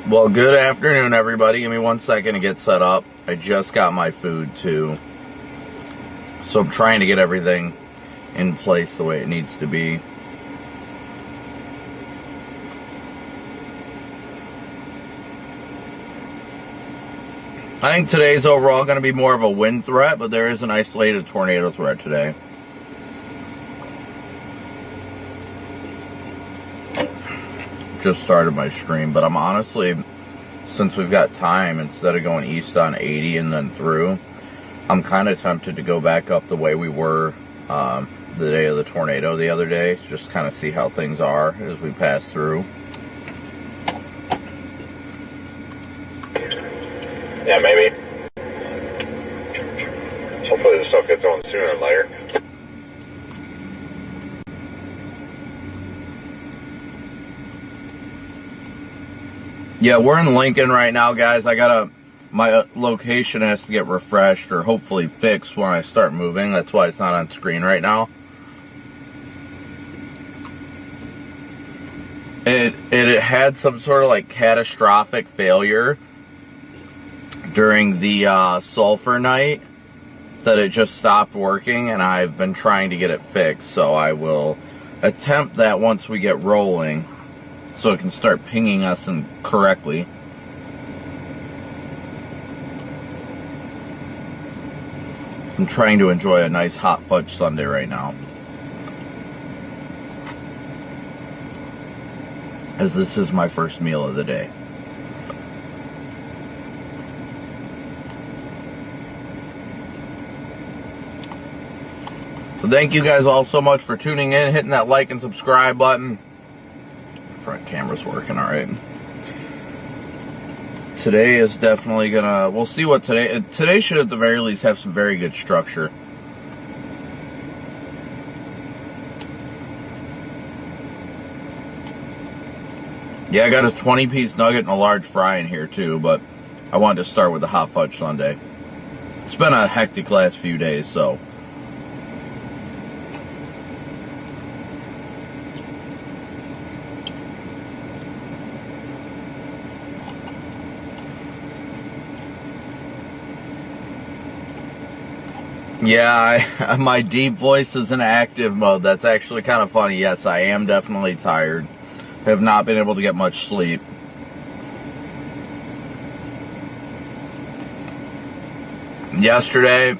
Well, good afternoon, everybody. Give me 1 second to get set up. I just got my food, too. So I'm trying to get everything in place the way it needs to be. I think today's overall going to be more of a wind threat, but there is an isolated tornado threat today. Just started my stream, but I'm honestly, since we've got time, instead of going east on 80 and then through, I'm kind of tempted to go back up the way we were the day of the tornado the other day, just kind of see how things are as we pass through. Yeah, maybe. Hopefully this stuff gets on sooner than later. Yeah, we're in Lincoln right now, guys. My location has to get refreshed or hopefully fixed when I start moving. That's why it's not on screen right now. It had some sort of like catastrophic failure during the sulfur night that it just stopped working, and I've been trying to get it fixed. So I will attempt that once we get rolling, so it can start pinging us correctly. I'm trying to enjoy a nice hot fudge sundae right now, as this is my first meal of the day. So thank you guys all so much for tuning in, hitting that like and subscribe button. Front camera's working all right. Today is definitely gonna, we'll see what today should at the very least have some very good structure. Yeah, I got a 20-piece nugget and a large fry in here too, but I wanted to start with the hot fudge sundae. It's been a hectic last few days, so. Yeah, my deep voice is in active mode. That's actually kind of funny. Yes, I am definitely tired. I have not been able to get much sleep. Yesterday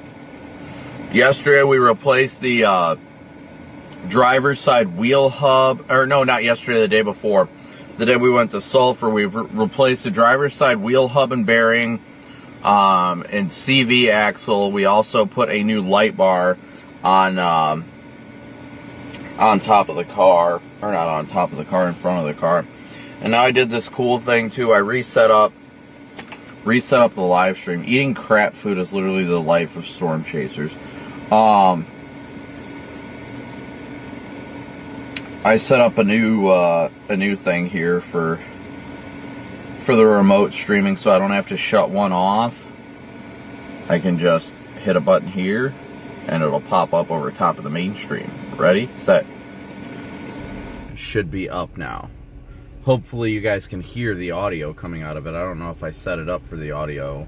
we replaced the driver's side wheel hub. Or no, not yesterday, the day before. The day we went to Sulphur, we replaced the driver's side wheel hub and bearing. And CV axle. We also put a new light bar on top of the car, or not on top of the car, in front of the car. And now I did this cool thing too. I reset up the live stream. Eating crap food is literally the life of storm chasers. I set up a new thing here for the remote streaming, so I don't have to shut one off. I can just hit a button here and it'll pop up over top of the main stream. Ready, set. It should be up now. Hopefully you guys can hear the audio coming out of it. I don't know if I set it up for the audio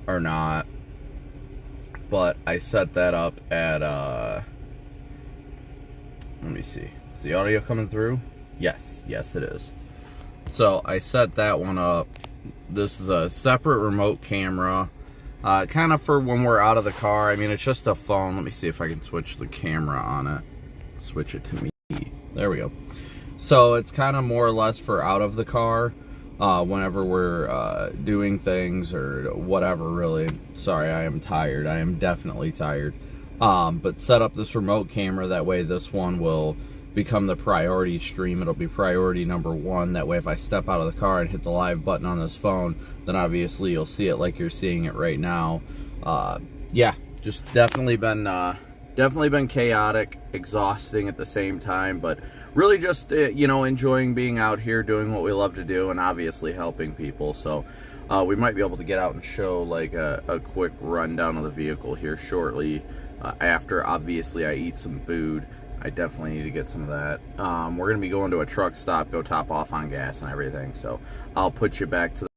or not, but I set that up at let me see. Is the audio coming through? Yes it is. So I set that one up. This is a separate remote camera, kind of for when we're out of the car. I mean, it's just a phone. Let me see if I can switch the camera on it. Switch it to me. There we go. So it's kind of more or less for out of the car, whenever we're doing things or whatever, really. Sorry, I am tired. I am definitely tired. But set up this remote camera. That way this one will become the priority stream. It'll be priority number one. That way if I step out of the car and hit the live button on this phone, then obviously you'll see it like you're seeing it right now. Yeah, just definitely been chaotic, exhausting at the same time, but really just enjoying being out here doing what we love to do, and obviously helping people. So we might be able to get out and show like a quick rundown of the vehicle here shortly, after obviously I eat some food. I definitely need to get some of that. We're going to be going to a truck stop, go top off on gas and everything. So I'll put you back to the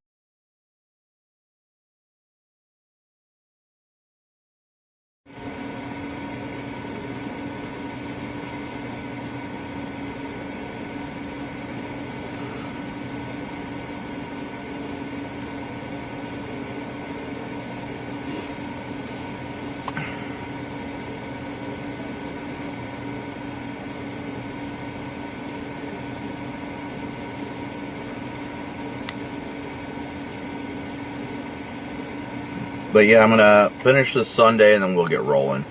But yeah, I'm going to finish this Sunday and then we'll get rolling.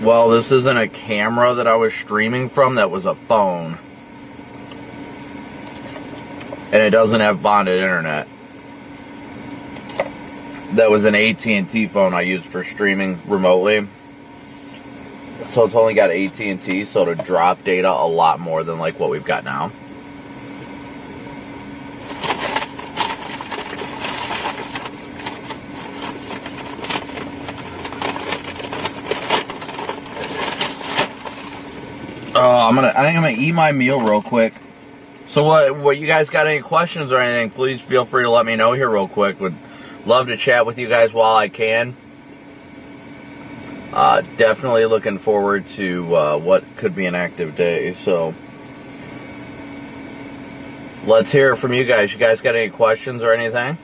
Well, this isn't a camera that I was streaming from, that was a phone. And it doesn't have bonded internet. That was an AT&T phone I used for streaming remotely. So it's only got AT&T, so to drop data a lot more than like what we've got now. I think I'm gonna eat my meal real quick. So what you guys got any questions or anything, please feel free to let me know here real quick. Would love to chat with you guys while I can. Definitely looking forward to what could be an active day. So let's hear it from you guys. You guys got any questions or anything?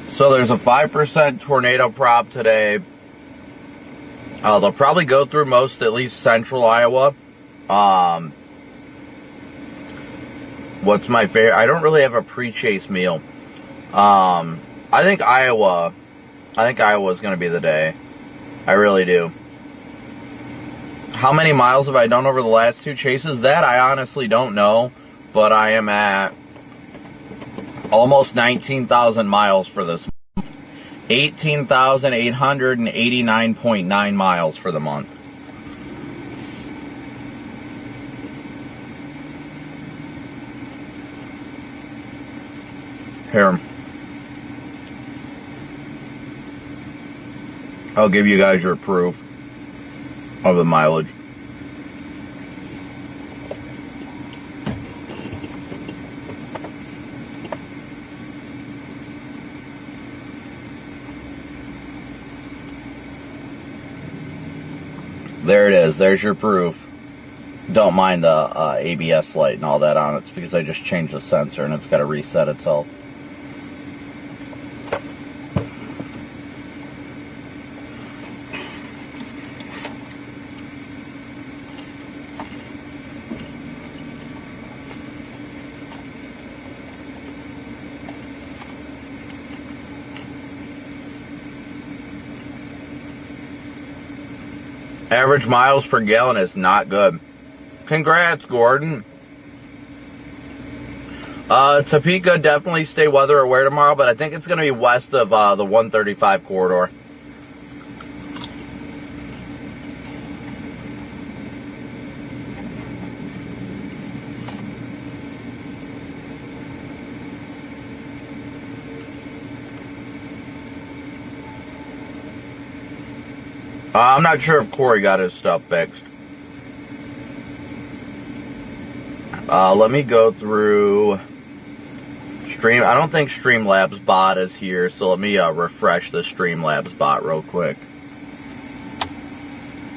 So there's a 5% tornado prop today. They'll probably go through most, at least central Iowa. What's my favorite? I don't really have a pre-chase meal. I think Iowa is going to be the day. I really do. How many miles have I done over the last two chases? That I honestly don't know, but I am at almost 19,000 miles for this month. 18,889.9 miles for the month. Here, I'll give you guys your proof of the mileage. There it is. There's your proof. Don't mind the ABS light and all that on it. It's because I just changed the sensor and it's got to reset itself. Average miles per gallon is not good. Congrats, Gordon. Topeka, definitely stay weather aware tomorrow, but I think it's going to be west of the 135 corridor. I'm not sure if Corey got his stuff fixed. Let me go through Stream. I don't think Streamlabs bot is here, so let me refresh the Streamlabs bot real quick.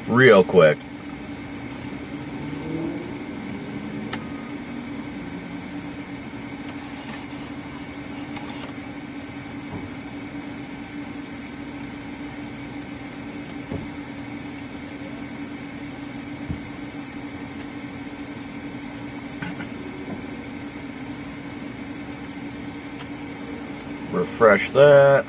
Real quick. Refresh that.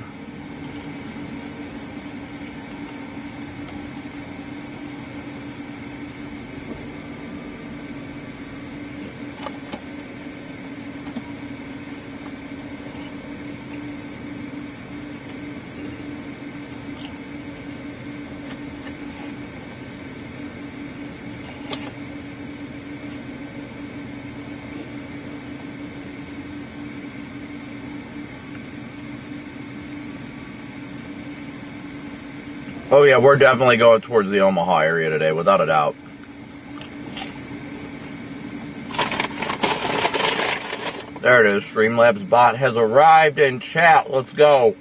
Oh yeah, we're definitely going towards the Omaha area today, without a doubt. There it is. Streamlabs bot has arrived in chat. Let's go.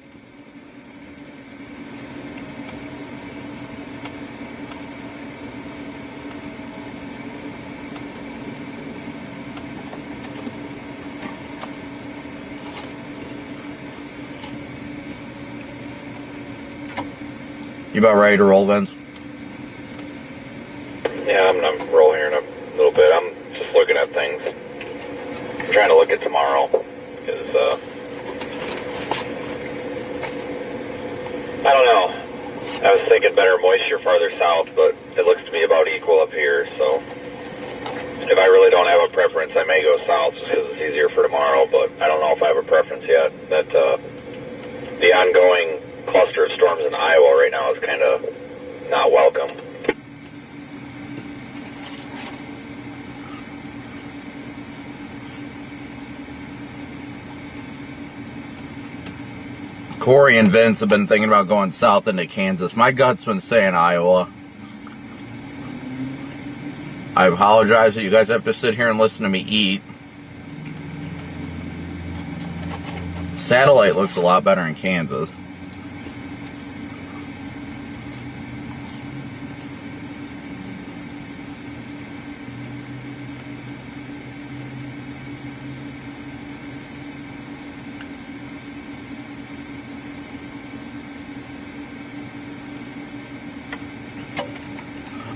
You about ready to roll, Vince? Yeah, I'm rolling here in a little bit. I'm just looking at things. I'm trying to look at tomorrow. Because, I don't know. I was thinking better moisture farther south, but it looks to be about equal up here, so if I really don't have a preference, I may go south just because it's easier for tomorrow, but I don't know if I have a preference yet. That, the ongoing cluster of storms in Iowa right now is kind of not welcome. Corey and Vince have been thinking about going south into Kansas. My gut's been saying Iowa. I apologize that you guys have to sit here and listen to me eat. Satellite looks a lot better in Kansas.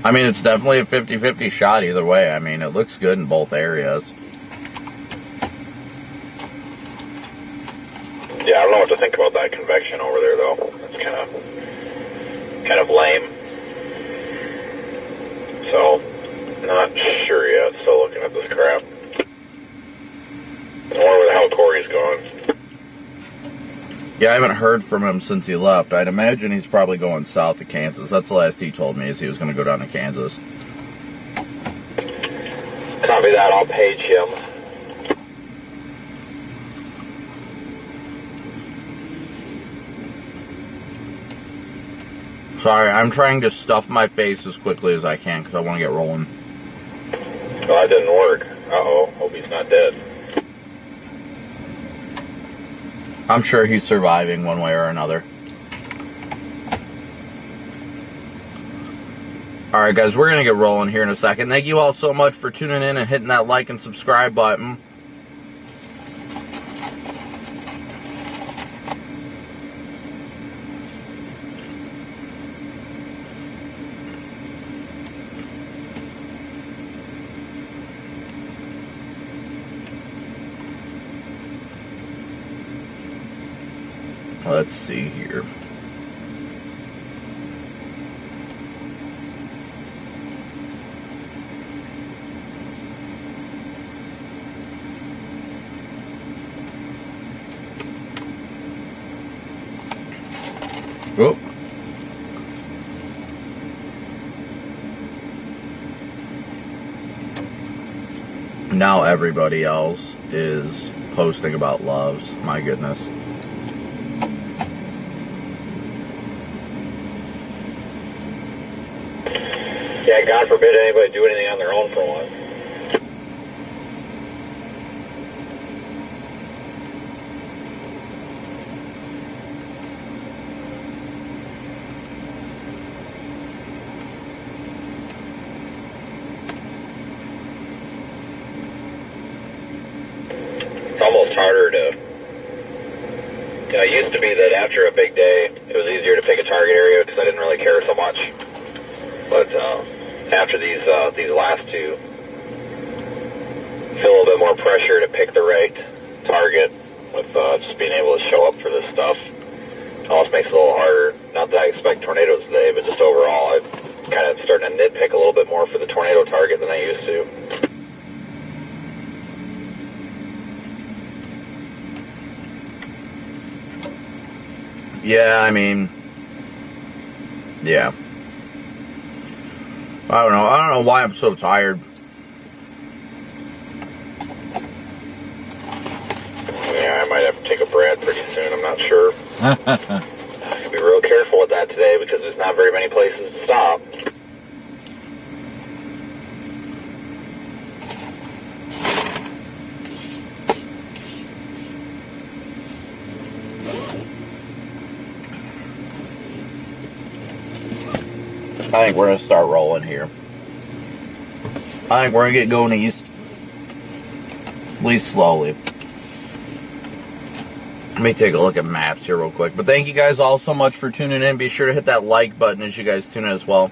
I mean, it's definitely a 50-50 shot either way. I mean, it looks good in both areas. Yeah, I don't know what to think about that convection over there, though. It's kind of lame. So, not sure yet. Still looking at this crap. I wonder where the hell Corey's gone. Yeah, I haven't heard from him since he left. I'd imagine he's probably going south to Kansas. That's the last he told me, is he was going to go down to Kansas. Copy that. I'll page him. Sorry, I'm trying to stuff my face as quickly as I can because I want to get rolling. Well, that didn't work. Uh-oh. Hope he's not dead. I'm sure he's surviving one way or another. Alright guys, we're going to get rolling here in a second. Thank you all so much for tuning in and hitting that like and subscribe button. Let's see here. Oh. Now everybody else is posting about loves. My goodness. Yeah, God forbid anybody do anything on their own for once. It's almost harder to... You know, it used to be that after a big day, it was easier to pick a target area because I didn't really care so much. But after these last two, feel a little bit more pressure to pick the right target with just being able to show up stuff. It almost makes it a little harder. Not that I expect tornadoes today, but just overall, I'm kind of starting to nitpick a little bit more for the tornado target than I used to. Yeah, I mean, yeah. I don't know why I'm so tired. Yeah, I might have to take a Brad pretty soon, I'm not sure. I have to be real careful with that today because there's not very many places to stop. I think we're going to start rolling here. I think we're going to get going east. At least slowly. Let me take a look at maps here real quick. But thank you guys all so much for tuning in. Be sure to hit that like button as you guys tune in as well.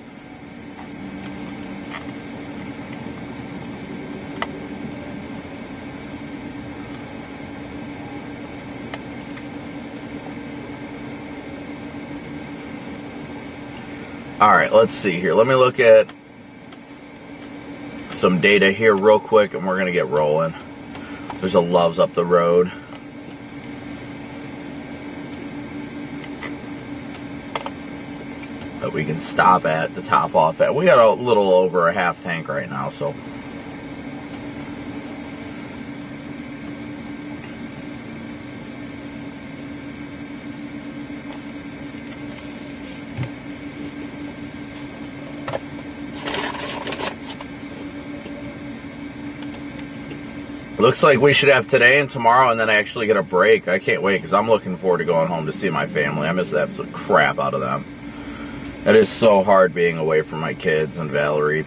Alright, let's see here. Let me look at some data here real quick and we're going to get rolling. There's a Love's up the road. That we can stop at to top off at. We got a little over a half tank right now, so. Looks like we should have today and tomorrow and then actually get a break. I can't wait because I'm looking forward to going home to see my family. I miss the absolute crap out of them. It is so hard being away from my kids and Valerie.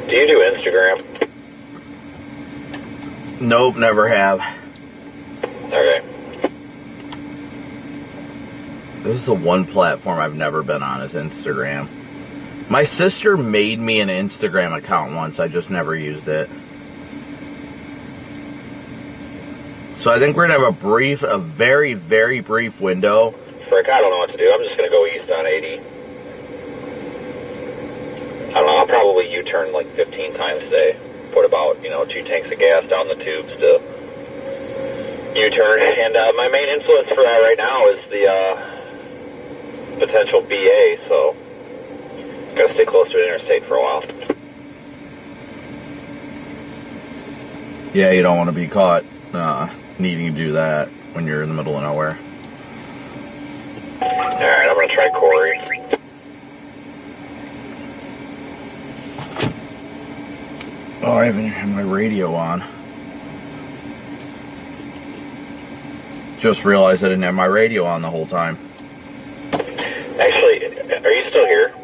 Do you do Instagram? Nope, never have. Okay. This is the one platform I've never been on is Instagram. My sister made me an Instagram account once. I just never used it. So I think we're going to have a very, very brief window. Frick, I don't know what to do. I'm just going to go east on 80. I don't know. I'll probably U-turn like 15 times today. Put about, 2 tanks of gas down the tubes to U-turn. And my main influence for that right now is the potential BA, so gotta stay close to an interstate for a while. Yeah, you don't want to be caught needing to do that when you're in the middle of nowhere. Alright, I'm gonna try Corey. Oh, I haven't had my radio on. Just realized I didn't have my radio on the whole time. Actually, are you still here?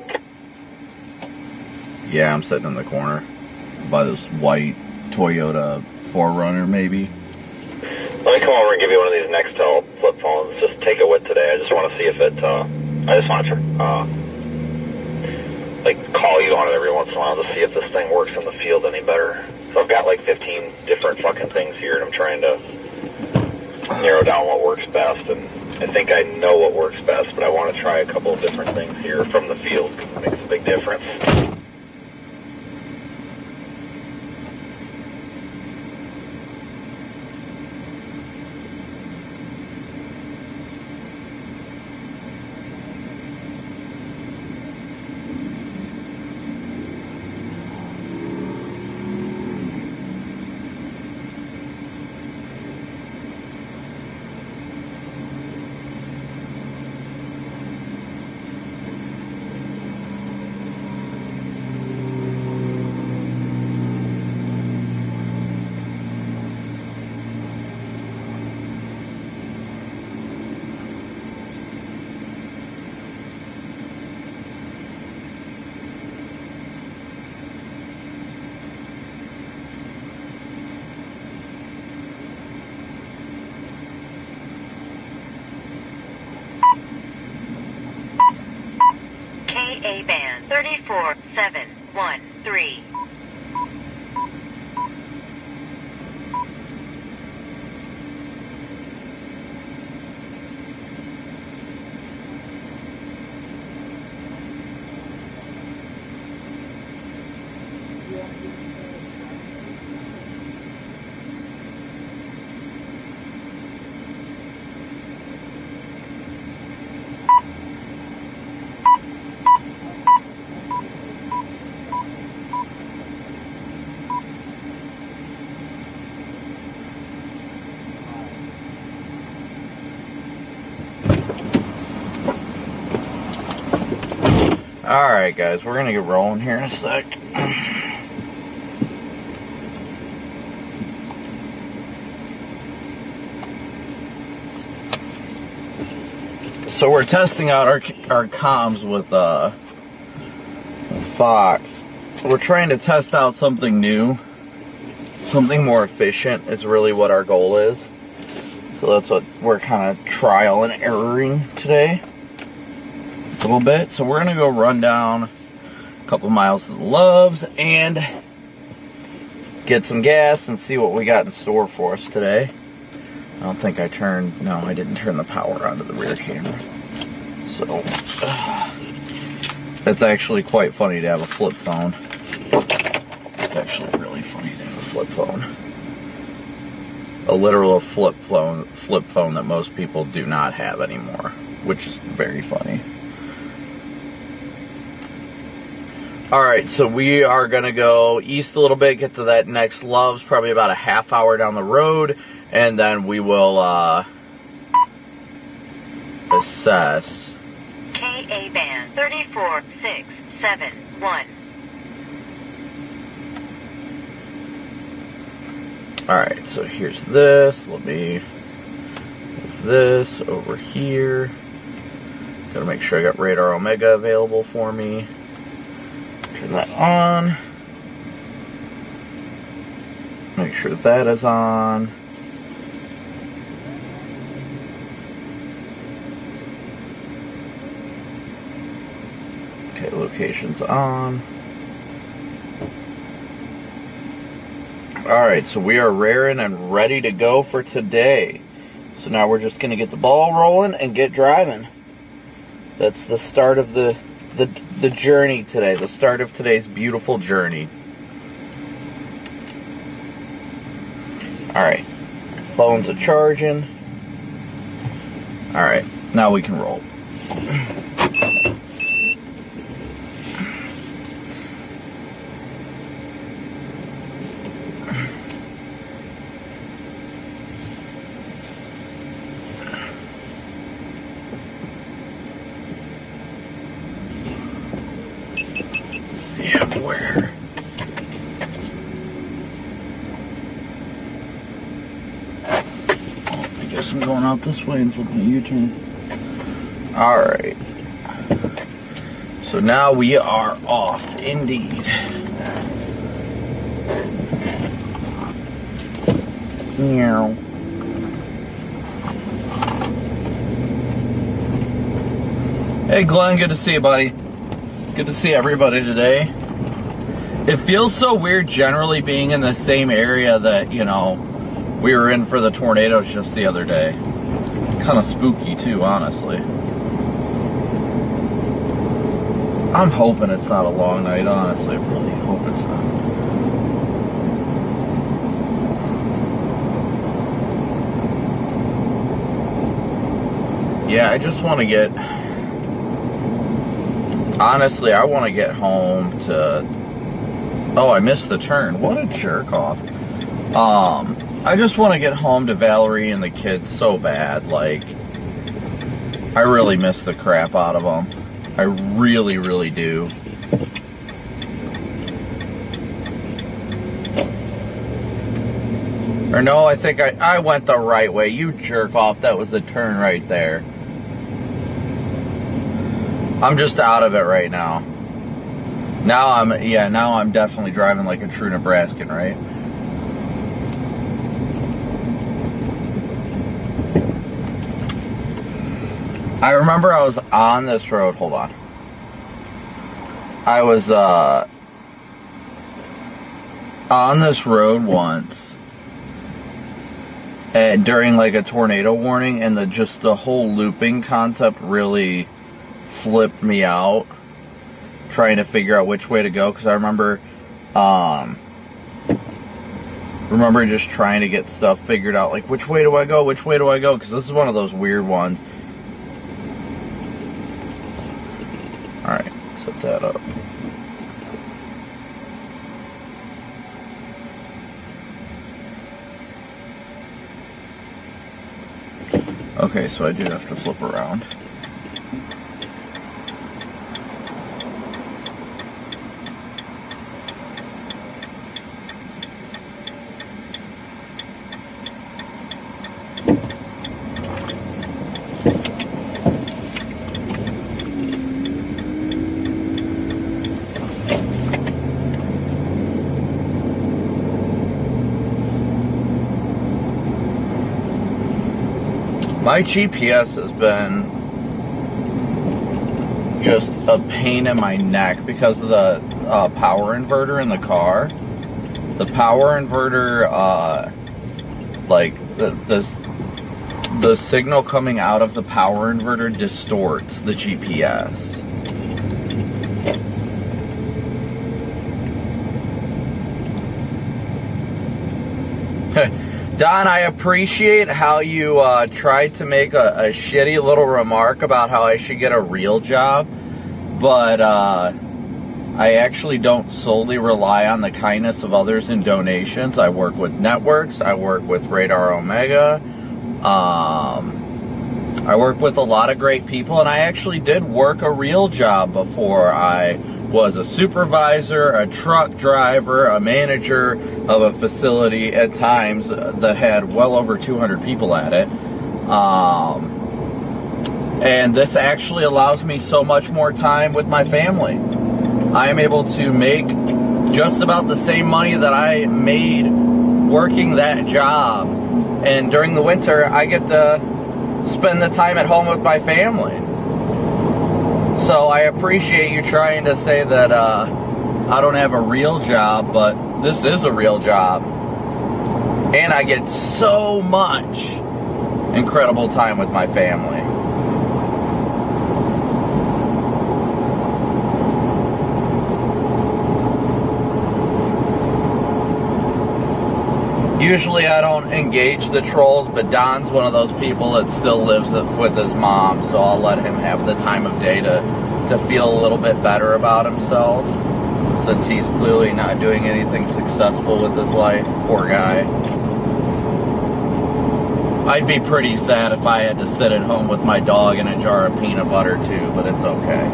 Yeah, I'm sitting in the corner by this white Toyota 4Runner, maybe. Let me come over and give you one of these Nextel flip phones. Just take it with today. I just want to see if it, I just want to, call you on it every once in a while to see if this thing works in the field any better. So I've got like 15 different fucking things here, and I'm trying to narrow down what works best. And I think I know what works best, but I want to try a couple of different things here from the field because it makes a big difference. KA band 34713. Alright guys, we're gonna get rolling here in a sec. So we're testing out our comms with Fox. We're trying to test out something new. Something more efficient is really what our goal is. So that's what we're kind of trial and erroring today. A little bit. So we're gonna go run down a couple miles to the Loves and get some gas and see what we got in store for us today. I don't think I turned, no, I didn't turn the power onto the rear camera. So it's actually quite funny to have a flip phone. It's actually really funny to have a flip phone. A literal flip phone that most people do not have anymore, which is very funny. Alright, so we are going to go east a little bit, get to that next Loves, probably about a half hour down the road, and then we will assess. KA band 34671. Alright, so here's this. Let me move this over here. Gotta make sure I got Radar Omega available for me. Turn that on. Make sure that is on. Okay, location's on. Alright, so we are raring and ready to go for today. So now we're just going to get the ball rolling and get driving. That's the start of the journey today, the start of today's beautiful journey. Alright, phones are charging. Alright, now we can roll. Where? Oh, I guess I'm going out this way and flipping a U-turn. Alright. So now we are off, indeed. Meow. Hey Glenn, good to see you, buddy. Good to see everybody today. It feels so weird generally being in the same area that, you know, we were in for the tornadoes just the other day. Kind of spooky too, honestly. I'm hoping it's not a long night, honestly. I really hope it's not. Yeah, I just want to get... Honestly, I want to get home to... Oh, I missed the turn. What a jerk off. I just want to get home to Valerie and the kids so bad. Like, I really miss the crap out of them. I really, really do. Or no, I think I went the right way. You jerk off. That was the turn right there. I'm just out of it right now. Now I'm definitely driving like a true Nebraskan, right? I remember I was on this road, hold on. I was on this road once during like a tornado warning, and the whole looping concept really flipped me out, trying to figure out which way to go, because I remember just trying to get stuff figured out, like which way do I go, because this is one of those weird ones. Alright, set that up. Okay, so I do have to flip around. My GPS has been just a pain in my neck because of the power inverter in the car. The power inverter, like the signal coming out of the power inverter distorts the GPS. Don, I appreciate how you tried to make a shitty little remark about how I should get a real job, but I actually don't solely rely on the kindness of others in donations. I work with networks, I work with Radar Omega, I work with a lot of great people, and I actually did work a real job before. I was a supervisor, a truck driver, a manager of a facility at times that had well over 200 people at it. And this actually allows me so much more time with my family. I am able to make just about the same money that I made working that job. And during the winter, I get to spend the time at home with my family. So I appreciate you trying to say that I don't have a real job, but this is a real job. And I get so much incredible time with my family. Usually I don't engage the trolls, but Don's one of those people that still lives with his mom, so I'll let him have the time of day to feel a little bit better about himself, since he's clearly not doing anything successful with his life. Poor guy. I'd be pretty sad if I had to sit at home with my dog and a jar of peanut butter too, but it's okay.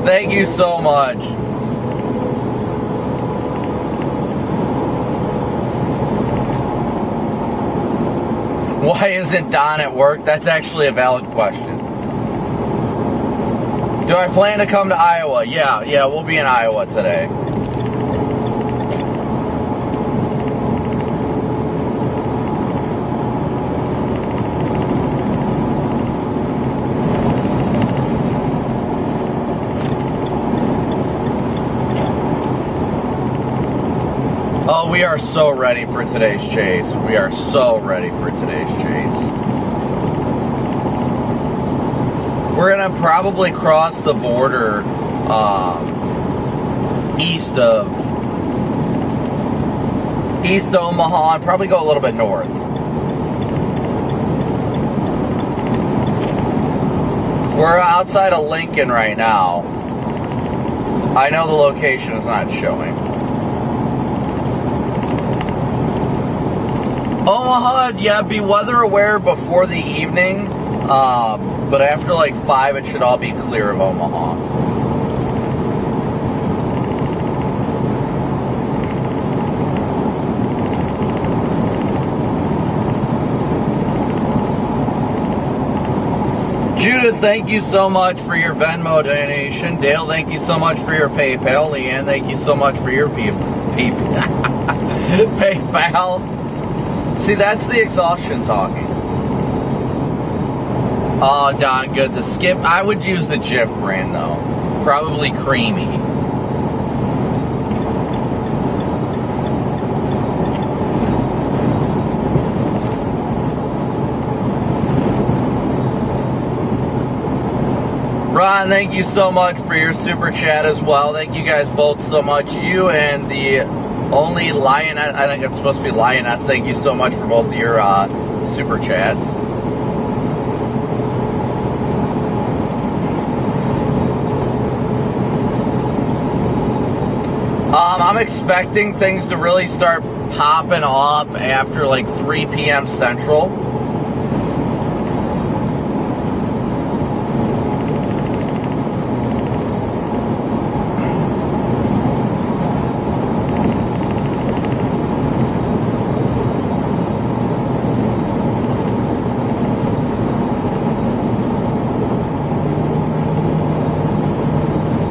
Thank you so much. Why isn't Don at work? That's actually a valid question. Do I plan to come to Iowa? Yeah, we'll be in Iowa today. Oh, we are so ready for today's chase. We are so ready for today's chase. We're gonna probably cross the border east of Omaha and probably go a little bit north. We're outside of Lincoln right now. I know the location is not showing. Omaha, yeah, be weather aware before the evening, but after like 5, it should all be clear of Omaha. Judith, thank you so much for your Venmo donation. Dale, thank you so much for your PayPal. Leanne, thank you so much for your PayPal. See, that's the exhaustion talking. Oh, Don, good. The Skip, I would use the Jif brand, though. Probably creamy. Ron, thank you so much for your super chat as well. Thank you guys both so much. You and the only Lioness, I think it's supposed to be Lioness, thank you so much for both of your super chats. I'm expecting things to really start popping off after like 3 p.m. Central.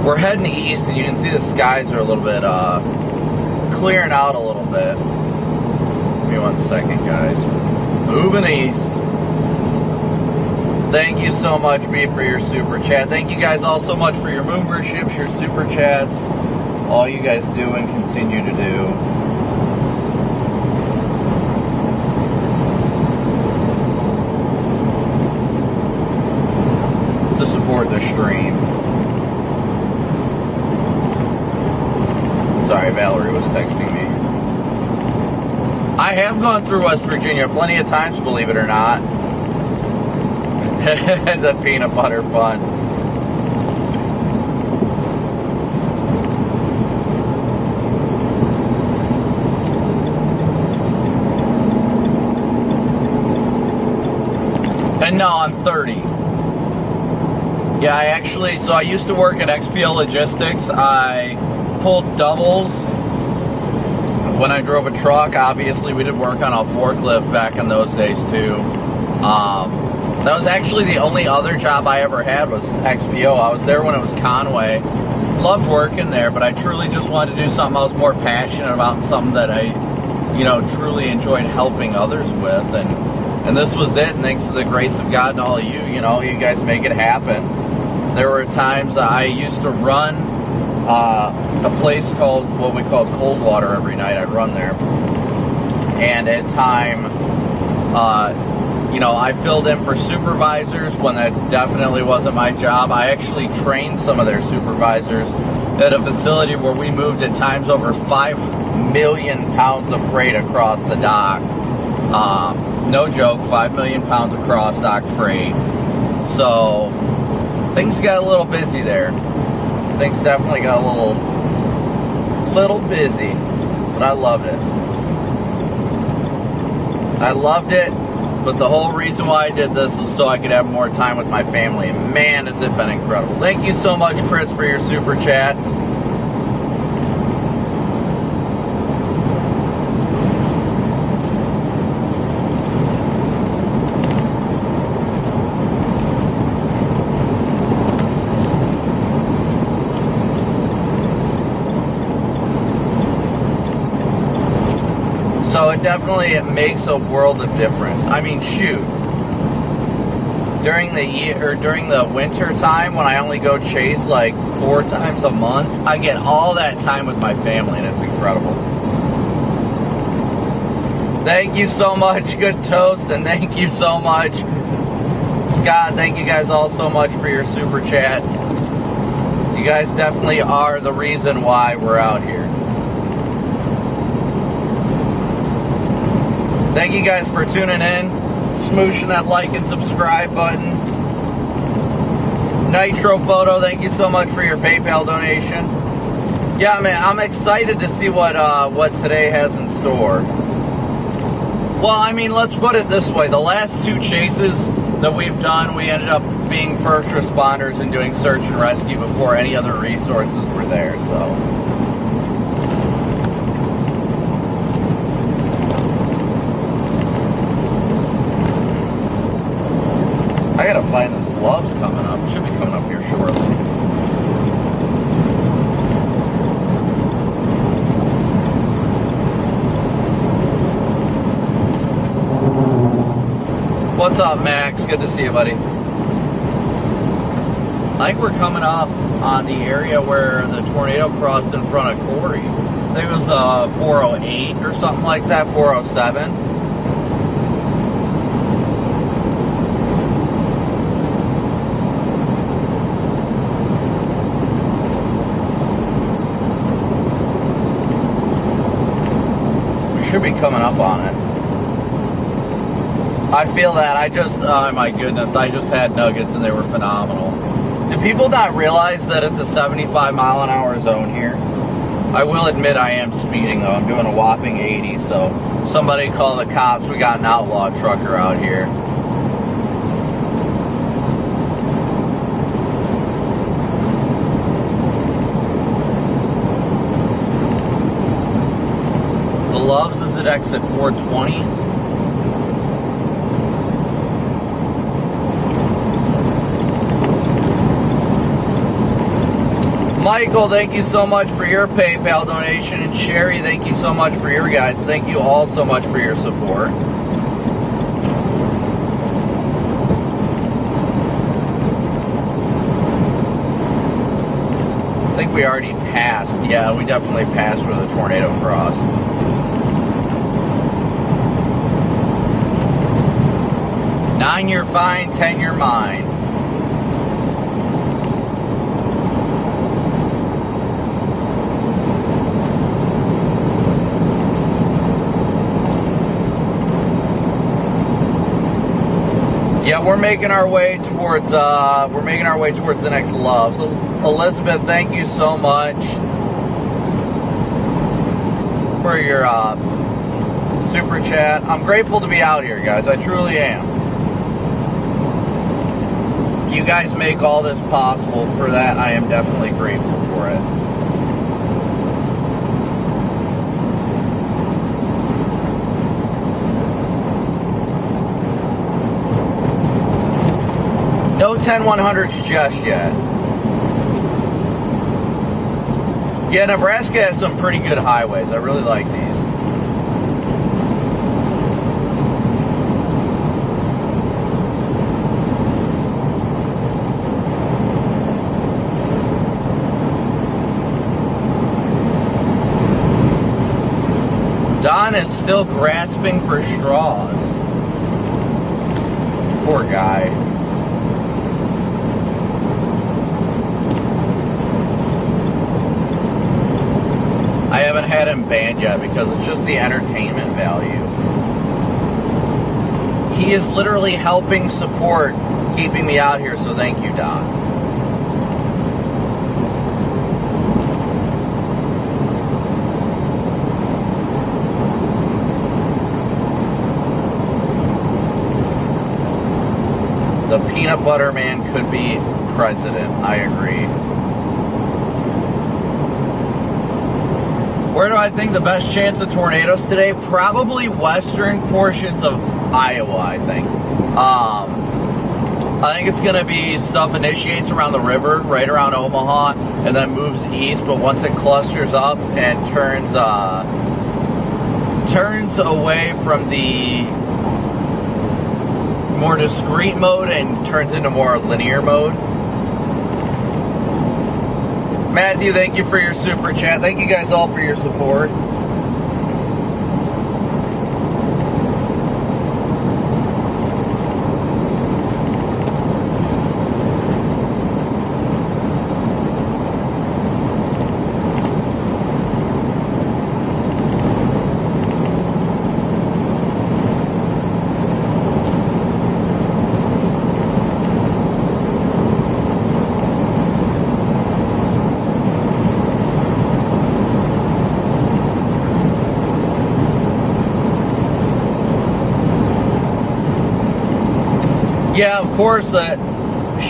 We're heading east, and you can see the skies are a little bit clearing out a little bit. Give me 1 second, guys. Moving east. Thank you so much, B, for your super chat. Thank you guys all so much for your memberships, your super chats, all you guys do and continue to do. To support the stream. Sorry, Valerie was texting me. I have gone through West Virginia plenty of times, believe it or not. The peanut butter fun. And no, I'm 30. Yeah, I used to work at XPO Logistics. I pulled doubles when I drove a truck. Obviously, we did work on a forklift back in those days too. That was actually the only other job I ever had was XPO. I was there when it was Conway. Loved working there, but I truly just wanted to do something I was more passionate about and something that I, truly enjoyed helping others with. And this was it. And thanks to the grace of God and all of you, you guys make it happen. There were times I used to run a place called what we called Coldwater every night. I'd run there, and at time, I filled in for supervisors when that definitely wasn't my job. I actually trained some of their supervisors at a facility where we moved at times over 5 million pounds of freight across the dock. No joke, 5 million pounds of cross dock freight. So things got a little busy there. Things definitely got a little busy, but I loved it. But the whole reason why I did this is so I could have more time with my family, and man, has it been incredible. Thank you so much, Chris, for your super chats. So it definitely makes a world of difference. I mean, shoot. During the winter time when I only go chase like 4 times a month, I get all that time with my family, and it's incredible. Thank you so much, Good Toast, and thank you so much, Scott. Thank you guys all so much for your super chats. You guys definitely are the reason why we're out here. Thank you guys for tuning in, smooshing that like and subscribe button. Nitro Photo, thank you so much for your PayPal donation. Yeah, man, I'm excited to see what today has in store. Well, I mean, let's put it this way. The last 2 chases that we've done, we ended up being first responders and doing search and rescue before any other resources were there, so. I gotta find this Love's coming up. It should be coming up here shortly. What's up, Max? Good to see you, buddy. I think we're coming up on the area where the tornado crossed in front of Corey. I think it was 408 or something like that, 407. We should be coming up on it. I feel that. Oh my goodness, I just had nuggets and they were phenomenal. Do people not realize that it's a 75-mile-an-hour zone here? I will admit I am speeding though. I'm doing a whopping 80, so somebody call the cops. We got an outlaw trucker out here. The Loves is at exit 420. Michael, thank you so much for your PayPal donation. And Sherry, thank you so much for your guys. Thank you all so much for your support. I think we already passed. Yeah, we definitely passed where the tornado crossed. Nine, you're fine. 10, you're mine. Yeah, we're making our way towards the next Love. So Elizabeth, thank you so much for your super chat. I'm grateful to be out here, guys. I truly am. You guys make all this possible. For that, I am definitely grateful for it. No 10-100s just yet. Yeah, Nebraska has some pretty good highways. I really like these. Don is still grasping for straws. Poor guy. I haven't had him banned yet because it's just the entertainment value. He is literally helping support keeping me out here, so thank you, Don. The peanut butter man could be president. I agree. Where do I think the best chance of tornadoes today? Probably western portions of Iowa, I think. I think it's going to be stuff initiates around the river, right around Omaha, and then moves east. But once it clusters up and turns away from the more discrete mode and turns into more linear mode. Matthew, thank you for your super chat. Thank you guys all for your support. Yeah, of course,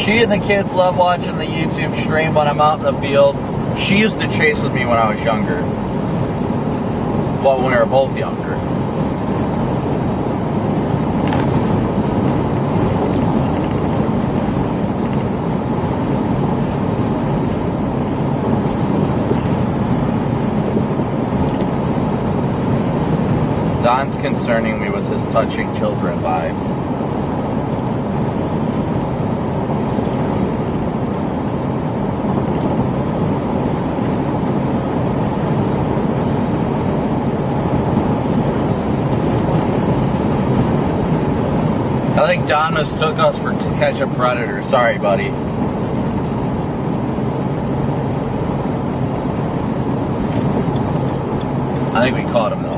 she and the kids love watching the YouTube stream when I'm out in the field. She used to chase with me when I was younger. Well, when we were both younger. Don's concerning me with his touching children vibes. I think Don mistook us to catch a predator. Sorry, buddy. I think we caught him, though.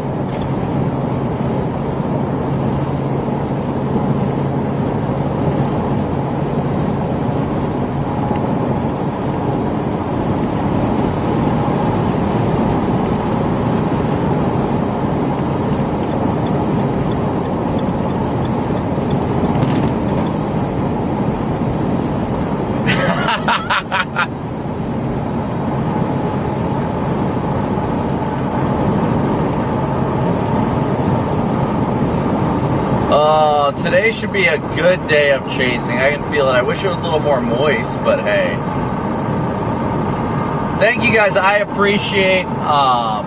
Today should be a good day of chasing. I can feel it. I wish it was a little more moist, but hey. Thank you guys. I appreciate all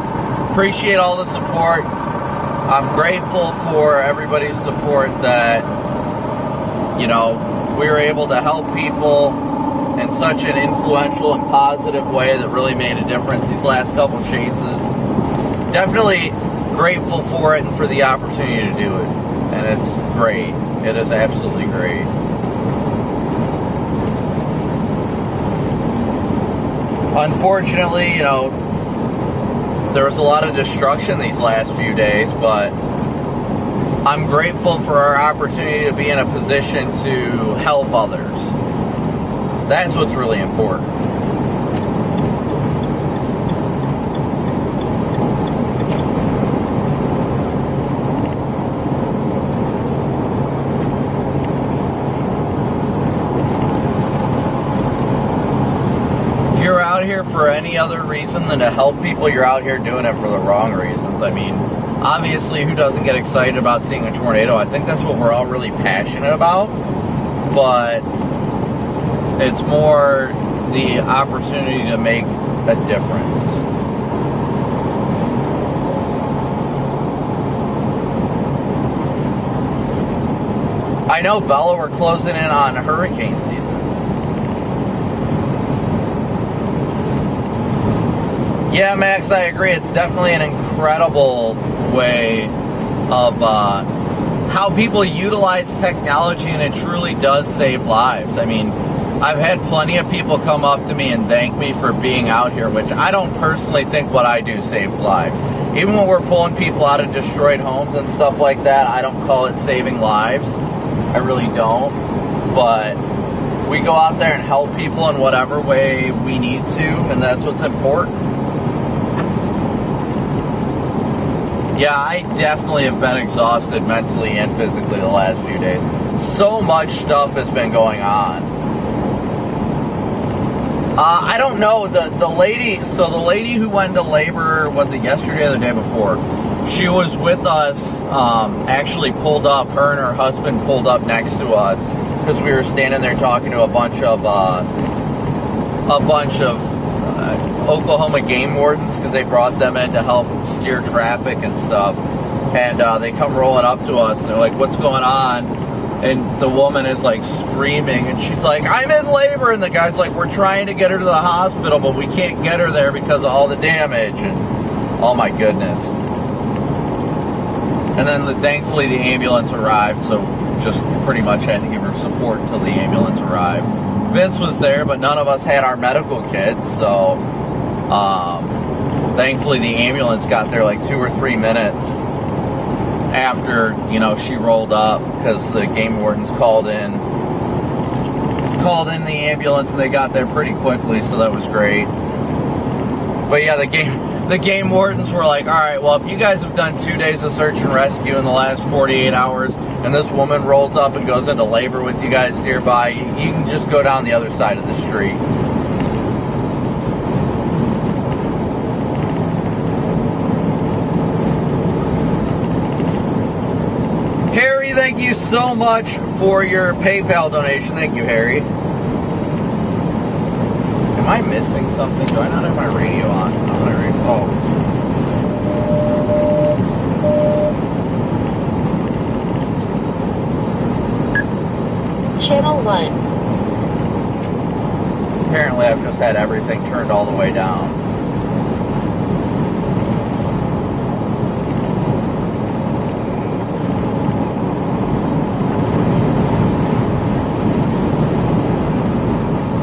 the support. I'm grateful for everybody's support that, you know, we were able to help people in such an influential and positive way that really made a difference these last couple chases. Definitely grateful for it and for the opportunity to do it. And it's great. It is absolutely great. Unfortunately, you know, there was a lot of destruction these last few days, but I'm grateful for our opportunity to be in a position to help others. That's what's really important. Here for any other reason than to help people, you're out here doing it for the wrong reasons. I mean, obviously, who doesn't get excited about seeing a tornado? I think that's what we're all really passionate about, but it's more the opportunity to make a difference. I know, Bella, we're closing in on hurricane season. Yeah, Max, I agree. It's definitely an incredible way of how people utilize technology, and it truly does save lives. I mean, I've had plenty of people come up to me and thank me for being out here, which I don't personally think what I do saves lives. Even when we're pulling people out of destroyed homes and stuff like that, I don't call it saving lives. I really don't. But we go out there and help people in whatever way we need to, and that's what's important. Yeah, I definitely have been exhausted mentally and physically the last few days. So much stuff has been going on. I don't know, the lady who went to labor, was it yesterday or the day before? She was with us, actually pulled up, her and her husband pulled up next to us, because we were standing there talking to a bunch of Oklahoma game wardens, because they brought them in to help steer traffic and stuff, and they come rolling up to us and they're like, what's going on? And the woman is like screaming, and she's like, I'm in labor, and the guy's like, we're trying to get her to the hospital, but we can't get her there because of all the damage. And oh my goodness. And then thankfully the ambulance arrived, so just pretty much had to give her support until the ambulance arrived. Vince was there, but none of us had our medical kits, so thankfully the ambulance got there like 2 or 3 minutes after, you know, she rolled up, because the game wardens called in the ambulance, and they got there pretty quickly, so that was great. But yeah, the the game wardens were like, all right, well, if you guys have done 2 days of search and rescue in the last 48 hours, and this woman rolls up and goes into labor with you guys nearby, you can just go down the other side of the street. Harry, thank you so much for your PayPal donation. Thank you, Harry. Am I missing something? Do I not have my radio on? Oh. Channel 1. Apparently I've just had everything turned all the way down.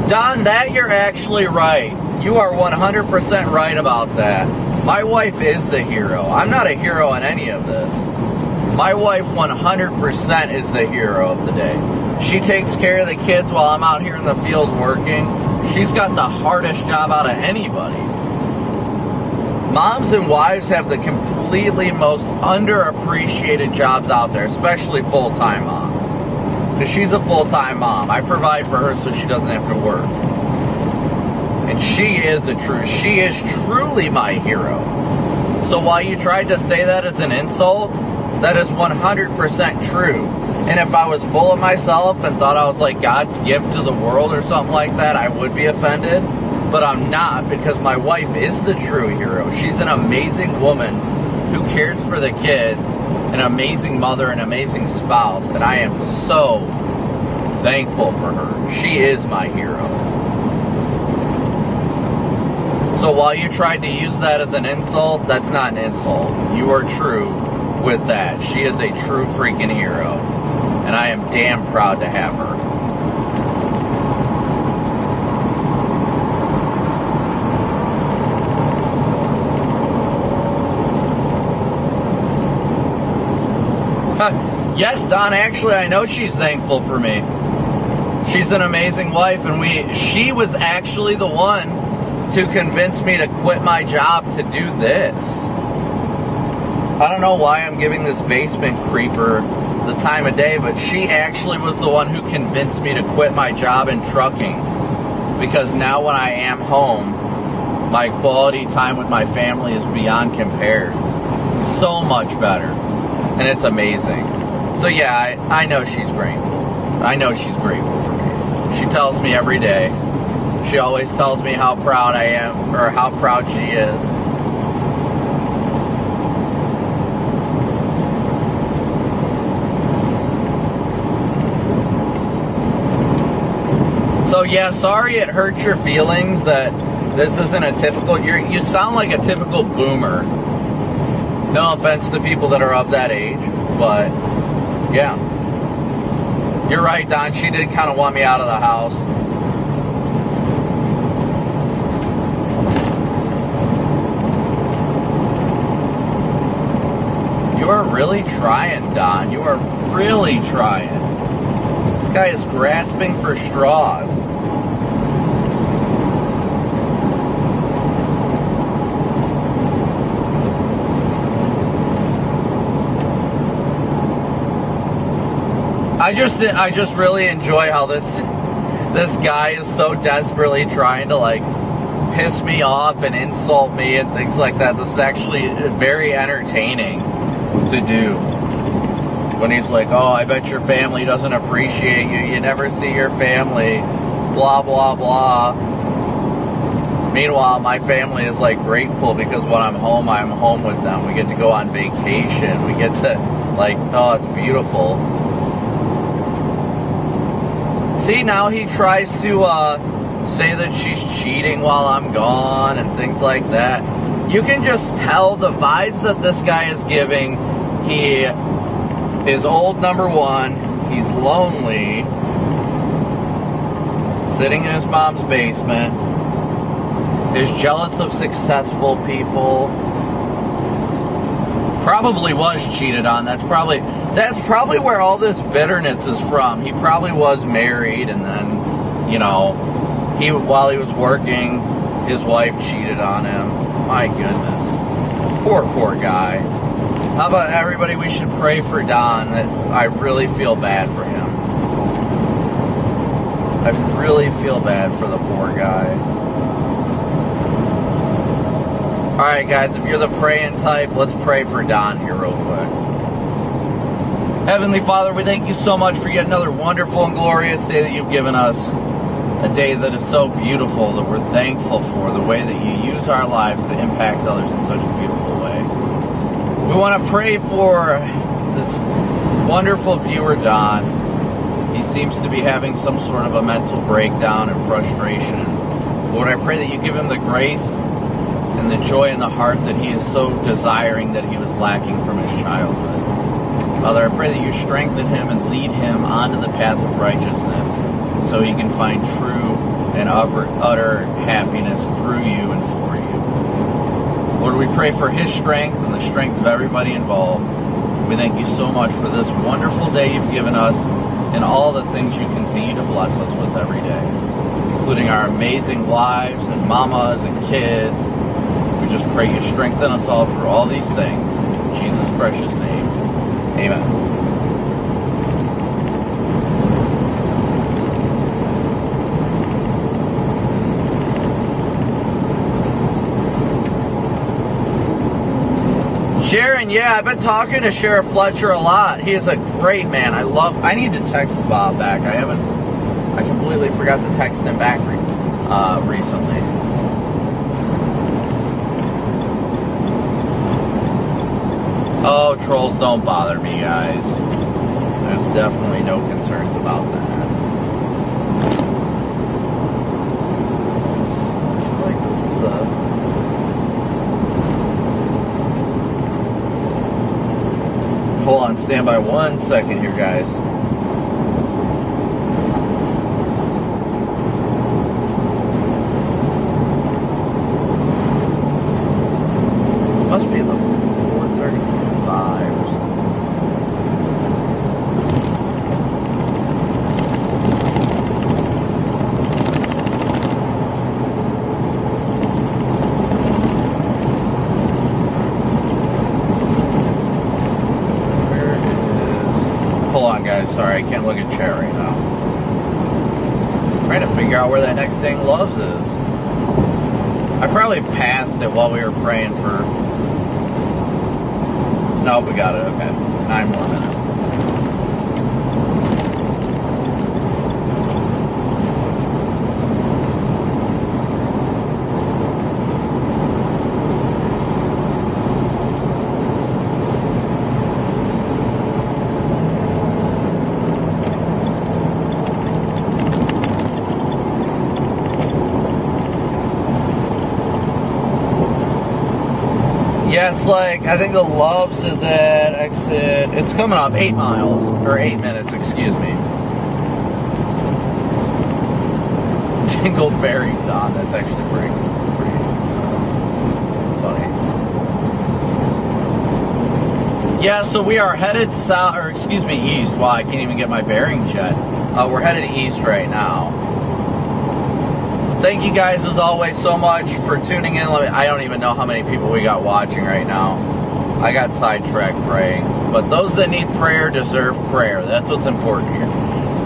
Don, that you're actually right. You are 100% right about that. My wife is the hero. I'm not a hero in any of this. My wife 100% is the hero of the day. She takes care of the kids while I'm out here in the field working. She's got the hardest job out of anybody. Moms and wives have the completely most underappreciated jobs out there, especially full-time moms. Because she's a full-time mom. I provide for her so she doesn't have to work. And she is truly my hero. So while you tried to say that as an insult, that is 100% true. And if I was full of myself and thought I was like God's gift to the world or something like that, I would be offended. But I'm not, because my wife is the true hero. She's an amazing woman who cares for the kids, an amazing mother, an amazing spouse, and I am so thankful for her. She is my hero. So while you tried to use that as an insult, that's not an insult. You are true with that. She is a true freaking hero, and I am damn proud to have her. Yes, Don, actually, I know she's thankful for me. She's an amazing wife, and she was actually the one to convince me to quit my job to do this. I don't know why I'm giving this basement creeper the time of day, but she actually was the one who convinced me to quit my job in trucking. Because now when I am home, my quality time with my family is beyond compared. So much better. And it's amazing. So yeah, I know she's grateful. I know she's grateful for me. She tells me every day. She always tells me how proud I am, or how proud she is. So yeah, sorry it hurts your feelings that this isn't a typical, you sound like a typical boomer. No offense to people that are of that age, but yeah. You're right, Don, she did kind of want me out of the house. You are really trying, Don. You are really trying. This guy is grasping for straws. I just really enjoy how this guy is so desperately trying to like piss me off and insult me and things like that. This is actually very entertaining to do. When he's like, oh, I bet your family doesn't appreciate you. You never see your family. Blah, blah, blah. Meanwhile, my family is like grateful because when I'm home with them. We get to go on vacation. We get to like, oh, it's beautiful. See, now he tries to say that she's cheating while I'm gone and things like that. You can just tell the vibes that this guy is giving. He is old, number one. He's lonely. Sitting in his mom's basement. Is jealous of successful people. Probably was cheated on. That's probably where all this bitterness is from. He probably was married, and then, you know, while he was working, his wife cheated on him. My goodness. Poor guy. How about everybody, we should pray for Don. I really feel bad for him. I really feel bad for the poor guy. Alright guys, if you're the praying type, let's pray for Don here real quick. Heavenly Father, we thank you so much for yet another wonderful and glorious day that you've given us. A day that is so beautiful, that we're thankful for, the way that you use our lives to impact others in such a beautiful way. We want to pray for this wonderful viewer, Don. He seems to be having some sort of a mental breakdown and frustration. Lord, I pray that you give him the grace and the joy in the heart that he is so desiring that he was lacking from his childhood. Father, I pray that you strengthen him and lead him onto the path of righteousness so he can find true and utter happiness through you and for you. Lord, we pray for his strength and the strength of everybody involved. We thank you so much for this wonderful day you've given us and all the things you continue to bless us with every day, including our amazing wives and mamas and kids. We just pray you strengthen us all through all these things. In Jesus' precious name, amen. Sharon, yeah, I've been talking to Sheriff Fletcher a lot. He is a great man. I need to text Bob back. I completely forgot to text him back recently. Oh, trolls don't bother me, guys. There's definitely no concerns about that. I feel like this is the... Hold on, stand by 1 second here, guys. Must be the 435 or something. Guys, sorry, I can't look at chat right now. I'm trying to figure out where that next dang Loves is. I probably passed it while we were praying for... Nope, we got it, okay. 9 more minutes. Yeah, it's like, I think the Loves is at exit, it's coming up 8 miles, or 8 minutes, excuse me. Dingleberry Don, that's actually pretty funny. Yeah, so we are headed south, or excuse me, east. Wow, I can't even get my bearings yet. We're headed east right now. Thank you guys, as always, so much for tuning in. I don't even know how many people we got watching right now. I got sidetracked praying. But those that need prayer deserve prayer. That's what's important here.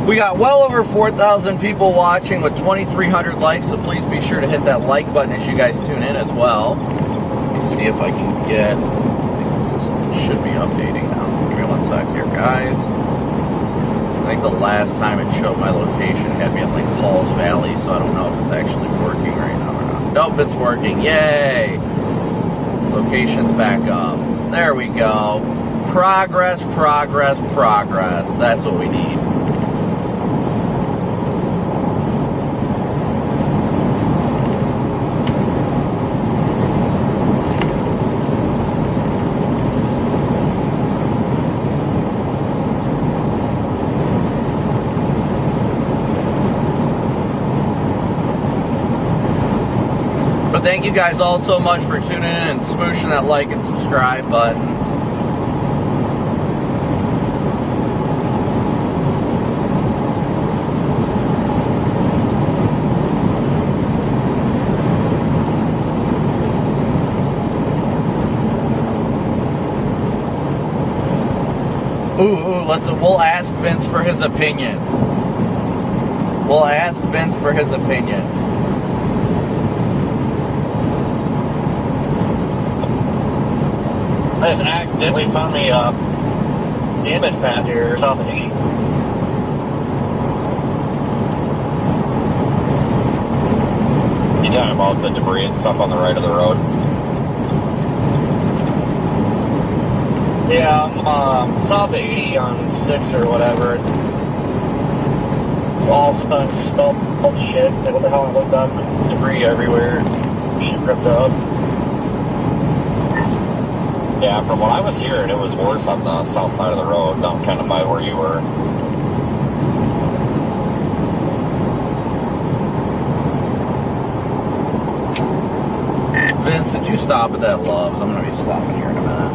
We got well over 4,000 people watching with 2,300 likes, so please be sure to hit that like button as you guys tune in as well. Let me see if I can get... I think this should be updating now. Give me 1 sec here, guys. I think the last time it showed my location it had me in like Paul's Valley, so I don't know if it's actually working right now or not. Nope, it's working. Yay! Location's back up. There we go. Progress, progress, progress. That's what we need. But thank you guys all so much for tuning in and smooshing that like and subscribe button. We'll ask Vince for his opinion. We'll ask Vince for his opinion. I just accidentally found the damage pad here or something. You talking about the debris and stuff on the right of the road? Yeah, I'm south of 80 on 6 or whatever. It's all sudden smelled shit. It's like, what the hell? I looked up, debris everywhere. Shit ripped up. Yeah, from what I was hearing, it was worse on the south side of the road, down kind of by where you were. Vince, did you stop at that Love's? I'm going to be stopping here in a minute.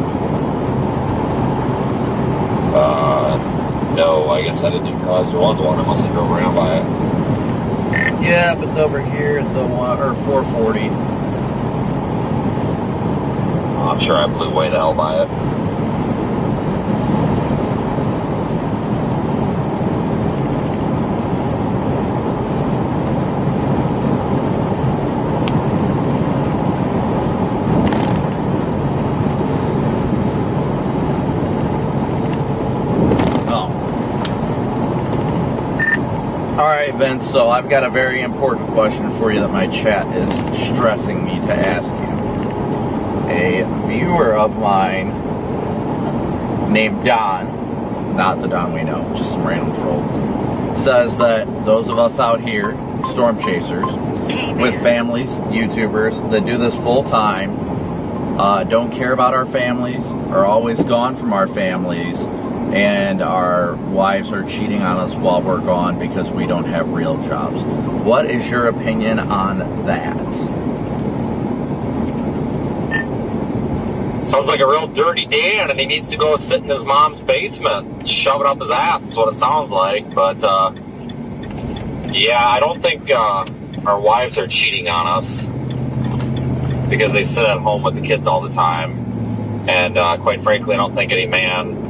No, I guess I didn't even realize there was one. I must have drove around by it. Yeah, but it's over here at the 440. I'm sure I blew way the hell by it. Alright, Vince, so I've got a very important question for you that my chat is stressing me to ask you. A viewer of mine named Don, not the Don we know, just some random troll, says that those of us out here, storm chasers, with families, YouTubers, that do this full time, don't care about our families, are always gone from our families, and our wives are cheating on us while we're gone because we don't have real jobs. What is your opinion on that? Sounds like a real dirty Dan, and he needs to go sit in his mom's basement, shove it up his ass is what it sounds like. But, yeah, I don't think our wives are cheating on us because they sit at home with the kids all the time. And quite frankly, I don't think any man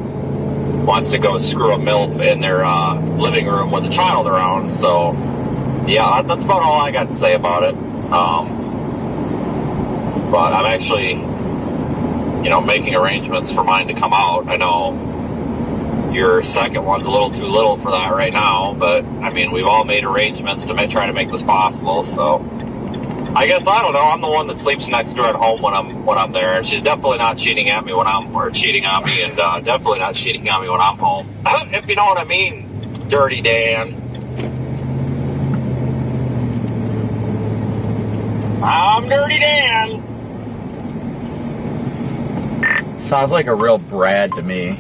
wants to go screw a MILF in their living room with a child around. So, yeah, that's about all I got to say about it. But I'm actually, making arrangements for mine to come out. I know your second one's a little too little for that right now, but, I mean, we've all made arrangements to try to make this possible, so I guess, I don't know, I'm the one that sleeps next to her at home when I'm there, and she's definitely not cheating at me cheating on me, and definitely not cheating on me when I'm home. If you know what I mean, Dirty Dan. I'm Dirty Dan. Sounds like a real Brad to me.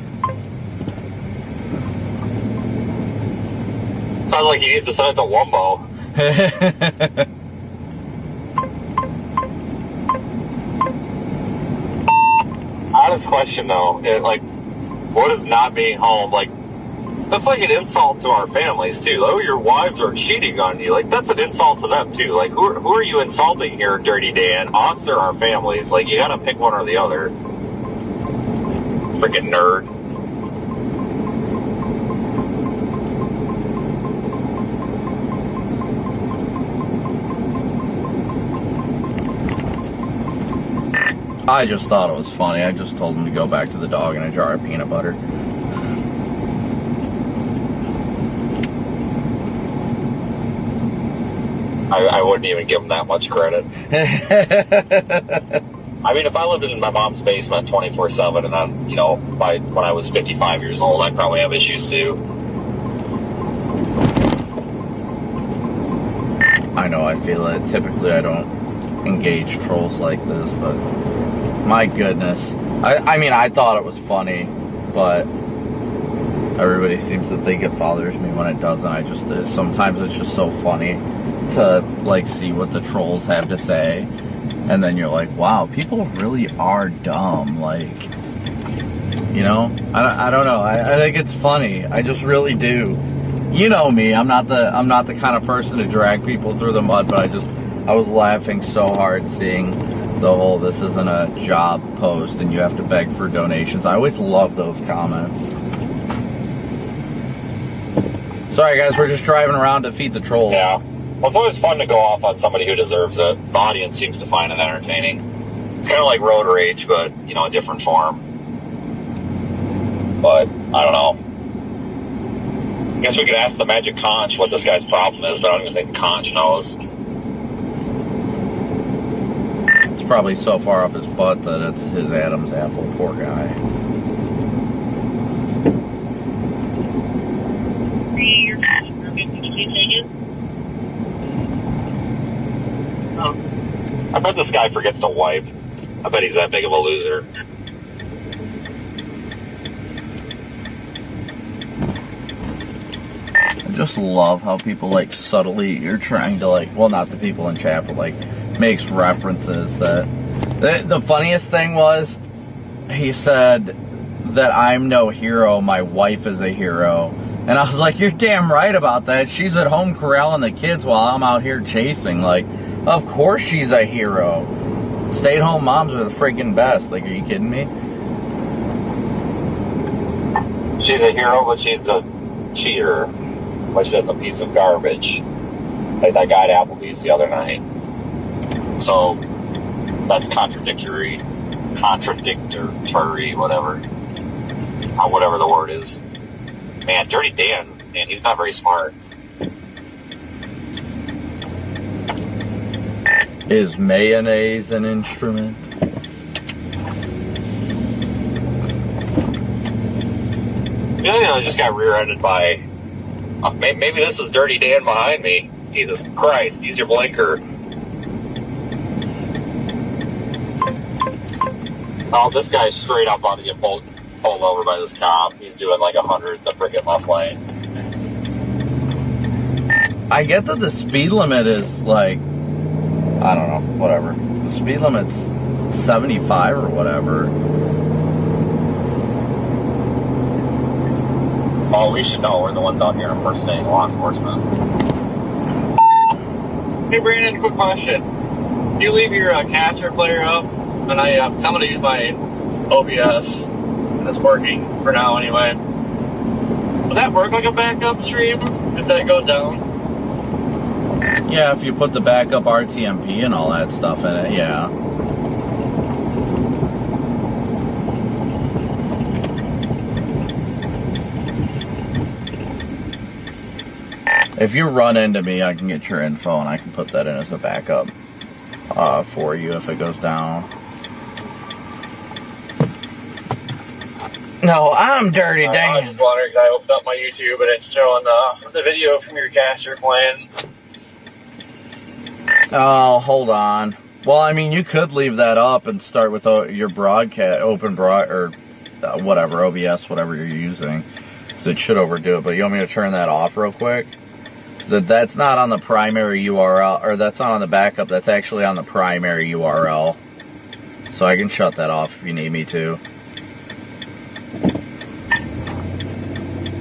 Sounds like he needs to send it to Wumbo. Honest question though, what is not being home? That's like an insult to our families too. Oh, your wives are cheating on you. That's an insult to them too. Who are you insulting here, Dirty Dan? Us or our families? You gotta pick one or the other. Freaking nerd. I just thought it was funny. I just told him to go back to the dog and a jar of peanut butter. I wouldn't even give him that much credit. I mean, if I lived in my mom's basement 24/7 and then, by when I was 55 years old, I'd probably have issues too. I know, I feel it. Typically, I don't engage trolls like this, but my goodness. I mean, I thought it was funny, but everybody seems to think it bothers me when it doesn't. Sometimes it's just so funny to, see what the trolls have to say. And then you're like, wow, people really are dumb. I don't know. I think it's funny. I just really do. You know me. I'm not the kind of person to drag people through the mud, but I was laughing so hard seeing the whole "this isn't a job" post and you have to beg for donations. I always love those comments. Sorry, guys, we're just driving around to feed the trolls. Yeah. Well, it's always fun to go off on somebody who deserves it. The audience seems to find it entertaining. It's kind of like road rage, but, you know, a different form. But, I don't know. I guess we could ask the Magic Conch what this guy's problem is, but I don't even think the Conch knows. It's probably so far up his butt that it's his Adam's apple. Poor guy. I bet this guy forgets to wipe. I bet he's that big of a loser. I just love how people, like, subtly, you're trying to, like, well, not the people in chat, but, like, makes references that... The funniest thing was, he said that I'm no hero, my wife is a hero. And I was like, you're damn right about that. She's at home corralling the kids while I'm out here chasing. Like, of course she's a hero. Stay-at-home moms are the freaking best. Like, are you kidding me? She's a hero, but she's a cheater. Which is a piece of garbage. Like that guy at Applebee's the other night. So, that's contradictory, whatever. Whatever the word is. Man, Dirty Dan, man, he's not very smart. Is mayonnaise an instrument? You know, I just got rear-ended by... maybe this is Dirty Dan behind me. Jesus Christ, use your blinker. Oh, this guy's straight up about to get pulled over by this cop. He's doing like 100 the frickin' left lane. I get that the speed limit is like, I don't know, whatever. The speed limit's 75 or whatever. Oh, we should know. We're the ones out here impersonating law enforcement. Hey, Brandon, quick question. Do you leave your caster player up? And I'm going to use my OBS. And it's working for now anyway. Will that work like a backup stream if that goes down? Yeah, if you put the backup RTMP and all that stuff in it, yeah. If you run into me, I can get your info and I can put that in as a backup for you if it goes down. No, I'm Dirty Dan. I was just wondering because I opened up my YouTube and it's showing the video from your caster playing. Oh, hold on. Well, I mean, you could leave that up and start with your broadcast, or whatever, OBS, whatever you're using. Because it should overdo it. But you want me to turn that off real quick? That's not on the primary URL, or that's not on the backup, that's actually on the primary URL. So I can shut that off if you need me to.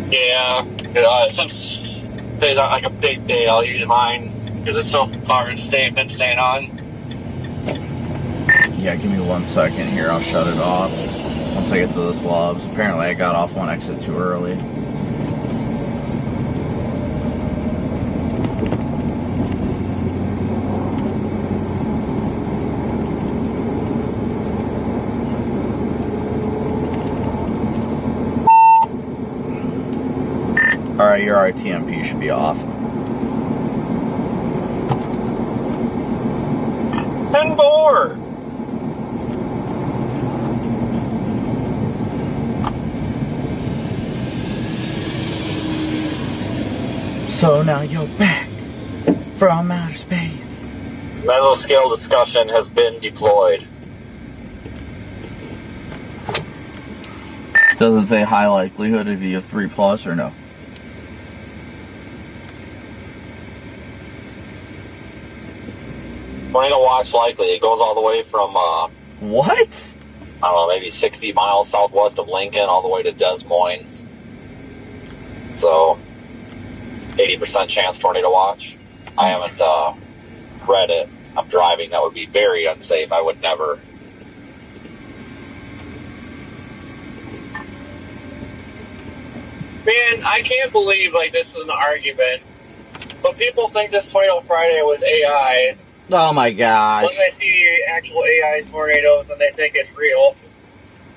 Yeah, since today's not like a big day, I'll use mine, because it's so far been staying on. Yeah, give me 1 second here, I'll shut it off. Once I get to this loves. Apparently I got off one exit too early. Alright, your RTMP should be off. 10-4! So now you're back from outer space. Mesoscale discussion has been deployed. Does it say high likelihood if you have 3+ or no? Tornado watch likely. It goes all the way from, What? I don't know, maybe 60 miles southwest of Lincoln all the way to Des Moines. So, 80% chance tornado watch. I haven't read it. I'm driving. That would be very unsafe. I would never. Man, I can't believe like this is an argument, but people think this Tornado Friday was AI. Oh my gosh. When they see actual AI tornadoes and they think it's real.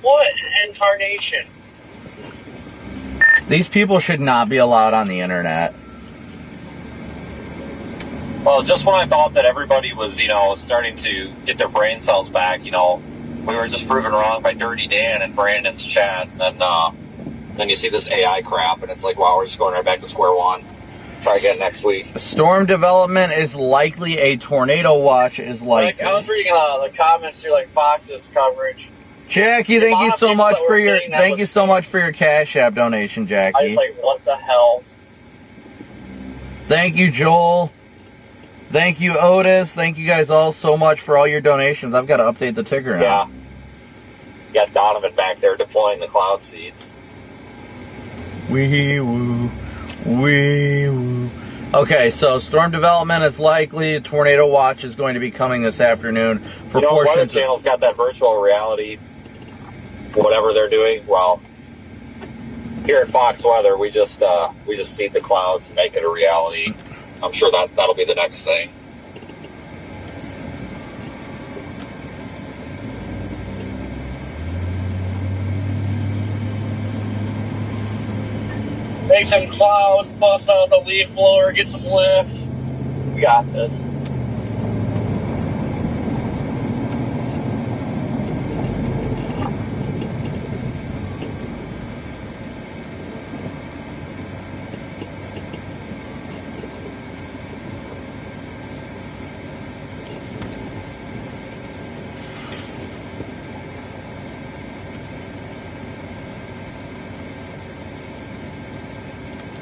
What in tarnation? These people should not be allowed on the internet. Well, just when I thought that everybody was, starting to get their brain cells back, we were just proven wrong by Dirty Dan and Brandon's chat. And then you see this AI crap, and it's like, wow, we're just going right back to square one. Try again next week. Storm development is likely. A tornado watch is likely. I was reading the comments through like Fox's coverage. Jackie, thank you so much for your Cash App donation, Jackie. I was like, what the hell? Thank you, Joel. Thank you, Otis. Thank you guys all so much for all your donations. I've got to update the ticker now. Yeah. You got Donovan back there deploying the cloud seeds. Wee woo. Wee woo. Okay, so storm development is likely. A tornado watch is going to be coming this afternoon for portions. Weather Channel's got that virtual reality, whatever they're doing. Well, here at Fox Weather, we just seed the clouds and make it a reality. I'm sure that'll be the next thing. Make some clouds, bust out the leaf blower, get some lift. We got this.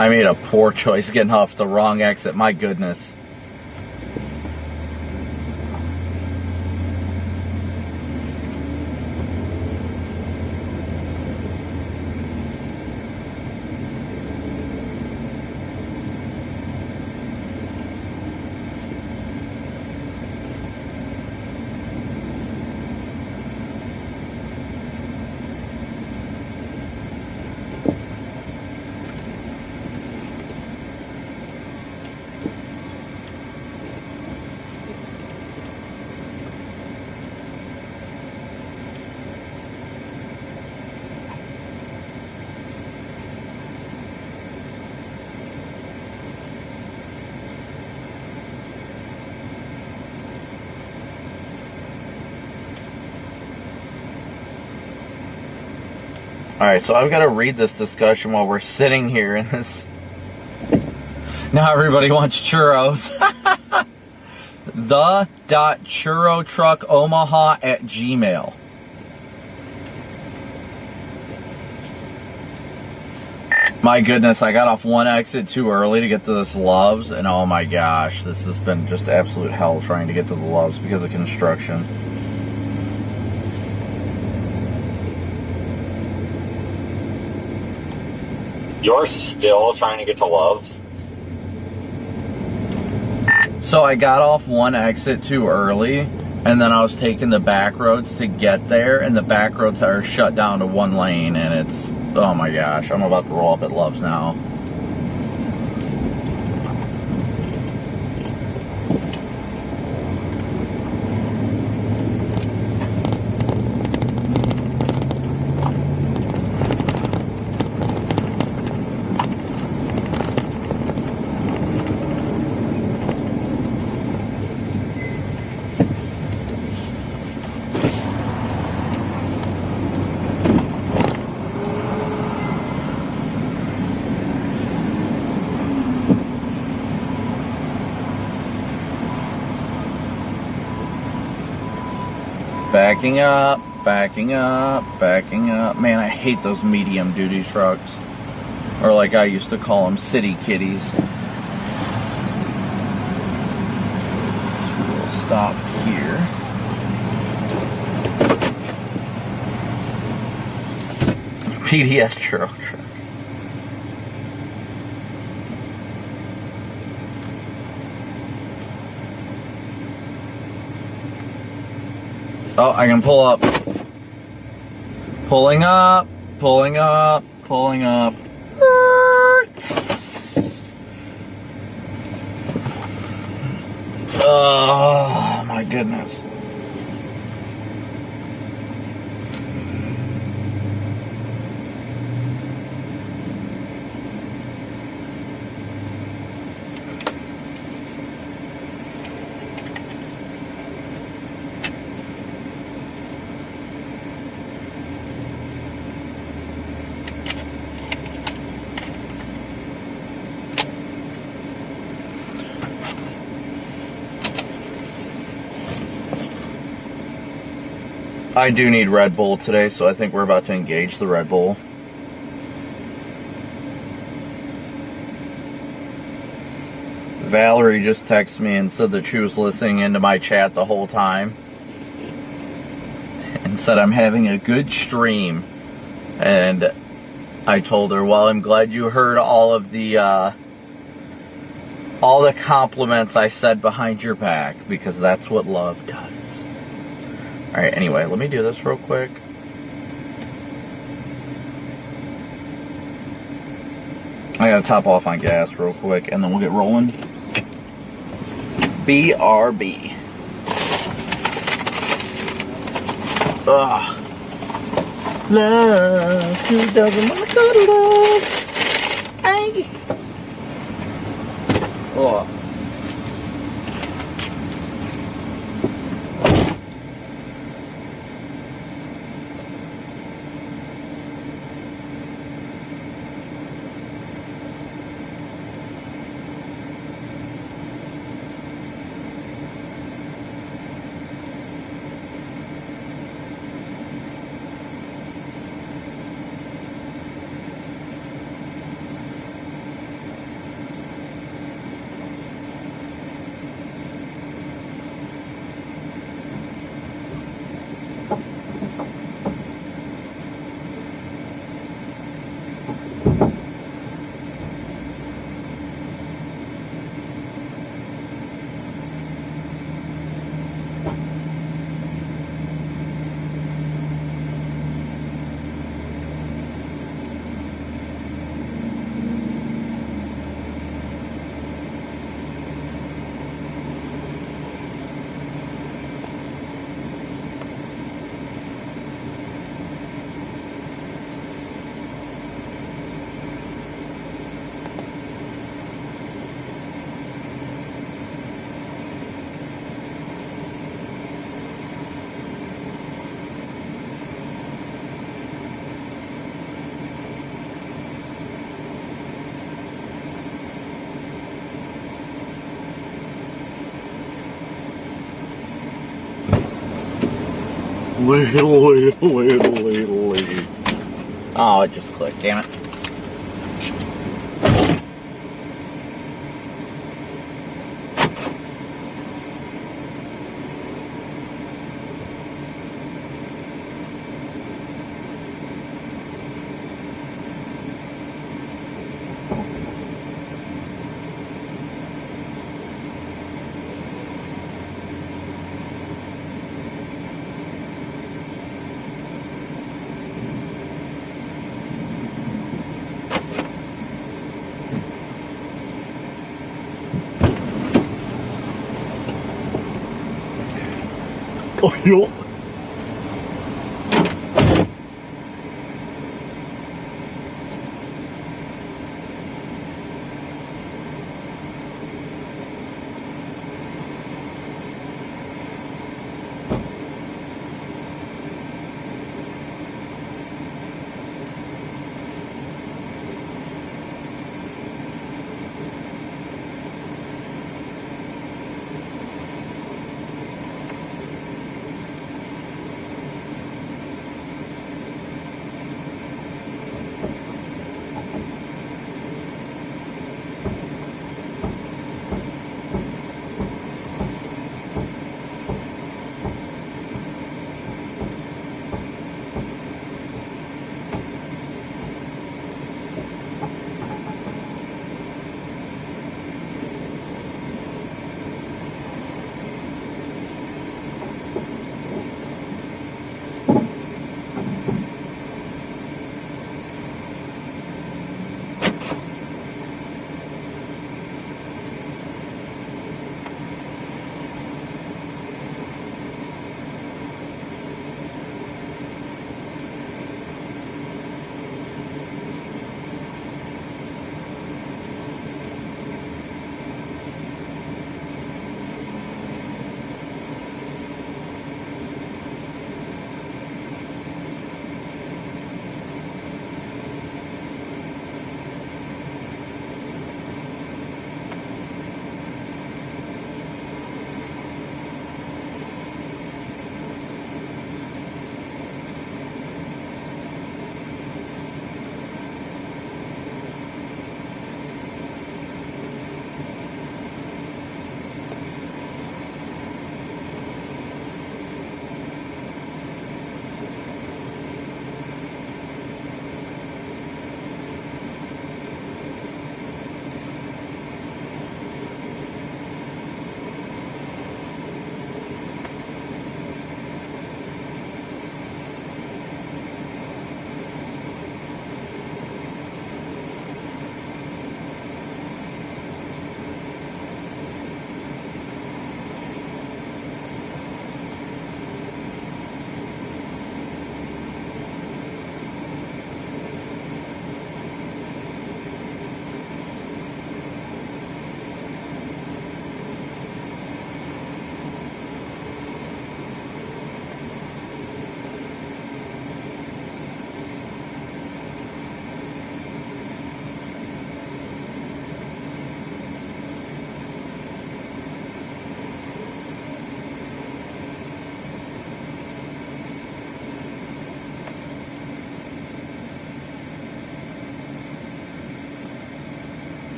I made a poor choice getting off the wrong exit. My goodness. Alright, so I've got to read this discussion while we're sitting here in this. Now everybody wants churros. the.churrotruckomaha@gmail. My goodness, I got off one exit too early to get to this Love's, and oh my gosh, this has been just absolute hell trying to get to the Love's because of construction. You're still trying to get to Love's? So I got off one exit too early, and then I was taking the back roads to get there, and the back roads are shut down to one lane, and it's, oh my gosh, I'm about to roll up at Love's now. Backing up, backing up, backing up. Man, I hate those medium duty trucks. Or like I used to call them, city kitties. So we'll stop here. PDS churro truck. Oh, I can pull up. Pulling up, pulling up, pulling up. Oh my goodness. I do need Red Bull today, so I think we're about to engage the Red Bull. Valerie just texted me and said that she was listening into my chat the whole time. And said I'm having a good stream. And I told her, well, I'm glad you heard all the compliments I said behind your back, because that's what love does. Alright, anyway, let me do this real quick. I gotta top off on gas real quick, and then we'll get rolling. BRB. Ugh. Love, who doesn't want to cuddle up? Ay. Oh. Little. Oh, it just clicked, damn it. Oh, yo.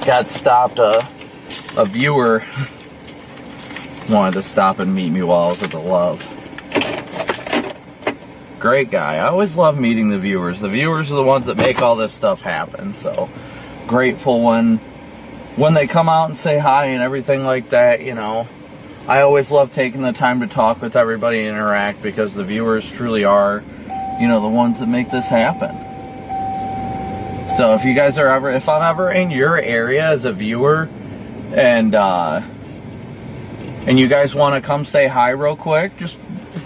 got stopped, a viewer wanted to stop and meet me while I was at the Love. Great guy. I always love meeting the viewers. The viewers are the ones that make all this stuff happen. So grateful when they come out and say hi and everything like that, you know. I always love taking the time to talk with everybody and interact, because the viewers truly are, you know, the ones that make this happen. So if you guys are ever, if I'm ever in your area as a viewer, and you guys want to come say hi real quick, just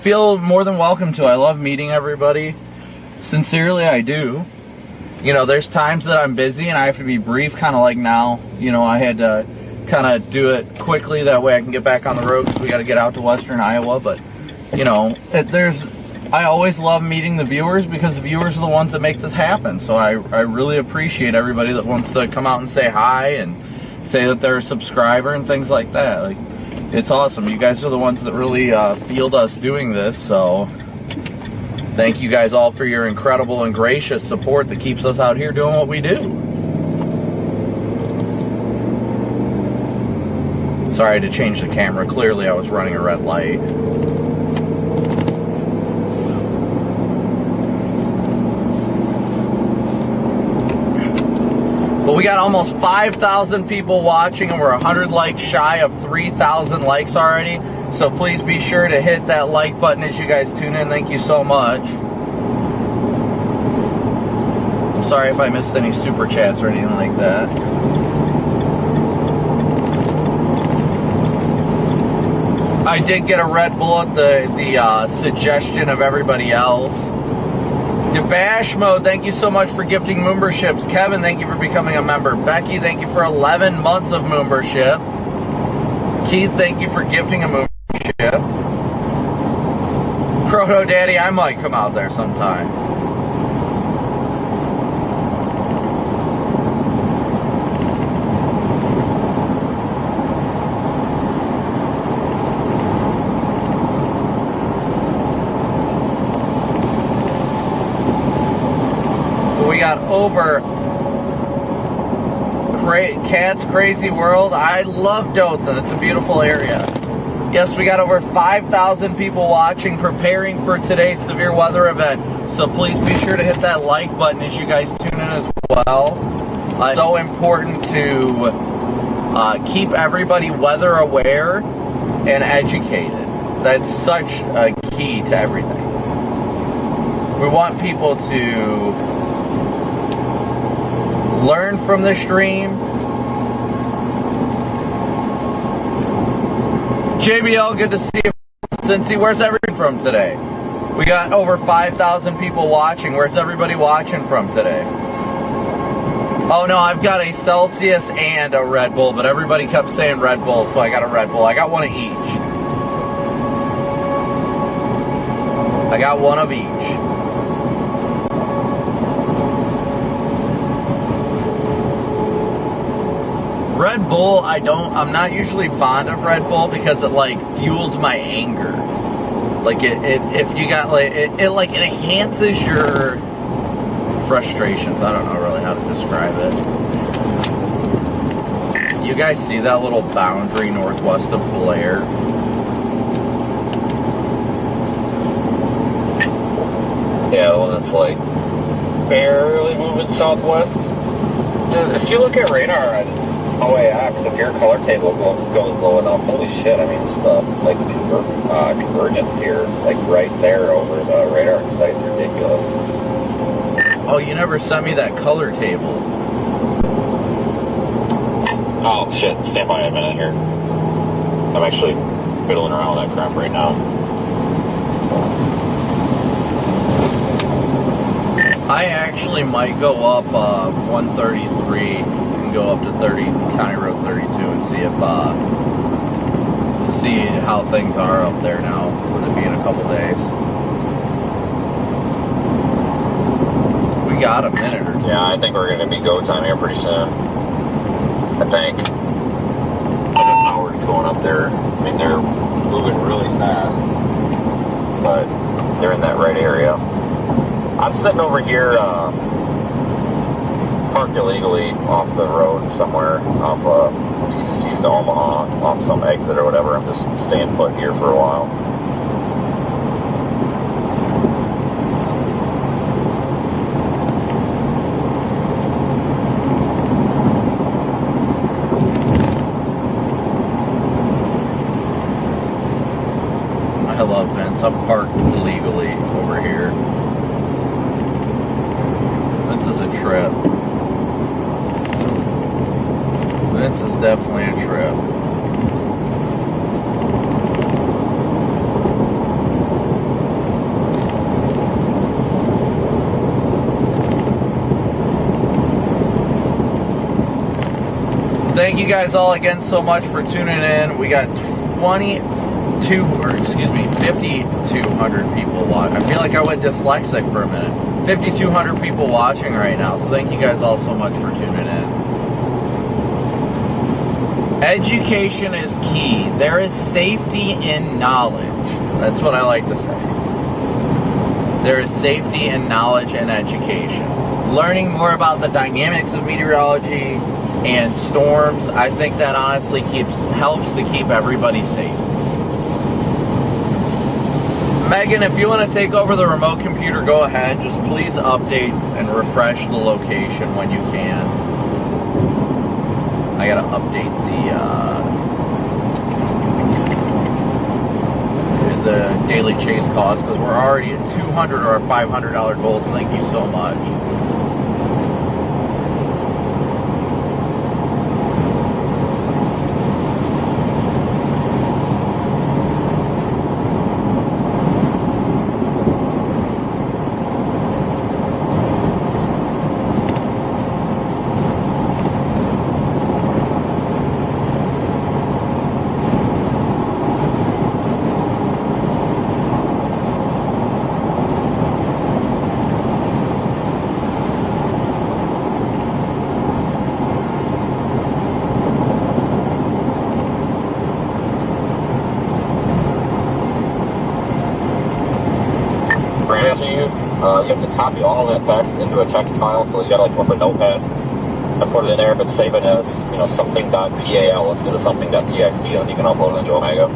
feel more than welcome to. I love meeting everybody. Sincerely, I do. You know, there's times that I'm busy and I have to be brief, kind of like now. You know, I had to kind of do it quickly, that way I can get back on the road, because we got to get out to western Iowa. But, you know, I always love meeting the viewers, because the viewers are the ones that make this happen. So I really appreciate everybody that wants to come out and say hi and say that they're a subscriber and things like that. Like, it's awesome. You guys are the ones that really field us doing this, so thank you guys all for your incredible and gracious support that keeps us out here doing what we do. Sorry to change the camera. Clearly I was running a red light. But we got almost 5,000 people watching, and we're 100 likes shy of 3,000 likes already. So please be sure to hit that like button as you guys tune in. Thank you so much. I'm sorry if I missed any super chats or anything like that. I did get a Red Bull at the suggestion of everybody else. Debash Mode, thank you so much for gifting memberships. Kevin, thank you for becoming a member. Becky, thank you for 11 months of membership. Keith, thank you for gifting a membership. Proto Daddy, I might come out there sometime. Over Cat's Crazy World. I love Dothan. It's a beautiful area. Yes, we got over 5,000 people watching, preparing for today's severe weather event. So please be sure to hit that like button as you guys tune in as well. It's so important to keep everybody weather aware and educated. That's such a key to everything. We want people to learn from the stream. JBL, good to see you. Cincy, where's everyone from today? We got over 5,000 people watching. Where's everybody watching from today? Oh no, I've got a Celsius and a Red Bull, but everybody kept saying Red Bull, so I got a Red Bull. I got one of each. I got one of each. Red Bull, I'm not usually fond of Red Bull because it like fuels my anger. Like if you got like, it enhances your frustrations. I don't know really how to describe it. You guys see that little boundary northwest of Blair? Yeah, the one that's like barely moving southwest. Dude, if you look at radar and OAX, if your color table goes low enough, holy shit, I mean, just like convergence here, like right there over the radar site's ridiculous. Oh, you never sent me that color table. Oh shit, stand by a minute here. I'm actually fiddling around with that crap right now. I actually might go up 133 go up to County Road 32 and see if see how things are up there now, with it being a couple days. We got a minute or two. Yeah, I think we're going to be go time here pretty soon. I think. Hours going up there. I mean, they're moving really fast, but they're in that right area. I'm sitting over here, parked illegally off the road somewhere, off just east of Omaha, off some exit or whatever. I'm just staying put here for a while. I love Vince. I'm parked illegally over here. Vince is a trip. Vince is definitely a trip. Thank you guys all again so much for tuning in. We got 5,200 people watching. I feel like I went dyslexic for a minute. 5,200 people watching right now. So thank you guys all so much for tuning in. Education is key. There is safety in knowledge. That's what I like to say. There is safety in knowledge and education. Learning more about the dynamics of meteorology and storms, I think that honestly helps to keep everybody safe. Megan, if you want to take over the remote computer, go ahead. Just please update and refresh the location when you can. I gotta update the daily chase cost because we're already at $200 or $500 goals. Thank you so much. You have to copy all that text into a text file, so you gotta like open a notepad and put it in there, but save it as, something.pal instead of something.txt, and you can upload it into Omega.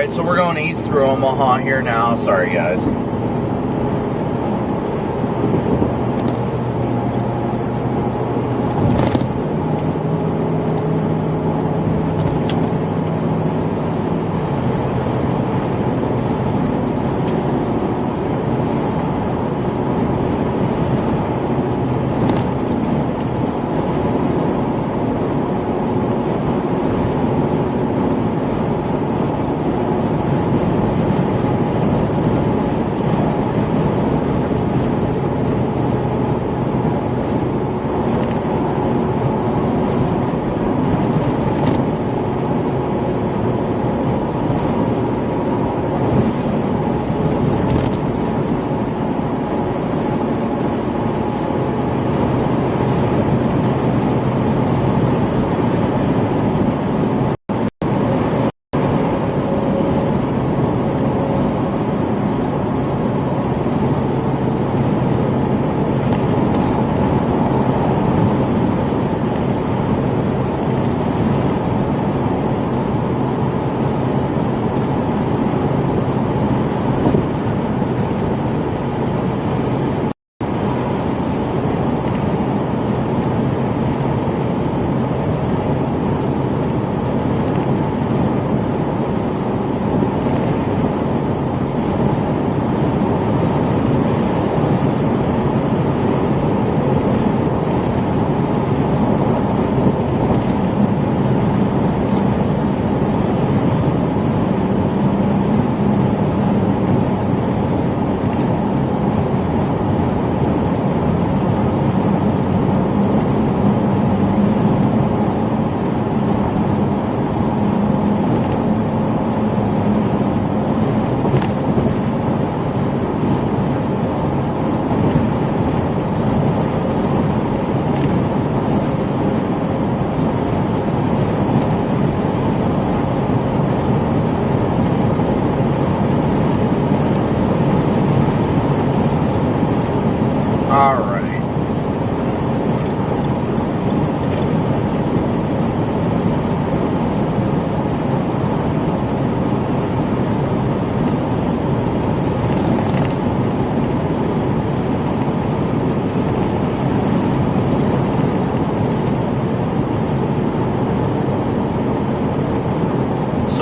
Alright, so we're going east through Omaha here now. Sorry, guys.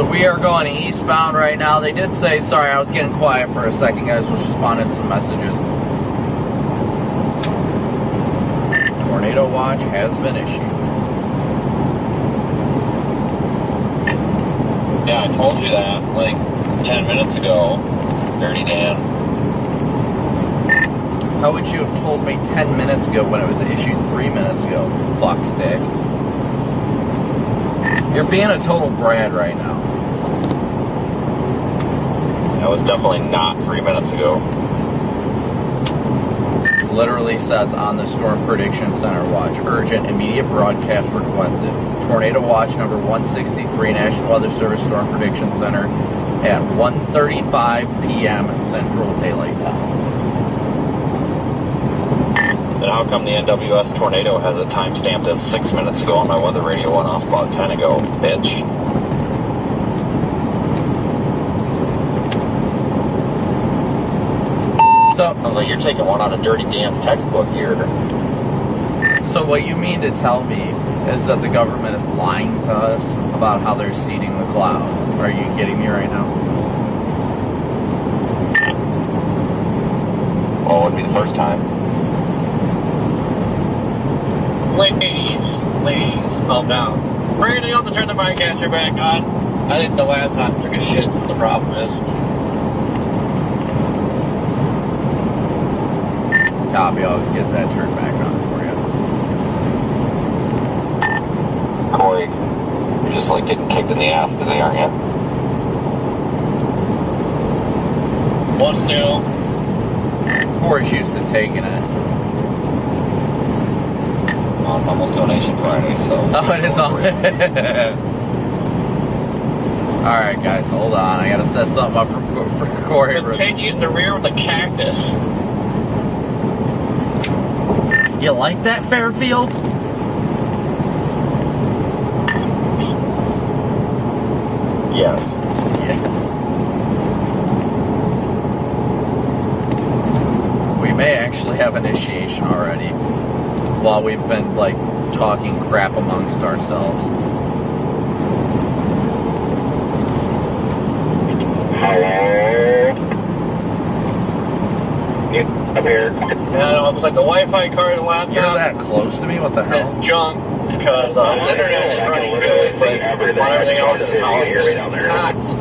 We are going eastbound right now. They did say, sorry, I was getting quiet for a second, guys, was responding to some messages. Tornado watch has been issued. Yeah, I told you that like 10 minutes ago. Dirty Dan. How would you have told me 10 minutes ago when it was issued 3 minutes ago? Fuck stick. You're being a total Brad right now. That was definitely not 3 minutes ago. Literally says on the Storm Prediction Center watch, urgent, immediate broadcast requested. Tornado watch number 163, National Weather Service Storm Prediction Center at 1:35 p.m. Central Daylight Time. Then how come the NWS tornado has it timestamped as 6 minutes ago on my weather radio went off about 10 ago, bitch? Sounds like you're taking one out of Dirty Dan's textbook here. So what you mean to tell me is that the government is lying to us about how they're seeding the cloud? Are you kidding me right now? Well, it wouldn't be the first time. Ladies, calm down. We're going to have to turn the broadcaster back on. I think the laptop took a shit, what the problem is. Copy, I'll get that turned back on for you. Corey, you're just like getting kicked in the ass today, aren't you? What's new? Corey's used to taking it. Well, it's almost Donation Friday, so... Oh, it is all... Alright, guys, hold on. I gotta set something up for Corey. Take you in the rear with a cactus. You like that, Fairfield? Yes. Yes. We may actually have initiation already while we've been, like, talking crap amongst ourselves. Hello? You up here? Yeah, it was like the Wi-Fi card and laptop. You're that close to me? What the hell? It's junk because the internet is running good, but everything else is not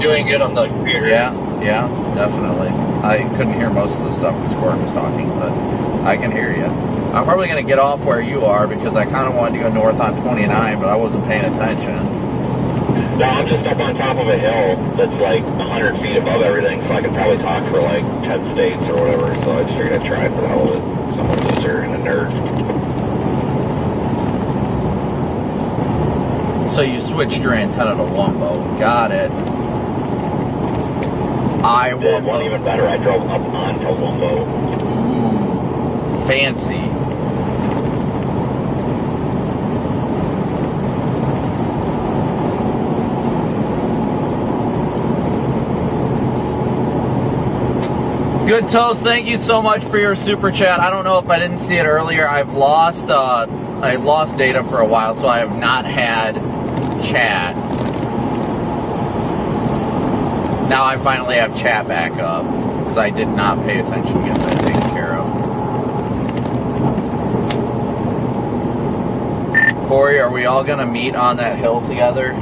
doing good on the computer. Yeah, definitely. I couldn't hear most of the stuff because Corbin was talking, but I can hear you. I'm probably going to get off where you are because I kind of wanted to go north on 29, but I wasn't paying attention. No, I'm just up on top of a hill that's like 100 feet above everything, so I could probably talk for like 10 states or whatever, so I just figured I'd try it for the hell of it. Someone's sister and a nerd. So you switched your antenna to Wumbo. Got it. Did one even better. I drove up onto Wumbo. Ooh, fancy. Good Toast, thank you so much for your super chat. I don't know if I didn't see it earlier. I've lost data for a while, so I have not had chat. Now I finally have chat back up because I did not pay attention to get that taken care of. Corey, are we all gonna meet on that hill together?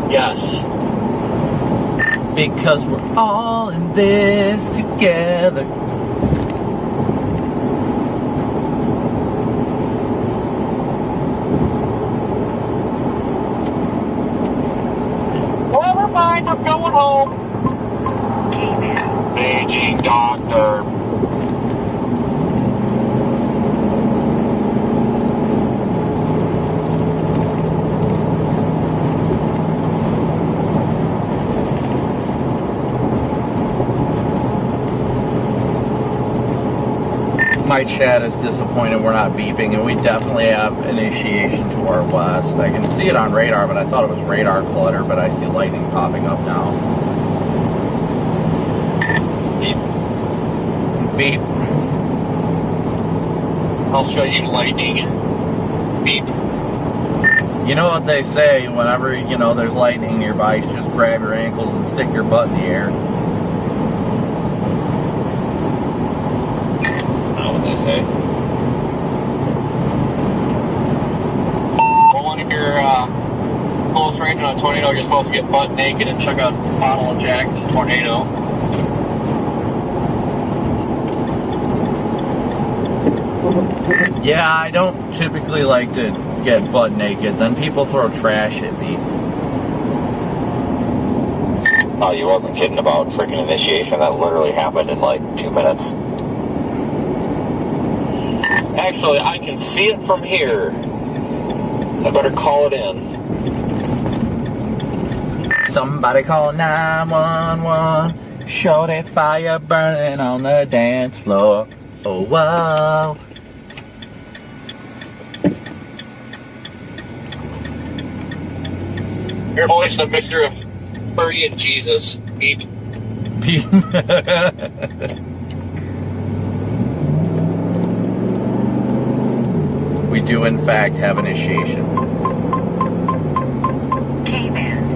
Yes. Because we're all in this together. Never mind, I'm going home. K-Man. Aging doctor. My chat is disappointed we're not beeping, and we definitely have initiation to our west. I can see it on radar, but I thought it was radar clutter, but I see lightning popping up now. Beep. Beep. I'll show you lightning. Beep. You know what they say, whenever, there's lightning nearby, you just grab your ankles and stick your butt in the air. Say. Well, when you're close range on a tornado, you're supposed to get butt naked and chuck a bottle of Jack in the tornado. Yeah, I don't typically like to get butt naked. Then people throw trash at me. Oh, you wasn't kidding about freaking initiation. That literally happened in like 2 minutes. Actually, I can see it from here. I better call it in. Somebody call 911. Show that fire burning on the dance floor. Oh, wow. Your voice is a mixture of Birdie and Jesus. Beep. Beep. We do, in fact, have initiation. K-Man.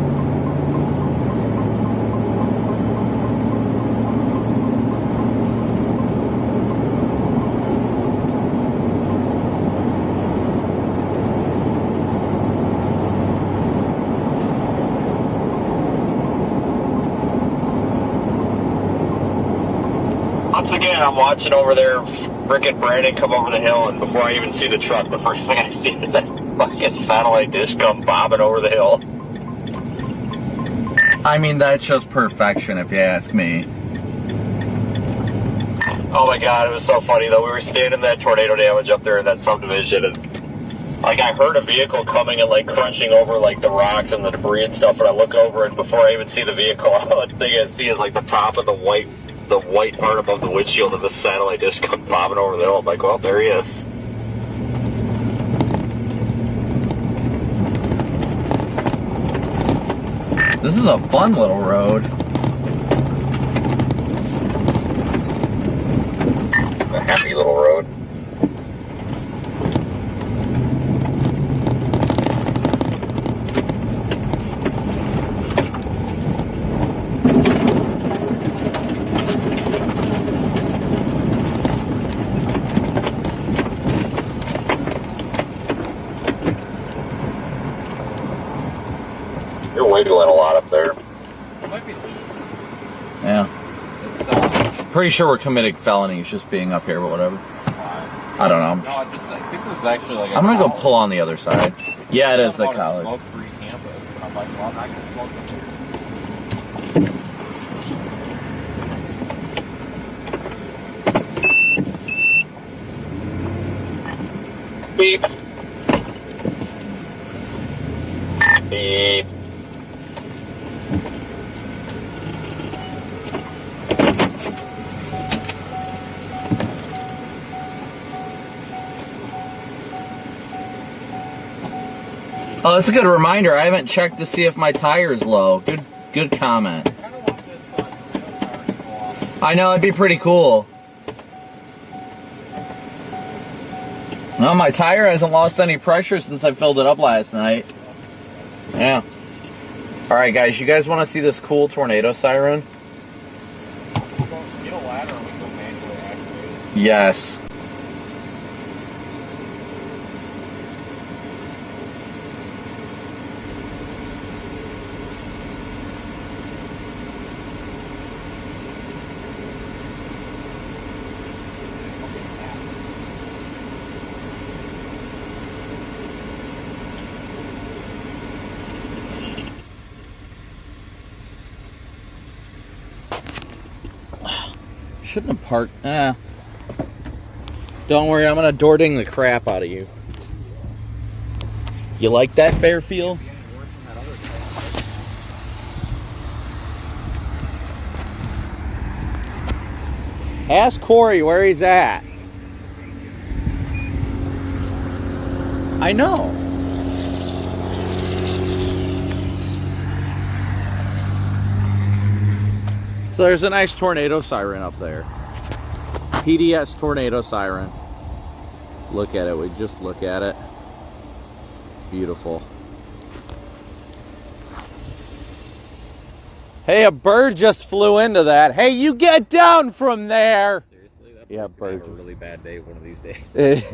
Once again, I'm watching over there. Rick and Brandon come over the hill, and before I even see the truck, the first thing I see is that fucking satellite dish come bobbing over the hill. I mean, that's just perfection, if you ask me. Oh my god, it was so funny though. We were standing in that tornado damage up there in that subdivision, and like I heard a vehicle coming and like crunching over like the rocks and the debris and stuff, and I look over, and before I even see the vehicle, all the thing I see is like the top of the white part above the windshield of the satellite dish come bobbing over the hill. I'm like, well, there he is. This is a fun little road. A happy little road. You're wiggling a lot up there. It might be loose. Yeah. It's, Pretty sure we're committing felonies just being up here, but whatever. I don't know. no, I think this is actually like a I'm gonna go college. pull on the other side. Yeah, it is the About a college. smoke-free campus. And I'm like, well, I'm not gonna smoke up here. Beep. Beep. Oh, that's a good reminder. I haven't checked to see if my tire's low. Good comment. I kind of want this tornado siren to go off. I know, it'd be pretty cool. No, my tire hasn't lost any pressure since I filled it up last night. Yeah. Alright guys, you guys want to see this cool tornado siren? Get a ladder and we go manually activate it. Yes. Shouldn't have parked. Don't worry, I'm gonna door ding the crap out of you. You like that, Fairfield? Ask Corey where he's at. I know. So there's a nice tornado siren up there. PDS tornado siren. Look at it. We just look at it. It's beautiful. Hey, a bird just flew into that. Hey, you get down from there. Seriously? That Yeah, bird's gonna have bird. a really bad day one of these days.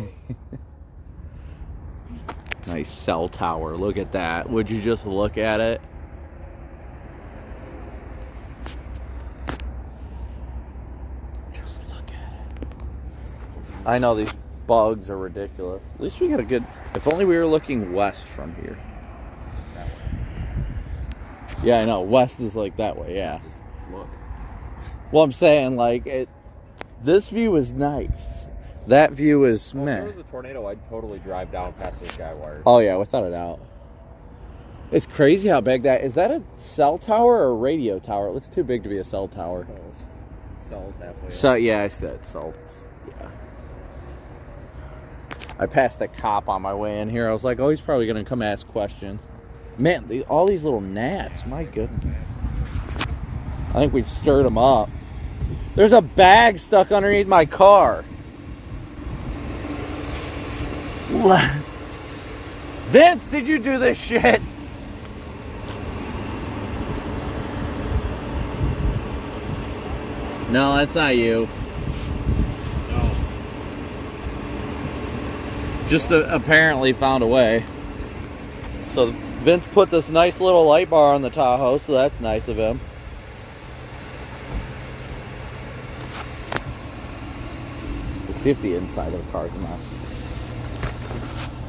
Nice cell tower. Look at that. Would you just look at it? Just look at it. I know these bugs are ridiculous. At least we got a good... If only we were looking west from here. That way. Yeah, I know. West is like that way, yeah. Just look. Well, I'm saying, like, this view is nice. That view is Well, if meh. there was a tornado, I'd totally drive down past those guy wires. Oh, yeah, without a doubt. It's crazy how big that is. That a cell tower or a radio tower? It looks too big to be a cell tower. Cells halfway. So, yeah, I said cell. Yeah. I passed a cop on my way in here. I was like, oh, he's probably going to come ask questions. Man, all these little gnats. My goodness. I think we stirred them up. There's a bag stuck underneath my car. Vince, did you do this shit? No, that's not you. No. Just apparently found a way. So Vince put this nice little light bar on the Tahoe, so that's nice of him. Let's see if the inside of the car's a mess.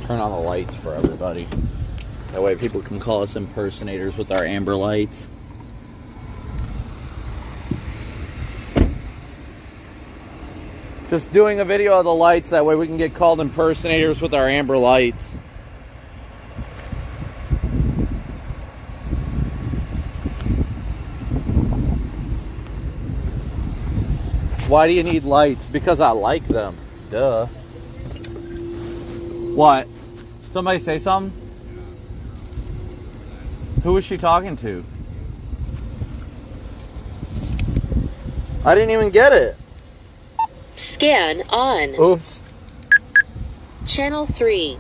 Turn on the lights for everybody. That way people can call us impersonators with our amber lights. Just doing a video of the lights, that way we can get called impersonators with our amber lights. Why do you need lights? Because I like them. Duh. What? Somebody say something? Who was she talking to? I didn't even get it. Scan on. Oops. Channel 3.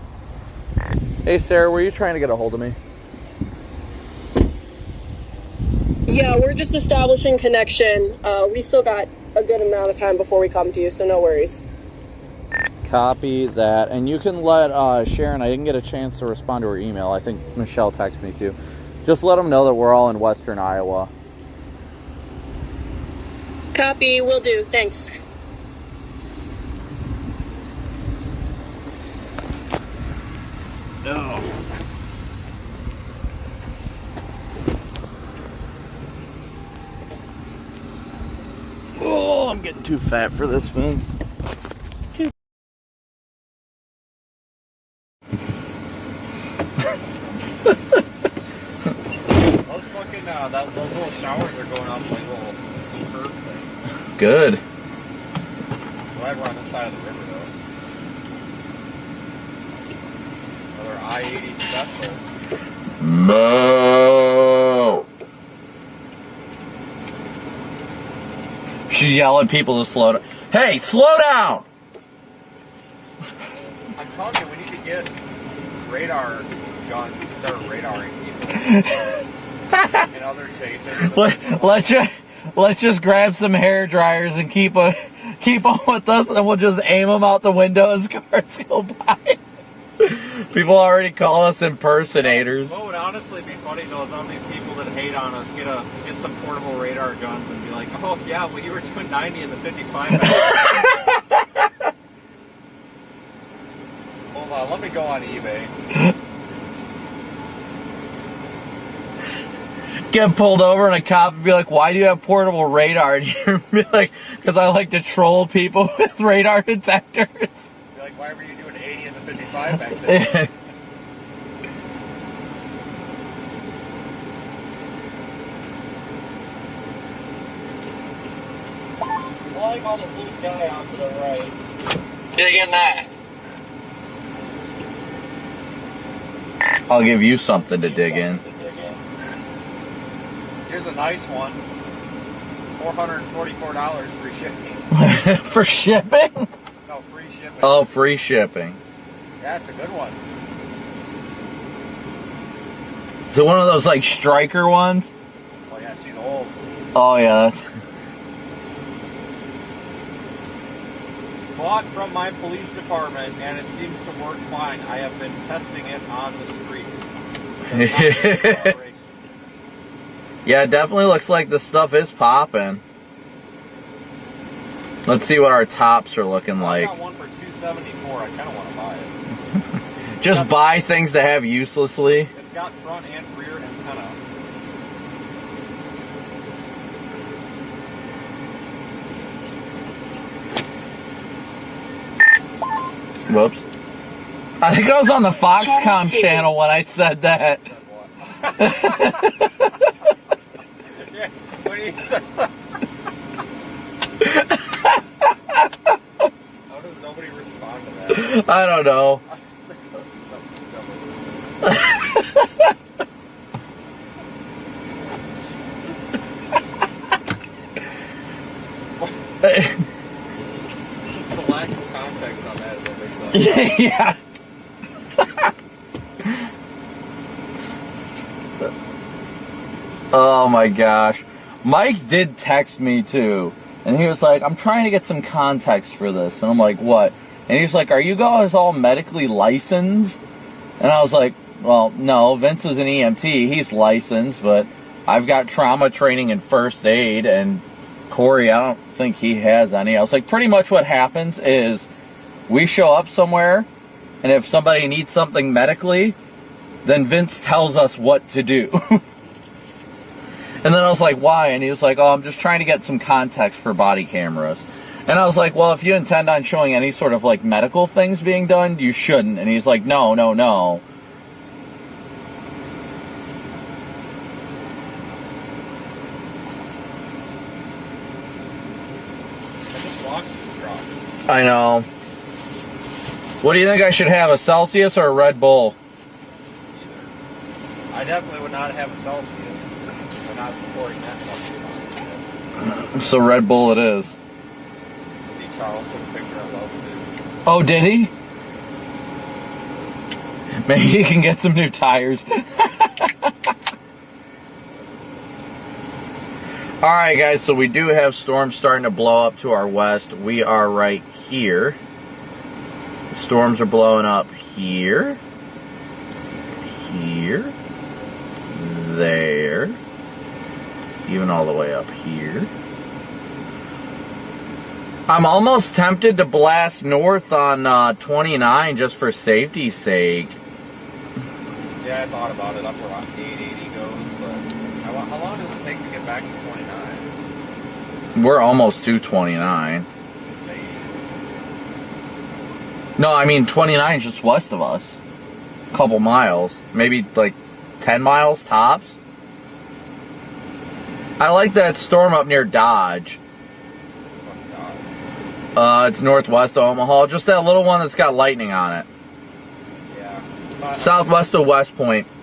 Hey, Sarah, were you trying to get a hold of me? Yeah, we're just establishing connection. We still got a good amount of time before we come to you, so no worries. Copy that. And you can let Sharon, I didn't get a chance to respond to her email. I think Michelle texted me too. Just let them know that we're all in western Iowa. Copy, will do. Thanks. No. Oh, I'm getting too fat for this, Vince. Those fucking, those little showers are going up like little curve things. Good. Right around the side of the river, though. Another I-80 special. Moo. She yell at people to slow down. Hey, slow down! I'm telling you, we need to get radar guns and start radaring people. And other chasers. Let's just grab some hair dryers and keep them with us, and we'll just aim them out the window as cars go by. People already call us impersonators. What would honestly be funny though is all these people that hate on us get some portable radar guns and be like, oh yeah, well you were doing 90 in the 55. Hold on, let me go on eBay. Get pulled over and a cop would be like, why do you have portable radar? And you'd be like, because I like to troll people with radar detectors. Be like, why were you doing 80 in the 55 back then? I like all the blue sky out to the right. Dig in that. I'll give you something to dig in. Here's a nice one. $444 free shipping. For shipping? No, free shipping. Oh, free shipping. Yeah, it's a good one. Is it one of those like striker ones? Oh yeah, she's old. Oh yeah. Bought from my police department, and it seems to work fine. I have been testing it on the street. Yeah, it definitely looks like the stuff is popping. Let's see what our tops are looking like. I got one for $274. I kind of want to buy it. Just buy things to have uselessly. It's got front and rear antenna. Whoops. I think I was on the Foxcom channel when I said that. Yeah, when he said how does nobody respond to that? I don't know. It's the lack of context on that is what makes sense. Yeah. Oh my gosh. Mike did text me too. And he was like, I'm trying to get some context for this. And I'm like, what? And he's like, are you guys all medically licensed? And I was like, well, no, Vince is an EMT. He's licensed, but I've got trauma training in first aid. And Corey, I don't think he has any. I was like, pretty much what happens is we show up somewhere, and if somebody needs something medically, then Vince tells us what to do. And then I was like, why? And he was like, oh, I'm just trying to get some context for body cameras. And I was like, well, if you intend on showing any sort of like medical things being done, you shouldn't. And he's like, no, no, no. I just walked this truck. I know. What do you think I should have, a Celsius or a Red Bull? I definitely would not have a Celsius. We're not supporting that much. So Red Bull it is. See, Charles took a picture of those too. Oh, did he? Maybe he can get some new tires. Alright guys, so we do have storms starting to blow up to our west. We are right here. Storms are blowing up here. Here. There. Even all the way up here. I'm almost tempted to blast north on 29 just for safety's sake. Yeah, I thought about it up where 880 goes, but how long does it take to get back to 29? We're almost to 29. This is 80. No, I mean 29 is just west of us. A couple miles. Maybe like 10 miles tops. I like that storm up near Dodge. It's northwest of Omaha. Just that little one that's got lightning on it. Yeah. Southwest of West Point. Yeah,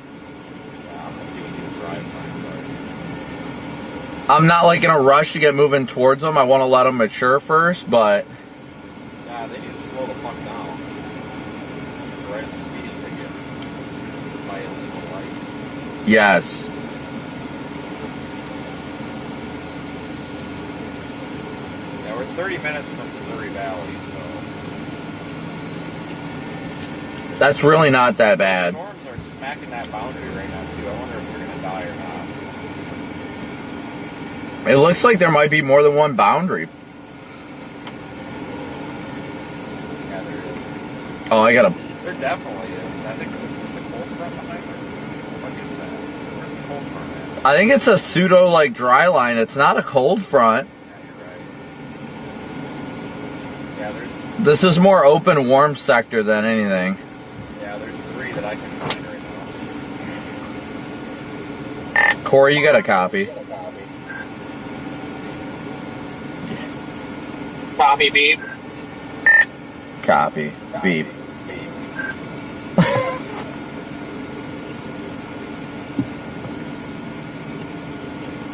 I'm gonna see what these drive times I'm not like in a rush to get moving towards them. I want to let them mature first, but... Yeah, they need to slow the fuck down. They're right at the speeding ticket. By illegal lights. Yes. Yeah, we're 30 minutes from Missouri Valley, so... That's really not that bad. Storms are smacking that boundary right now, too. I wonder if they're gonna die or not. It looks like there might be more than one boundary. Yeah, there is. Oh, I gotta... There definitely is. I think this is the cold front behind her. What is that? Where's the cold front at? I think it's a pseudo, like, dry line. It's not a cold front. Yeah, you're right. Yeah, there's... This is more open, warm sector than anything. Yeah, there's 3 that I can find right now. Corey, you got a copy. Copy, beep. Copy. Beep.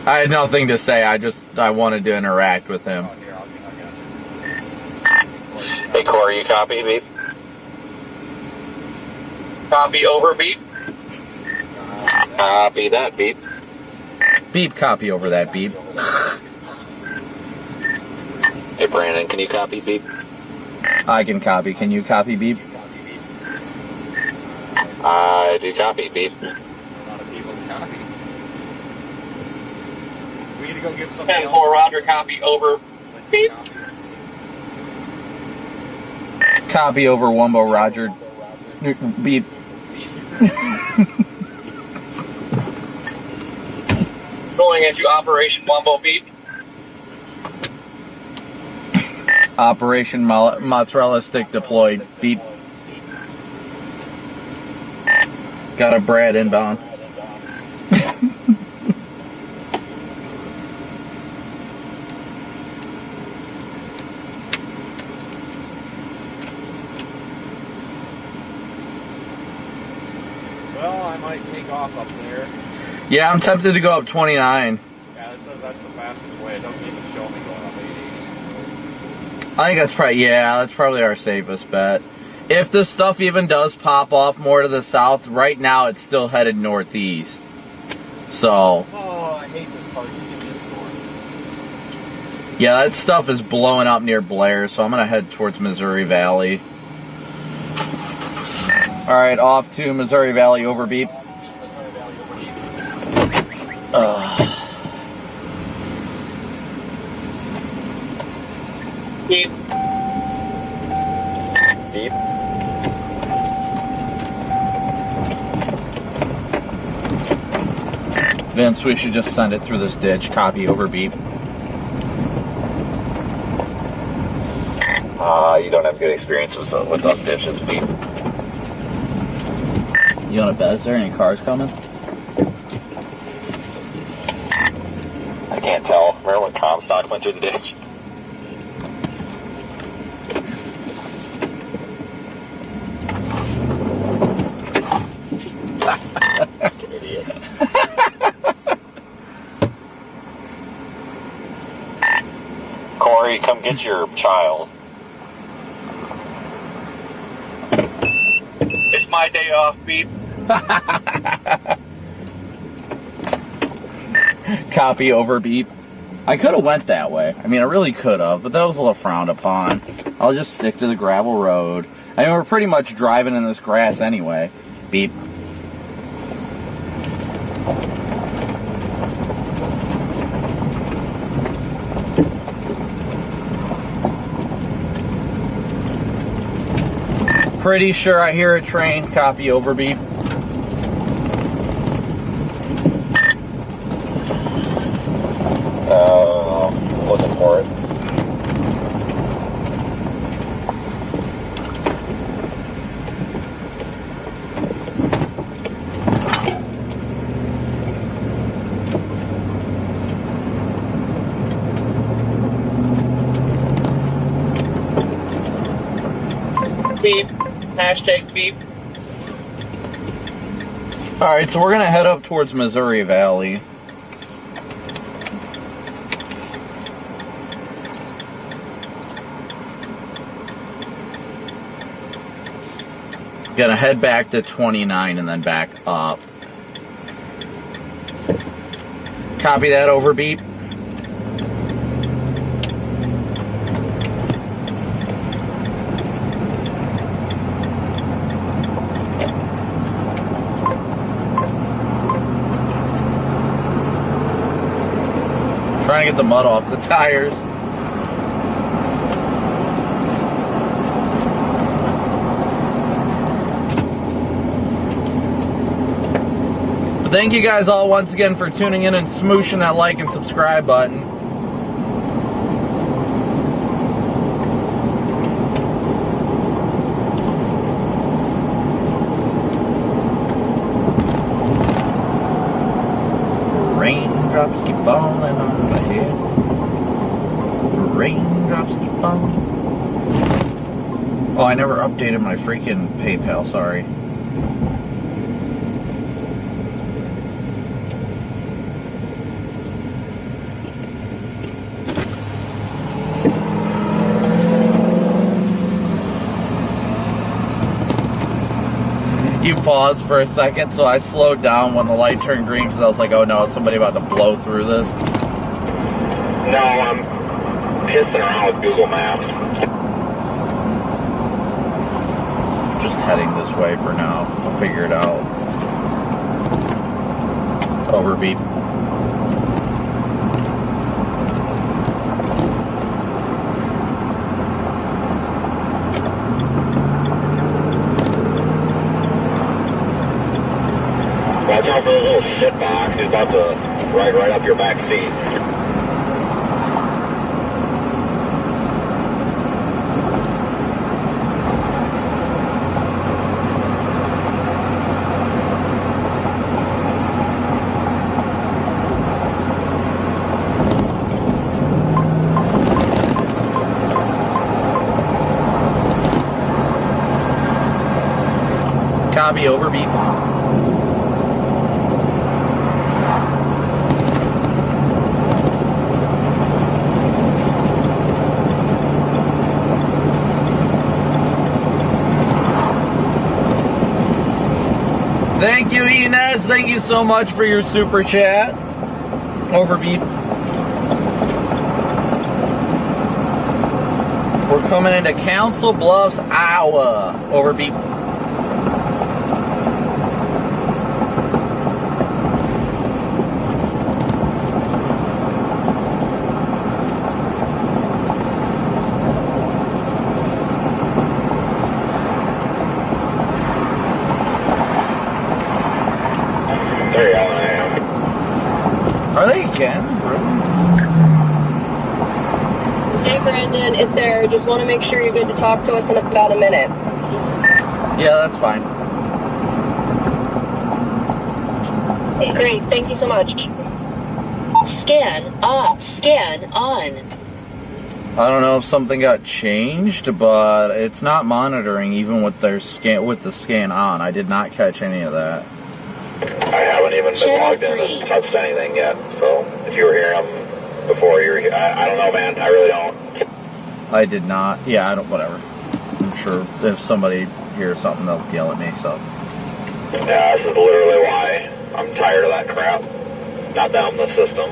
I had nothing to say. I wanted to interact with him. Oh, here, I'll get Hey, Corey, you copy, beep? Copy over, beep? Copy that, beep. Beep, copy over that, beep. Hey, Brandon, can you copy, beep? I can copy. Can you copy, beep? I do copy, beep. A lot of people to copy. We need to go get some... 10-4 Roger, copy over, beep. Copy over Wumbo Roger. Beep. Going into Operation Wumbo, beep. Operation Mozzarella Stick deployed. Beep. Got a Brad inbound. Well, I might take off up there. Yeah, I'm tempted to go up 29. Yeah, it says that's the fastest way. It doesn't even show me going up 880. I think that's probably our safest bet. If this stuff even does pop off more to the south, right now it's still headed northeast. So, Oh, I hate this part. Just give me a storm. yeah, that stuff is blowing up near Blair, so I'm going to head towards Missouri Valley. Alright, off to Missouri Valley, over beep. Beep. Beep. Vince, we should just send it through this ditch. Copy, over beep. You don't have good experience with those ditches, beep. You want to bet? Is there any cars coming? I can't tell. Remember when Comstock went through the ditch? Idiot. Missouri, come get your child. It's my day off, beep. Copy over beep. I could have went that way. I mean, I really could have, but that was a little frowned upon. I'll just stick to the gravel road. I mean, we're pretty much driving in this grass anyway. Beep. Pretty sure I hear a train. Copy over beep. Looking for it. Beep. Hashtag beep. Alright, so we're going to head up towards Missouri Valley. Gonna head back to 29 and then back up. Copy that over beep. Trying to get the mud off the tires. Thank you guys all once again for tuning in and smooshing that like and subscribe button. Raindrops keep falling on my head. Raindrops keep falling. Oh, I never updated my freaking PayPal, sorry. You paused for a second, so I slowed down when the light turned green because I was like, oh no, is somebody about to blow through this? No, I'm pissing around with Google Maps. Just heading this way for now. I'll figure it out. Over beep. Watch out for a little shit box. He's about to ride right up your back seat. Copy over beep. Thank you, Inez. Thank you so much for your super chat. Over beep. We're coming into Council Bluffs, Iowa. Over beep. Are they again? Hey Brandon, it's Eric. Just want to make sure you're good to talk to us in about a minute. Yeah, that's fine. Hey, great, thank you so much. Scan off. Scan on. I don't know if something got changed, but it's not monitoring even with their scan with the scan on. I did not catch any of that. I haven't even been logged in and touched anything yet, so if you were hearing them before, I don't know, man. I really don't. I did not. Yeah, I don't, whatever. I'm sure if somebody hears something, they'll yell at me, so. Yeah, this is literally why I'm tired of that crap. Not down the system.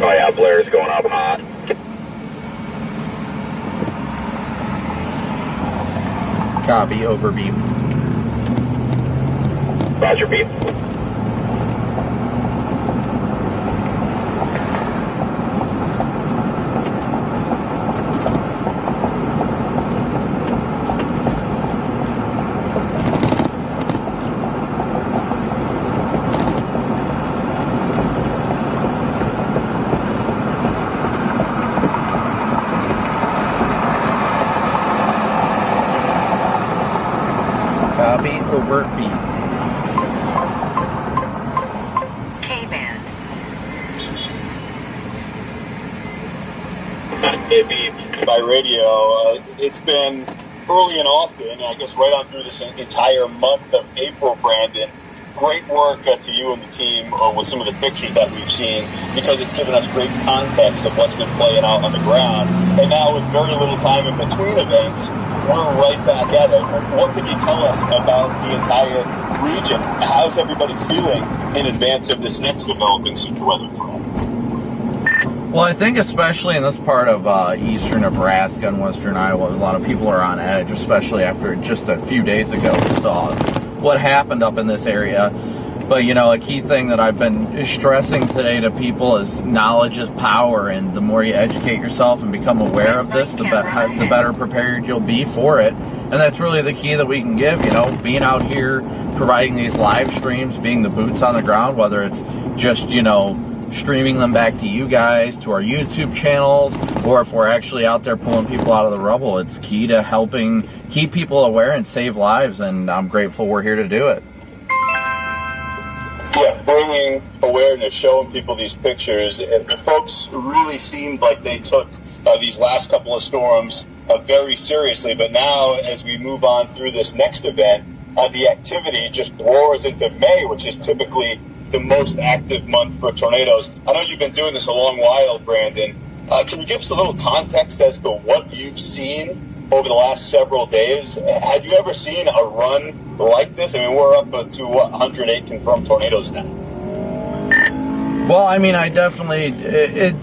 Oh yeah, Blair's going up hot. Copy, over beep. Roger, beep. Copy, over beep. K-band. Hey, beep. By radio, it's been early and often, and I guess right on through this entire month of April, Brandon. Great work to you and the team with some of the pictures that we've seen, because it's given us great context of what's been playing out on the ground. And now with very little time in between events, we're right back at it. What can you tell us about the entire region? How's everybody feeling in advance of this next developing super weather threat? Well, I think especially in this part of eastern Nebraska and western Iowa, a lot of people are on edge, especially after just a few days ago we saw what happened up in this area. But, you know, a key thing that I've been stressing today to people is knowledge is power, and the more you educate yourself and become aware of this, the better prepared you'll be for it. And that's really the key that we can give, you know, being out here, providing these live streams, being the boots on the ground, whether it's just, you know, streaming them back to you guys, to our YouTube channels, or if we're actually out there pulling people out of the rubble. It's key to helping keep people aware and save lives, and I'm grateful we're here to do it. Yeah, bringing awareness, showing people these pictures. The folks really seemed like they took these last couple of storms very seriously, but now as we move on through this next event, the activity just roars into May, which is typically the most active month for tornadoes. I know you've been doing this a long while, Brandon. Can you give us a little context as to what you've seen over the last several days? Have you ever seen a run like this? I mean, we're up to 108 confirmed tornadoes now. Well, I mean, I definitely,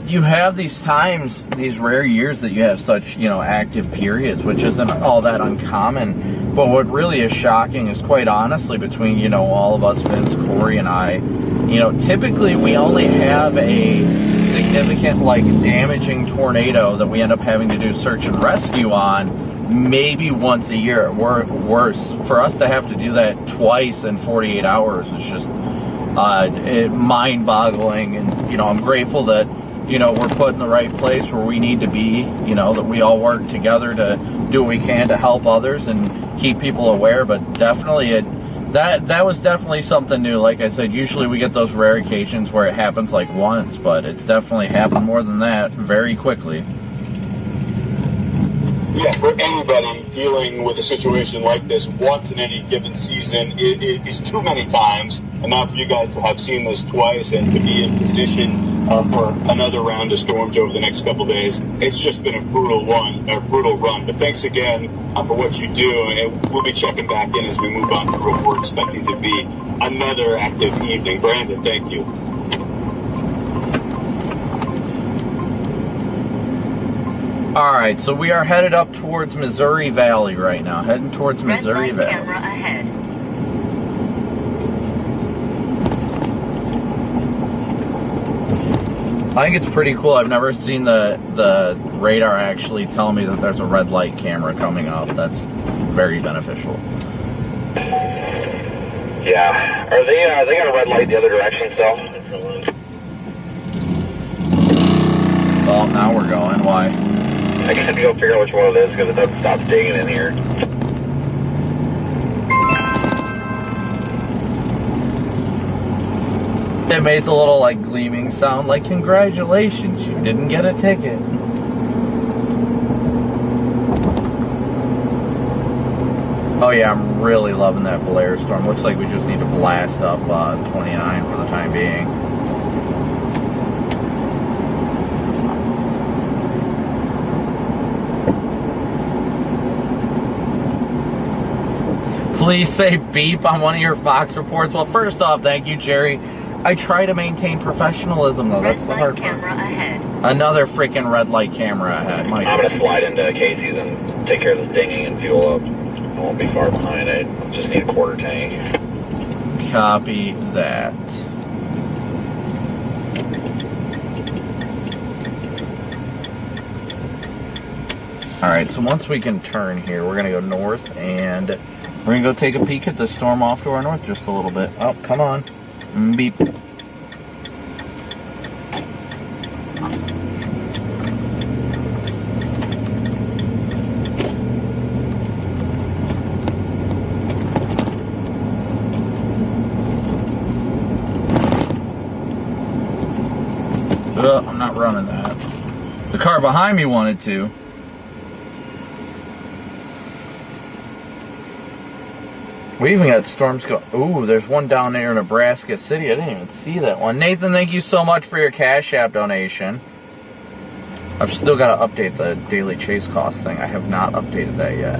you have these times, these rare years that you have such, you know, active periods, which isn't all that uncommon. But what really is shocking is, quite honestly, between, you know, all of us, Vince, Corey, and I, you know, typically we only have a significant, like, damaging tornado that we end up having to do search and rescue on maybe once a year. Worse, for us to have to do that twice in 48 hours is just mind-boggling. And, you know, I'm grateful that, you know, we're put in the right place where we need to be, you know, that we all work together to do what we can to help others and keep people aware. But definitely that was definitely something new. Like I said, usually we get those rare occasions where it happens like once, but it's definitely happened more than that very quickly. Yeah, for anybody dealing with a situation like this once in any given season, it is too many times. And now for you guys to have seen this twice and to be in position for another round of storms over the next couple of days, it's just been a brutal run. But thanks again for what you do, and we'll be checking back in as we move on through what we're expecting to be another active evening. Brandon, thank you. Alright, so we are headed up towards Missouri Valley right now. Heading towards Missouri Valley. Camera ahead. I think it's pretty cool. I've never seen the radar actually tell me that there's a red light camera coming up. That's very beneficial. Yeah. Are they got a red light the other direction still? Well, now we're going. Why? I guess I have to go figure out which one it is because it doesn't stop digging in here. It made the little like gleaming sound like, congratulations, you didn't get a ticket. Oh yeah, I'm really loving that Blair storm. Looks like we just need to blast up 29 for the time being. Please say beep on one of your Fox reports. Well, first off, thank you, Jerry. I try to maintain professiononsm, though. That's the hard part. Camera ahead. Another freaking red light camera ahead. I'm going to slide into Casey's and take care of this dinging and fuel up. I won't be far behind. I just need a quarter tank. Copy that. Alright, so once we can turn here, we're going to go north and we're going to go take a peek at the storm off to our north just a little bit. Oh, come on. Beep. I'm not running that. The car behind me wanted to. We even got storms go. Ooh, there's one down there in Nebraska City. I didn't even see that one. Nathan, thank you so much for your Cash App donation. I've still got to update the daily chase cost thing. I have not updated that yet.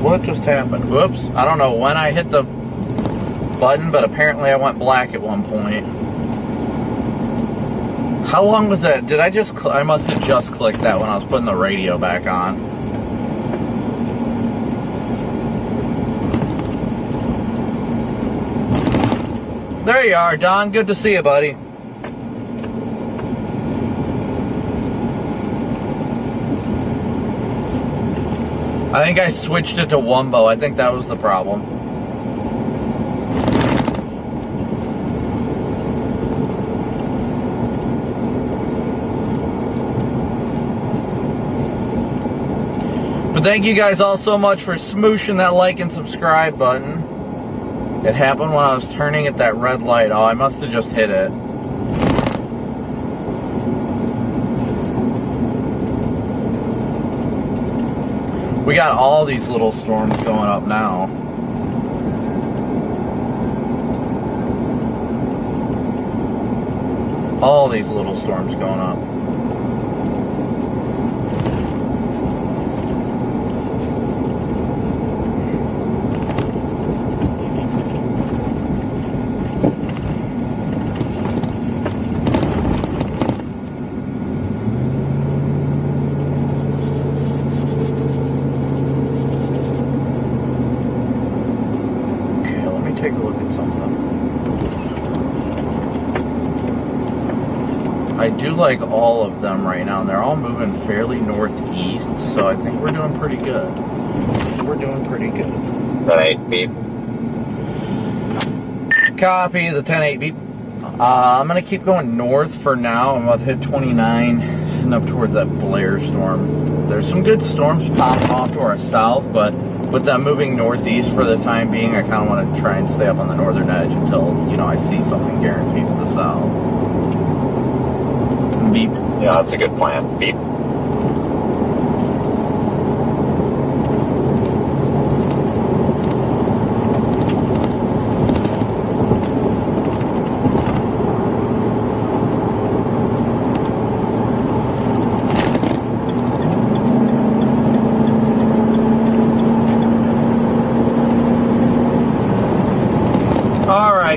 What just happened? Whoops. I don't know when I hit the button, but apparently I went black at one point. How long was that? Did I just... I must have just clicked that when I was putting the radio back on. There you are, Don. Good to see you, buddy. I think I switched it to Wumbo. I think that was the problem. But thank you guys all so much for smooshing that like and subscribe button. It happened when I was turning at that red light. Oh, I must have just hit it. We got all these little storms going up now. All these little storms going up. Take a look at something. I do like all of them right now, and they're all moving fairly northeast, so I think we're doing pretty good. We're doing pretty good. 10-8 beep. Copy the 10-8 beep. I'm going to keep going north for now. I'm about to hit 29 and up towards that Blair storm. There's some good storms popping off to our south, but with them moving northeast for the time being, I kind of want to try and stay up on the northern edge until, you know, I see something guaranteed to the south. Beep. Yeah, that's a good plan. Beep.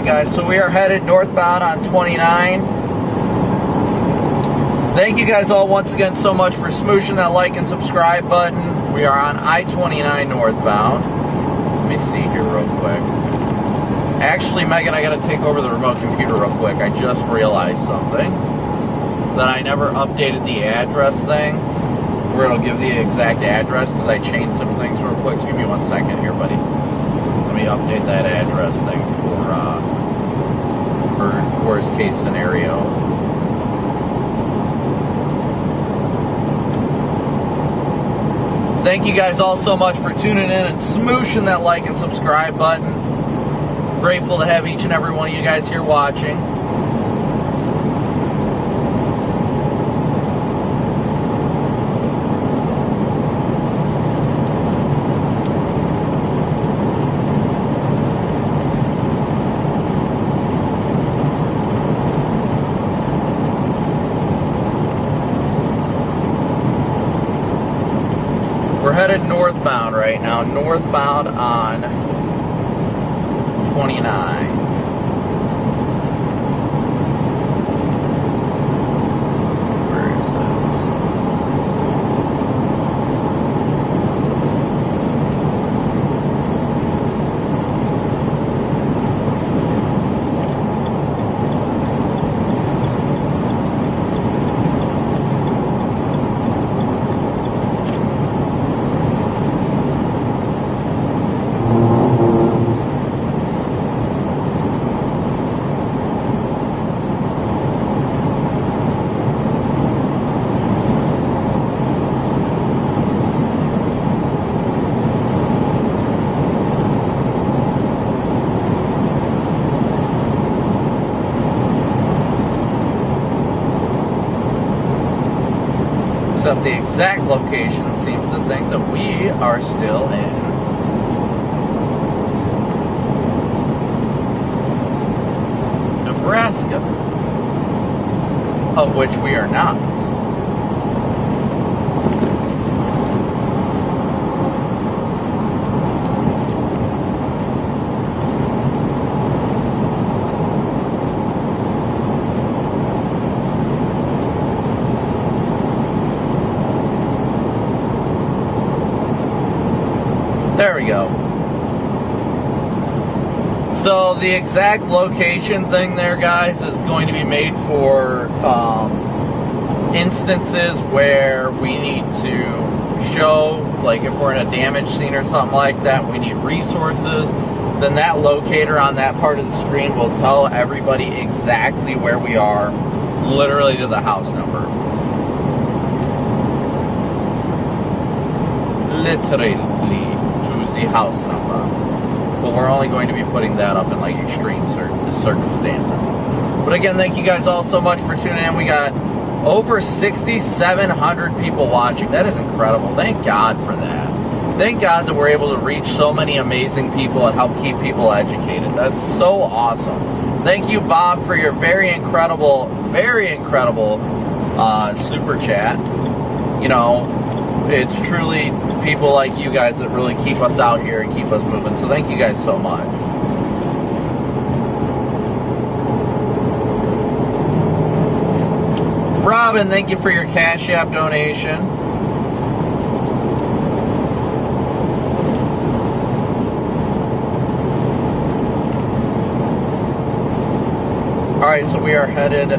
Guys, so we are headed northbound on 29. Thank you guys all once again so much for smooshing that like and subscribe button. We are on I-29 northbound. Let me see here real quick. Actually, Megan, I gotta take over the remote computer real quick. I just realized something. That I never updated the address thing, where it'll give the exact address, because I changed some things real quick. So give me 1 second here, buddy. Let me update that address thing for worst case scenario. Thank you guys all so much for tuning in and smooshing that like and subscribe button. Grateful to have each and every one of you guys here watching. We're headed northbound right now, northbound on 29. Where is Except the exact location seems to think that we are still in Nebraska, of which we are not. There we go. So the exact location thing there, guys, is going to be made for instances where we need to show, like if we're in a damage scene or something like that, we need resources, then that locator on that part of the screen will tell everybody exactly where we are, literally to the house number. Literally to the house number. But we're only going to be putting that up in like extreme circumstances. But again, thank you guys all so much for tuning in. We got over 6,700 people watching. That is incredible. Thank God for that. Thank God that we're able to reach so many amazing people and help keep people educated. That's so awesome. Thank you, Bob, for your very incredible super chat. You know, it's truly people like you guys that really keep us out here and keep us moving. So thank you guys so much. Robin, thank you for your Cash App donation. Alright, so we are headed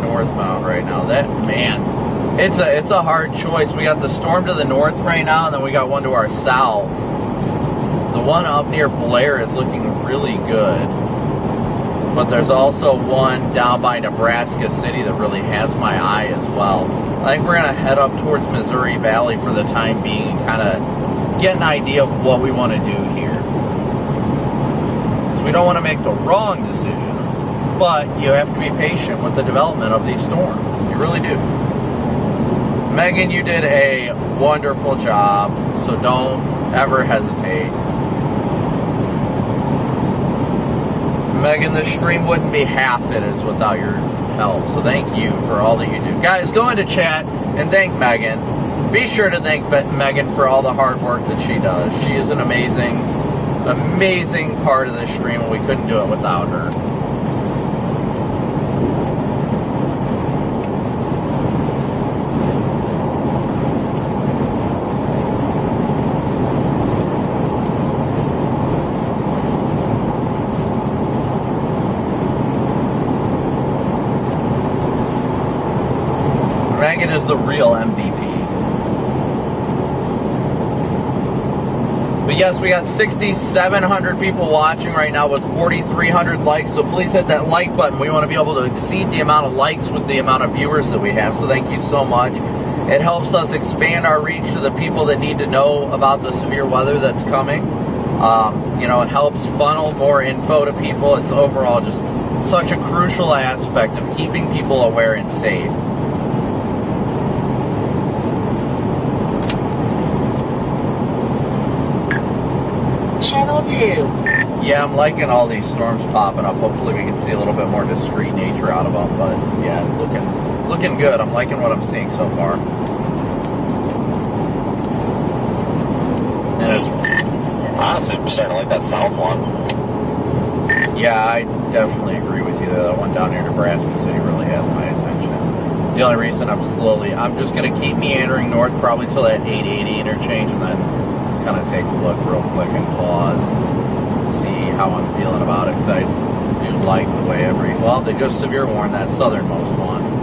northbound right now. That, man, it's a hard choice. We got the storm to the north right now, and then we got one to our south. The one up near Blair is looking really good, but there's also one down by Nebraska City that really has my eye as well. I think we're gonna head up towards Missouri Valley for the time being and kind of get an idea of what we want to do here, because we don't want to make the wrong decisions. But you have to be patient with the development of these storms. You really do. Megan, you did a wonderful job, so don't ever hesitate. Megan, this stream wouldn't be half it is without your help, so thank you for all that you do. Guys, go into chat and thank Megan. Be sure to thank Megan for all the hard work that she does. She is an amazing part of this stream, and we couldn't do it without her. Megan is the real MVP. But yes, we got 6,700 people watching right now with 4,300 likes. So please hit that like button. We want to be able to exceed the amount of likes with the amount of viewers that we have. So thank you so much. It helps us expand our reach to the people that need to know about the severe weather that's coming. You know, it helps funnel more info to people. It's overall just such a crucial aspect of keeping people aware and safe. Channel 2. Yeah, I'm liking all these storms popping up. Hopefully we can see a little bit more discreet nature out of them, but yeah, it's looking good. I'm liking what I'm seeing so far. And it's Honestly, I'm starting to like that south one. Yeah, I definitely agree with you. That one down near Nebraska City really has my attention. The only reason I'm just going to keep meandering north probably till that 880 interchange and then kind of take a look real quick and pause, see how I'm feeling about it, because I do like the way well, they just severe warned that southernmost one.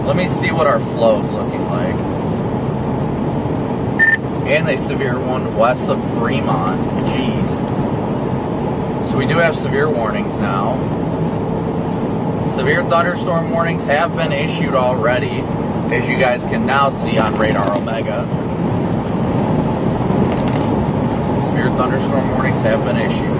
Let me see what our flow's looking like. And they severe warned west of Fremont. Jeez. So we do have severe warnings now. Severe thunderstorm warnings have been issued already, as you guys can now see on Radar Omega. Severe thunderstorm warnings have been issued.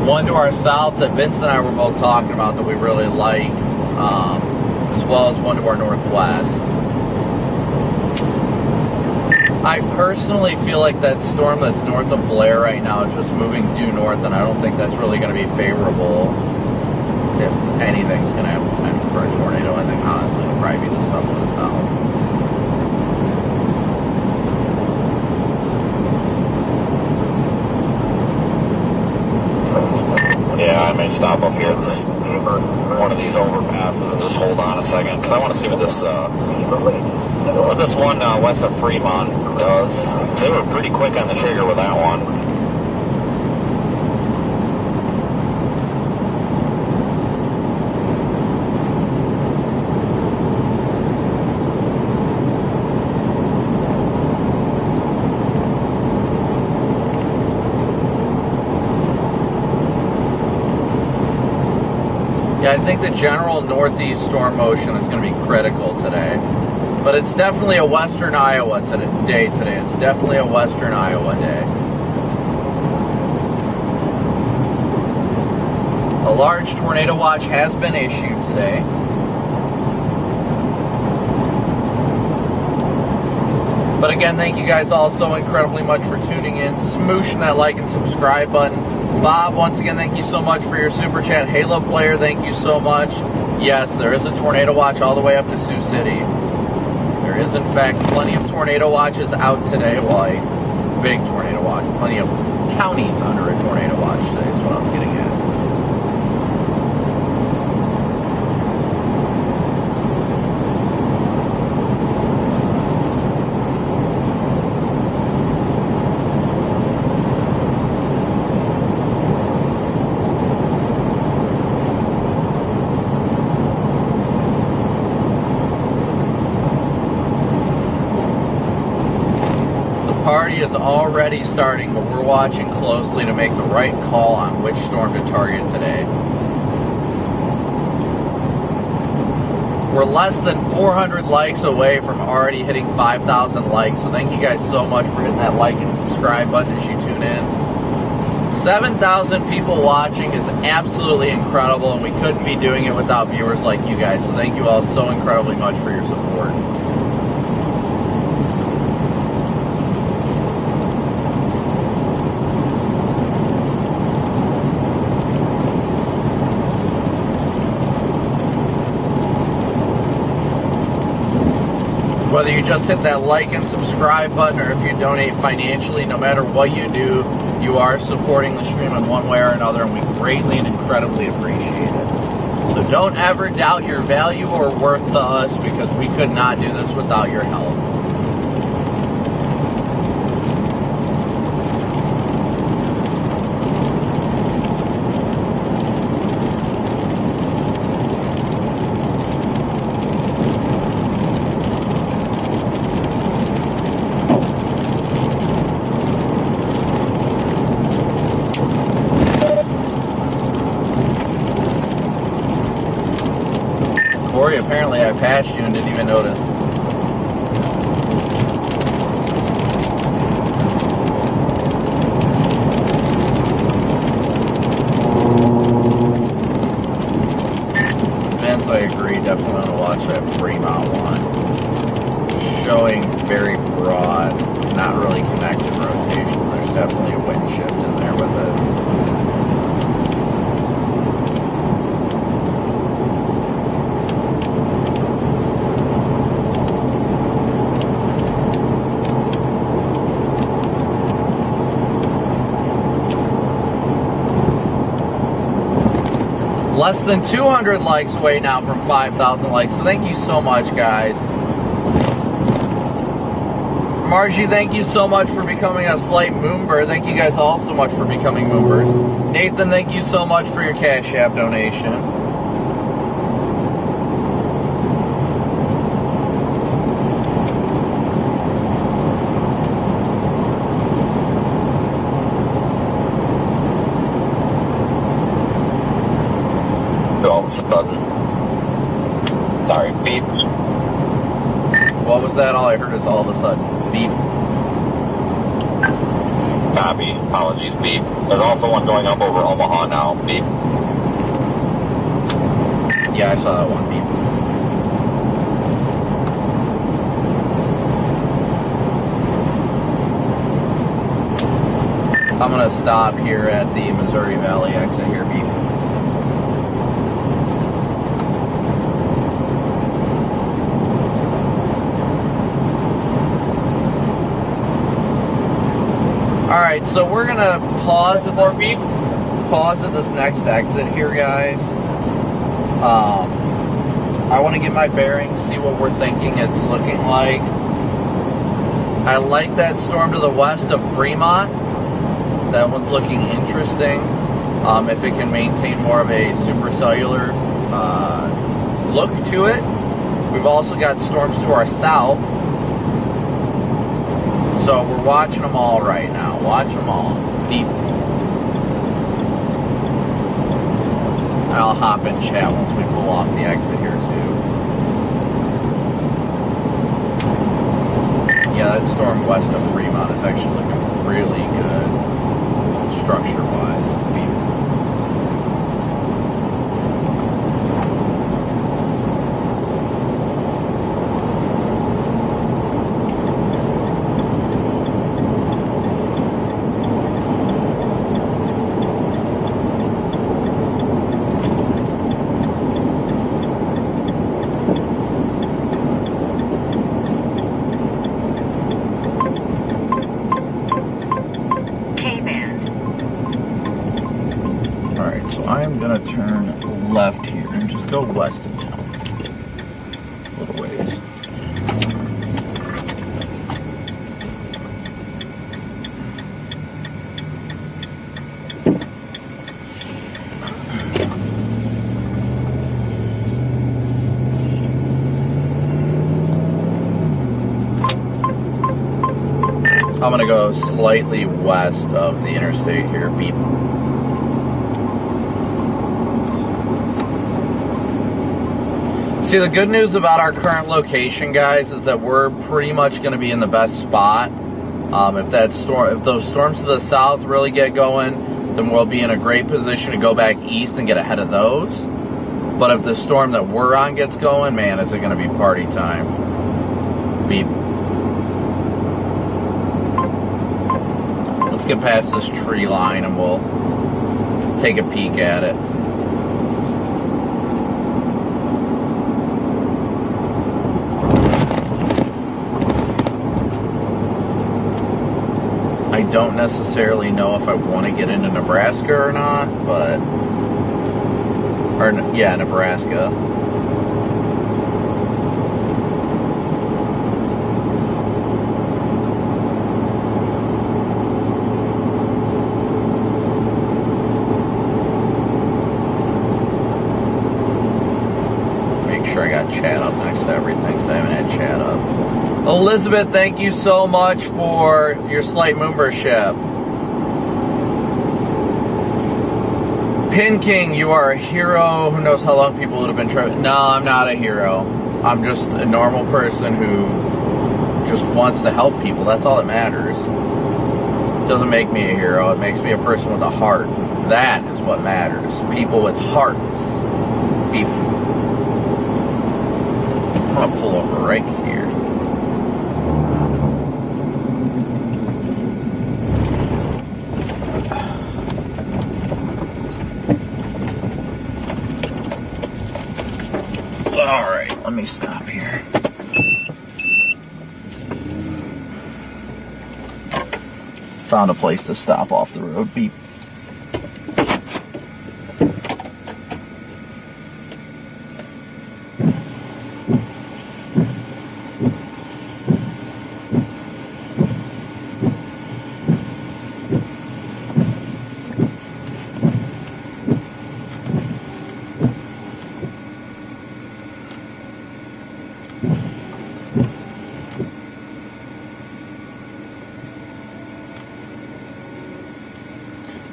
One to our south that Vince and I were both talking about that we really like, as well as one to our northwest. I personally feel like that storm that's north of Blair right now is just moving due north, and I don't think that's really going to be favorable. If anything's going to have potential for a tornado, I think honestly it'll probably be the stuff in the south. Yeah, I may stop up here at this one of these overpasses and just hold on a second, because I want to see what this one west of Fremont does. 'Cause they were pretty quick on the trigger with that one. Yeah, I think the general northeast storm motion is going to be critical today. But it's definitely a western Iowa day today. It's definitely a western Iowa day. A large tornado watch has been issued today. But again, thank you guys all so incredibly much for tuning in. Smooshing that like and subscribe button. Bob, once again, thank you so much for your super chat. Halo Player, thank you so much. Yes, there is a tornado watch all the way up to Sioux City. There is, in fact, plenty of tornado watches out today. Well, a big tornado watch. Plenty of counties under a tornado watch today is what I was getting at. Is already starting, but we're watching closely to make the right call on which storm to target today. We're less than 400 likes away from already hitting 5,000 likes, so thank you guys so much for hitting that like and subscribe button as you tune in. 7,000 people watching is absolutely incredible, and we couldn't be doing it without viewers like you guys, so thank you all so incredibly much for your support. Whether you just hit that like and subscribe button or if you donate financially, no matter what you do, you are supporting the stream in one way or another, and we greatly and incredibly appreciate it. So don't ever doubt your value or worth to us, because we could not do this without your help. past you and didn't even notice. Vince, I agree. Definitely want to watch that Fremont one. Showing very broad, not really connected rotation. There's definitely a wind shift in there with it. Less than 200 likes away now from 5,000 likes. So thank you so much, guys. Margie, thank you so much for becoming a slight moonbird. Thank you guys all so much for becoming moonbirds. Nathan, thank you so much for your Cash App donation. All of a sudden. Sorry, beep. What was that? All I heard is all of a sudden. Beep. Copy. Apologies, beep. There's also one going up over Omaha now. Beep. Yeah, I saw that one. Beep. I'm going to stop here at the Missouri Valley exit here. Beep. Alright, so we're gonna pause at this next exit here, guys. I want to get my bearings, see what we're thinking it's looking like. I like that storm to the west of Fremont. That one's looking interesting. If it can maintain more of a supercellular look to it. We've also got storms to our south. So we're watching them all right now. Watch them all. Deep. I'll hop in chat once we pull off the exit here too. Yeah, that storm west of Fremont is actually looking really good structure-wise. Turn left here and just go west of town a little ways. I'm gonna go slightly west of the interstate here. Beep. See, the good news about our current location, guys, is that we're pretty much going to be in the best spot. If those storms to the south really get going, then we'll be in a great position to go back east and get ahead of those. But if the storm that we're on gets going, man, is it going to be party time. Beep. Let's get past this tree line and we'll take a peek at it. I don't necessarily know if I want to get into Nebraska or not, but... yeah, Nebraska. Make sure I got chat up next to everything, because I haven't had chat up. Elizabeth, thank you so much for your slight membership. Pin King, you are a hero. Who knows how long people would have been trying. No, I'm not a hero. I'm just a normal person who just wants to help people. That's all that matters. It doesn't make me a hero. It makes me a person with a heart. That is what matters. People with hearts. People. I'm gonna pull over right here. Alright, let me stop here. Found a place to stop off the road. Beep.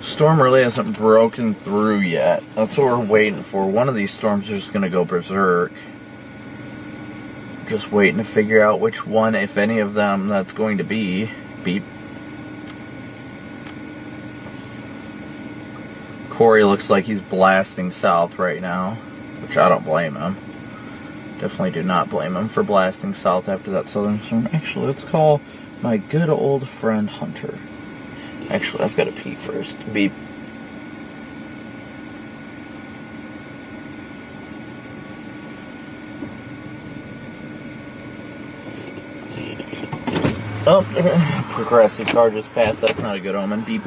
Storm really hasn't broken through yet. That's what we're waiting for. One of these storms is just going to go berserk. Just waiting to figure out which one, if any of them, that's going to be. Beep. Corey looks like he's blasting south right now, which I don't blame him. Definitely do not blame him for blasting south after that southern storm. Actually, let's call my good old friend Hunter. Actually, I've got to pee first. Beep. Oh, progressive car just passed. That's not a good omen. Beep.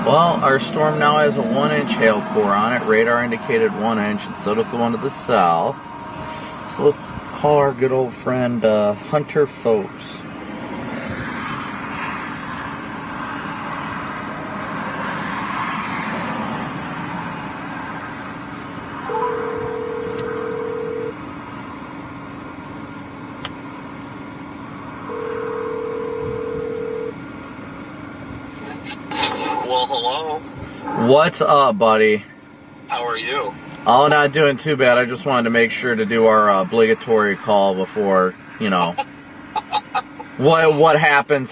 Well, our storm now has a 1-inch hail core on it. Radar indicated 1 inch, and so does the one to the south. So let's call our good old friend Hunter Folks. Well, hello. What's up, buddy? How are you? Oh, not doing too bad. I just wanted to make sure to do our obligatory call before, you know, what happens,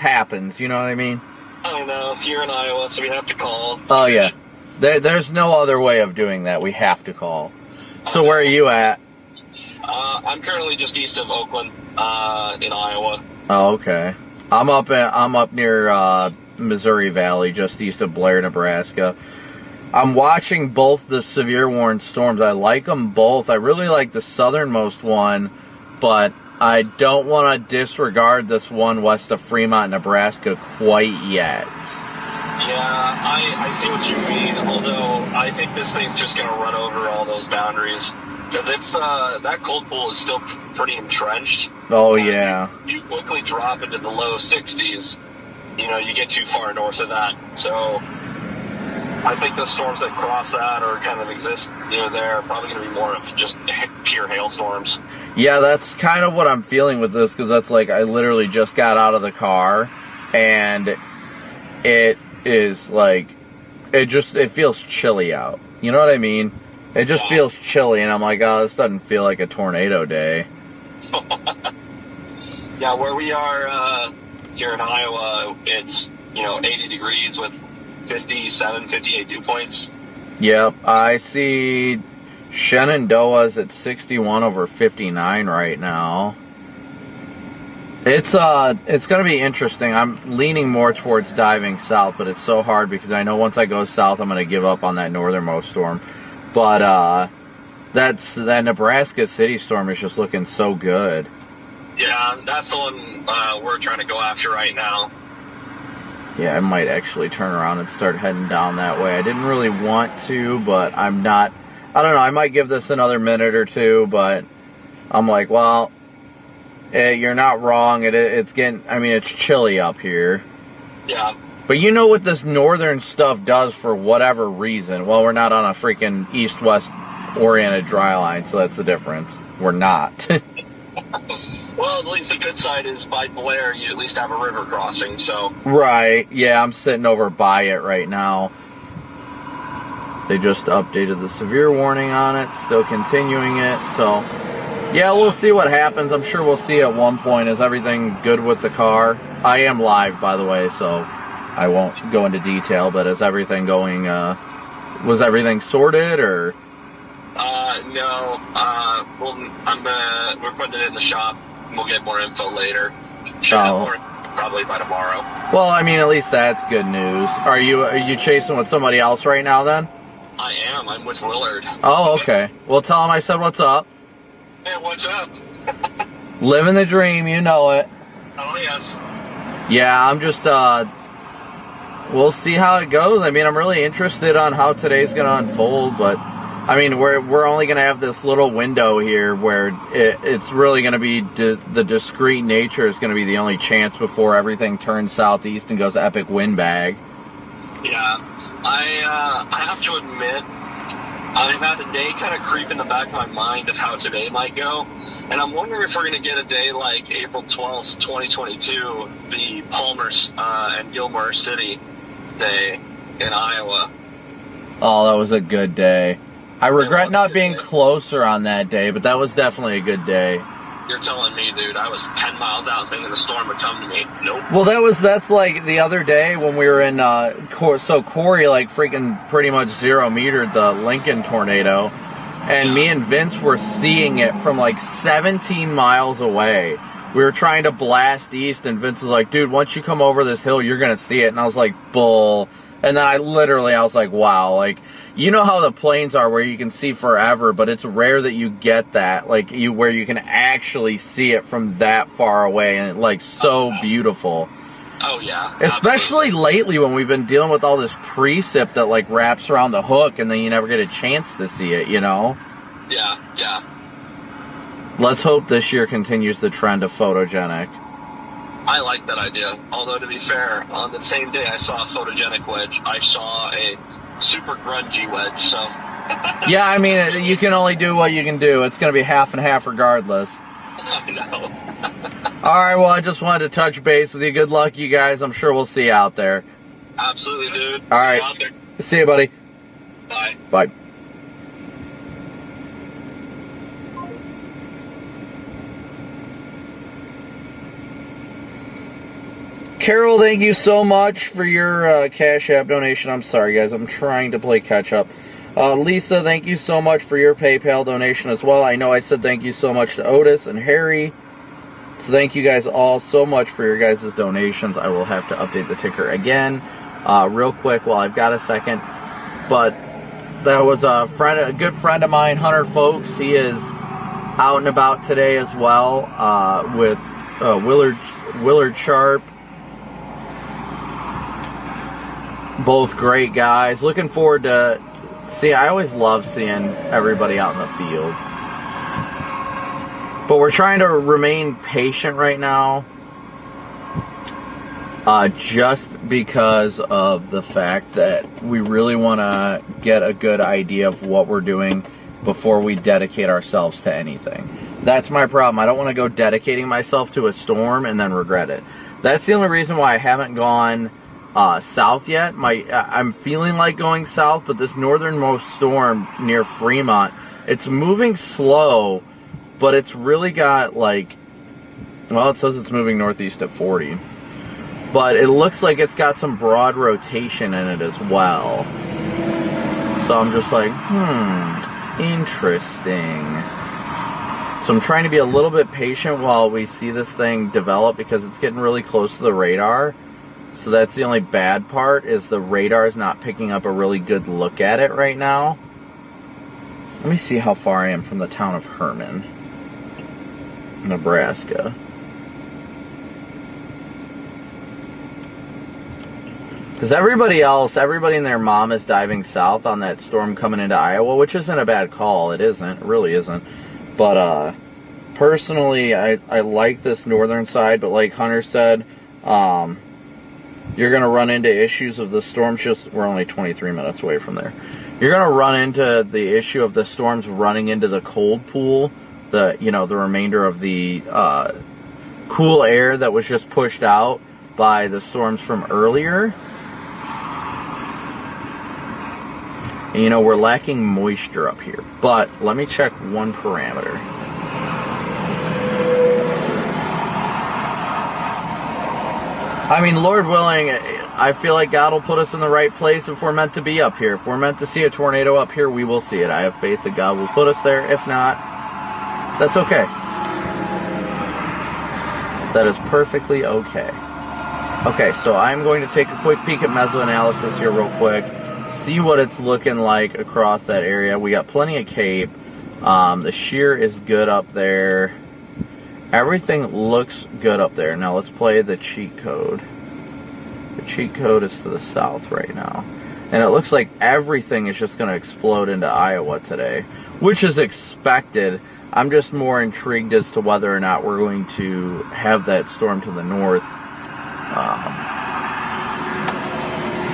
you know what I mean? I know, you're in Iowa, so we have to call. Oh, yeah. There's no other way of doing that. We have to call. So where are you at? I'm currently just east of Oakland, in Iowa. Oh, okay. I'm up near Missouri Valley, just east of Blair, Nebraska. I'm watching both the severe warned storms. I like them both. I really like the southernmost one, but I don't want to disregard this one west of Fremont, Nebraska quite yet. Yeah, I see what you mean, although I think this thing's just going to run over all those boundaries. Because it's, that cold pool is still pretty entrenched. Oh, yeah. You quickly drop into the low 60s. You know, you get too far north of that. So I think the storms that cross that or kind of exist near there are probably going to be more of just pure hailstorms. Yeah, that's kind of what I'm feeling with this, because that's like I literally just got out of the car, and it is like, it feels chilly out. You know what I mean? It just feels chilly, and I'm like, oh, this doesn't feel like a tornado day. Yeah, where we are here in Iowa, it's, 80 degrees with 57, 58 dew points. Yep, I see Shenandoah's at 61 over 59 right now. It's gonna be interesting. I'm leaning more towards diving south, but it's so hard because I know once I go south, I'm gonna give up on that northernmost storm. But that Nebraska City storm is just looking so good. Yeah, that's the one we're trying to go after right now. Yeah, I might actually turn around and start heading down that way. I didn't really want to, but I'm not. I don't know. I might give this another minute or two, but I'm like, well, you're not wrong. It's getting. I mean, it's chilly up here. Yeah. But you know what this northern stuff does for whatever reason? Well, we're not on a freaking east-west oriented dry line, so that's the difference. We're not. Well, at least the good side is by Blair, you at least have a river crossing, so. Right, yeah, I'm sitting over by it right now. They just updated the severe warning on it, still continuing it, so. Yeah, we'll see what happens. I'm sure we'll see at one point. Is everything good with the car? I am live, by the way, so I won't go into detail, but is everything going, was everything sorted, or? No, we're putting it in the shop. We'll get more info later. Should have more probably by tomorrow. Well, I mean, at least that's good news. Are you chasing with somebody else right now then? I am. I'm with Willard. Oh, okay. Well, tell him I said what's up. Hey, what's up? Living the dream, you know it. Oh, yes. Yeah, I'm just, we'll see how it goes. I mean, I'm really interested on how today's going to unfold, but I mean, we're only going to have this little window here where it's really going to be the discrete nature is going to be the only chance before everything turns southeast and goes epic windbag. Yeah, I have to admit, I've had a day kind of creep in the back of my mind of how today might go, and I'm wondering if we're going to get a day like April 12th, 2022, the Palmer and Gilmore City Day in Iowa. Oh, that was a good day. I regret not being closer on that day, but that was definitely a good day. You're telling me, dude, I was 10 miles out thinking the storm would come to me. Nope. Well, that's like the other day when we were in, so Corey, like, freaking pretty much 0-metered the Lincoln tornado, and me and Vince were seeing it from like 17 miles away. We were trying to blast east, and Vince was like, dude, once you come over this hill, you're going to see it. And I was like, bull. And then I was like, wow, like, you know how the plains are where you can see forever, but it's rare that you get that, like, where you can actually see it from that far away, and like so beautiful. Oh yeah. Especially lately when we've been dealing with all this precip that like wraps around the hook, and then you never get a chance to see it, you know? Yeah, yeah. Let's hope this year continues the trend of photogenic. I like that idea. Although, to be fair, on the same day I saw a photogenic wedge, I saw a super grungy wedge, so. Yeah, I mean, you can only do what you can do. It's going to be half and half regardless. I know. All right, well, I just wanted to touch base with you. Good luck, you guys. I'm sure we'll see you out there. Absolutely, dude. All right. See you, buddy. Bye. Bye. Carol, thank you so much for your Cash App donation. I'm sorry, guys. I'm trying to play catch up. Lisa, thank you so much for your PayPal donation as well. I know I said thank you so much to Otis and Harry. So thank you guys all so much for your guys' donations. I will have to update the ticker again real quick while I've got a second. But that was a good friend of mine, Hunter Folks. He is out and about today as well with Willard Sharp. Both great guys. Looking forward to I always love seeing everybody out in the field. But we're trying to remain patient right now. Just because of the fact that we really want to get a good idea of what we're doing before we dedicate ourselves to anything. That's my problem. I don't want to go dedicating myself to a storm and then regret it. That's the only reason why I haven't gone south yet. I'm feeling like going south, but this northernmost storm near Fremont, it's moving slow, but it's really got like, well, it says it's moving northeast at 40, but it looks like it's got some broad rotation in it as well. So I'm just like, Interesting. So I'm trying to be a little bit patient while we see this thing develop because it's getting really close to the radar. So that's the only bad part, is the radar is not picking up a really good look at it right now. Let me see how far I am from the town of Herman, Nebraska. Because everybody and their mom is diving south on that storm coming into Iowa, which isn't a bad call. It isn't. It really isn't. But personally, I like this northern side. But like Hunter said, you're going to run into issues of the storms. We're only 23 minutes away from there. You're going to run into the issue of the storms running into the cold pool, the remainder of the cool air that was just pushed out by the storms from earlier. And, we're lacking moisture up here. But let me check one parameter. I mean, Lord willing, I feel like God will put us in the right place if we're meant to be up here. If we're meant to see a tornado up here, we will see it. I have faith that God will put us there. If not, that's okay. That is perfectly okay. Okay, so I'm going to take a quick peek at mesoanalysis here real quick. See what it's looking like across that area. We got plenty of cape. The shear is good up there. Everything looks good up there. Now let's play the cheat code. The cheat code is to the south right now. And it looks like everything is just going to explode into Iowa today, which is expected. I'm just more intrigued as to whether or not we're going to have that storm to the north.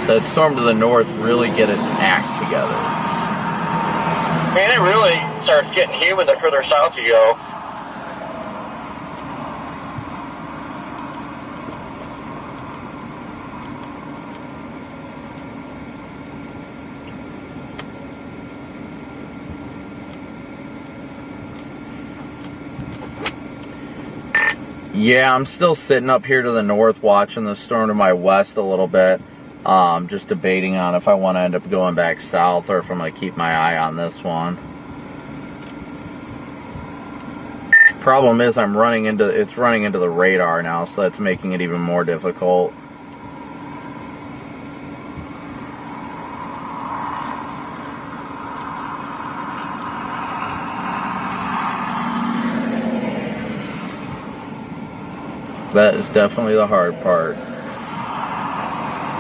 That storm to the north really get its act together. I mean, it really starts getting humid the further south you go. Yeah, I'm still sitting up here to the north watching the storm to my west a little bit. Just debating on if I want to end up going back south or if I'm going to keep my eye on this one. Problem is it's running into the radar now, so that's making it even more difficult. That is definitely the hard part.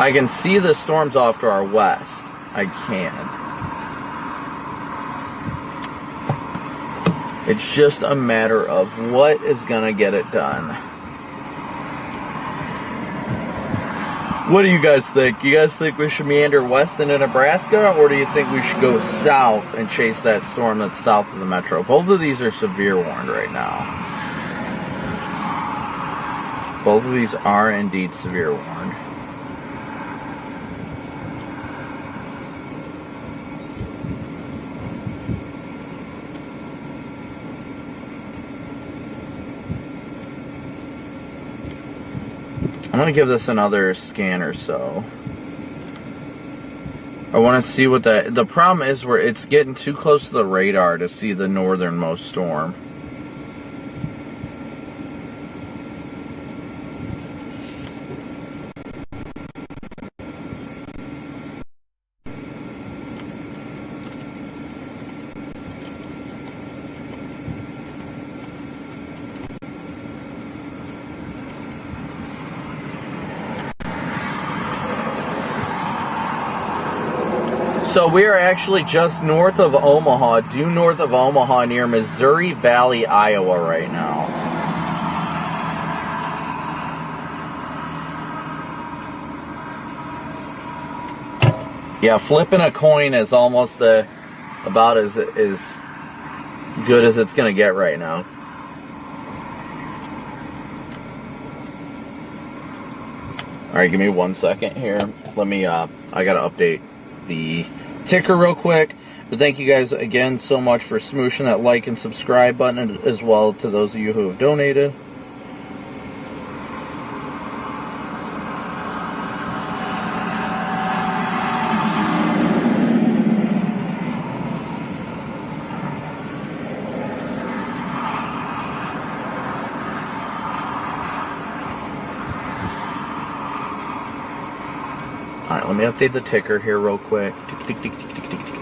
I can see the storms off to our west. I can. It's just a matter of what is going to get it done. What do you guys think? You guys think we should meander west into Nebraska, or do you think we should go south and chase that storm that's south of the metro? Both of these are severe warned right now. Both of these are indeed severe warned. I'm going to give this another scan or so. I want to see what the problem is where it's getting too close to the radar to see the northernmost storm. So we are actually just north of Omaha, due north of Omaha, near Missouri Valley, Iowa right now. Yeah, flipping a coin is almost about as good as it's going to get right now. All right, give me 1 second here. Let me, I got to update the ticker real quick. But thank you guys again so much for smooshing that like and subscribe button, as well to those of you who have donated. let me update the ticker here real quick. Tick, tick, tick, tick, tick, tick, tick, tick.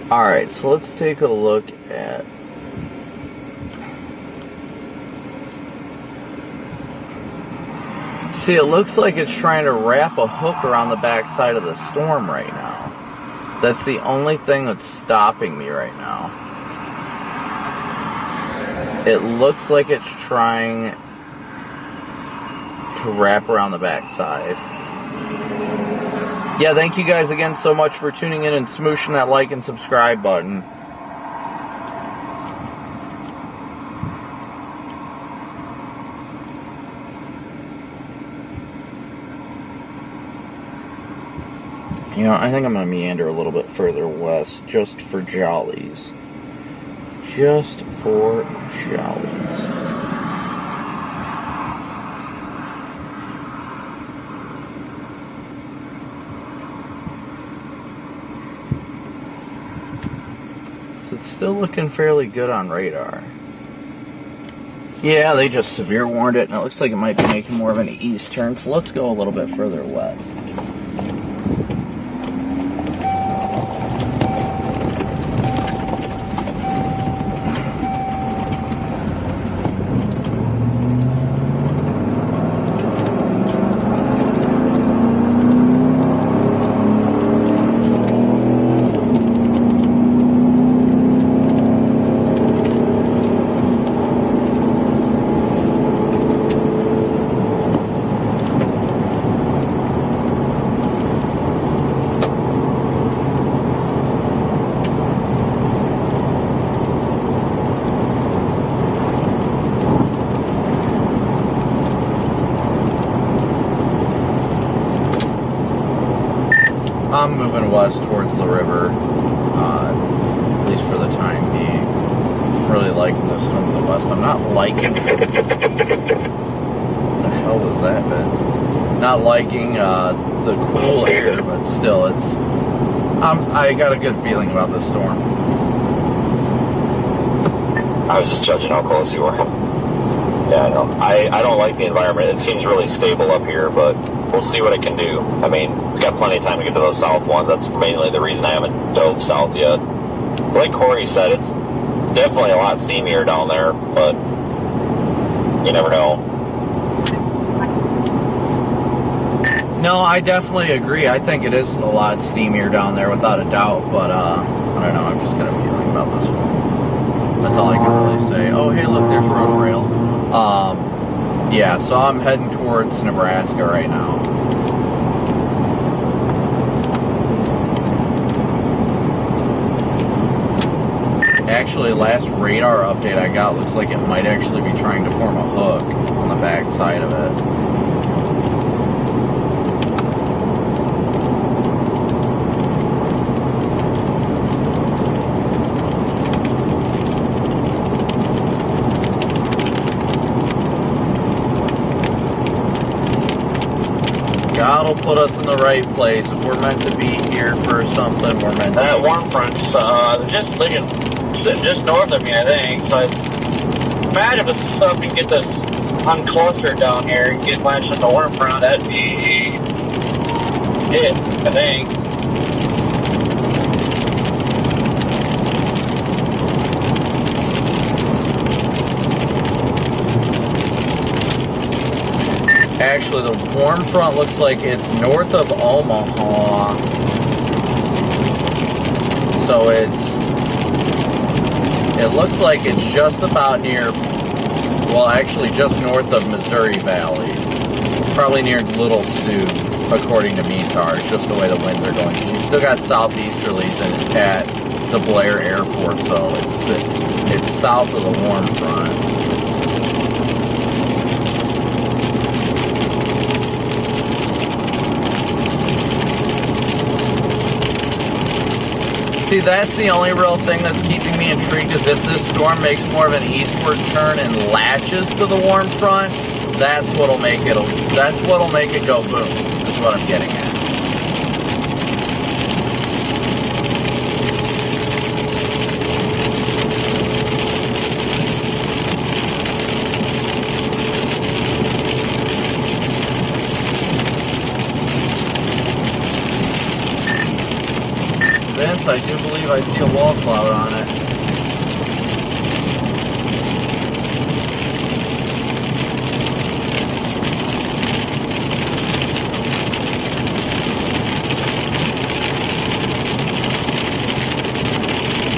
Alright, so let's take a look at... See, it looks like it's trying to wrap a hook around the backside of the storm right now. That's the only thing that's stopping me right now. It looks like it's trying to wrap around the backside. Yeah, thank you guys again so much for tuning in and smooshing that like and subscribe button. You know, I think I'm going to meander a little bit further west just for jollies. Just for jollies. It's still looking fairly good on radar. Yeah, they just severe warned it, and it looks like it might be making more of an east turn, so let's go a little bit further west. I'm moving west towards the river, at least for the time being. I'm really liking this storm to the west. I'm not liking... What the hell was that, Vince? Not liking the cool air, but still, it's... I got a good feeling about this storm. I was just judging how close you were. Yeah, I know. I don't like the environment. It seems really stable up here, but we'll see what it can do. I mean, we've got plenty of time to get to those south ones. That's mainly the reason I haven't dove south yet. Like Corey said, it's definitely a lot steamier down there, but you never know. No, I definitely agree. I think it is a lot steamier down there, without a doubt, but I don't know. I'm just got a feeling about this one. That's all I can really say. Oh, hey, look, there's road rails. Yeah, so I'm heading towards Nebraska right now. Actually, last radar update I got looks like it might actually be trying to form a hook on the back side of it. God will put us in the right place. If we're meant to be here for something, we're meant to. That warm front's just sitting just north of me, I think. So I imagine if stuff can get this unclustered down here and get latched on the warm front, that'd be it, I think. Actually, the warm front looks like it's north of Omaha. So it looks like it's just about near, well, actually just north of Missouri Valley. Probably near Little Sioux, according to METAR. It's just the way the winds are going. You still got southeasterlies at the Blair Airport, so it's south of the warm front. See, that's the only real thing that's keeping me intrigued, is if this storm makes more of an eastward turn and latches to the warm front, that's what'll make it go boom. That's what I'm getting at. Vince, I do believe I see a wall cloud on it.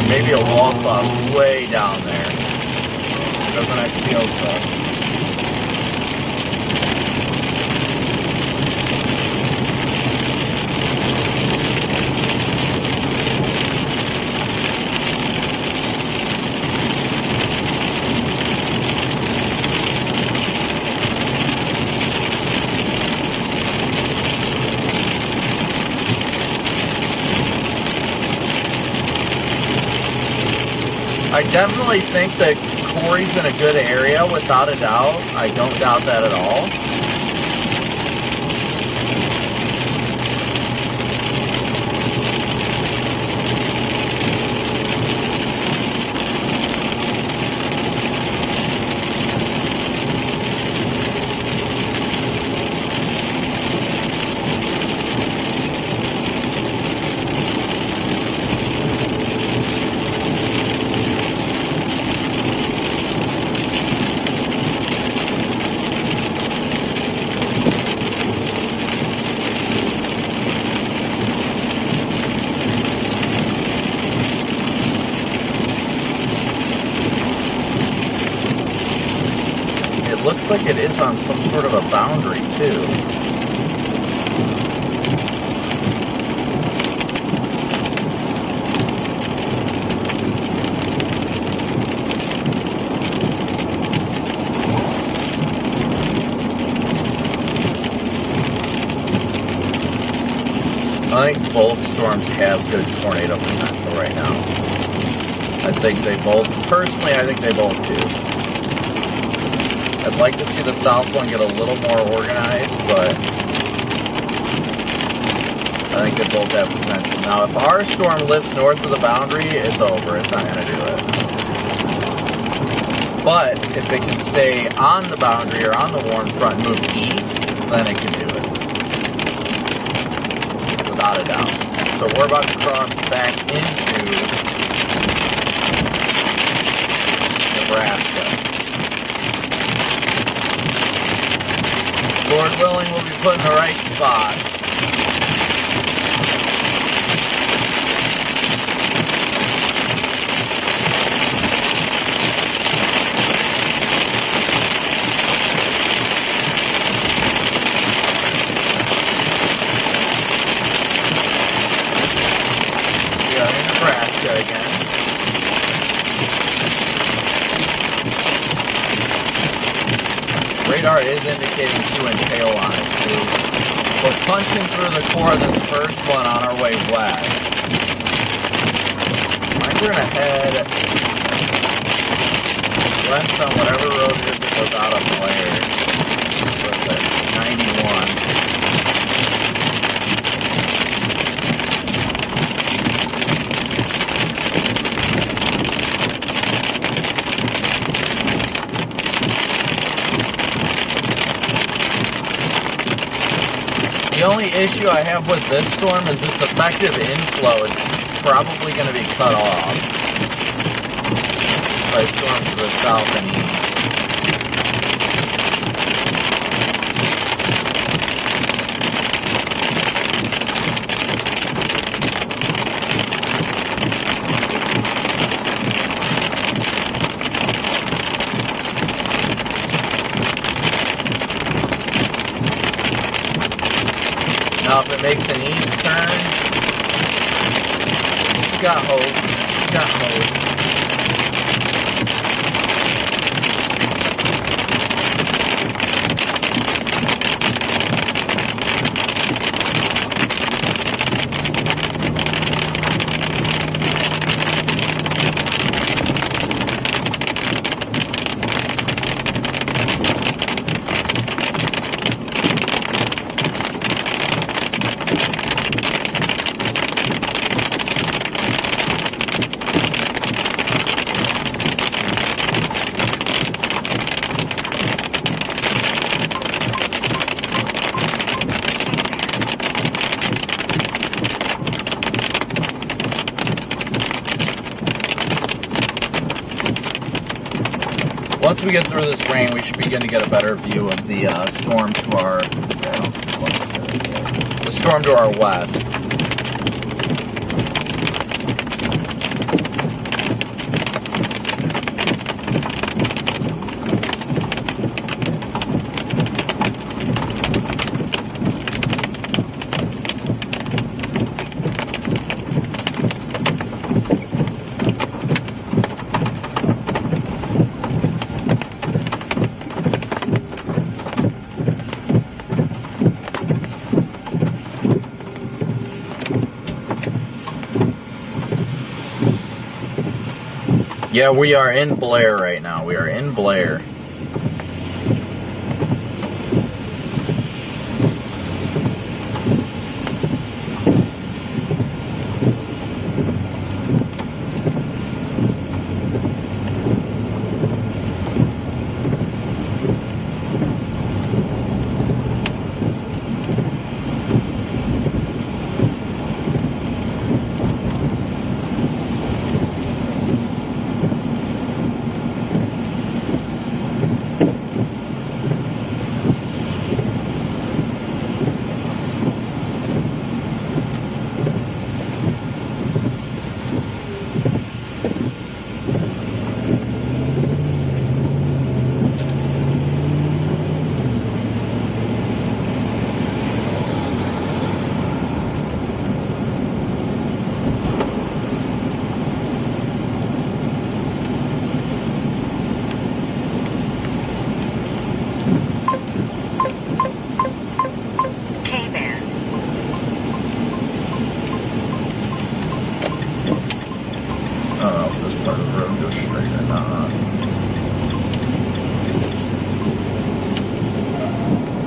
Maybe a wall cloud way down there. Doesn't actually feel so. I definitely think that Corey's in a good area, without a doubt. I don't doubt that at all. Looks like it is on some sort of a boundary, too. I think both storms have good tornado potential right now. I think they both, personally, I think they both do. I'd like to see the south one get a little more organized, but I think they both have potential. Now, if our storm lifts north of the boundary, it's over. It's not going to do it. But if it can stay on the boundary or on the warm front and move east, then it can do it. Without a doubt. So we're about to cross back into Nebraska. Lord willing, we'll be put in the right spot. We are in Nebraska again. Radar is indicating 2 and tail on it too. We're punching through the core of this first one on our way west. We're gonna head west on whatever road it is that goes out of Blair. What's that? 91. The only issue I have with this storm is its effective inflow is probably going to be cut off by storms to the south and east. Now, if it makes an east turn, you got hope. You got hope. Once we get through this rain, we should begin to get a better view of the storm to our west. Yeah, we are in Blair right now. We are in Blair.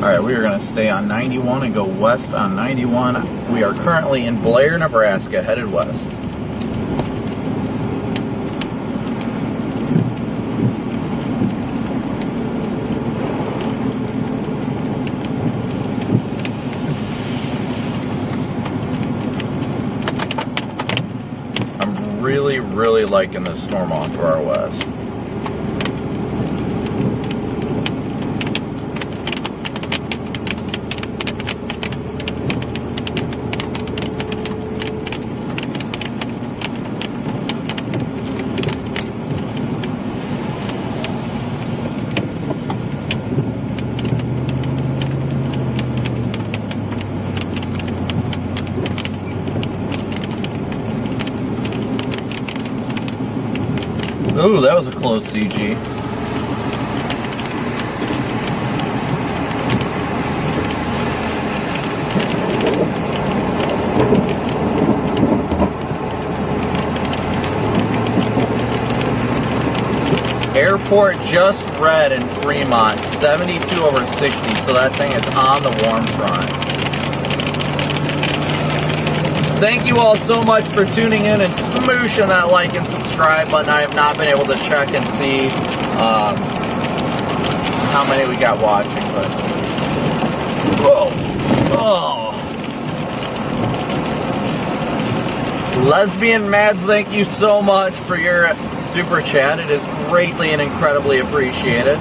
Alright, we are going to stay on 91 and go west on 91. We are currently in Blair, Nebraska, headed west. I'm really liking this storm off to our west. Ooh, that was a close CG. Airport just read in Fremont, 72 over 60, so that thing is on the warm front. Thank you all so much for tuning in and smooshing that like and subscribe button. I have not been able to check and see how many we got watching, but Lesbian Mads, thank you so much for your super chat. It is greatly and incredibly appreciated.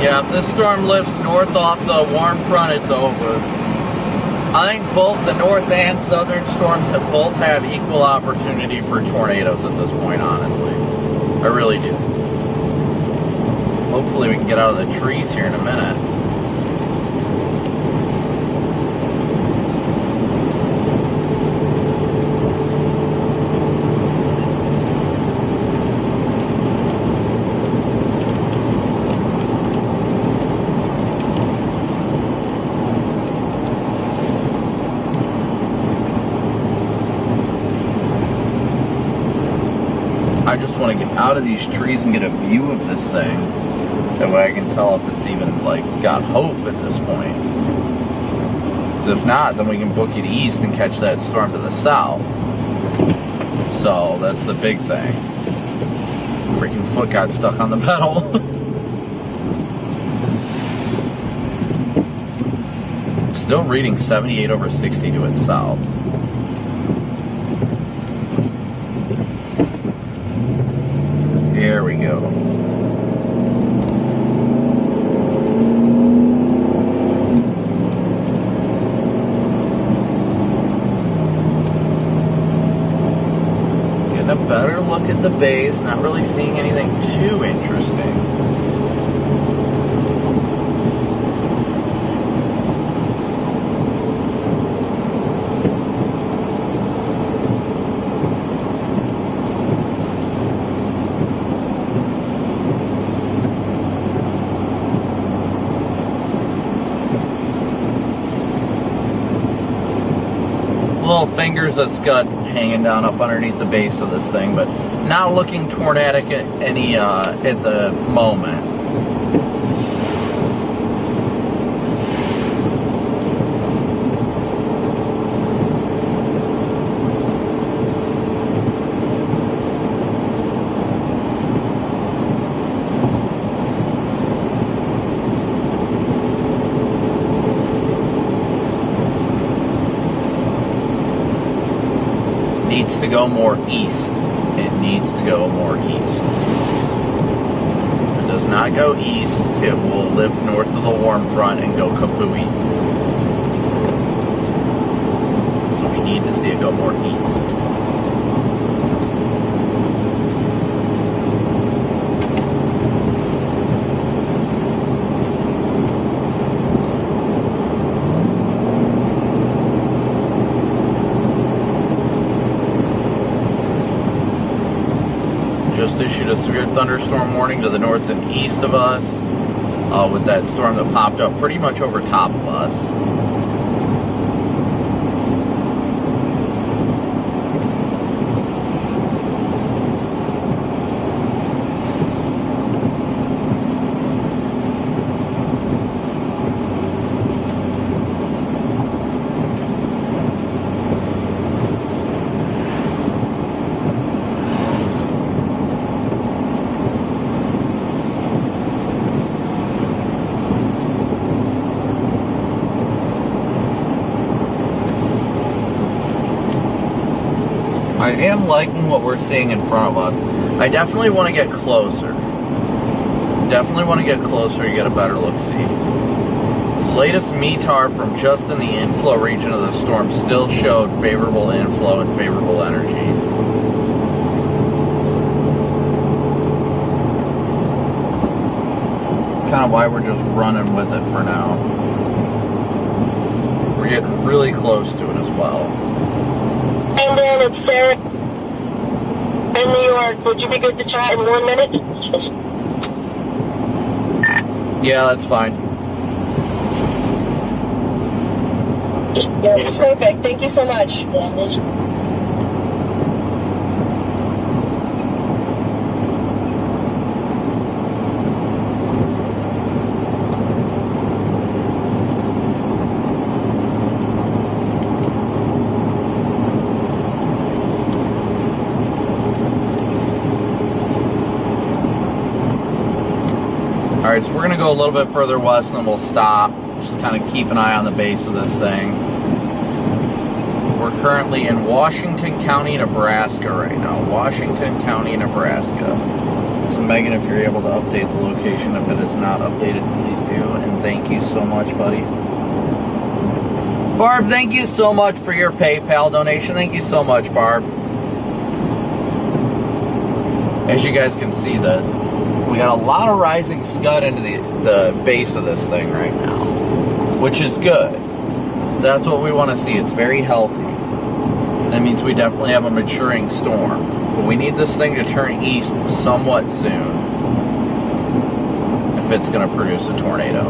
Yeah, if this storm lifts north off the warm front, it's over. I think both the north and southern storms both have equal opportunity for tornadoes at this point, honestly. I really do. hopefully we can get out of the trees here in a minute. I just want to get out of these trees and get a view of this thing. That way I can tell if it's even, like, got hope at this point. Because if not, then we can book it east and catch that storm to the south. So, that's the big thing. Freaking foot got stuck on the pedal. Still reading 78/60 to its south. There we go. Getting a better look at the base, not really seeing anything too interesting. Little fingers of scud hanging down up underneath the base of this thing, but not looking tornadic at the moment. Needs to go more east. It needs to go more east. If it does not go east, it will lift north of the warm front and go kapooey. So we need to see it go more east. Just issued a severe thunderstorm warning to the north and east of us with that storm that popped up pretty much over top of us. I am liking what we're seeing in front of us. I definitely want to get closer. Definitely want to get closer to get a better look-see. This latest METAR from just in the inflow region of the storm still showed favorable inflow and favorable energy. It's kind of why we're just running with it for now. We're getting really close to it as well. And then it's Sarah in New York. Would you be good to chat in 1 minute? Yeah, that's fine. Yeah, perfect. Thank you so much. Alright, so we're going to go a little bit further west and then we'll stop. Just kind of keep an eye on the base of this thing. We're currently in Washington County, Nebraska right now. Washington County, Nebraska. So Megan, if you're able to update the location, if it is not updated, please do. And thank you so much, buddy. Barb, thank you so much for your PayPal donation. Thank you so much, Barb. As you guys can see, We got a lot of rising scud into the base of this thing right now, which is good. That's what we want to see. It's very healthy. That means we definitely have a maturing storm. But we need this thing to turn east somewhat soon if it's going to produce a tornado.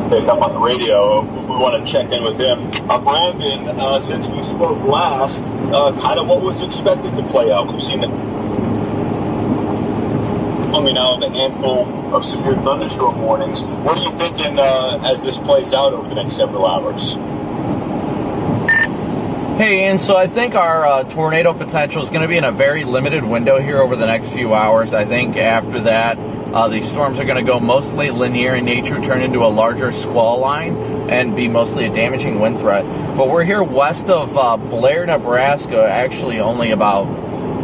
Pick up on the radio. We want to check in with him. Brandon, since we spoke last, kind of what was expected to play out. We've seen that we now have a handful of severe thunderstorm warnings. What are you thinking as this plays out over the next several hours? Hey, and so I think our tornado potential is going to be in a very limited window here over the next few hours. I think after that, these storms are going to go mostly linear in nature, turn into a larger squall line, and be mostly a damaging wind threat. But we're here west of Blair, Nebraska, actually only about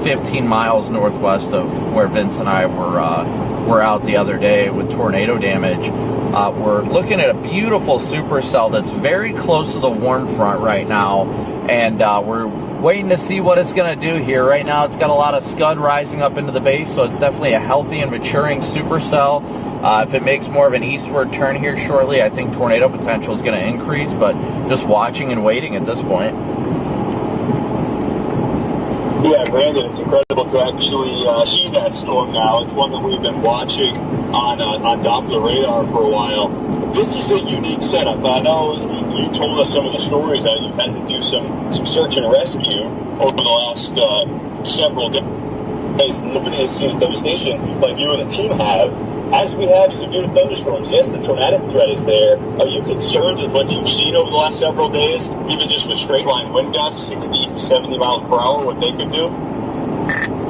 15 miles northwest of where Vince and I were out the other day with tornado damage. We're looking at a beautiful supercell that's very close to the warm front right now, and we're waiting to see what it's going to do here. Right now it's got a lot of scud rising up into the base, so it's definitely a healthy and maturing supercell. If it makes more of an eastward turn here shortly, I think tornado potential is going to increase, but just watching and waiting at this point. Yeah, Brandon, it's incredible to actually see that storm now. It's one that we've been watching on Doppler radar for a while. But this is a unique setup. I know you told us some of the stories that you've had to do some search and rescue over the last several days. Nobody has seen a devastation like you and the team have. As we have severe thunderstorms, yes, the tornadic threat is there. Are you concerned with what you've seen over the last several days, even just with straight line wind gusts, 60, 70 miles per hour, what they could do?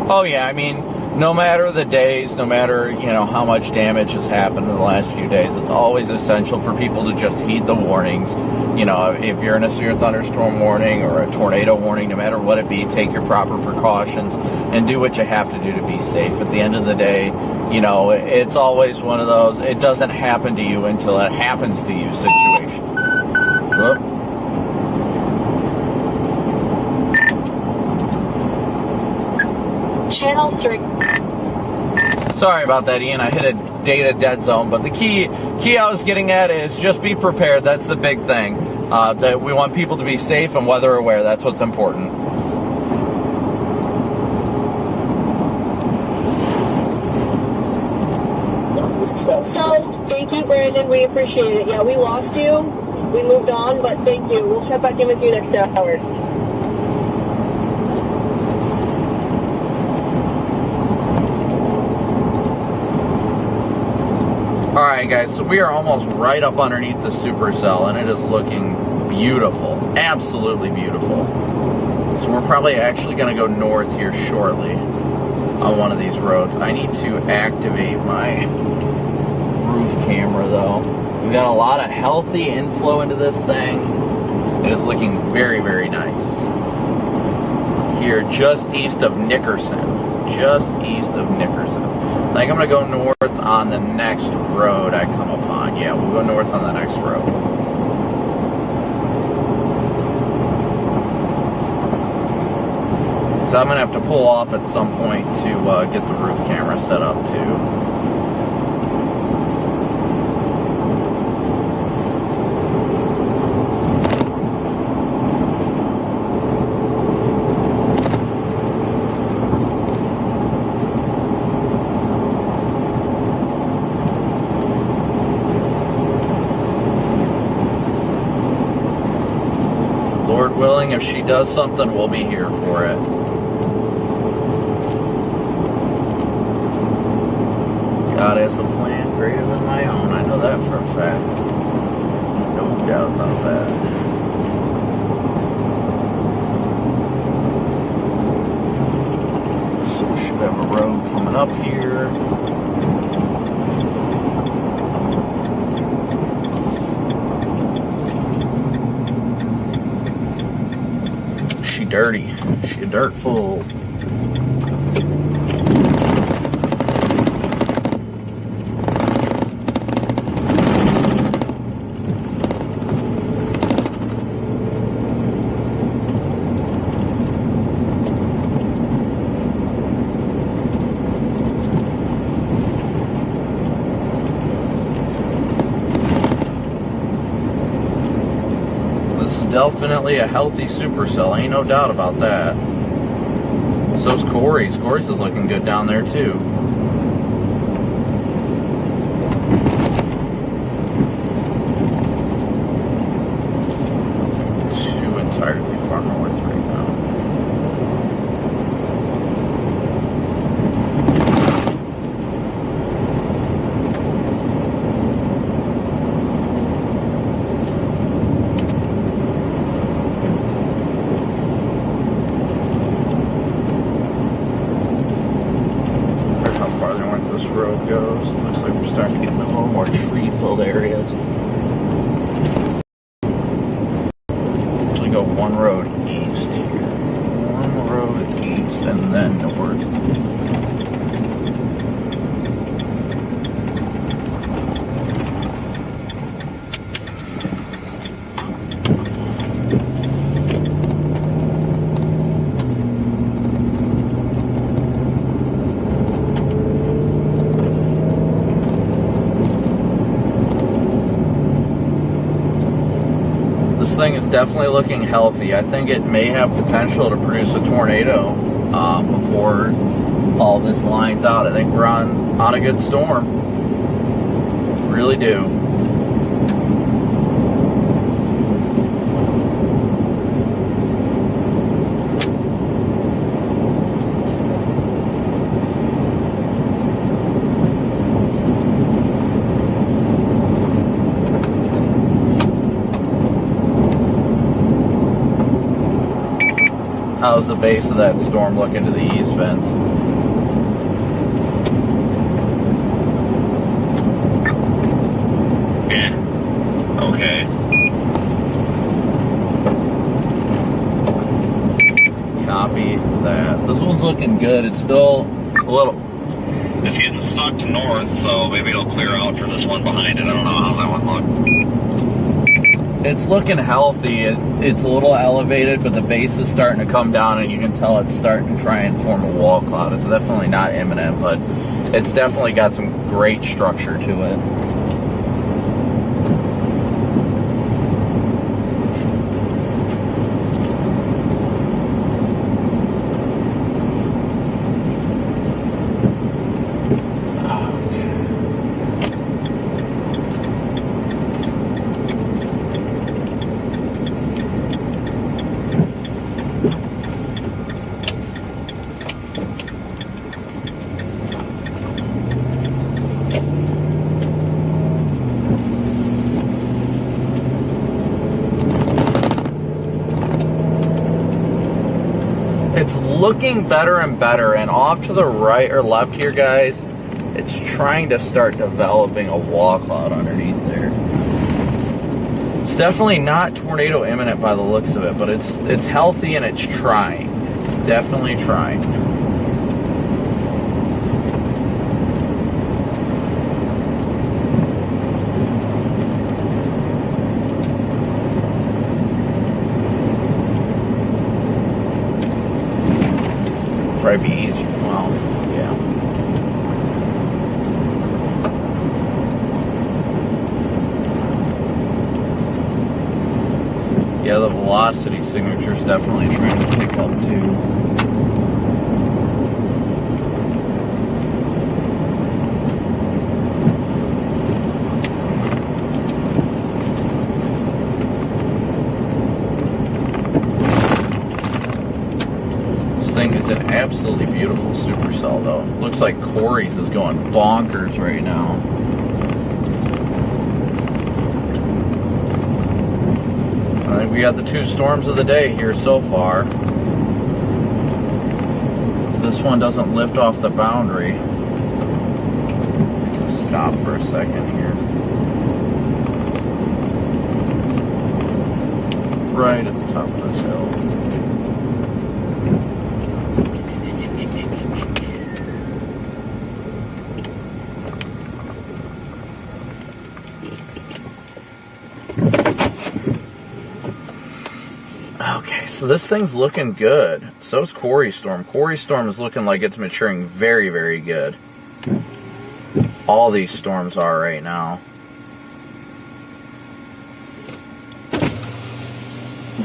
Oh yeah, I mean, no matter the days, no matter, how much damage has happened in the last few days, it's always essential for people to just heed the warnings. If you're in a severe thunderstorm warning or a tornado warning, no matter what it be, take your proper precautions and do what you have to do to be safe. At the end of the day, it's always one of those, it doesn't happen to you until it happens to you situation. Whoop. Channel 3. Sorry about that, Ian. I hit a data dead zone, but the key I was getting at is just be prepared. That's the big thing. That we want people to be safe and weather aware. That's what's important. So, thank you, Brandon. We appreciate it. Yeah, we lost you. We moved on, but thank you. We'll check back in with you next hour. Alright guys, so we are almost right up underneath the supercell, and it is looking beautiful. Absolutely beautiful. So we're probably actually going to go north here shortly on one of these roads. I need to activate my roof camera though. We've got a lot of healthy inflow into this thing. It is looking very, very nice. Here, just east of Nickerson. Just east of Nickerson. I think I'm going to go north on the next road I come upon. Yeah, we'll go north on the next road. So I'm going to have to pull off at some point to get the roof camera set up too. Willing, if she does something, we'll be here for it. God has a plan greater than my own. I know that for a fact. No doubt about that. So we should have a road coming up here. Dirty. She a dirt full. definitely a healthy supercell. Ain't no doubt about that. So's Corey's. Corey's is looking good down there too. Two entirely far north right now. Road goes. Looks like we're starting to get into a little more tree-filled areas. We go one road east here. One road east and then north. Thing is definitely looking healthy. I think it may have potential to produce a tornado before all this lines out. I think we're on a good storm. Really do. How's the base of that storm looking to the east, Vince? Yeah. Okay. Copy that. This one's looking good. It's still a little... It's getting sucked north, so maybe it'll clear out for this one behind it. I don't know. How's that one look? It's looking healthy. It's a little elevated, but the base is starting to come down, and you can tell it's starting to try and form a wall cloud. It's definitely not imminent, but it's definitely got some great structure to it. It's looking better and better, and off to the right or left here, guys, it's trying to start developing a wall cloud underneath there. It's definitely not tornado imminent by the looks of it, but it's healthy and it's trying. It's definitely trying. Probably be easier. Well, yeah. Yeah, the velocity signature is definitely trying to pick up too. Thing is an absolutely beautiful supercell, though. Looks like Corey's is going bonkers right now. I think we got the two storms of the day here so far. This one doesn't lift off the boundary. Stop for a second here. Right at the top of this hill. Okay, so this thing's looking good. So's Corey Storm. Corey Storm is looking like it's maturing very, very good. All these storms are right now.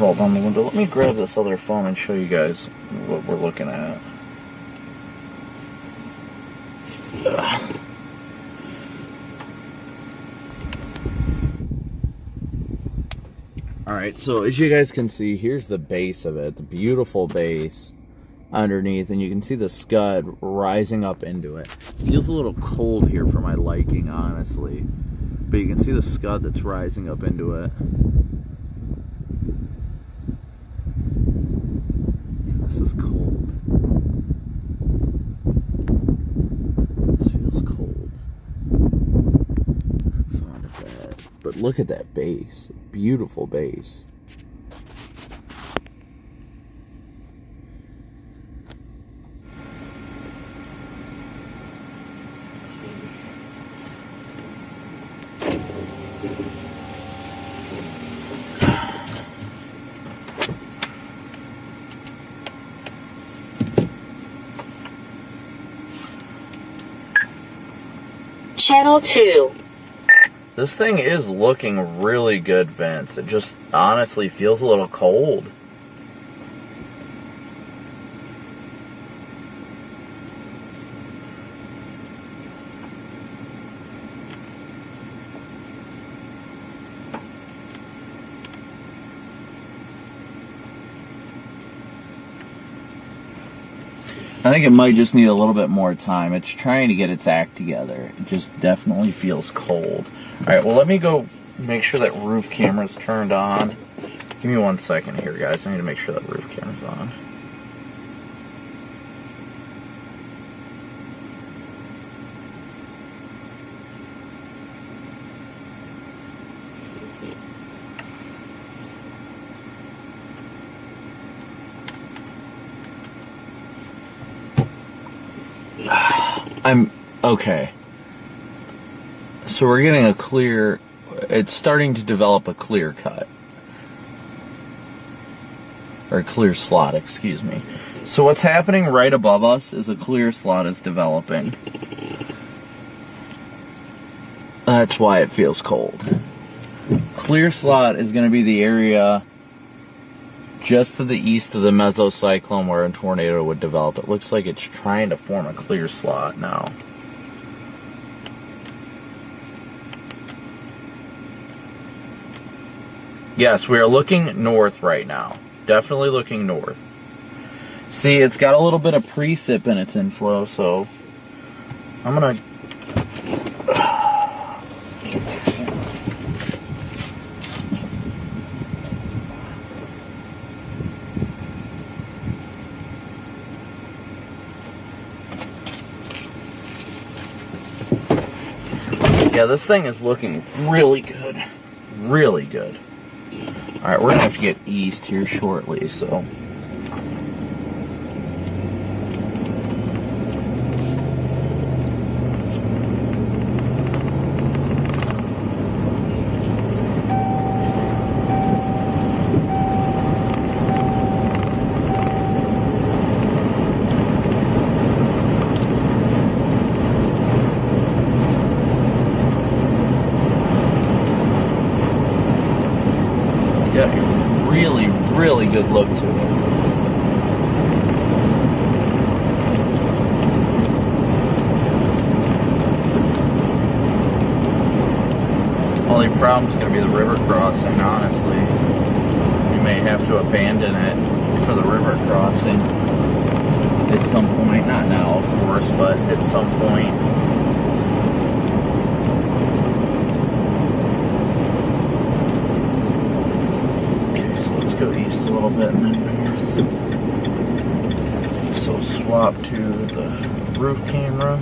roll down the window. Let me grab this other phone and show you guys what we're looking at. Alright, so as you guys can see, here's the base of it. The beautiful base underneath, and you can see the scud rising up into it. Feels a little cold here for my liking, honestly. But you can see the scud that's rising up into it. This is cold. This feels cold. Fond of that. But look at that base. Beautiful base. Channel 2. This thing is looking really good, Vince. It just honestly feels a little cold. I think it might just need a little bit more time. It's trying to get its act together. It just definitely feels cold. Alright, well, let me go make sure that roof camera's turned on. Give me 1 second here, guys. I need to make sure that roof camera's on. Okay. So we're getting a clear, it's starting to develop a clear cut. Or a clear slot, excuse me. So what's happening right above us is a clear slot is developing. That's why it feels cold. Clear slot is going to be the area just to the east of the mesocyclone where a tornado would develop. It looks like it's trying to form a clear slot now. Yes, we are looking north right now. Definitely looking north. See, it's got a little bit of precip in its inflow, so I'm gonna... Yeah, this thing is looking really good. Really good. Alright, we're going to have to get east here shortly, so... really good look to it. Only problem's going to be the river crossing, honestly. We may have to abandon it for the river crossing at some point. Not now, of course, but at some point. Go east a little bit and then north. So swap to the roof camera.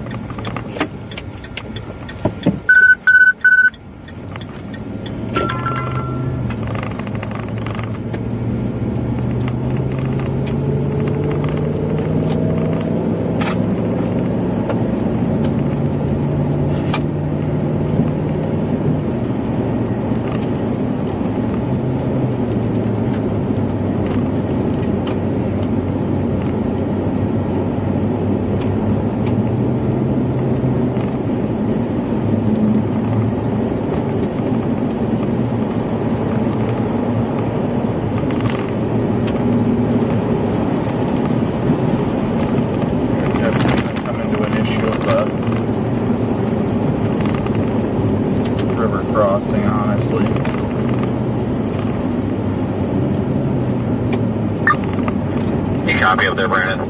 You copy up there, Brandon?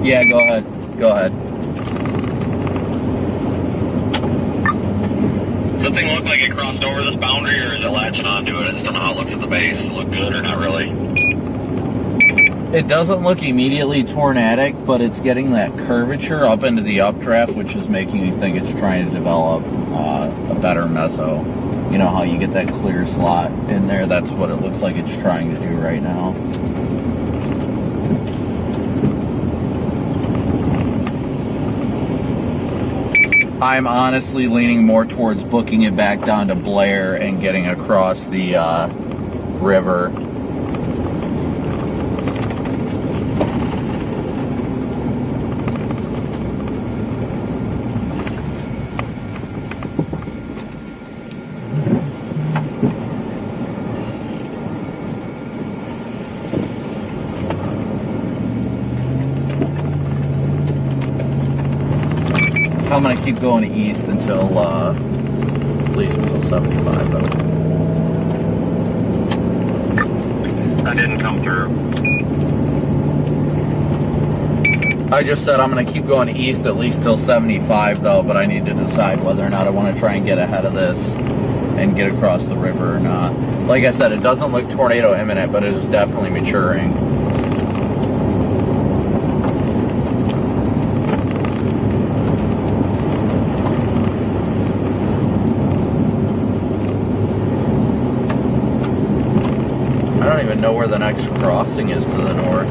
Yeah, go ahead. Go ahead. Does that thing look like it crossed over this boundary, or is it latching onto it? I just don't know how it looks at the base. Look good or not really? It doesn't look immediately tornadic, but it's getting that curvature up into the updraft, which is making me think it's trying to develop a better meso. You know how you get that clear slot in there? That's what it looks like it's trying to do right now. I'm honestly leaning more towards booking it back down to Blair and getting across the river. I'm gonna keep going east until at least until 75 though. That didn't come through. I just said I'm gonna keep going east at least till 75 though, but I need to decide whether or not I want to try and get ahead of this and get across the river or not. Like I said, it doesn't look tornado imminent, but it is definitely maturing. I don't even know where the next crossing is to the north.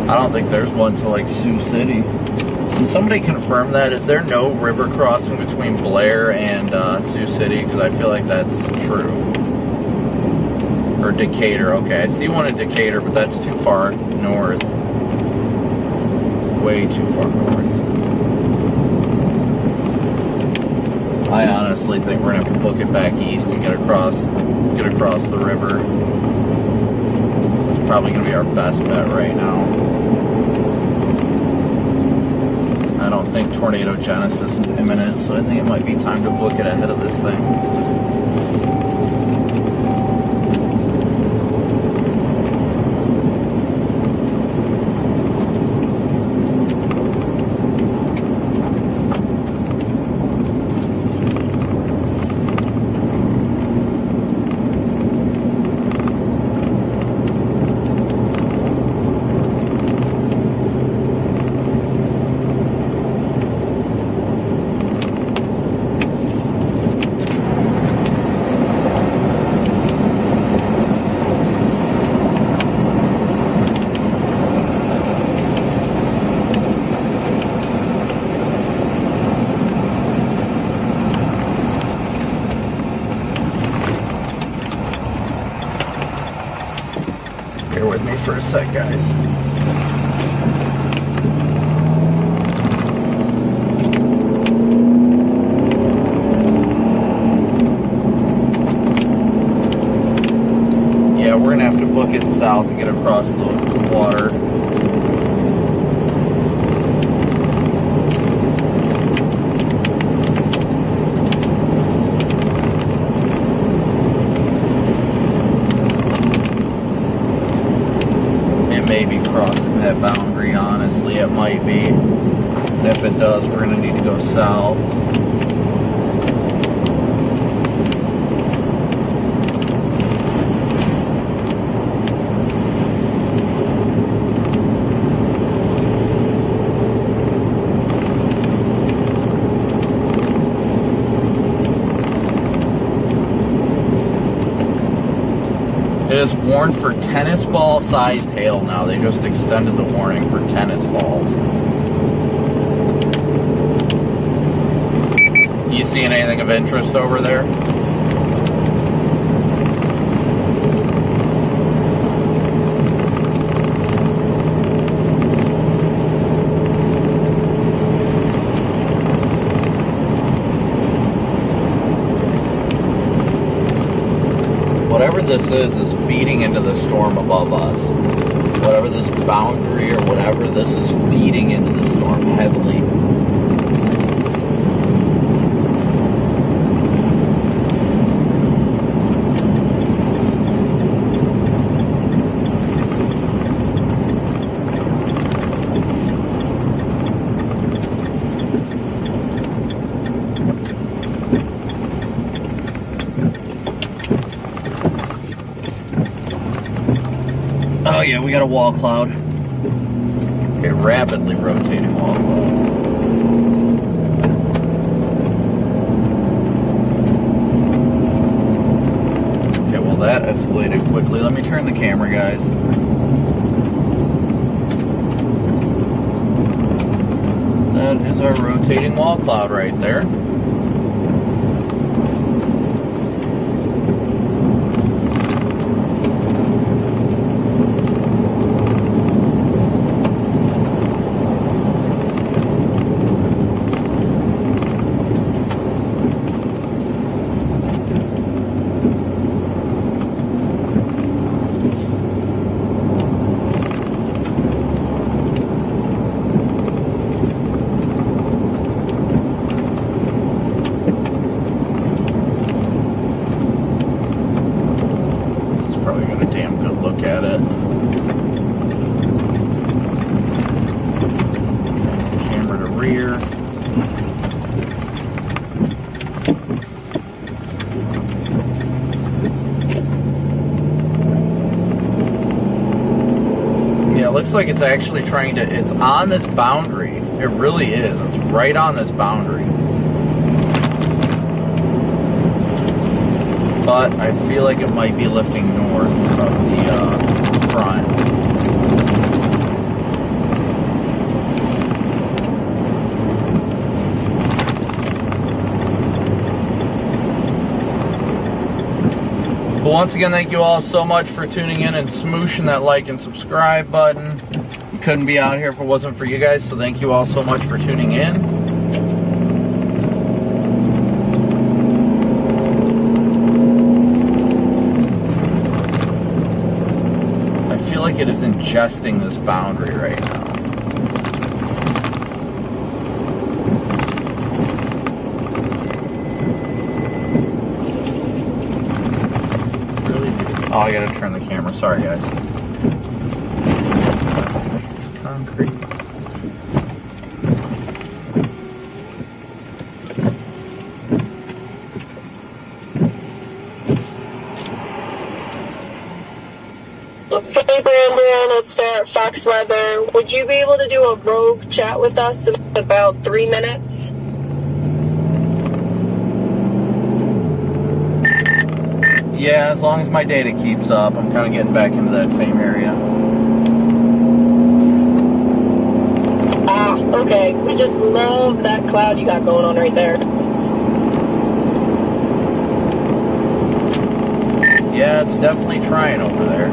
I don't think there's one to like Sioux City. Can somebody confirm that? Is there no river crossing between Blair and Sioux City? Because I feel like that's true. Or Decatur. Okay, I see one in Decatur, but that's too far north. Way too far north. I honestly think we're gonna have to book it back east and get across the river. It's probably gonna be our best bet right now. I don't think tornado genesis is imminent, so I think it might be time to book it ahead of this thing. Bear with me for a sec, guys. Yeah, we're gonna have to book it south to get across the water. Maybe crossing that boundary, honestly, it might be. And if it does, we're going to need to go south. It is warned for tennis ball sized hail now. They just extended the warning for tennis balls. You seeing anything of interest over there? Whatever this is feeding into the storm above us. Whatever this boundary or whatever, this is feeding into the storm heavily. Oh yeah, we got a wall cloud. Okay, rapidly rotating wall cloud. Okay, well that escalated quickly. Let me turn the camera, guys. That is our rotating wall cloud right there. Looks like it's actually trying to, it's on this boundary. It really is. It's right on this boundary. But I feel like it might be lifting north of the front. But once again, thank you all so much for tuning in and smooshing that like and subscribe button. You couldn't be out here if it wasn't for you guys, so thank you all so much for tuning in. I feel like it is ingesting this boundary right now. Oh, I gotta turn the camera. Sorry, guys. Concrete. Hey, Brandon, it's Sarah at Fox Weather. Would you be able to do a rogue chat with us in about 3 minutes? Yeah, as long as my data keeps up. I'm kind of getting back into that same area. Ah, okay. We just love that cloud you got going on right there. Yeah, it's definitely trying over there.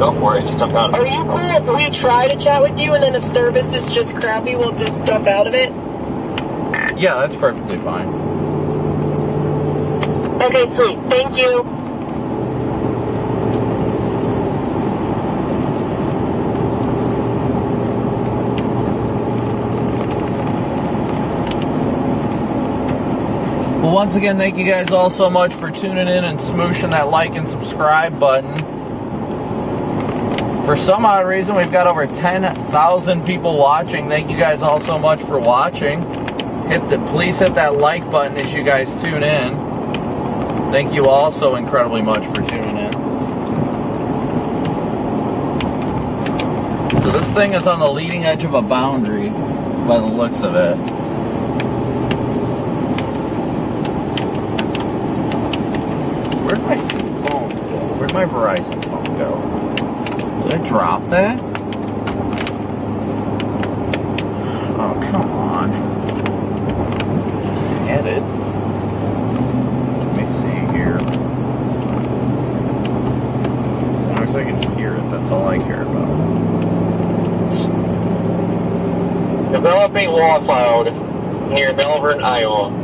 Go for it. Just jump out of it. Are you cool if we try to chat with you and then if service is just crappy, we'll just jump out of it? Yeah, that's perfectly fine. Okay, sweet. Thank you. Well, once again, thank you guys all so much for tuning in and smooshing that like and subscribe button. For some odd reason, we've got over 10,000 people watching. Thank you guys all so much for watching. Please hit that like button as you guys tune in. Thank you all so incredibly much for tuning in. So this thing is on the leading edge of a boundary by the looks of it. Where'd my phone go? Where'd my Verizon phone go? Did I drop that? Oh, come on. Just had it. I can hear it. That's all I care about. Developing wall cloud near Melbourne, Iowa.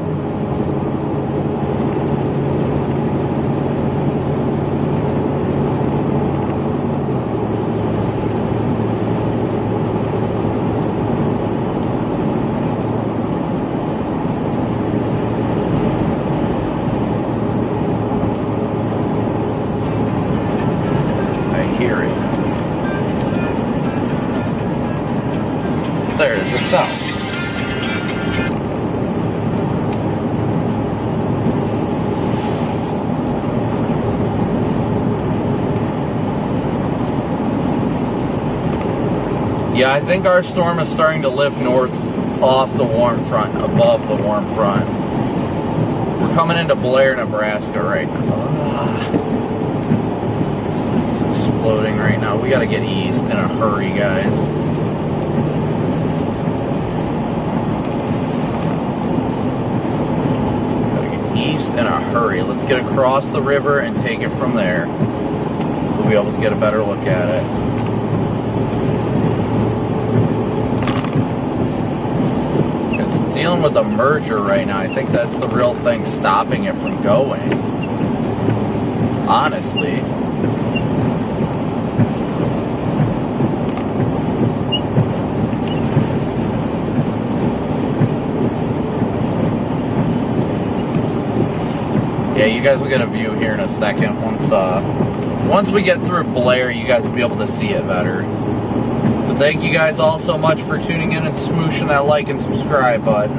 There it is, it's out. Yeah, I think our storm is starting to lift north off the warm front, above the warm front. We're coming into Blair, Nebraska right now. It's exploding right now. We got to get east in a hurry, guys. Got to get east in a hurry. Let's get across the river and take it from there. We'll be able to get a better look at it. Dealing with a merger right now. I think that's the real thing stopping it from going. Honestly. Yeah, you guys will get a view here in a second. Once we get through Blair, you guys will be able to see it better. Thank you guys all so much for tuning in and smooshing that like and subscribe button.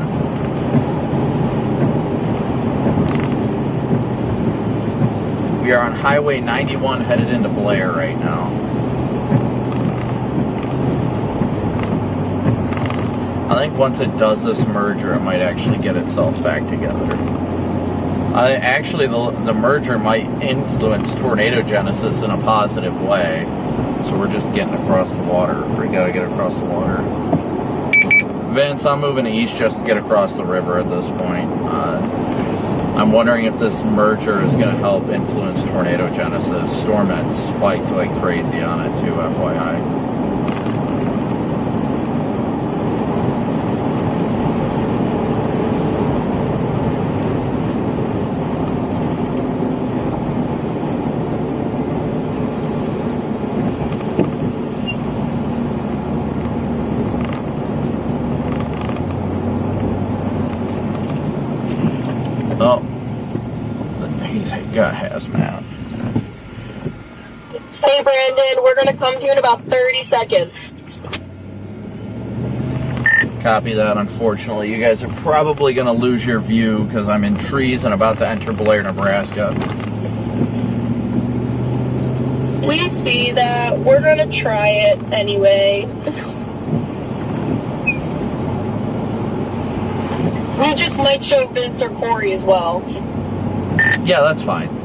We are on Highway 91 headed into Blair right now. I think once it does this merger, it might actually get itself back together. Actually, the merger might influence tornado genesis in a positive way. So we're just getting across the water. We gotta get across the water. Vince, I'm moving east just to get across the river at this point. I'm wondering if this merger is gonna help influence tornado genesis. Stormnet spiked like crazy on it too, FYI. Oh, he's got hazmat. Hey, Brandon, we're going to come to you in about 30 seconds. Copy that, unfortunately. You guys are probably going to lose your view because I'm in trees and about to enter Blair, Nebraska. We see that. We're going to try it anyway. We just might show Vince or Corey as well. Yeah, that's fine.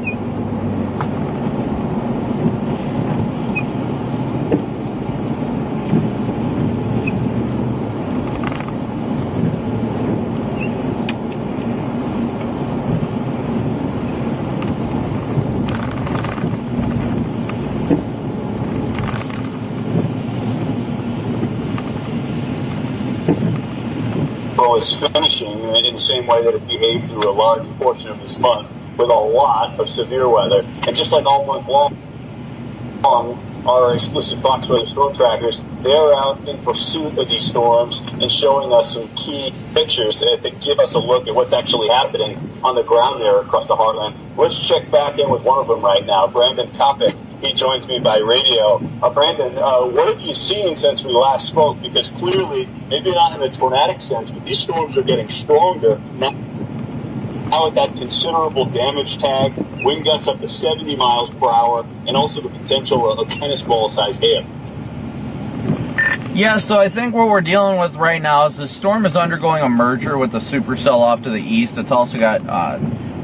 Is finishing in the same way that it behaved through a large portion of this month with a lot of severe weather. And just like all month long, our exclusive Fox Weather storm trackers, they're out in pursuit of these storms and showing us some key pictures that give us a look at what's actually happening on the ground there across the heartland. Let's check back in with one of them right now, Brandon Copic. He joins me by radio. Brandon, what have you seen since we last spoke? Because clearly, maybe not in a tornadic sense, but these storms are getting stronger. Now at that considerable damage tag, wind gusts up to 70 miles per hour, and also the potential of tennis ball-sized hail. Yeah, so I think what we're dealing with right now is the storm is undergoing a merger with the supercell off to the east. It's also got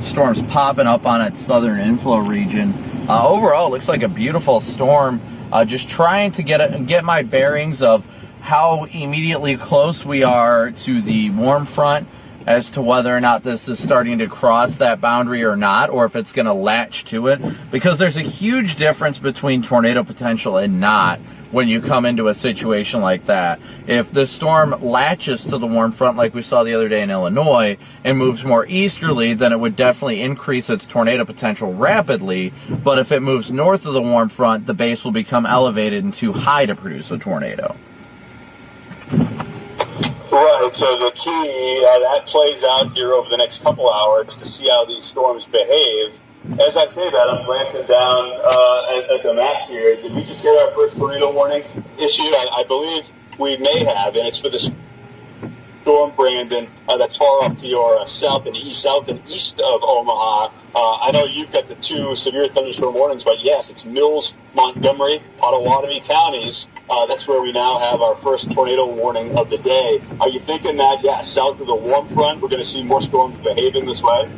storms popping up on its southern inflow region. Overall, it looks like a beautiful storm. Just trying to get my bearings of how immediately close we are to the warm front as to whether or not this is starting to cross that boundary or not, or if it's going to latch to it. Because there's a huge difference between tornado potential and not when you come into a situation like that. If the storm latches to the warm front like we saw the other day in Illinois and moves more easterly, then it would definitely increase its tornado potential rapidly. But if it moves north of the warm front, the base will become elevated and too high to produce a tornado. Right, so the key, that plays out here over the next couple hours to see how these storms behave. As I say that, I'm glancing down at the maps here. Did we just get our first tornado warning issued? I believe we may have, and it's for the storm, Brandon, that's far up to your south and east of Omaha. I know you've got the 2 severe thunderstorm warnings, but yes, it's Mills, Montgomery, Potawatomi counties. That's where we now have our first tornado warning of the day. Are you thinking that, south of the warm front, we're going to see more storms behaving this way?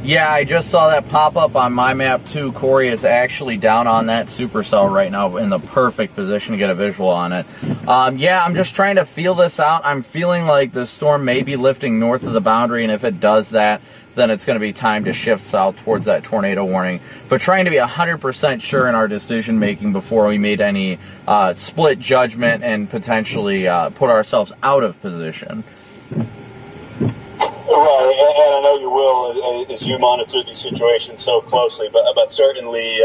Yeah, I just saw that pop up on my map too. Corey is actually down on that supercell right now in the perfect position to get a visual on it. Yeah, I'm just trying to feel this out. I'm feeling like the storm may be lifting north of the boundary, and if it does that, then it's going to be time to shift south towards that tornado warning. But trying to be 100% sure in our decision making before we made any split judgment and potentially put ourselves out of position. Right, and I know you will as you monitor these situations so closely, but certainly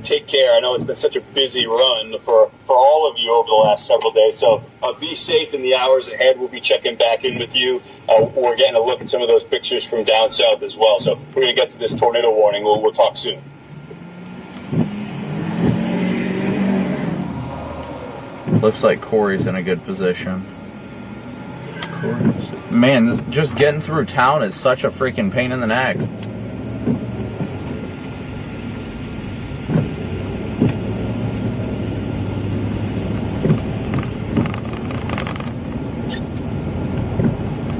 take care. I know it's been such a busy run for all of you over the last several days, so be safe in the hours ahead. We'll be checking back in with you. We're getting a look at some of those pictures from down south as well, so we're going to get to this tornado warning. We'll talk soon. Looks like Corey's in a good position. Man, just getting through town is such a freaking pain in the neck.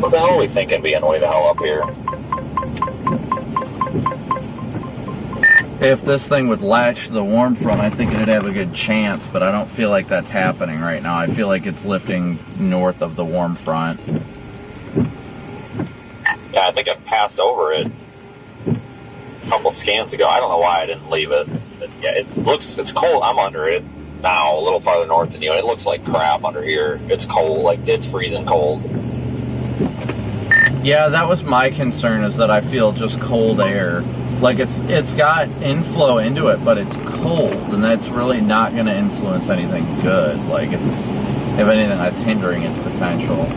What the hell are we thinking being way the hell up here? If this thing would latch to the warm front, I think it'd have a good chance, but I don't feel like that's happening right now. I feel like it's lifting north of the warm front. Yeah, I think I passed over it a couple scans ago. I don't know why I didn't leave it. But yeah, it's cold. I'm under it now, a little farther north than you, and it looks like crap under here. It's cold, like it's freezing cold. Yeah, that was my concern, is that I feel just cold air. Like it's got inflow into it, but it's cold, and that's really not going to influence anything good. Like if anything, that's hindering its potential.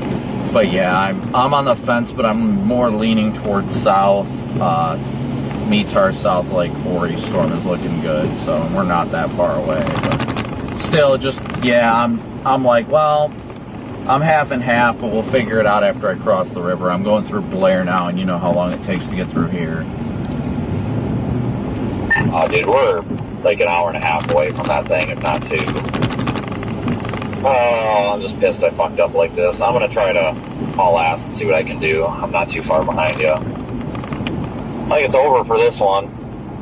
But yeah, I'm on the fence, but I'm more leaning towards south. Meets our south Lake Corey storm is looking good, so we're not that far away. But still, I'm like, well, I'm half and half, but we'll figure it out after I cross the river. I'm going through Blair now, and you know how long it takes to get through here. Oh, dude, we're like an hour and a half away from that thing, if not 2. Oh, I'm just pissed I fucked up like this. I'm going to try to haul ass and see what I can do. I'm not too far behind you. I think it's over for this one.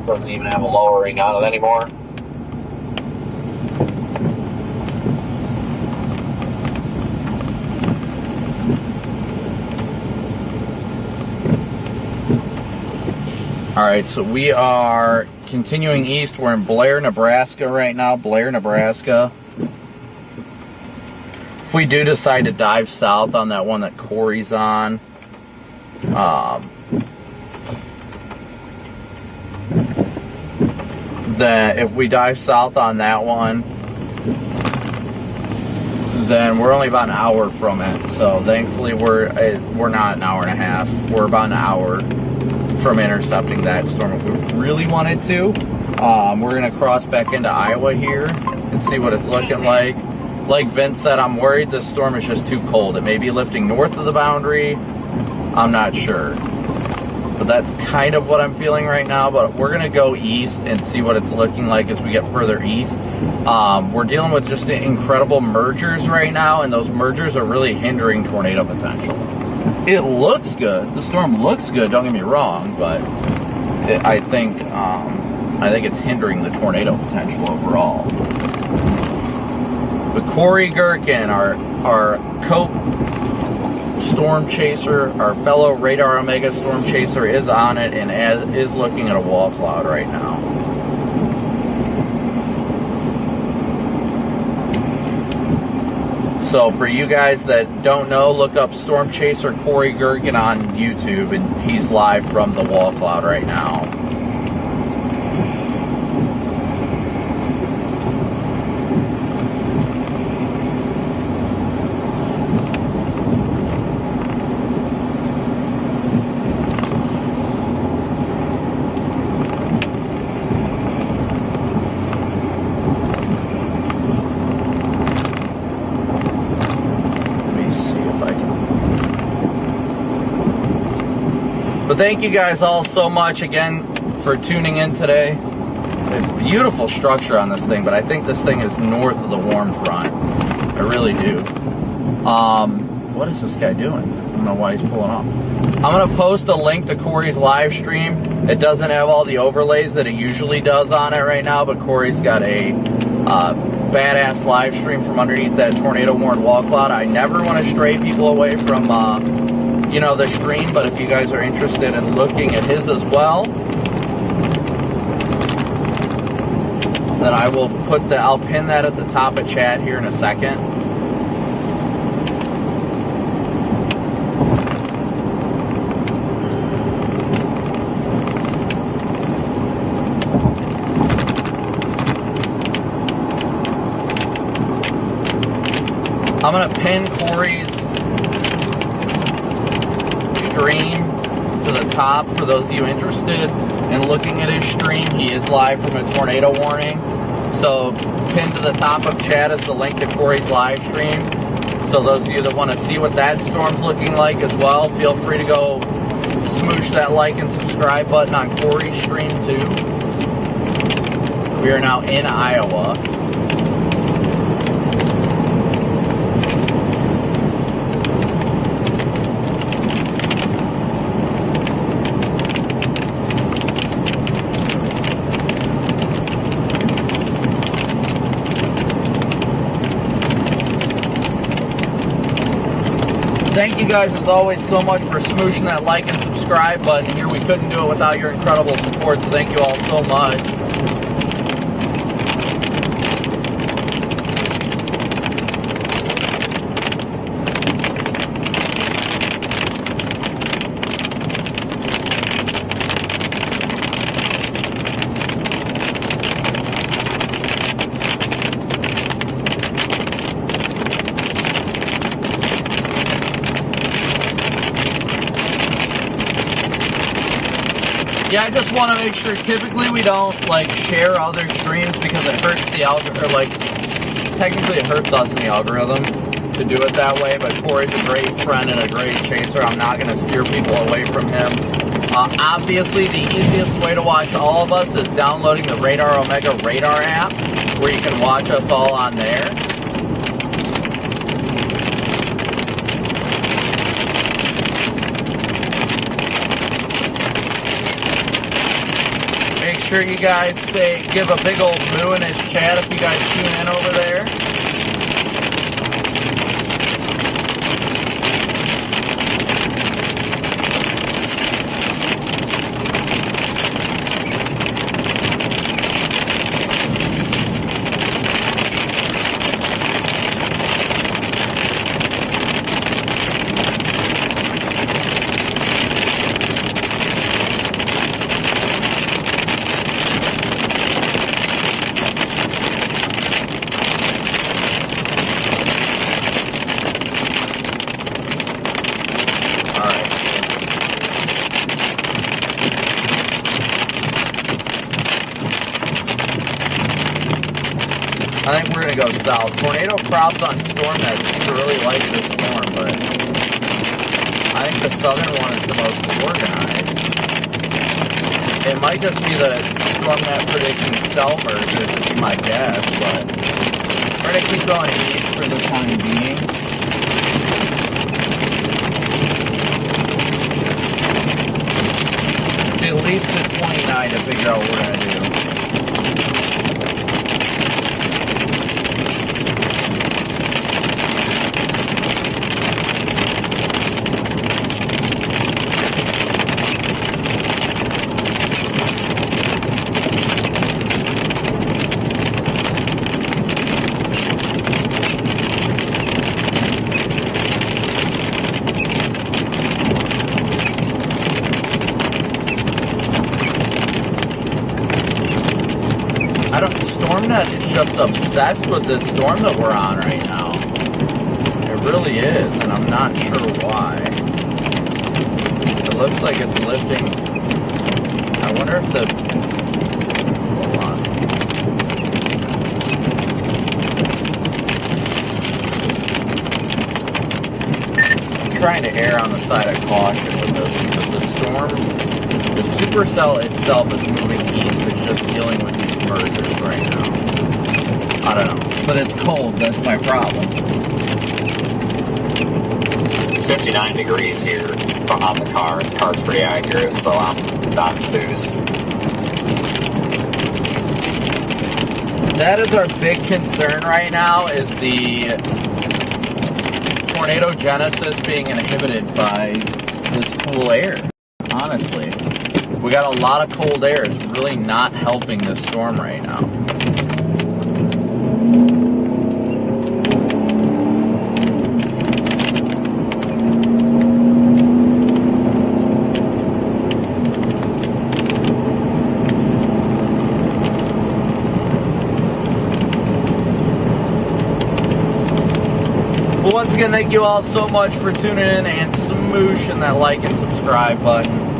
Doesn't even have a lowering on it anymore. Alright, so we are continuing east. We're in Blair, Nebraska right now. Blair, Nebraska. If we do decide to dive south on that one that Corey's on, then if we dive south on that one, then we're only about an hour from it. So thankfully we're not an hour and a half. We're about an hour from intercepting that storm if we really wanted to. We're going to cross back into Iowa here and see what it's looking like. Like Vince said, I'm worried this storm is just too cold. It may be lifting north of the boundary. I'm not sure. But that's kind of what I'm feeling right now. But we're going to go east and see what it's looking like as we get further east. We're dealing with just incredible mergers right now, and those mergers are really hindering tornado potential. It looks good. The storm looks good, don't get me wrong, but I think it's hindering the tornado potential overall. But Corey Gherkin, our Cope storm chaser, our fellow Radar Omega storm chaser, is on it and is looking at a wall cloud right now. So for you guys that don't know, look up Storm Chaser Corey Gherkin on YouTube, and he's live from the wall cloud right now. If I can thank you guys all so much again for tuning in today. A beautiful structure on this thing, but I think this thing is north of the warm front. I really do. What is this guy doing? I don't know why he's pulling off. I'm gonna post a link to Corey's live stream. It doesn't have all the overlays that it usually does on it right now, but Corey's got a badass live stream from underneath that tornado-warned wall cloud. I never want to stray people away from, you know, the stream, but if you guys are interested in looking at his as well, then I will I'll pin that at the top of chat here in a second. I'm going to pin Corey's stream to the top for those of you interested in looking at his stream. He is live from a tornado warning. So pinned to the top of chat is the link to Corey's live stream. So those of you that want to see what that storm's looking like as well, feel free to go smoosh that like and subscribe button on Corey's stream too. We are now in Iowa. Thank you guys, as always, so much for smooshing that like and subscribe button here. We couldn't do it without your incredible support, so thank you all so much. Yeah, I just want to make sure, typically we don't, like, share other streams because it hurts the algorithm, or, like, technically it hurts us in the algorithm to do it that way, but Corey's a great friend and a great chaser. I'm not going to steer people away from him. Obviously, the easiest way to watch all of us is downloading the Radar Omega Radar app, where you can watch us all on there. Make sure you guys give a big old moo in his chat if you guys tune in over there. I think we're going to go south. Tornado props on StormNet seem to really like this storm, but I think the southern one is the most organized. It might just be the StormNet predicting cell mergers, would be my guess, but we're going to keep going east for the time being. See, at least it's 29 to figure out what we're going to do. StormNet is just obsessed with this storm that we're on right now. It really is, and I'm not sure why. It looks like it's lifting. I wonder if the... Hold on. I'm trying to err on the side of caution with this storm, the supercell itself is moving east. It's just dealing with these mergers right now. I don't know. But it's cold. That's my problem. It's 59 degrees here on the car. The car's pretty accurate, so I'm not enthused. That is our big concern right now, is the tornado genesis being inhibited by this cool air. Honestly, we got a lot of cold air. It's really not helping this storm right now. Well, once again, thank you all so much for tuning in and smooshing that like and subscribe button.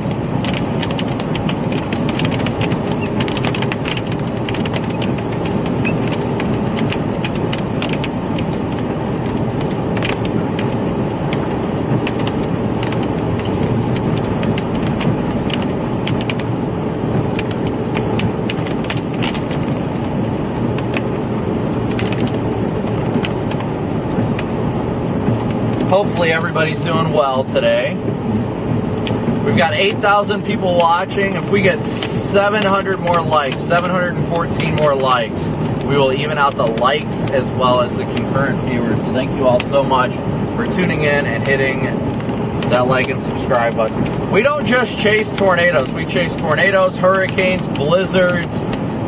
Hopefully everybody's doing well today. We've got 8,000 people watching. If we get 700 more likes, 714 more likes, we will even out the likes as well as the concurrent viewers. So thank you all so much for tuning in and hitting that like and subscribe button. We don't just chase tornadoes. We chase tornadoes, hurricanes, blizzards,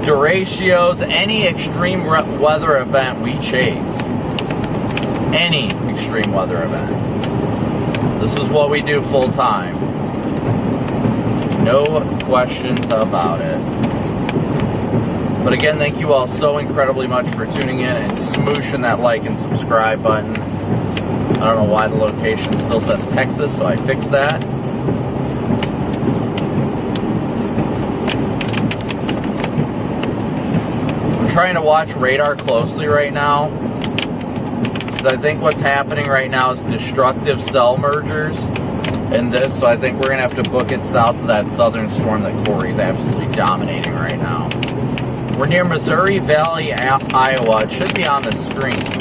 derechos, any extreme weather event we chase. Any extreme weather event. This is what we do full time. No questions about it. But again, thank you all so incredibly much for tuning in and smooshing that like and subscribe button. I don't know why the location still says Texas, so I fixed that. I'm trying to watch radar closely right now. I think what's happening right now is destructive cell mergers in this, so I think we're going to have to book it south to that southern storm that Corey's absolutely dominating right now. We're near Missouri Valley, Iowa. It should be on the screen.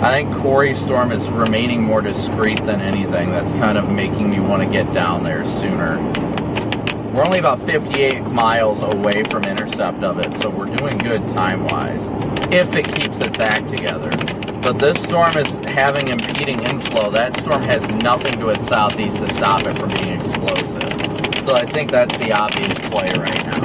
I think Corey's storm is remaining more discreet than anything. That's kind of making me want to get down there sooner. We're only about 58 miles away from intercept of it, so we're doing good time-wise, if it keeps its act together. But this storm is having impeding inflow. That storm has nothing to its southeast to stop it from being explosive. So I think that's the obvious play right now.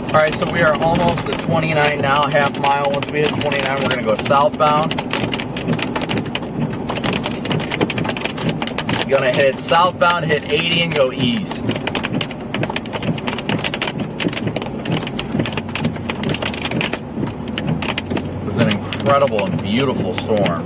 Alright, so we are almost at 29 now, half mile. Once we hit 29, we're going to go southbound. Going to hit southbound, hit 80, and go east. It was an incredible and beautiful storm.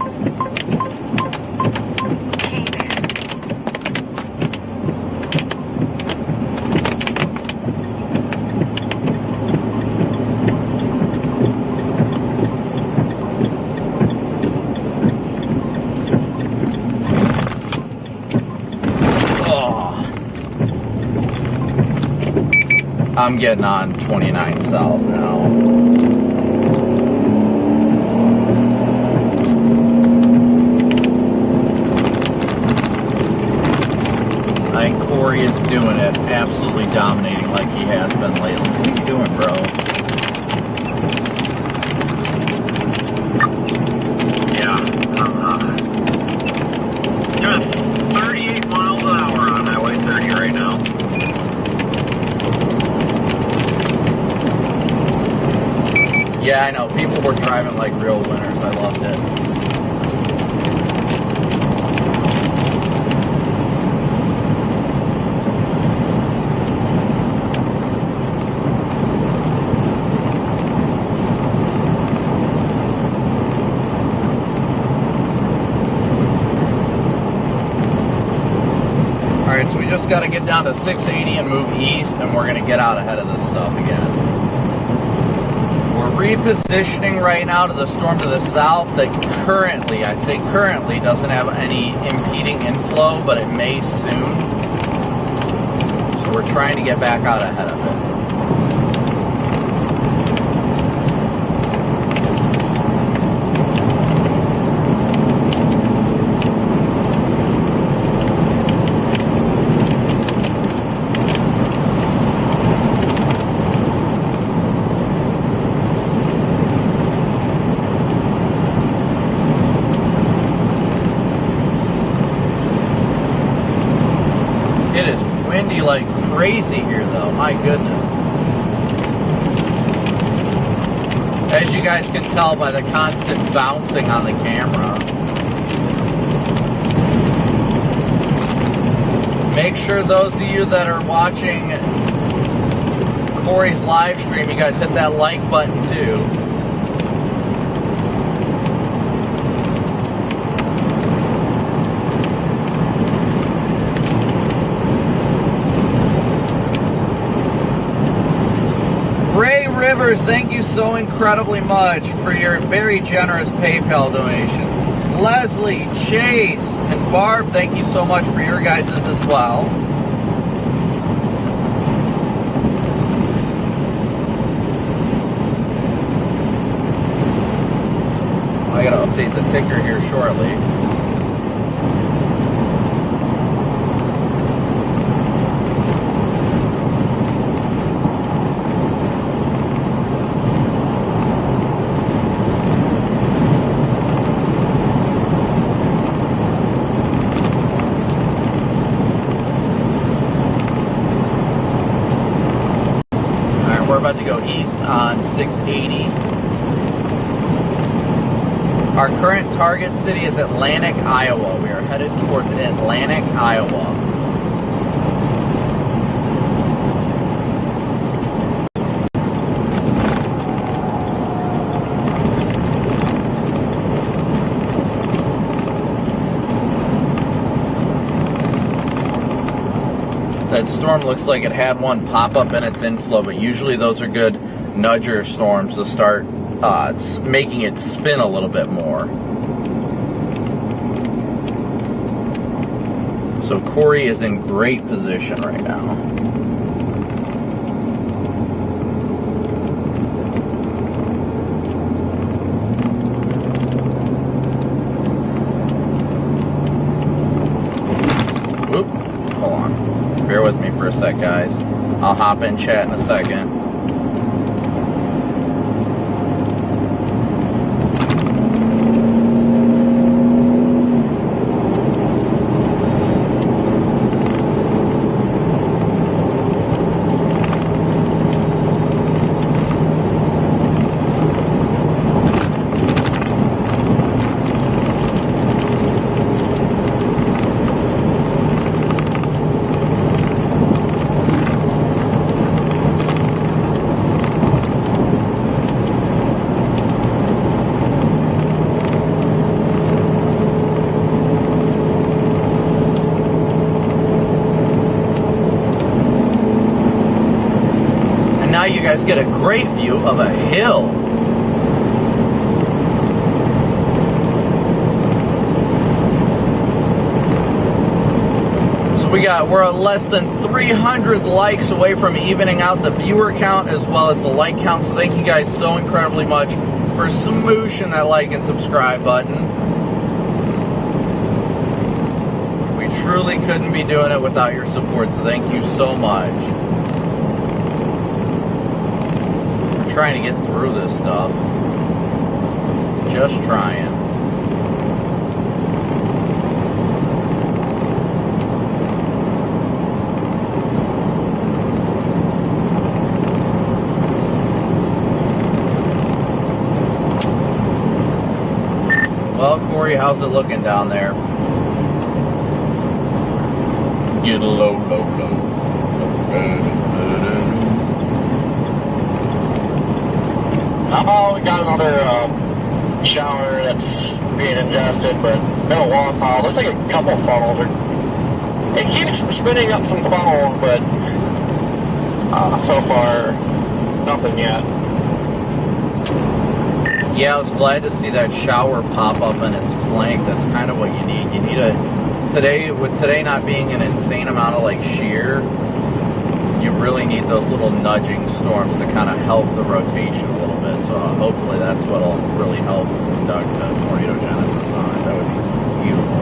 I'm getting on 29 south now. I think Corey is doing it, absolutely dominating like he has been lately. What are you doing, bro? People were driving like real winners. I loved it. Alright, so we just got to get down to 680 and move east, and we're going to get out ahead of this stuff again. We're repositioning right now to the storm to the south that currently, I say currently, doesn't have any impeding inflow, but it may soon. So we're trying to get back out ahead of it. It is windy like crazy here though, my goodness. As you guys can tell by the constant bouncing on the camera. Make sure those of you that are watching Corey's live stream, you guys hit that like button too. Rivers, thank you so incredibly much for your very generous PayPal donation. Leslie, Chase, and Barb, thank you so much for your guys' as well. I gotta update the ticker here shortly. About to go east on 680. Our current target city is Atlantic, Iowa. We are headed towards Atlantic, Iowa. That storm looks like it had one pop up in its inflow, but usually those are good nudger storms to start making it spin a little bit more. So Corey is in great position right now. Whoop, hold on. Bear with me for a sec, guys. I'll hop in chat in a second. Now you guys get a great view of a hill. So we're less than 300 likes away from evening out the viewer count as well as the like count. So thank you guys so incredibly much for smooshing that like and subscribe button. We truly couldn't be doing it without your support, so thank you so much. Trying to get through this stuff. Just trying. Well, Corey, how's it looking down there? Get low, low, low. Oh, we got another shower that's being ingested, but been a long haul. Looks like a couple funnels. It keeps spinning up some funnels, but so far, nothing yet. Yeah, I was glad to see that shower pop up in its flank. That's kind of what you need. You need with today not being an insane amount of like shear, you really need those little nudging storms to kind of help the rotation a little bit. So hopefully that's what'll really help conduct tornado genesis on it. That would be beautiful.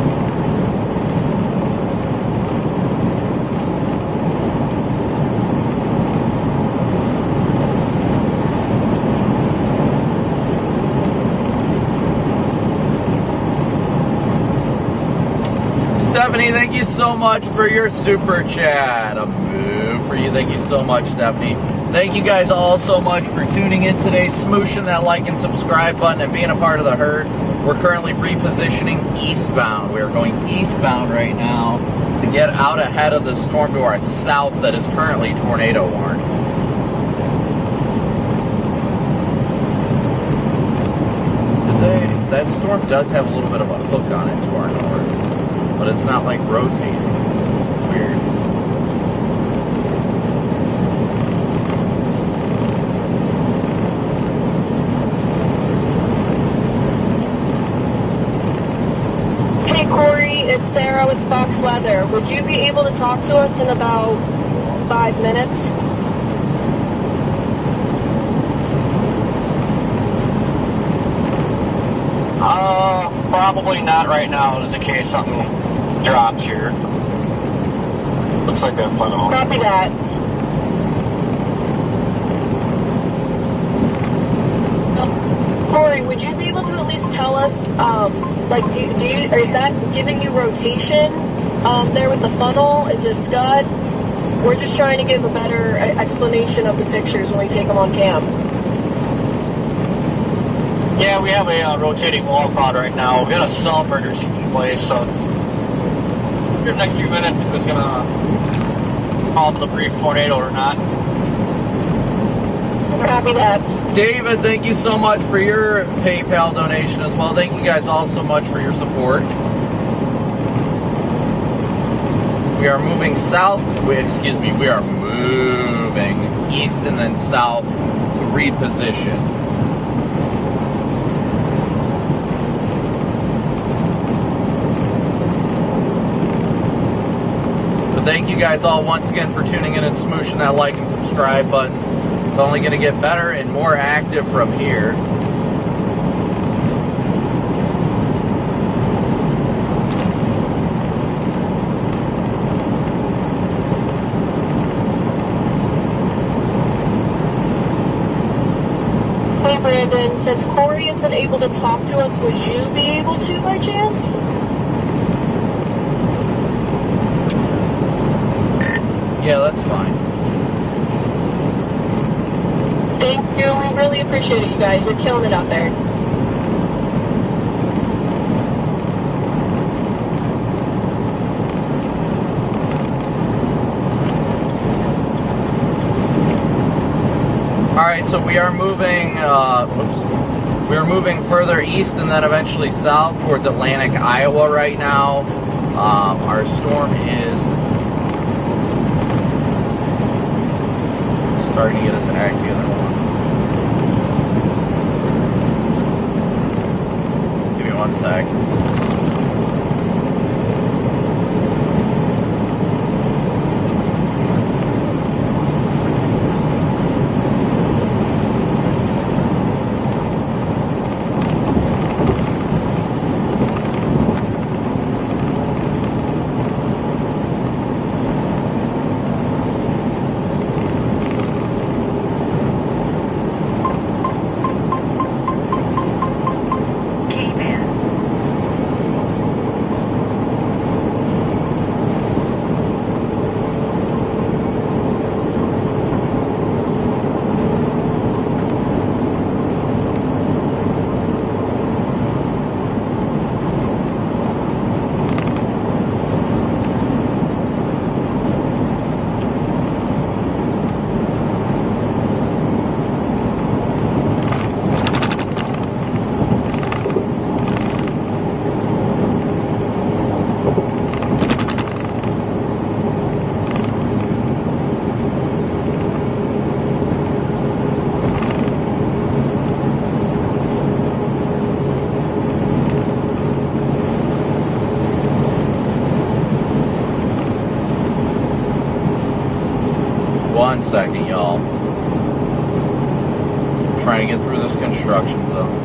Stephanie, thank you so much for your super chat. A move for you. Thank you so much, Stephanie. Thank you guys all so much for tuning in today, smooshing that like and subscribe button, and being a part of the herd. We're currently repositioning eastbound. We are going eastbound right now to get out ahead of the storm to our south that is currently tornado warned. That storm does have a little bit of a hook on it to our north, but it's not like rotating. Weird. Hey Corey, it's Sarah with Fox Weather. Would you be able to talk to us in about 5 minutes? Probably not right now, just in case something drops here. Looks like that funnel. Copy that. Corey, would you be able to at least tell us, or is that giving you rotation there with the funnel? Is it a scud? We're just trying to give a better explanation of the pictures when we take them on cam. Yeah, we have a rotating wall cloud right now. We got a cell burger taking place, so it's in the next few minutes if it's gonna call it a brief tornado or not. Copy that. David, thank you so much for your PayPal donation as well. Thank you guys all so much for your support. We are moving south. We are moving east and then south to reposition. Thank you guys all once again for tuning in and smooshing that like and subscribe button. It's only going to get better and more active from here. Hey Brandon, since Corey isn't able to talk to us, would you be able to by chance? Yeah, that's fine. Thank you. We really appreciate it, you guys. You're killing it out there. All right, so we are moving. We are moving further east and then eventually south towards Atlantic, Iowa. Right now, our storm is starting to get its act together. Give me 1 sec. trying to get through this construction zone.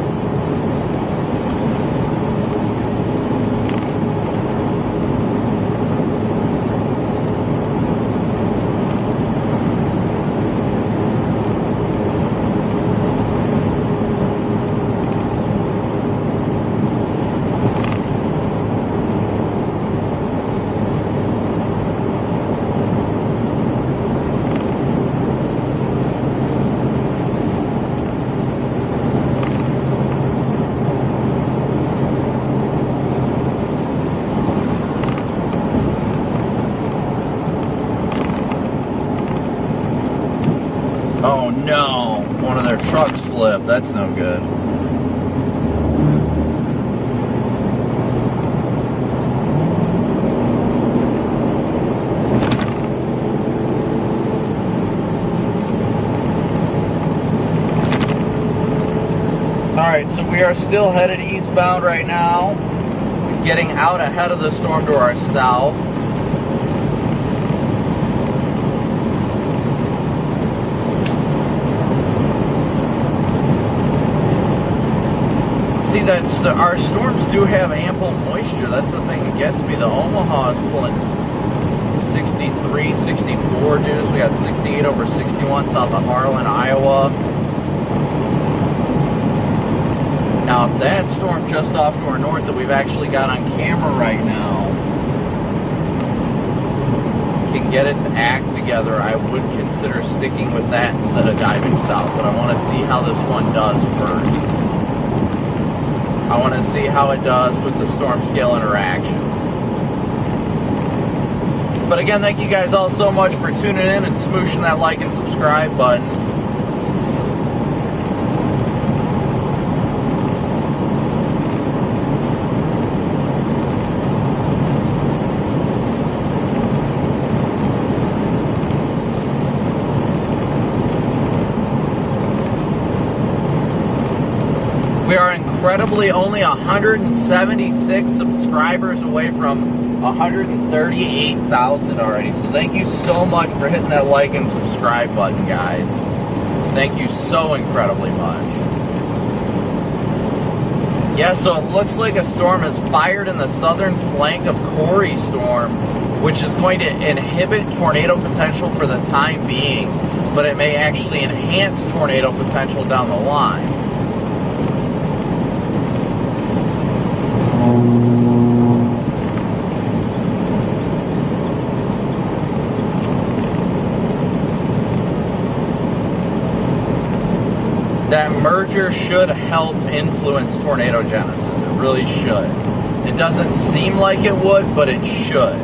Oh no, one of their trucks flipped. That's no good. Alright, so we are still headed eastbound right now, getting out ahead of the storm to our south. See, our storms do have ample moisture. That's the thing that gets me. The Omaha is pulling 63, 64 dudes. We got 68 over 61 south of Harlan, Iowa. Now, if that storm just off to our north that we've actually got on camera right now can get its act together, I would consider sticking with that instead of diving south. But I want to see how this one does first. I want to see how it does with the storm scale interactions. But again, thank you guys all so much for tuning in and smooshing that like and subscribe button. We are incredibly only 176 subscribers away from 138,000 already. So thank you so much for hitting that like and subscribe button, guys. Thank you so incredibly much. Yeah, so it looks like a storm is fired in the southern flank of Corey storm, which is going to inhibit tornado potential for the time being, but it may actually enhance tornado potential down the line. That merger should help influence tornado genesis. It really should. It doesn't seem like it would, but it should.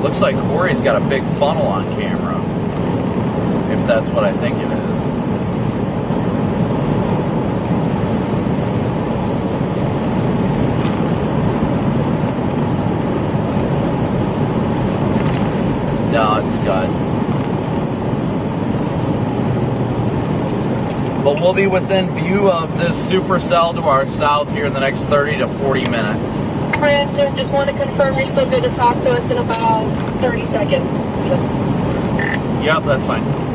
Looks like Corey's got a big funnel on camera, if that's what I think it is. No, it's Scud. But we'll be within view of this supercell to our south here in the next 30 to 40 minutes. Brandon, just want to confirm you're still good to talk to us in about 30 seconds. Yep, that's fine.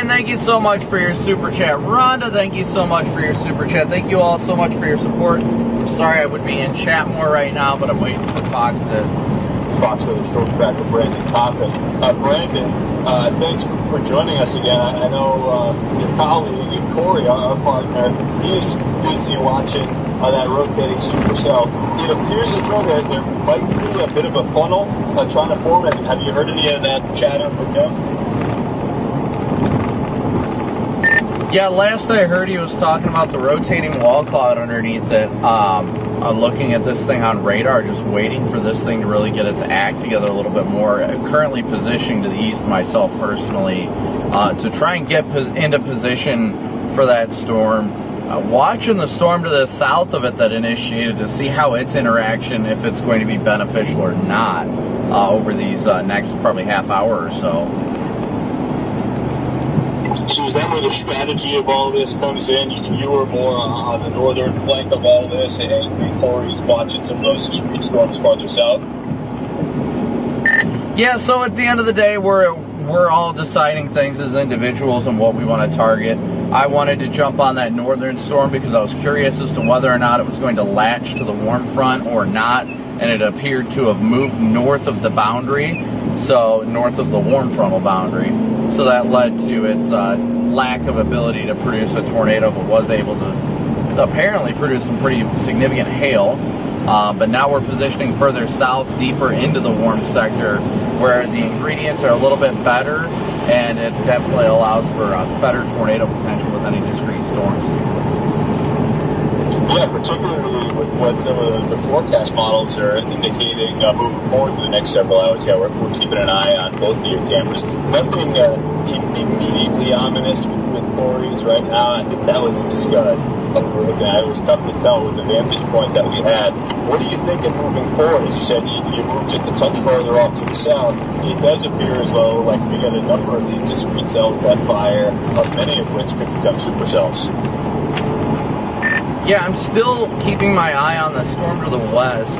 Thank you so much for your super chat. Rhonda, thank you so much for your super chat. Thank you all so much for your support. I'm sorry I would be in chat more right now, but I'm waiting for Fox to Fox Weather Storm Tracker Brandon Copic. Brandon, thanks for joining us again. I know your colleague, Corey, our partner, he's busy watching that rotating supercell. It appears as though there might be a bit of a funnel trying to form it. Have you heard any of that chatter from him? Yeah, last I heard he was talking about the rotating wall cloud underneath it. Looking at this thing on radar, just waiting for this thing to really get its act together a little bit more. Currently positioning to the east myself personally to try and get into position for that storm. Watching the storm to the south of it that initiated to see how its interaction, if it's going to be beneficial or not, over these next probably half hour or so. So is that where the strategy of all this comes in? You were more on the northern flank of all this, and Corey's watching some of those discrete storms farther south? Yeah, so at the end of the day, we're all deciding things as individuals and what we want to target. I wanted to jump on that northern storm because I was curious as to whether or not it was going to latch to the warm front or not, and it appeared to have moved north of the boundary, so north of the warm frontal boundary. So that led to its lack of ability to produce a tornado, but was able to apparently produce some pretty significant hail. But now we're positioning further south, deeper into the warm sector, where the ingredients are a little bit better, and it definitely allows for better tornado potential with any discrete storms. Yeah, particularly with what some of the forecast models are indicating moving forward to the next several hours. Yeah, we're keeping an eye on both of your cameras. Nothing immediately ominous with Corey's right now. I think that was a scud that we were looking at. It was tough to tell with the vantage point that we had. What are you thinking moving forward? As you said, you moved just a touch further off to the south. It does appear as though like we got a number of these discrete cells that fire, many of which could become supercells. Yeah, I'm still keeping my eye on the storm to the west,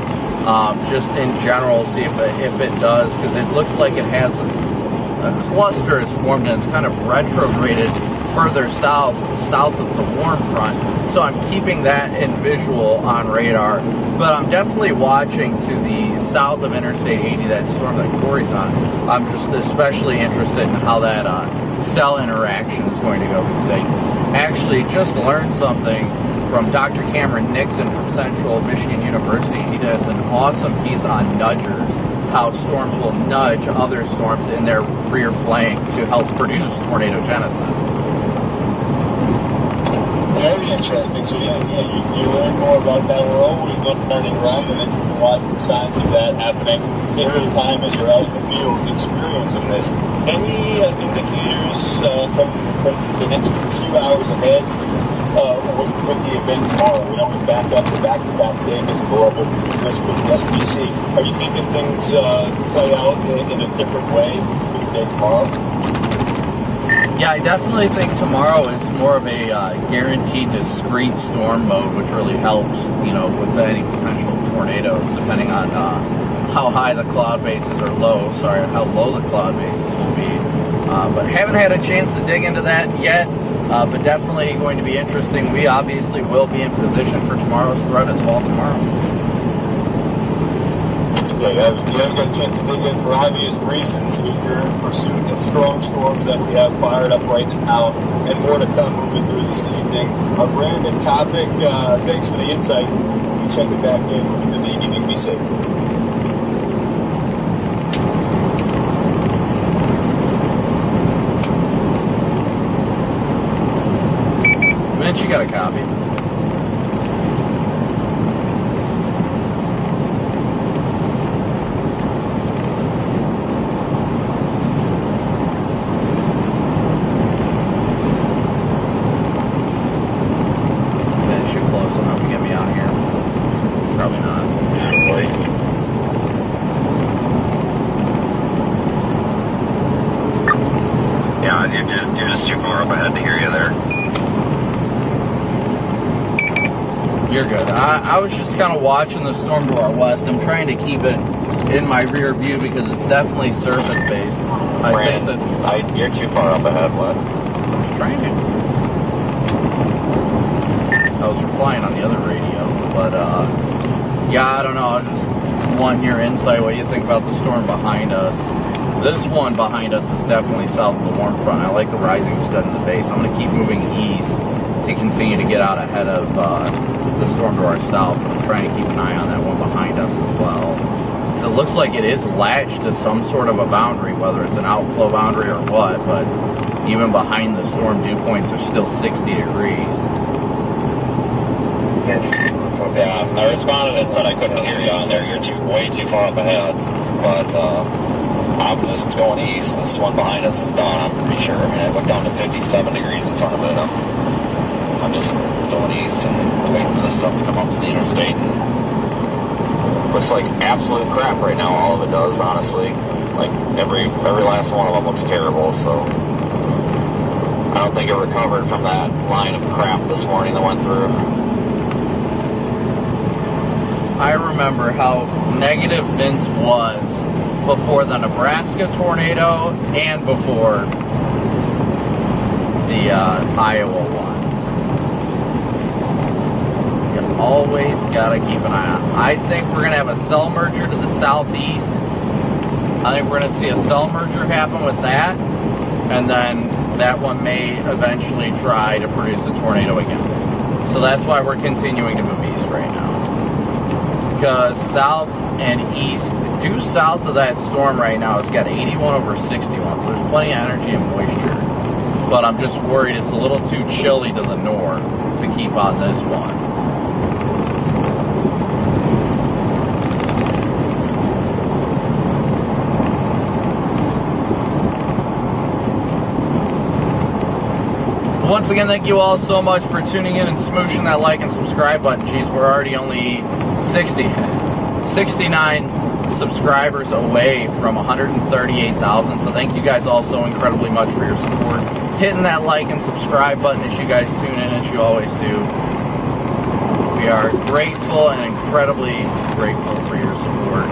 just in general, see if it does, because it looks like it has a cluster is formed and it's kind of retrograded further south of the warm front. So I'm keeping that in visual on radar, but I'm definitely watching to the south of Interstate 80, that storm that Corey's on. I'm just especially interested in how that cell interaction is going to go, because I actually just learned something from Dr. Cameron Nixon from Central Michigan University. He does an awesome piece on nudgers, how storms will nudge other storms in their rear flank to help produce tornadogenesis. Very interesting. So yeah, you learn more about that. We're always learning, right? And then you can watch for signs of that happening in real time as you're out in the field experiencing this. Any indicators from the next few hours ahead? With the event tomorrow, we know we're back up to back-to-back day visible over with the SBC. Are you thinking things play out in a different way through the day tomorrow? Yeah, I definitely think tomorrow is more of a guaranteed discrete storm mode, which really helps, with any potential of tornadoes, depending on how high the cloud bases are how low the cloud bases will be. But haven't had a chance to dig into that yet. But definitely going to be interesting. We obviously will be in position for tomorrow's threat as well tomorrow. Yeah, you haven't got a chance to dig in for obvious reasons. You're in pursuit of strong storms that we have fired up right now, and more to come moving through this evening. Brandon Copic, thanks for the insight. We'll be checking back in within the evening. Be safe. Vince, you got a copy. Vince, you're close enough to get me on here. Probably not. Yeah, you're just too far up ahead to hear you there. You're good. I was just kind of watching the storm to our west. I'm trying to keep it in my rear view because it's definitely surface-based. I think that you're too far up ahead, what? I was trying to. I was replying on the other radio, but yeah, I don't know. I was just want your insight, what you think about the storm behind us. This one behind us is definitely south of the warm front. I like the rising scud in the base. I'm going to keep moving east to continue to get out ahead of the storm to our south. But I'm trying to keep an eye on that one behind us as well. Because it looks like it is latched to some sort of a boundary, whether it's an outflow boundary or what. But even behind the storm, dew points are still 60 degrees. Yeah, I responded and said I couldn't hear you on there. You're way too far up ahead. But I'm just going east. This one behind us is done, I'm pretty sure. I mean, I looked down to 57 degrees in front of it. I'm just going east and waiting for this stuff to come up to the interstate. Looks like absolute crap right now. All of it does, honestly. Like every last one of them looks terrible. So I don't think it recovered from that line of crap this morning that went through. I remember how negative Vince was before the Nebraska tornado and before the Iowa one. You always gotta keep an eye on. I think we're gonna have a cell merger to the southeast. I think we're gonna see a cell merger happen with that, and then that one may eventually try to produce a tornado again. So that's why we're continuing to move east right now. Because south and east, due south of that storm right now, it's got 81/61, so there's plenty of energy and moisture. But I'm just worried it's a little too chilly to the north to keep on this one. Once again, thank you all so much for tuning in and smooshing that like and subscribe button. Jeez, we're already only 69 subscribers away from 138,000. So thank you guys all so incredibly much for your support. Hitting that like and subscribe button as you guys tune in, as you always do. We are grateful and incredibly grateful for your support.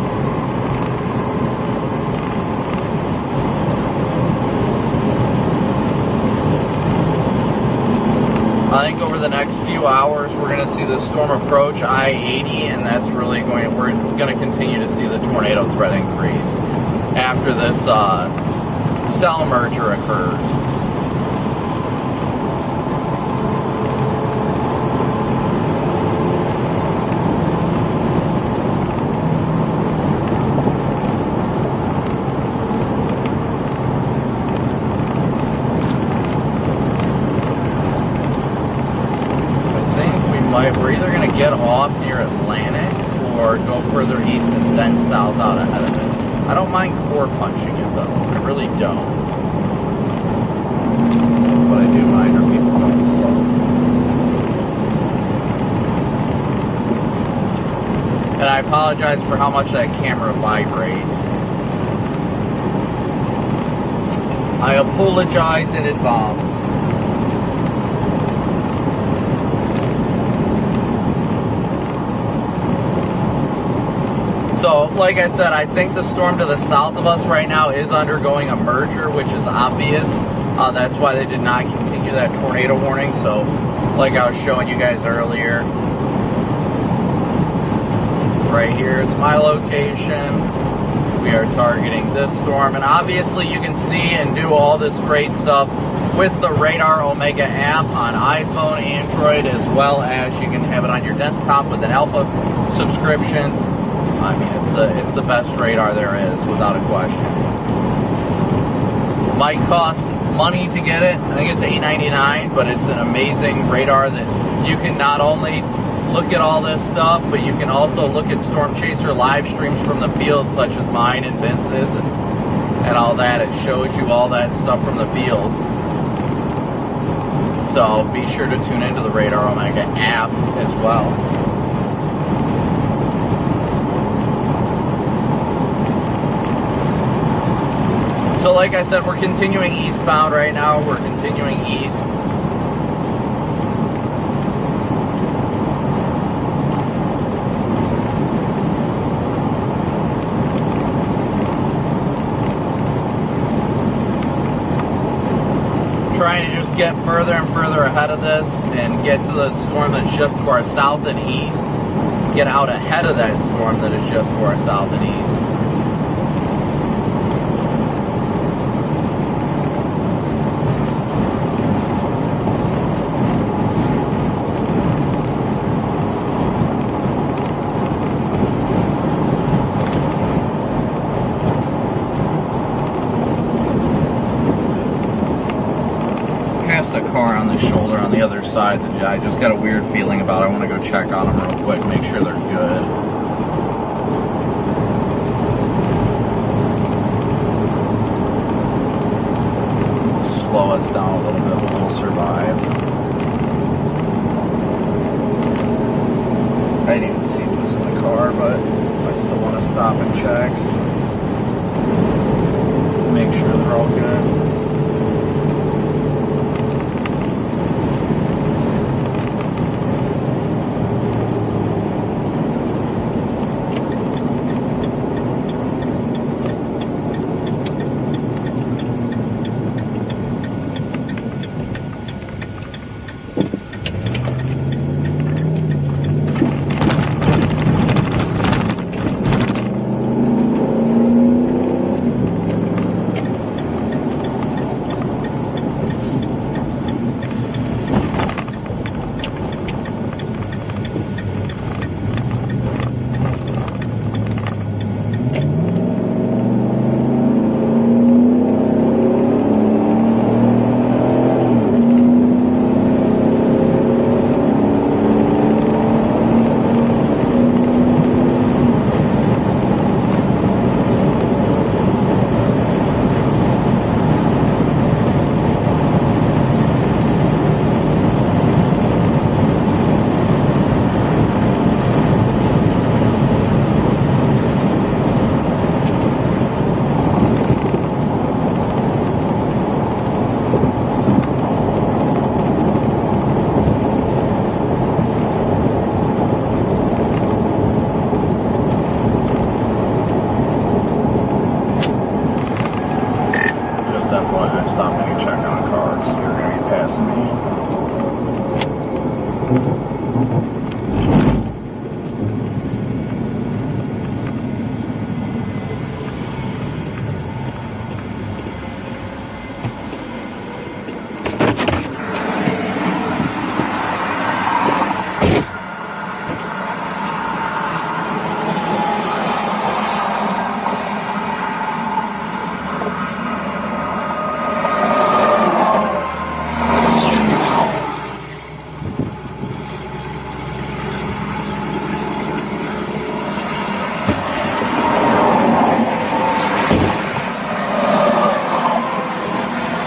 I think over the next few hours, we're going to see the storm approach I-80, and that's really we're going to continue to see the tornado threat increase after this cell merger occurs. We're either going to get off near Atlantic or go further east and then south out ahead of it. I don't mind core punching it though. I really don't. But I do mind our people going slow. And I apologize for how much that camera vibrates. I apologize in advance. So, like I said, I think the storm to the south of us right now is undergoing a merger, which is obvious. That's why they did not continue that tornado warning. So, like I was showing you guys earlier, right here is my location. We are targeting this storm. And obviously, you can see and do all this great stuff with the Radar Omega app on iPhone, Android, as well as you can have it on your desktop with an alpha subscription. I mean, it's the best radar there is, without a question. Might cost money to get it. I think it's $8.99, but it's an amazing radar that you can not only look at all this stuff, but you can also look at Storm Chaser live streams from the field, such as mine and Vince's and all that. It shows you all that stuff from the field. So be sure to tune into the Radar Omega app as well. So like I said, we're continuing eastbound right now. We're continuing east. Trying to just get further and further ahead of this and get to the storm that's just to our south and east. get out ahead of that storm that is just to our south and east. The car on the shoulder on the other side that I just got a weird feeling about. I want to go check on them real quick, make sure they're good. Slow us down a little bit, but we'll survive. I didn't even see who was in the car, but I still want to stop and check. Make sure they're all good.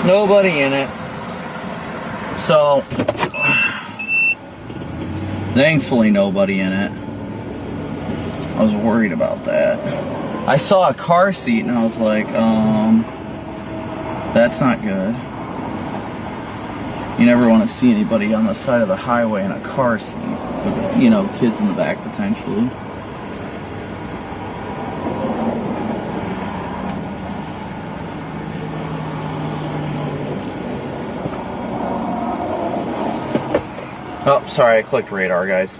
Nobody in it. So, thankfully nobody in it. I was worried about that. I saw a car seat and I was like, that's not good. You never want to see anybody on the side of the highway in a car seat with, you know, kids in the back potentially. Oh, sorry, I clicked radar, guys.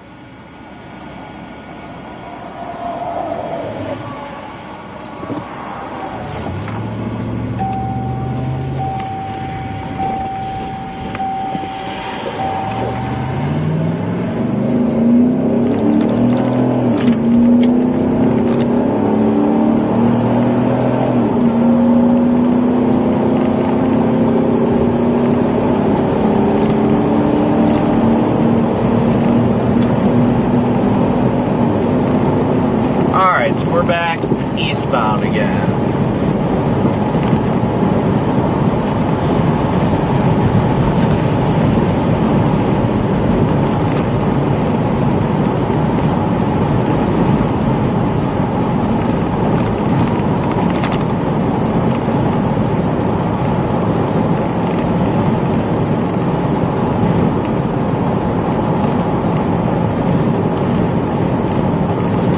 We're back eastbound again.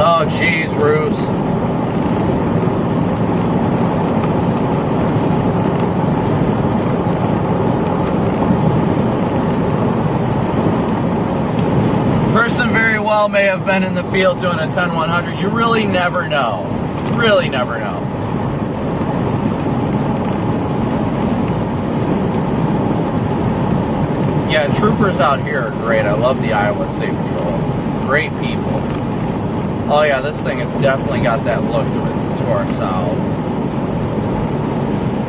Oh, geez, Bruce. Person very well may have been in the field doing a 10-100. You really never know. Really never know. Yeah, troopers out here are great. I love the Iowa State Patrol. Great people. Oh yeah, this thing has definitely got that look to our south.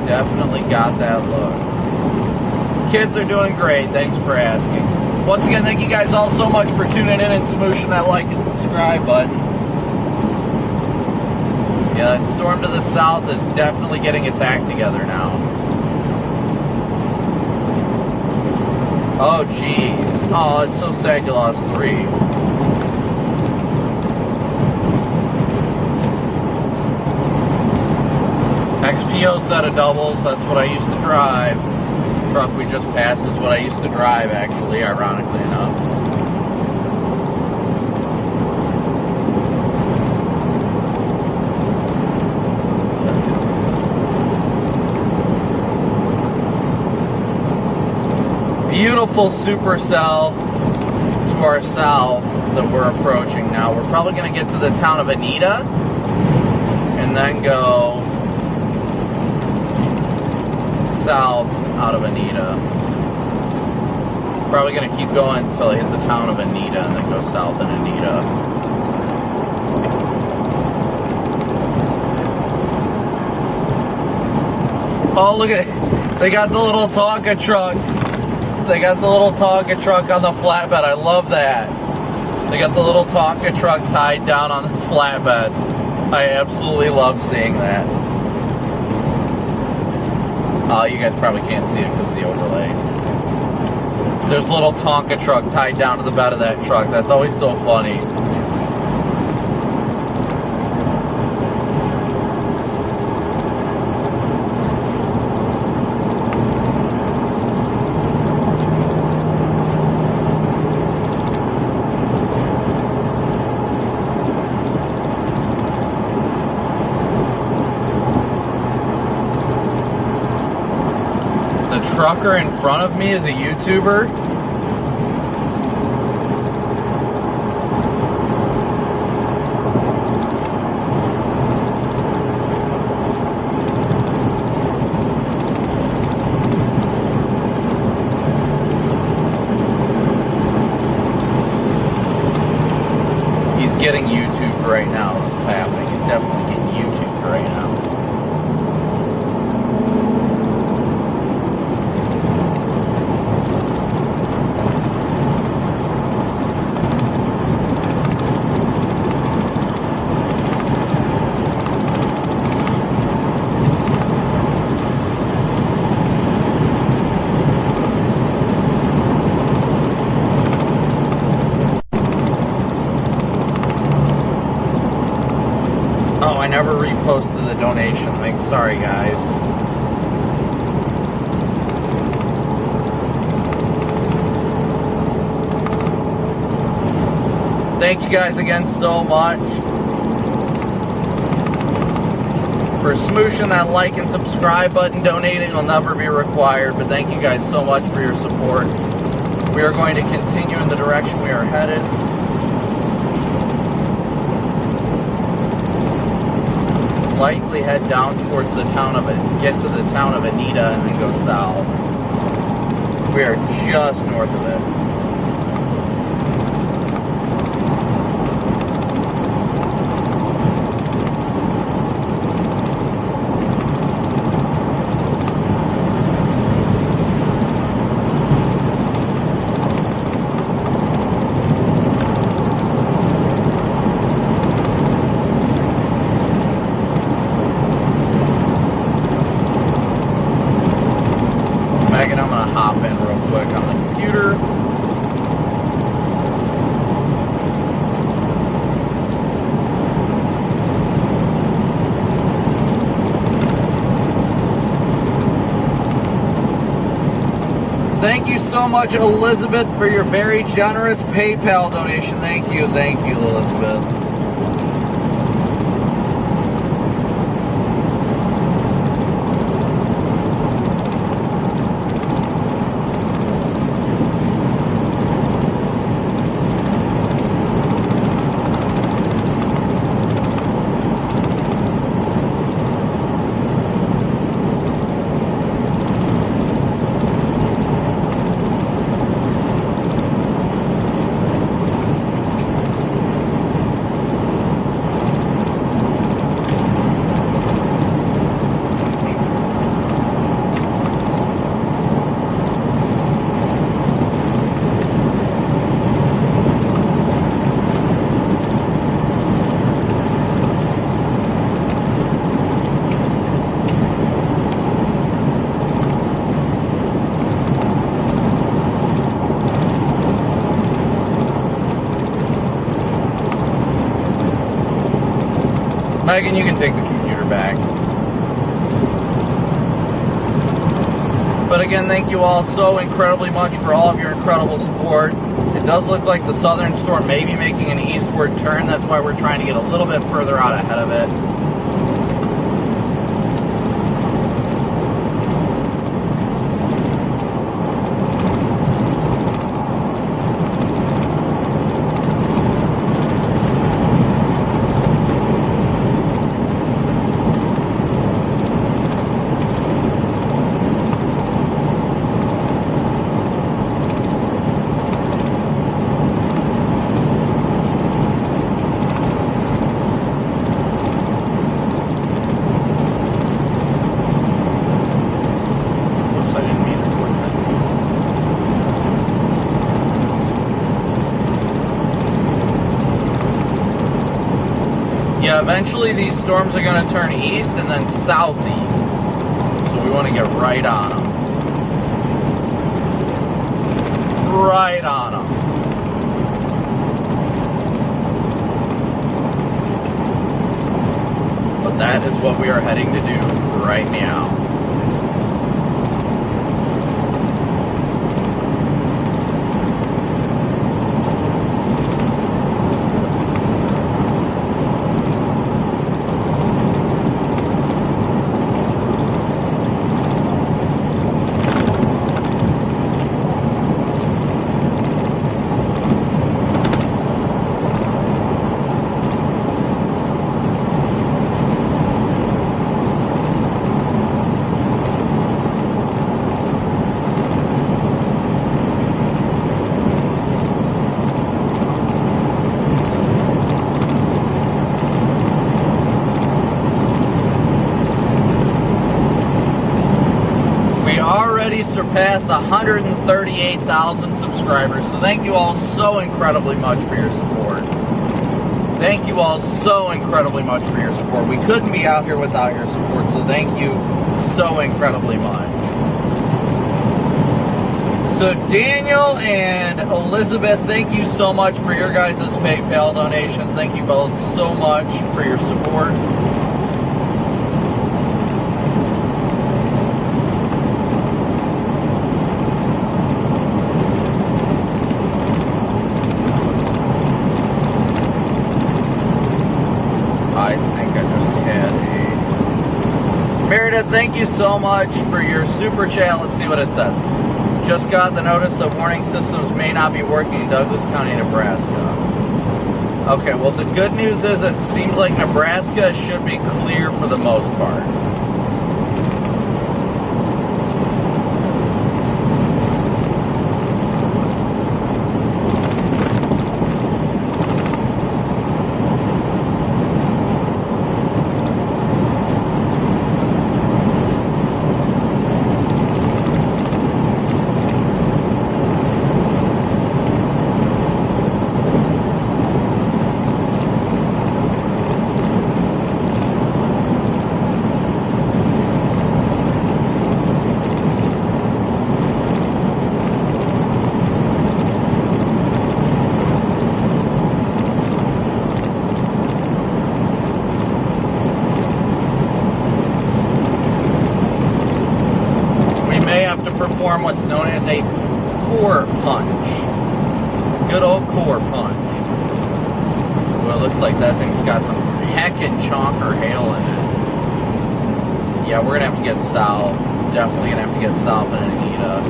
Definitely got that look. Kids are doing great. Thanks for asking. Once again, thank you guys all so much for tuning in and smooshing that like and subscribe button. Yeah, that storm to the south is definitely getting its act together now. Oh, jeez. Oh, it's so sad you lost 3. XPO set of doubles, that's what I used to drive. The truck we just passed is what I used to drive, actually, ironically enough. Beautiful supercell to our south that we're approaching now. We're probably going to get to the town of Anita and then go south out of Anita. Probably going to keep going until I hit the town of Anita and then go south in Anita. Oh, look at it. They got the little Tonka truck. They got the little Tonka truck on the flatbed. I love that. They got the little Tonka truck tied down on the flatbed. I absolutely love seeing that. You guys probably can't see it because of the overlays. There's a little Tonka truck tied down to the bed of that truck. That's always so funny. Trucker in front of me is a YouTuber. He's getting YouTubed right now is what's happening. He's definitely getting YouTubed right now. Never reposted the donation link. Sorry, guys. Thank you guys again so much for smooshing that like and subscribe button. Donating will never be required, but thank you guys so much for your support. We are going to continue in the direction we are headed. Likely head down towards the town of get to the town of Anita and then go south. We are just north of it. Thank you so much, Elizabeth, for your very generous PayPal donation. Thank you, Elizabeth. Megan, you can take the computer back. But again, thank you all so incredibly much for all of your incredible support. It does look like the southern storm may be making an eastward turn. That's why we're trying to get a little bit further out ahead of it. Yeah, eventually these storms are going to turn east and then southeast. So we want to get right on them. Right on them. But that is what we are heading to do right now. Surpassed 138,000 subscribers, so thank you all so incredibly much for your support. Thank you all so incredibly much for your support. We couldn't be out here without your support, so thank you so incredibly much. So Daniel and Elizabeth, thank you so much for your guys' PayPal donations. Thank you both so much for your support. Thank you so much for your super chat. Let's see what it says. Just got the notice that warning systems may not be working in Douglas County, Nebraska. Okay, well the good news is it seems like Nebraska should be clear for the most part. What's known as a core punch. Good old core punch. Well, it looks like that thing's got some heckin' chonker hail in it. Yeah, we're gonna have to get south. Definitely gonna have to get south in Anita.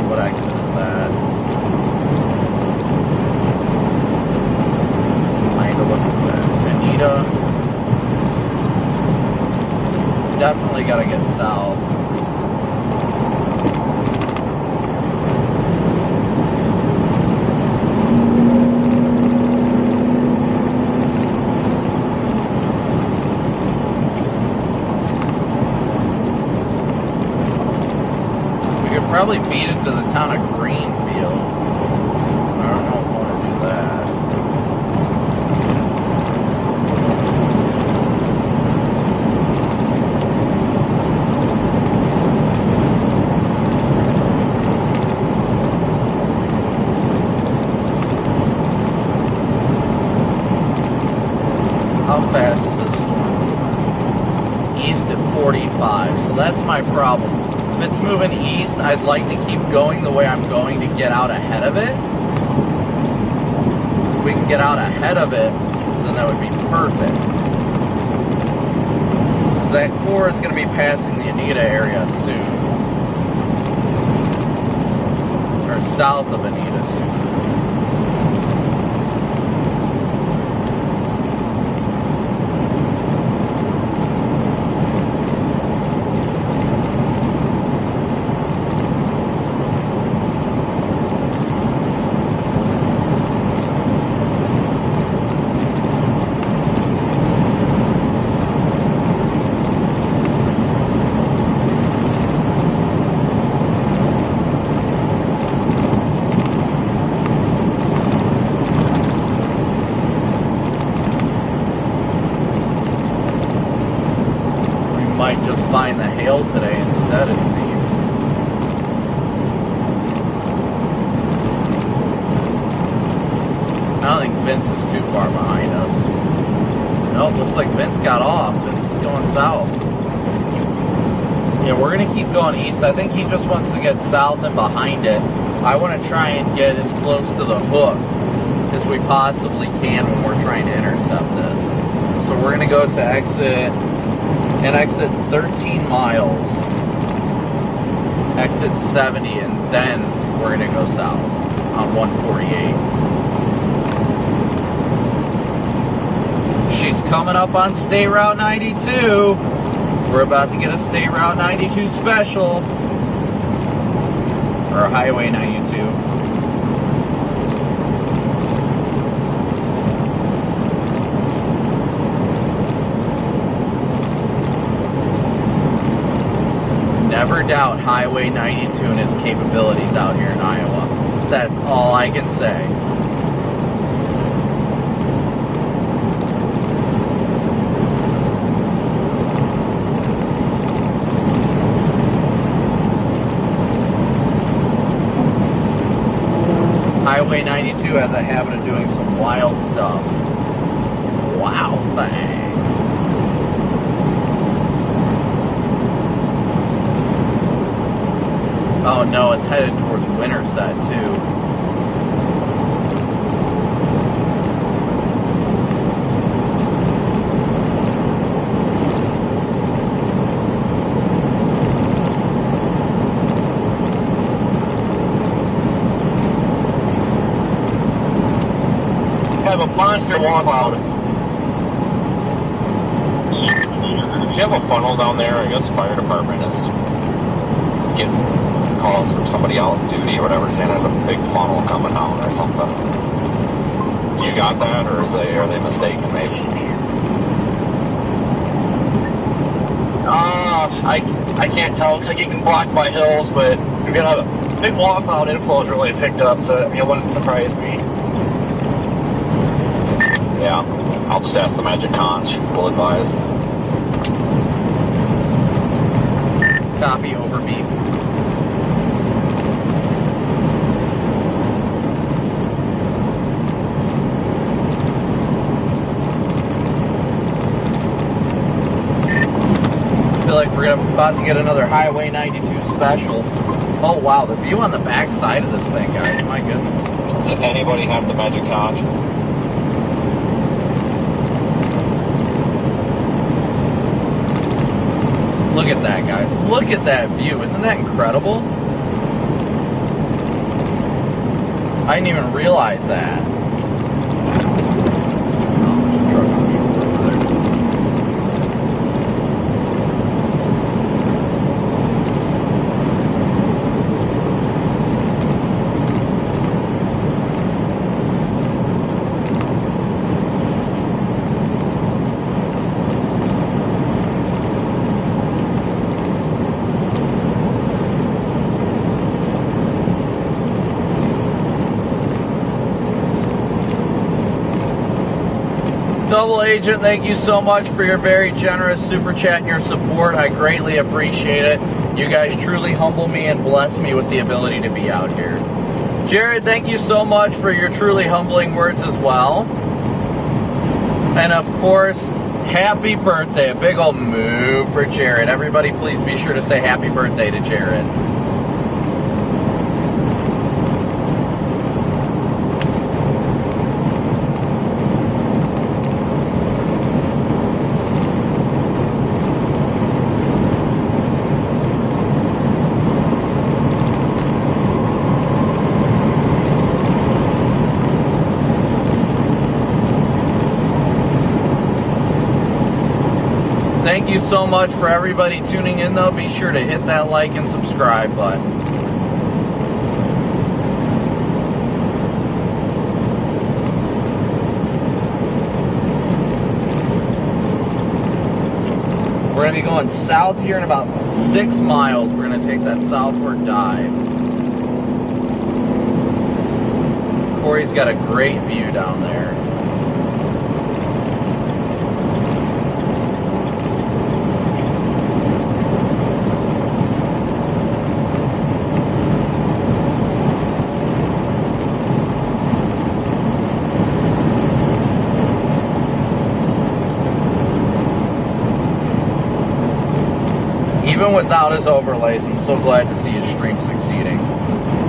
What exit is that? I need to look for that. Anita. Definitely gotta get south. Probably beat it to the town of Greenfield. That's my problem. If it's moving east, I'd like to keep going the way I'm going to get out ahead of it. If we can get out ahead of it, then that would be perfect. Because that core is going to be passing the Anita area soon. Or south of Anita soon. Might just find the hail today instead, it seems. I don't think Vince is too far behind us. Nope, looks like Vince got off. Vince is going south. Yeah, we're going to keep going east. I think he just wants to get south and behind it. I want to try and get as close to the hook as we possibly can when we're trying to intercept this. So we're going to go to exit 13 miles, exit 70, and then we're going to go south on 148. She's coming up on State Route 92. We're about to get a State Route 92 special, or Highway 92. Never doubt Highway 92 and its capabilities out here in Iowa. That's all I can say. Highway 92 has a habit of doing some wild stuff. Wow, thing. Oh no, it's headed towards Winterset too. Have a monster walkout. Do you have a funnel down there? I guess the fire department is getting calls from somebody out on duty or whatever saying there's a big funnel coming out or something. Do you got that, or are they mistaken maybe? I can't tell because I get blocked by hills, but we've got a big wall cloud inflow has really picked up, so it wouldn't surprise me. Yeah, I'll just ask the Magic Conch. We'll advise. Copy, over beep. I feel like we're about to get another Highway 92 special. Oh wow, the view on the back side of this thing, guys. My goodness. Does anybody have the Magic Conch? Look at that, guys. Look at that view. Isn't that incredible? I didn't even realize that. Double Agent, thank you so much for your very generous super chat and your support. I greatly appreciate it. You guys truly humble me and bless me with the ability to be out here. Jared, thank you so much for your truly humbling words as well. And of course, Happy birthday. A big old move for Jared. Everybody please be sure to say happy birthday to Jared. Thank you so much for everybody tuning in, though. Be sure to hit that like and subscribe button. We're going to be going south here in about 6 miles. We're going to take that southward dive. Corey's got a great view down there. Even without his overlays, I'm so glad to see his stream succeeding.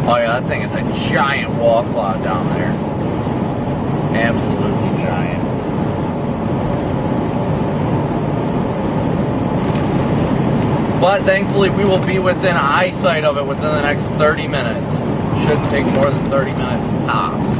Oh yeah, that thing is a giant wall cloud down there. Absolutely giant. But thankfully we will be within eyesight of it within the next 30 minutes. Shouldn't take more than 30 minutes tops.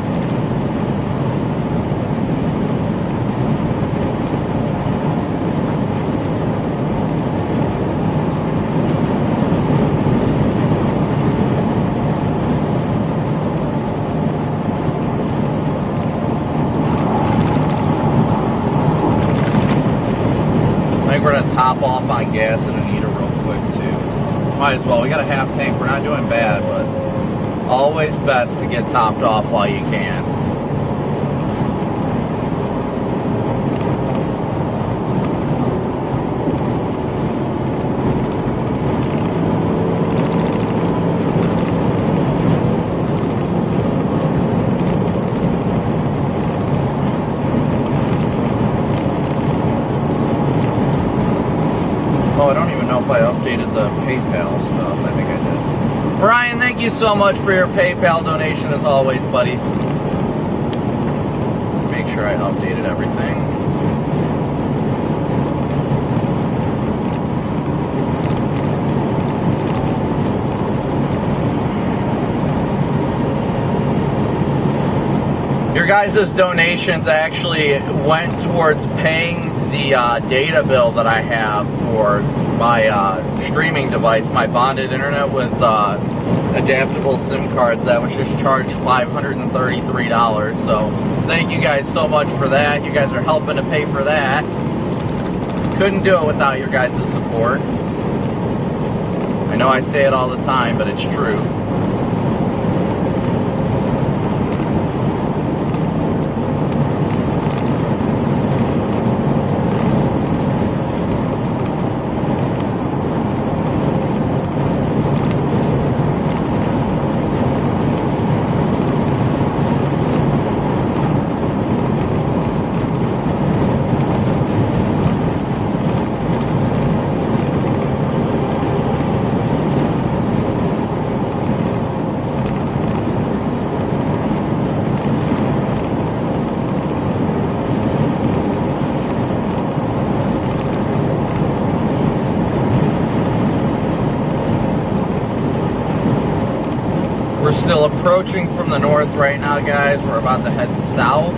Top off on gas at Anita real quick too. Might as well. We got a half tank. We're not doing bad, but always best to get topped off while you can. I updated the PayPal stuff. I think I did. Brian, thank you so much for your PayPal donation as always, buddy. Make sure I updated everything. Your guys' donations actually went towards paying the data bill that I have for my streaming device, my bonded internet with adaptable SIM cards. That was just charged $533. So thank you guys so much for that. You guys are helping to pay for that. Couldn't do it without your guys' support. I know I say it all the time, but it's true. We're still approaching from the north right now, guys. We're about to head south.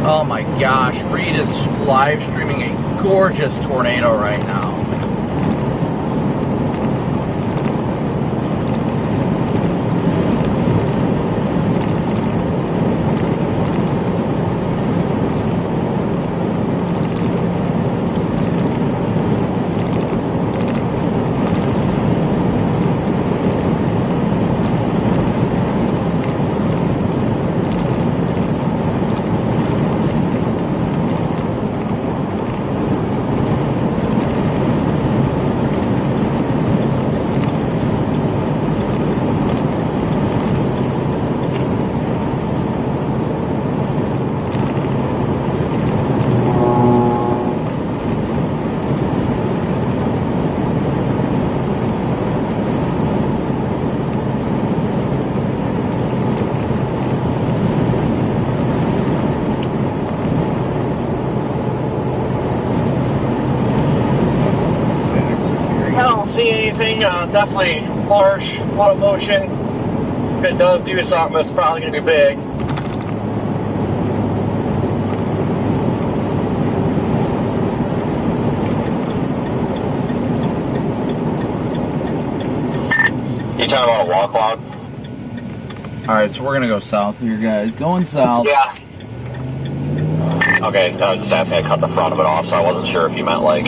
Oh my gosh, Reed is live streaming a gorgeous tornado right now. definitely large, a lot of motion. If it does do something, it's probably going to be big. You talking about a wall cloud? Alright, so we're gonna go south here, guys. Going south. Yeah. Okay, I was just asking to cut the front of it off, so I wasn't sure if you meant like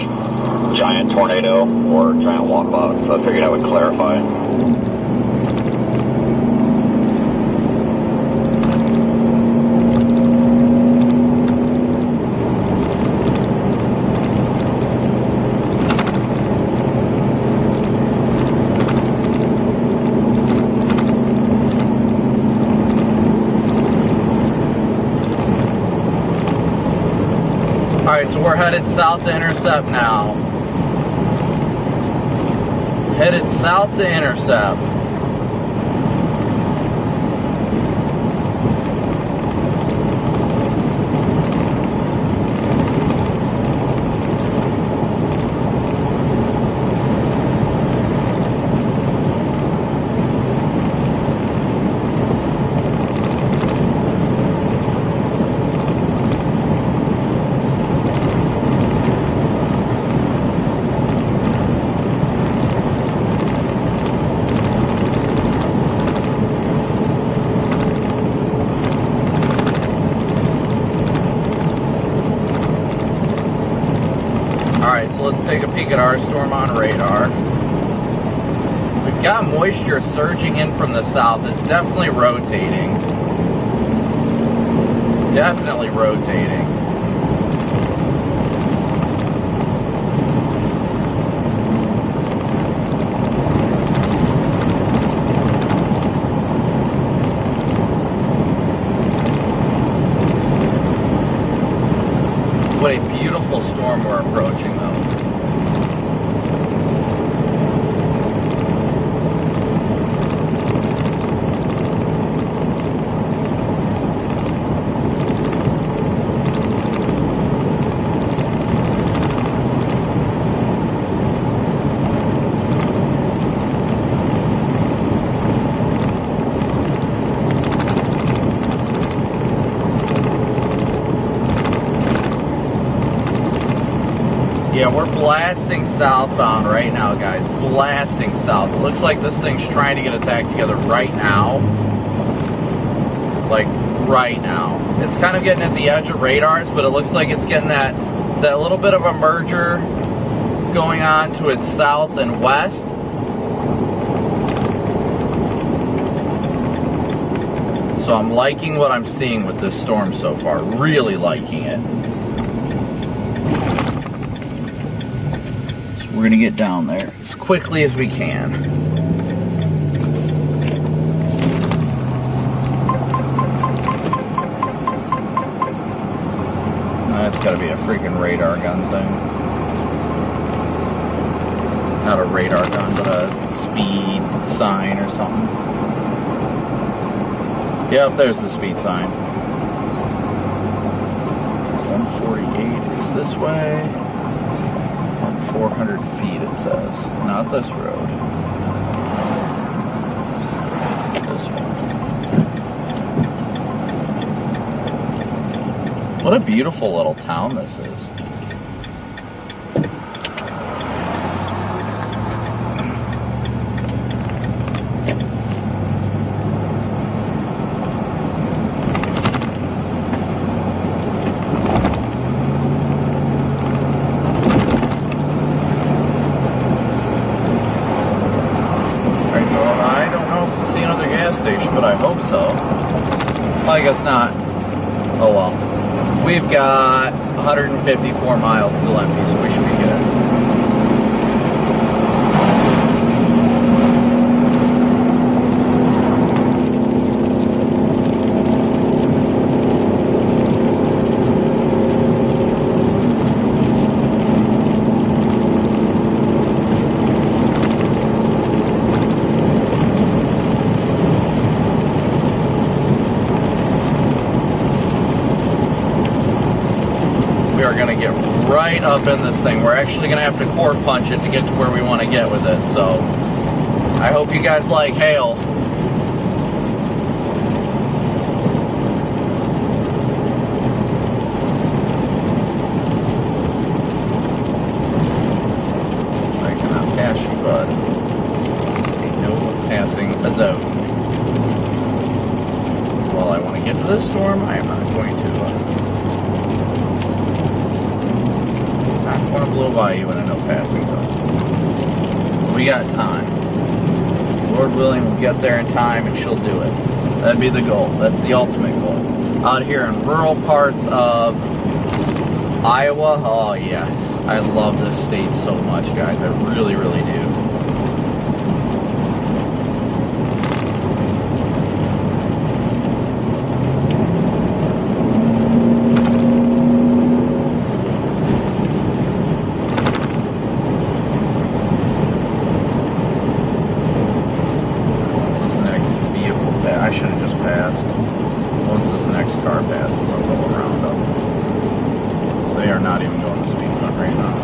giant tornado or giant wall cloud, so I figured I would clarify. Alright, so we're headed south to intercept now. Headed south to intercept. Alright, so let's take a peek at our storm on radar. We've got moisture surging in from the south. It's definitely rotating. Definitely rotating. What a beautiful storm we're approaching, though. Yeah, we're blasting southbound right now, guys. Blasting south. It looks like this thing's trying to get its act together right now. Like, right now. It's kind of getting at the edge of radars, but it looks like it's getting that little bit of a merger going on to its south and west. So I'm liking what I'm seeing with this storm so far. Really liking it. We're going to get down there as quickly as we can. That's got to be a freaking radar gun thing. Not a radar gun, but a speed sign or something. Yep, there's the speed sign. 148 is this way. 400 feet, it says. Not this road. This one. What a beautiful little town this is. But I hope so. Well, I guess not. Oh well. We've got 154 miles still empty, so we should be good. We are going to get right up in this thing. We're actually going to have to core punch it to get to where we want to get with it. So I hope you guys like hail. I cannot pass you, bud. No passing a zone. Well, I want to get to this storm. I am not going to. Not going to blow by you in a no passing zone. We got time. Lord willing, we'll get there in time and she'll do it. That'd be the goal. That's the ultimate goal. Out here in rural parts of Iowa, oh yes. I love this state so much, guys. I really, really do. I should have just passed. Once this next car passes, I'll go around them. So they are not even going the speed limit right now.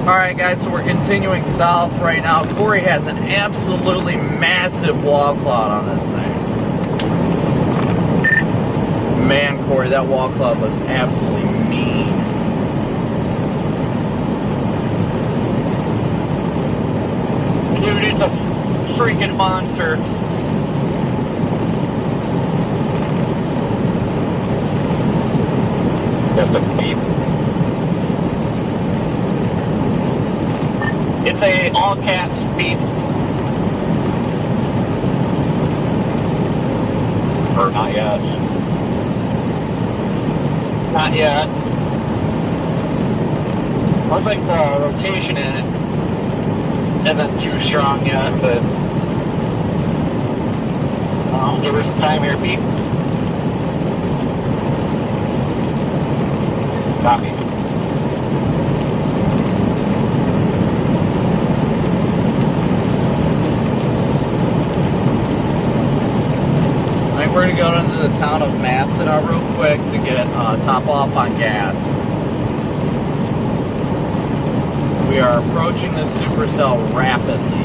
Alright guys, so we're continuing south right now. Corey has an absolutely massive wall cloud on this thing. Man, Corey, that wall cloud looks absolutely mean. Dude, it's a freaking monster. Just a beep. It's a all caps beep. Or not yet. Not yet. Looks like the rotation in it isn't too strong yet, but I'll give her some time here, beep. Copy. We're going to go into the town of Massena real quick to get top off on gas. We are approaching this supercell rapidly.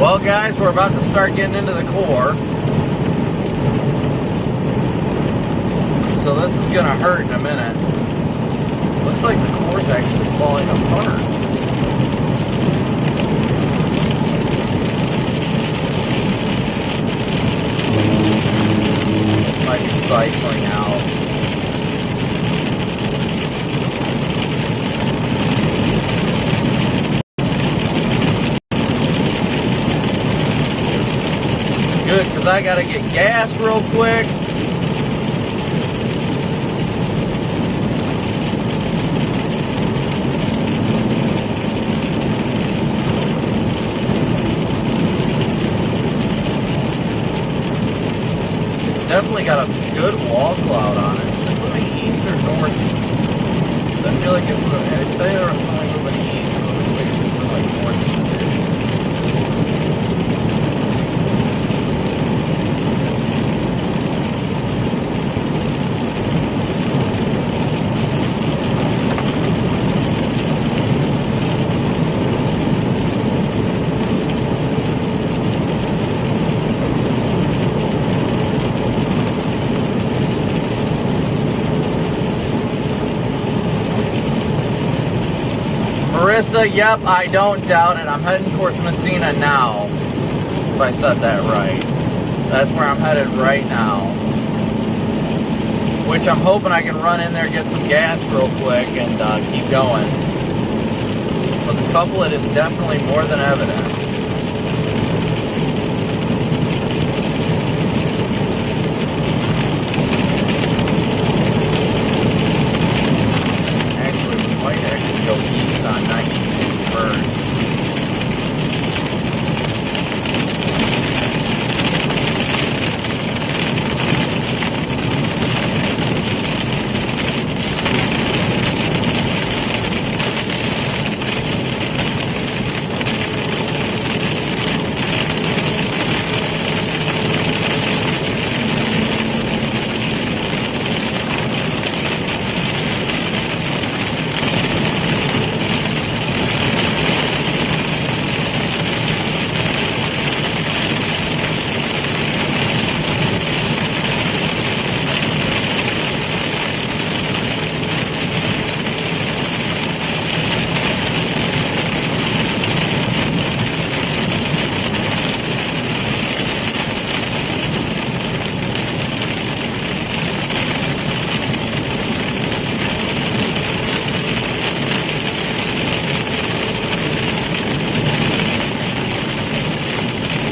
Well guys, we're about to start getting into the core. gonna hurt in a minute. Looks like the cord's actually falling apart. Might be cycling out. Good, because I gotta get gas real quick. Definitely got a good wall cloud on it. Is it moving east or northeast? I feel like it's moving. I'd say it's only moving east, but it looks like it's moving like northeast. Marissa, yep, I don't doubt it. I'm heading towards Messina now. If I said that right. That's where I'm headed right now. Which I'm hoping I can run in there, get some gas real quick, and keep going. But the couplet is definitely more than evident. Go east on 92 first.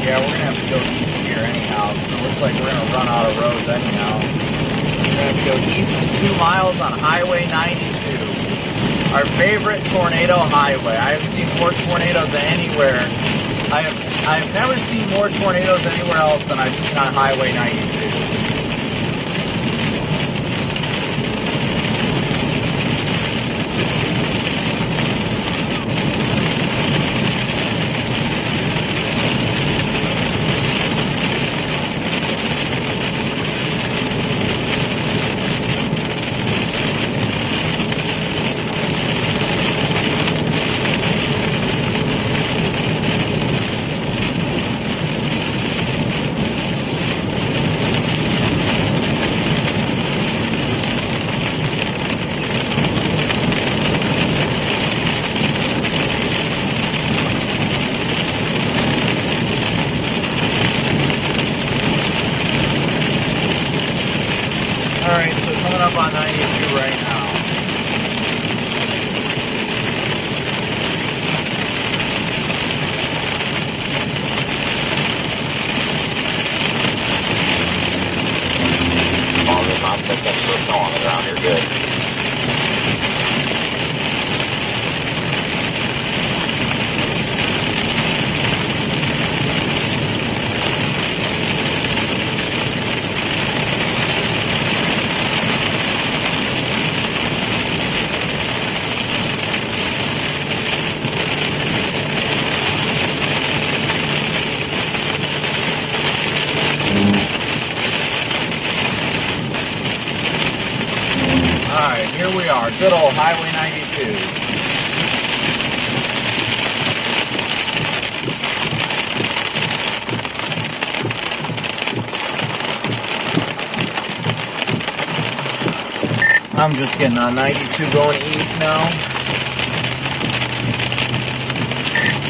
Yeah, we're going to have to go east here anyhow. It looks like we're going to run out of roads anyhow. We're going to have to go east 2 miles on Highway 92. Our favorite tornado highway. I have seen more tornadoes than anywhere. I have never seen more tornadoes anywhere else than I've seen on Highway 92. Alright, so coming up on 92 right now. Oh, there's not 6 inches of snow on the ground. You're good. Alright, here we are. Good old Highway 92. I'm just getting on 92 going east now.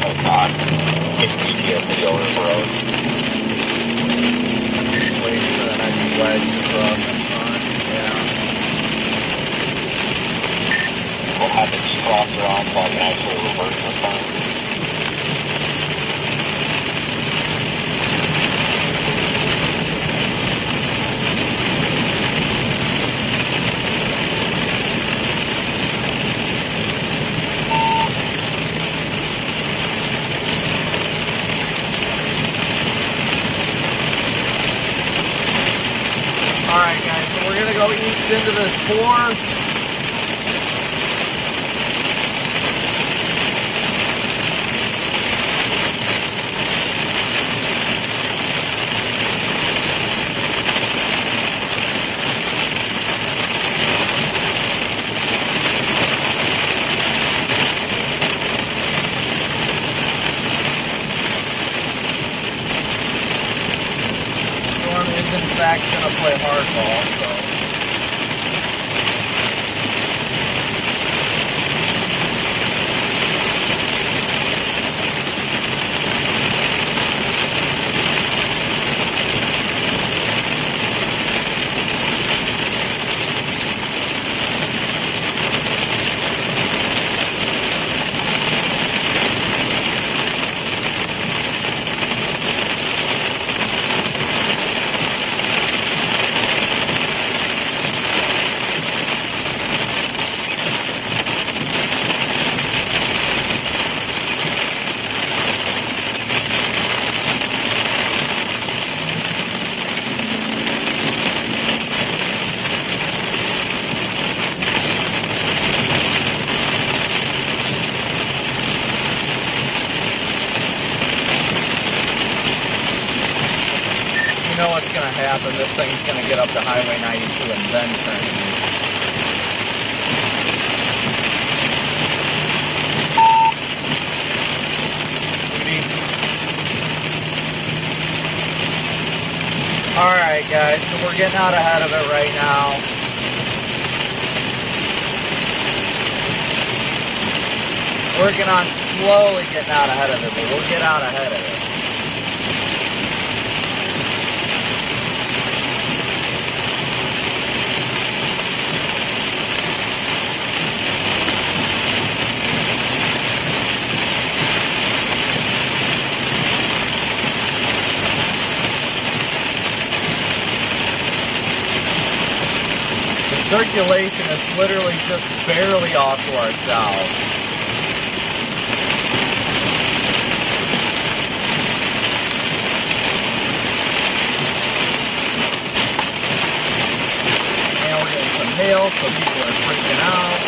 Oh God, get PTSD over this road. Waiting for the next wedge to cross in front. Yeah. We'll have the defroster on so I can actually reverse this time. Alright guys, so we're gonna go east into this 4. Storm is in fact gonna play hardball, so. You know what's gonna happen, this thing's gonna get up to Highway 92 and then turn east. Alright guys, so we're getting out ahead of it right now. Working on slowly getting out ahead of it, but we'll get out ahead of it. Circulation is literally just barely off to our south. And we're getting some hail, so people are freaking out.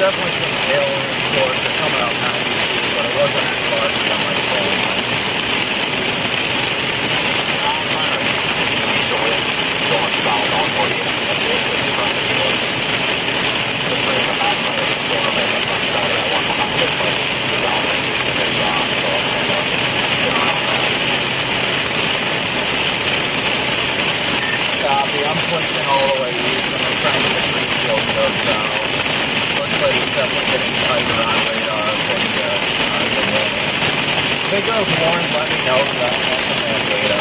definitely some alien source are coming out kind of easy, but it wasn't as large as on my phone. Going south on 40. Basically just trying to do it. The free the backside of the storm and the front side of that one behind it, so the down there is on. So I'm going to get around that. Copy, I'm pushing all the way east and I'm trying to get green field goes down. Looks like it's definitely getting tighter on radar than the morning. If it goes warm, let me know because I'm not going to have data.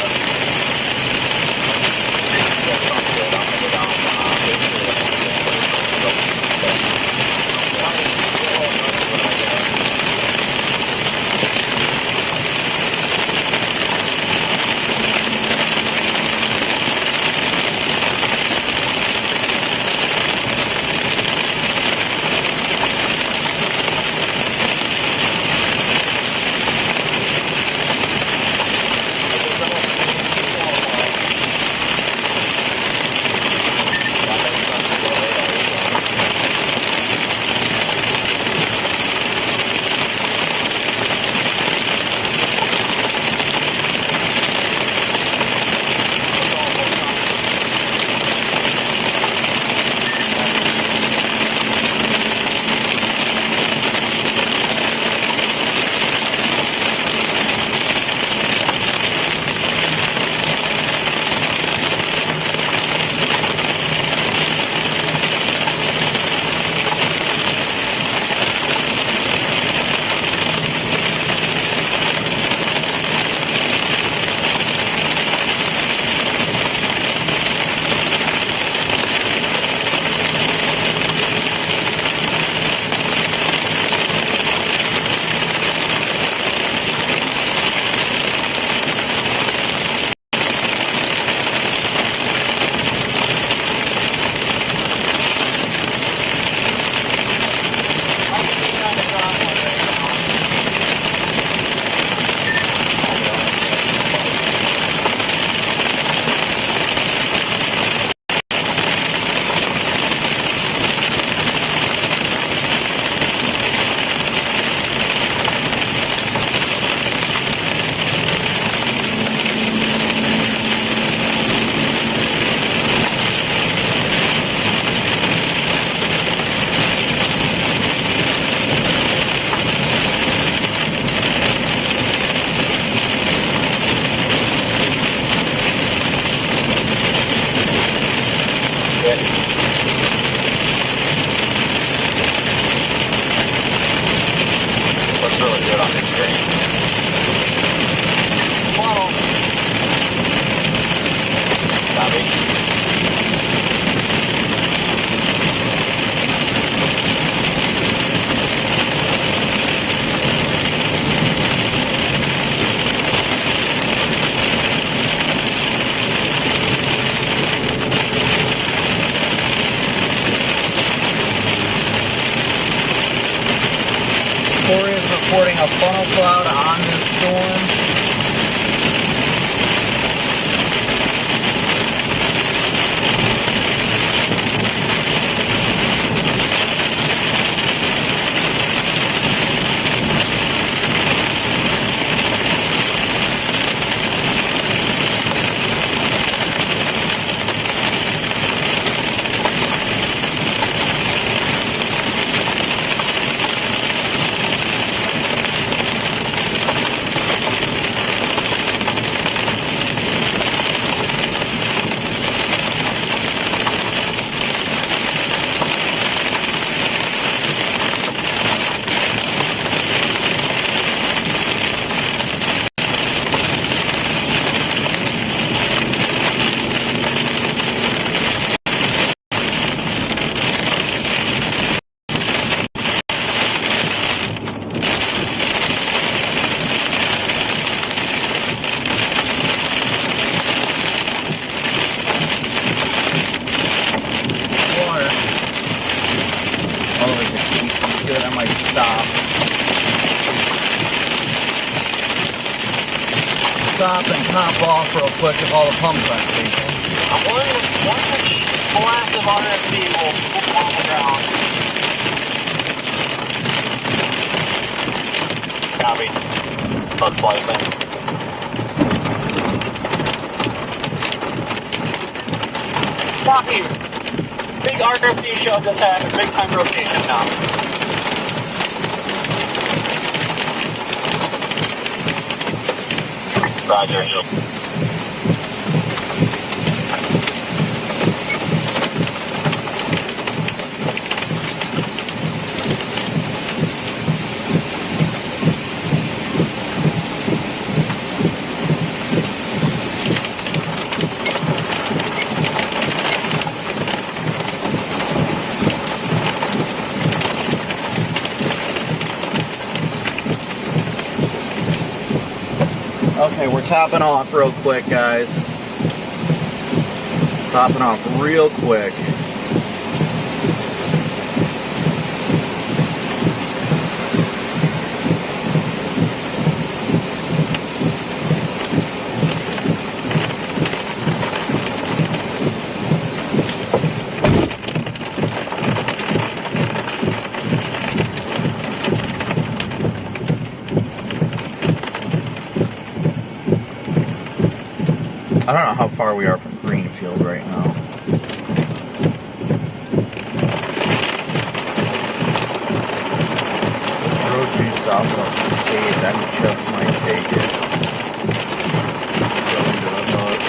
Looks really good on the screen. Follow. Copy. Corey is reporting a funnel cloud on this storm. Stop and top off real quick if all the pumps aren't leaking. One inch blast of RFD will fall on the ground. Copy. Bug slicing. Copy. Big RFD show just happened. Big time rotation now. Roger. Okay, we're topping off real quick, guys. Topping off real quick. I don't know how far we are from Greenfield right now. Road due south of the state, that just might take it. Going to the hook.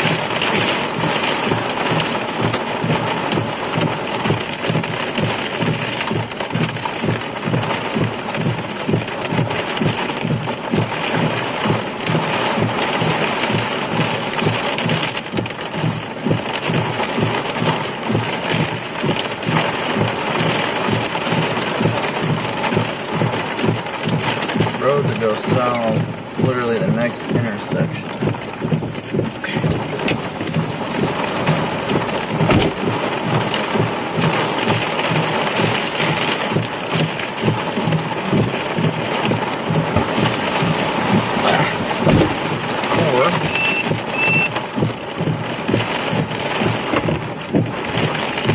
Road to go south, literally the next intersection. Okay. Or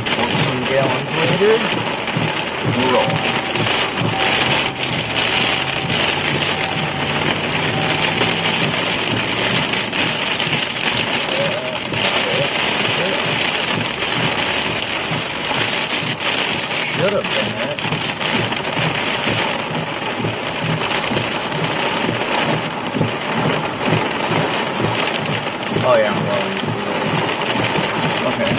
14 gallons later, roll. Should have been it. Oh yeah, well, okay.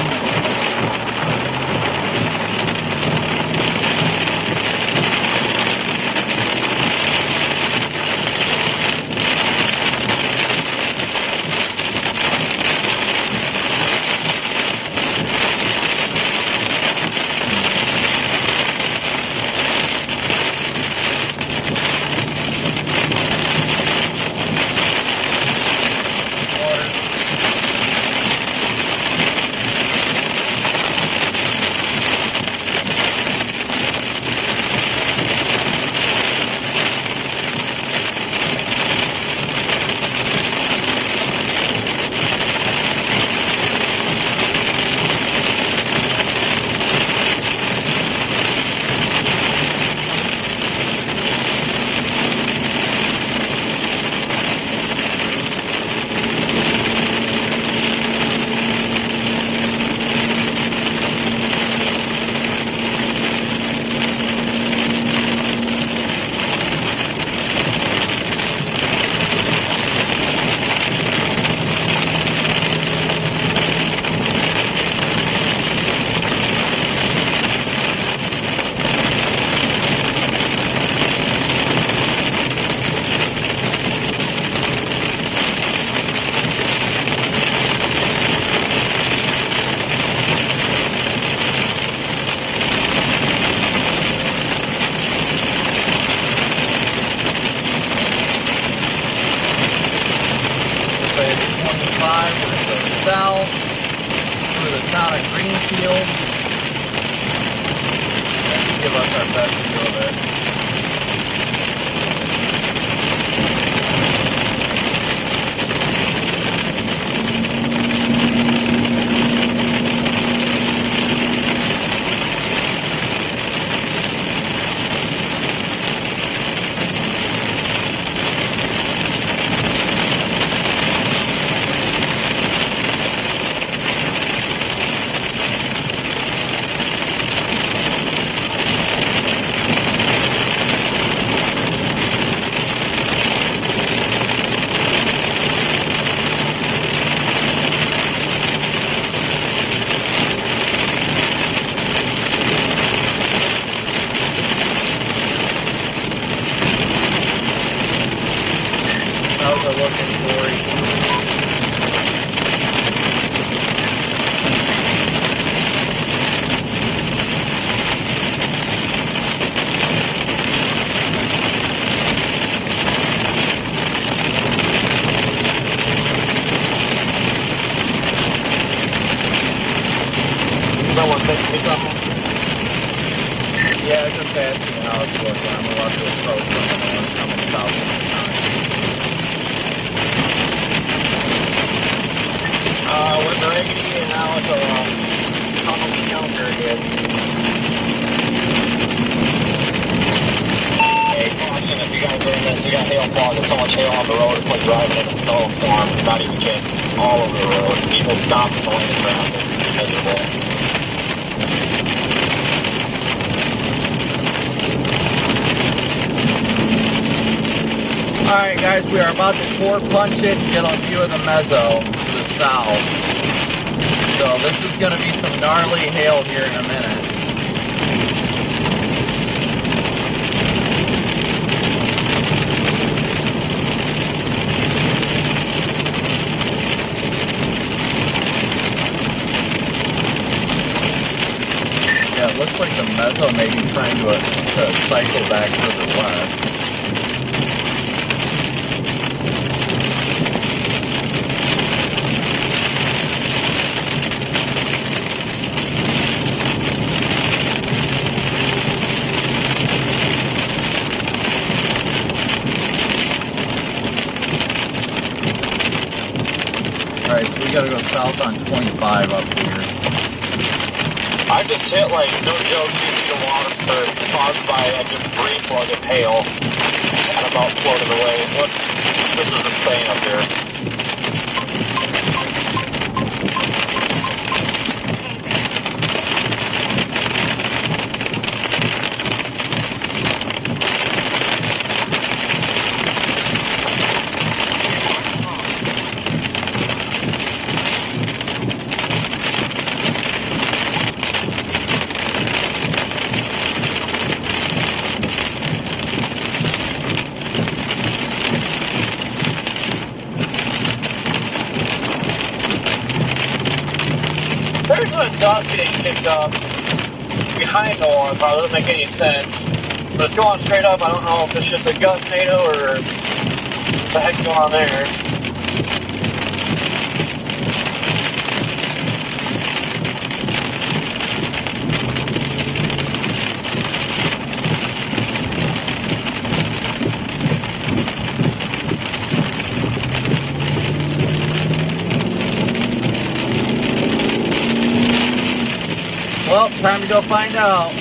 South through the town of Greenfield. That should give us our best view of it. Someone sent me something. Yeah, just asking how it's looking. I'm about to approach someone coming south of the town. With the riggedy, and now it's a tunnel counter again. Hey, caution if you guys are in this, we got hail fog and so much hail on the road, it's like driving in a snowstorm, not even kidding, all over the road. People stop and going in traffic. Miserable. Alright guys, we are about to core punch it and get a view of the mezzo to the south. So this is going to be some gnarly hail here in a minute. Yeah, it looks like the mezzo may be trying to cycle back further west. Alright, so we gotta go south on 25 up here. I just hit, like, no joke, 2 feet of water caused by a debris plug of hail and about floated away. This is insane up here. There's a duck getting kicked up behind the water pile. Doesn't make any sense. But it's going straight up. I don't know if it's just a gust NATO or what the heck's going on there. Well, time to go find out.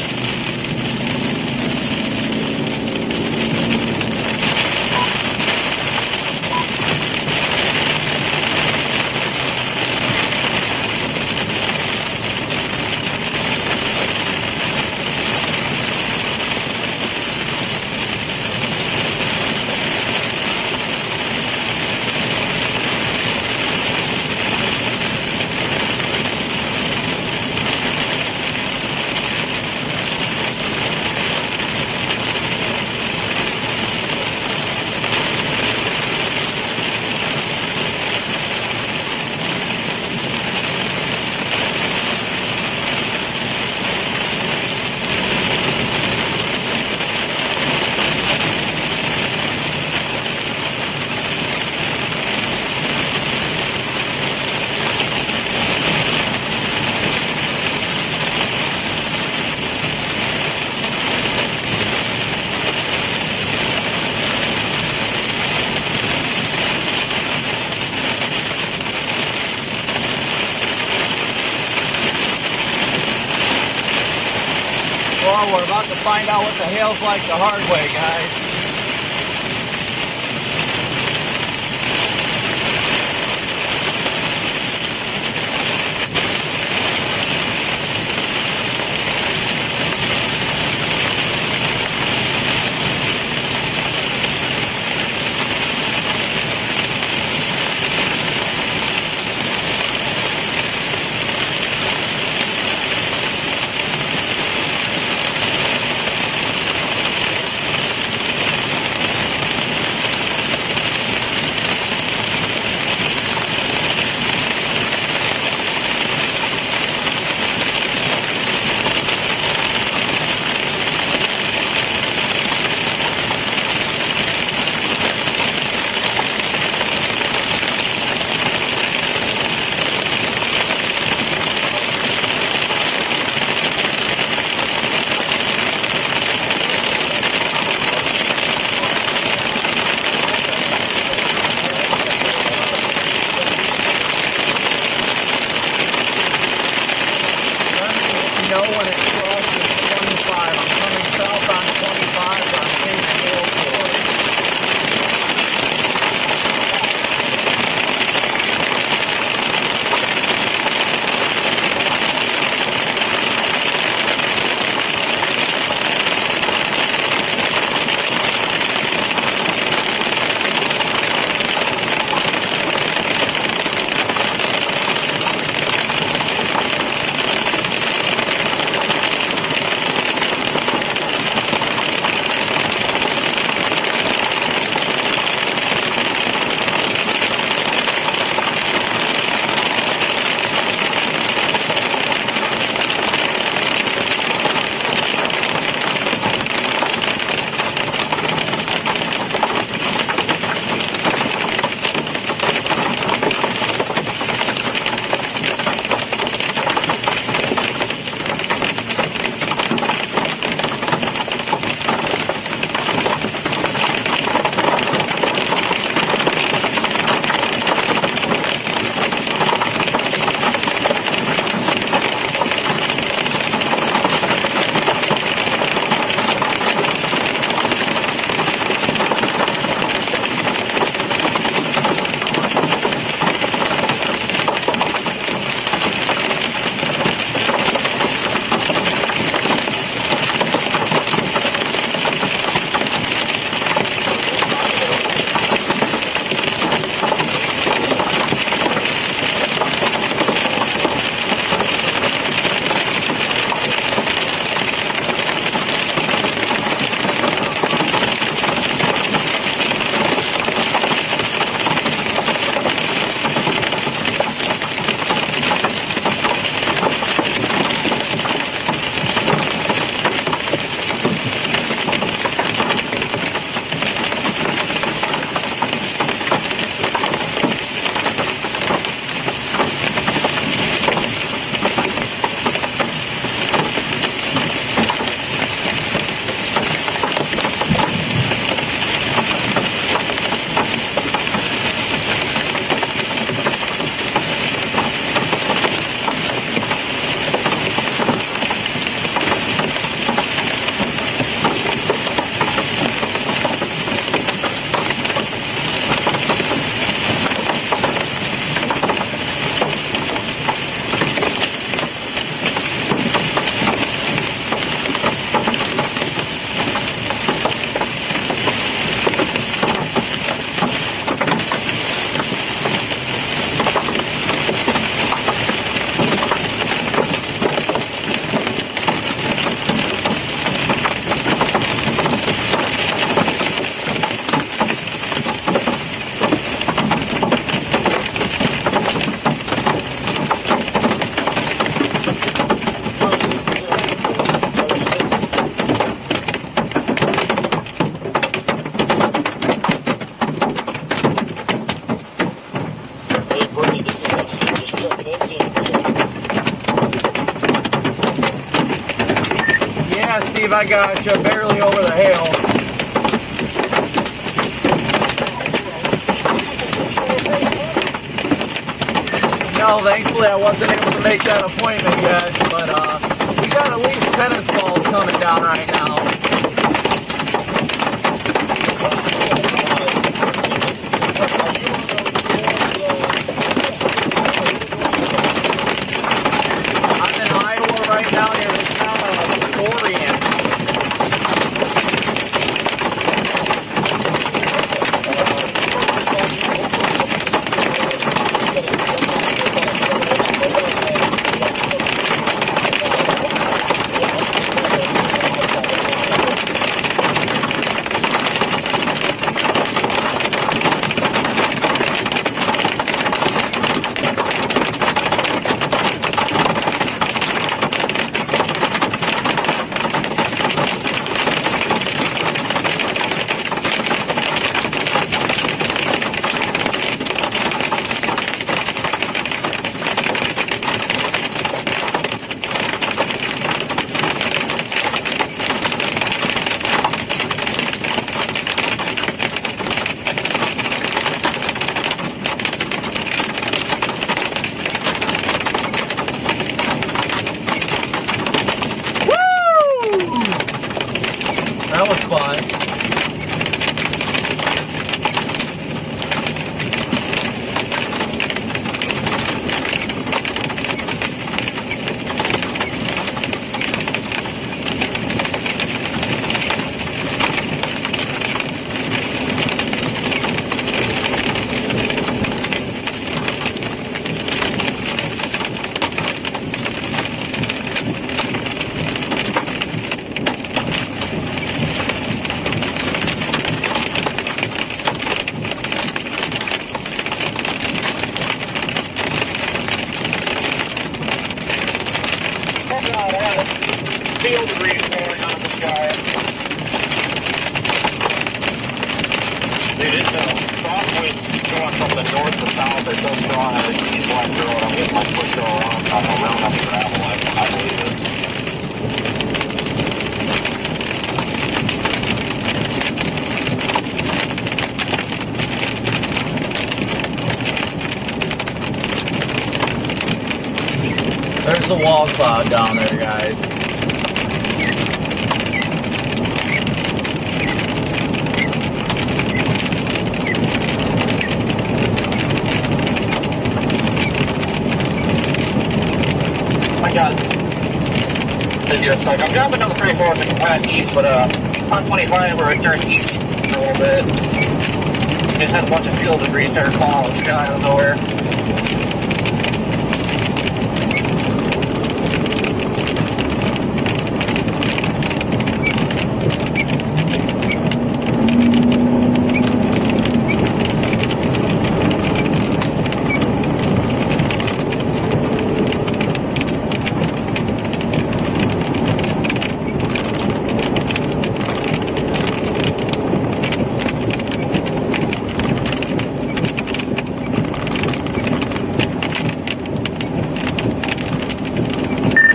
Well, we're about to find out what the hail's like the hard way, guys. I got you. Barely over the hill. No, thankfully I wasn't able to make that appointment yet, but we got at least tennis balls coming down right now. I'm in Iowa right now near the town of Orion. That was fun. Field breeze blowing out of the sky. Dude, crosswinds going from the north to south are so strong on this east-west road. I'm getting my push go around up the gravel. I believe it. There's a wall cloud down there, guys. My God. This is like I'm dropping down the pretty far so I can pass east, but on 25 where it turned east for a little bit. Just had a bunch of field debris start falling out of the sky out of nowhere.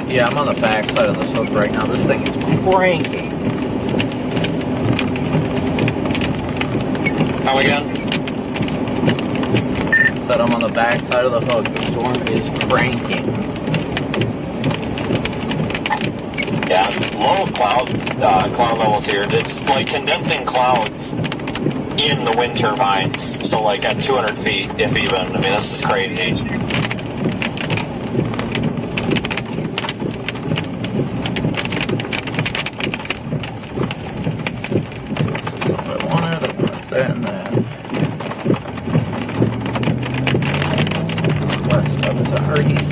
Yeah, I'm on the back side of this hook right now. This thing is cranking. Come again? Said I'm on the back side of the hook. The storm is cranking. Yeah, low cloud levels here. It's like condensing clouds in the wind turbines. So like at 200 feet, if even. I mean, this is crazy.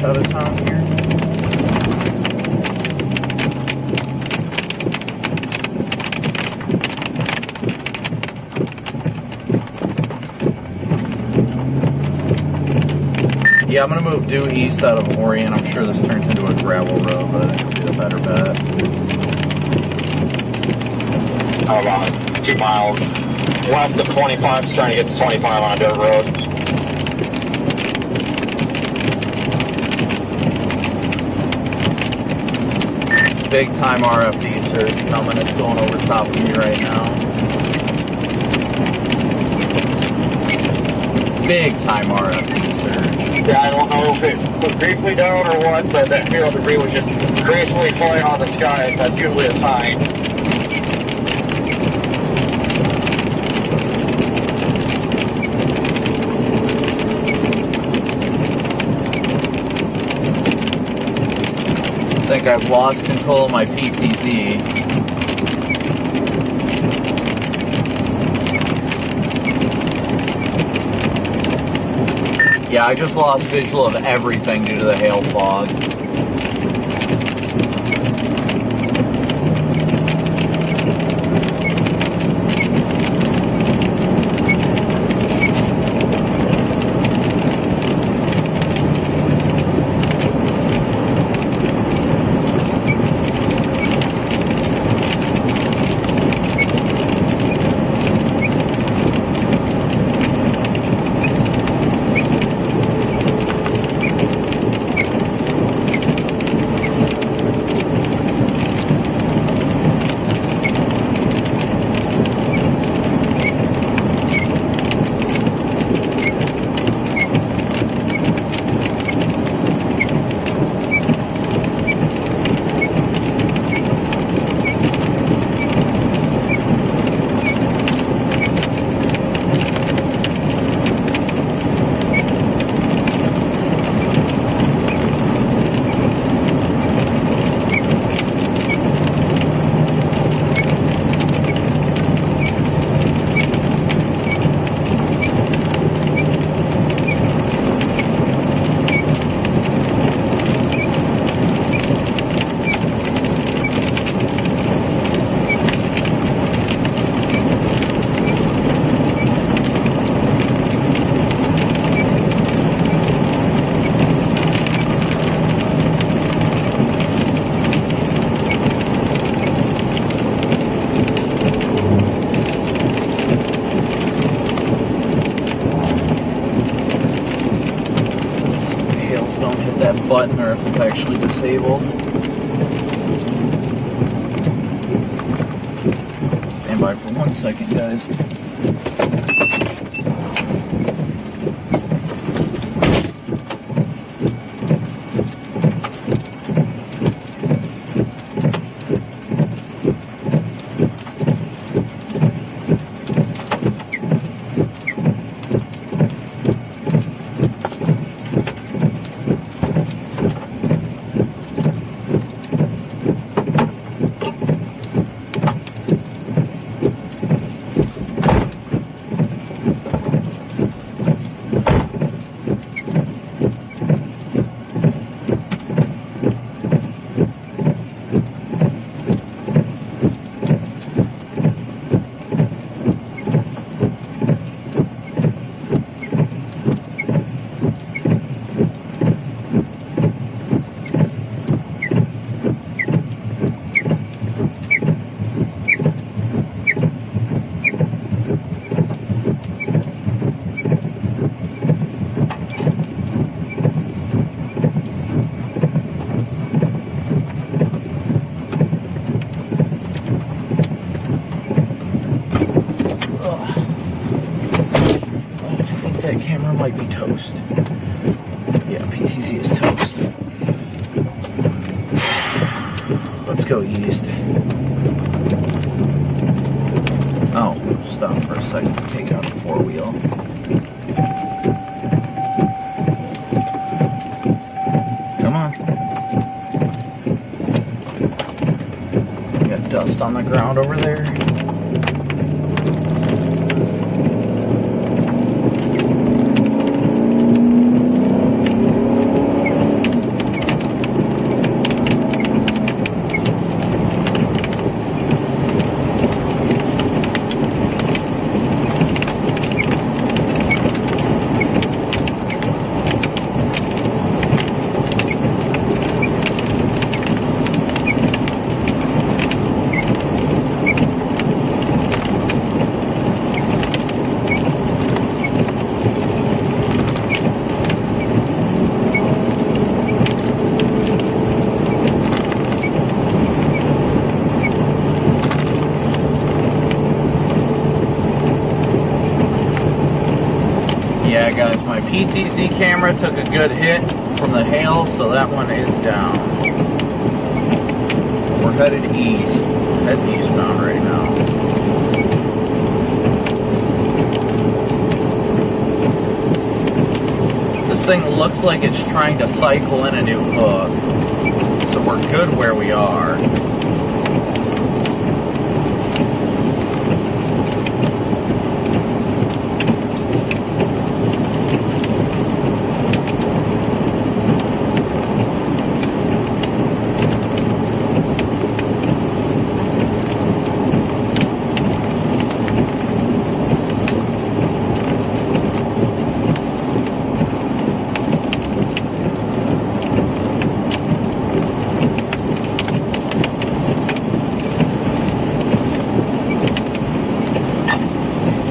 Out of town here. Yeah, I'm gonna move due east out of Orion. I'm sure this turns into a gravel road, but I think it'll be the better bet. About 2 miles west of 25, just trying to get to 25 on a dirt road. Big time RFD surge coming. It's going over top of me right now. Big time RFD surge. Yeah, I don't know if it was briefly down or what, but that aerial debris was just gracefully flying out of the sky, so that's usually a sign. I think I've lost control of my PTZ. Yeah, I just lost visual of everything due to the hail fog. Button or if it's actually disabled. Stand by for 1 second, guys. That camera might be toast. Yeah, PTZ is toast. Let's go east. Oh, stop for a second to take out a four-wheel. Come on. Got dust on the ground over there. Alright guys, my PTZ camera took a good hit from the hail, so that one is down. We're headed east. Heading eastbound right now. This thing looks like it's trying to cycle in a new hook. So we're good where we are.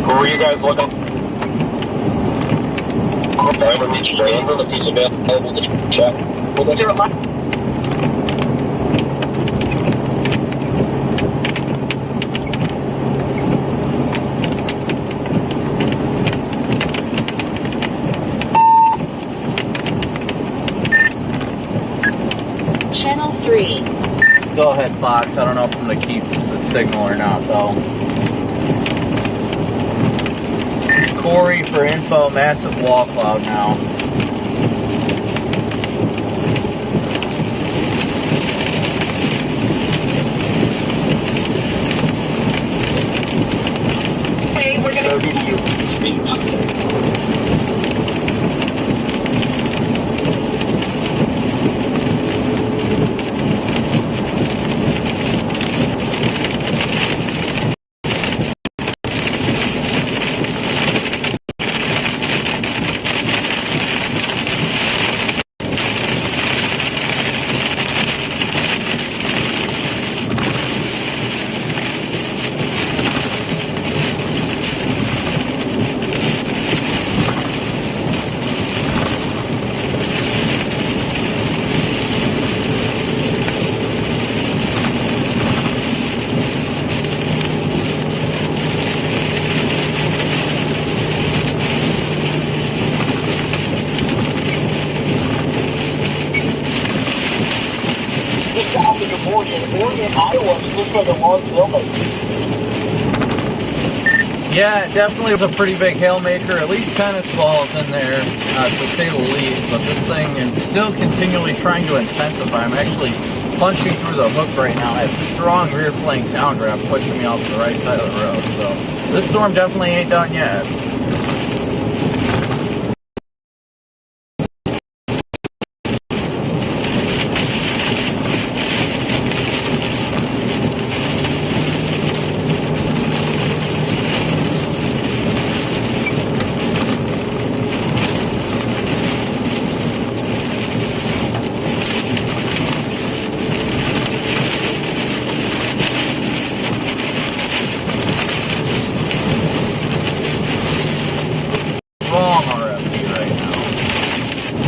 Were you guys looking? I would reach your angle if he's available to check. Is there a line? Channel 3. Go ahead, Fox. I don't know if I'm going to keep the signal or not, though. Corey for info, massive wall cloud now. Okay, we're gonna. Just south of Oregon, Iowa, this looks like a large tailmaker. Yeah, it definitely was a pretty big hailmaker. At least tennis balls in there, to say the least. But this thing is still continually trying to intensify. I'm actually punching through the hook right now. I have strong rear flank downdraft pushing me off to the right side of the road. So this storm definitely ain't done yet.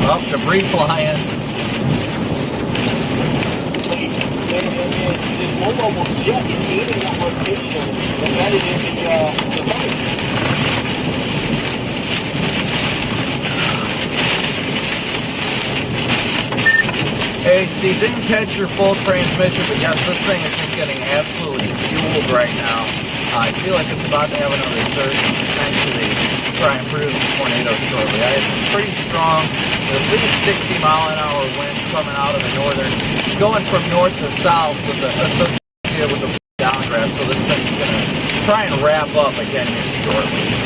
Up, debris flying. This mobile jet is aiding that rotation embedded in the thermostat. Hey, Steve, didn't catch your full transmission, but yes, this thing is just getting absolutely fueled right now. I feel like it's about to have another surge and potentially try and produce a tornado shortly. I have some pretty strong, at least 60-mile-an-hour winds coming out of the northern, going from north to south with the associated with the downdraft. So this thing's going to try and wrap up again here shortly.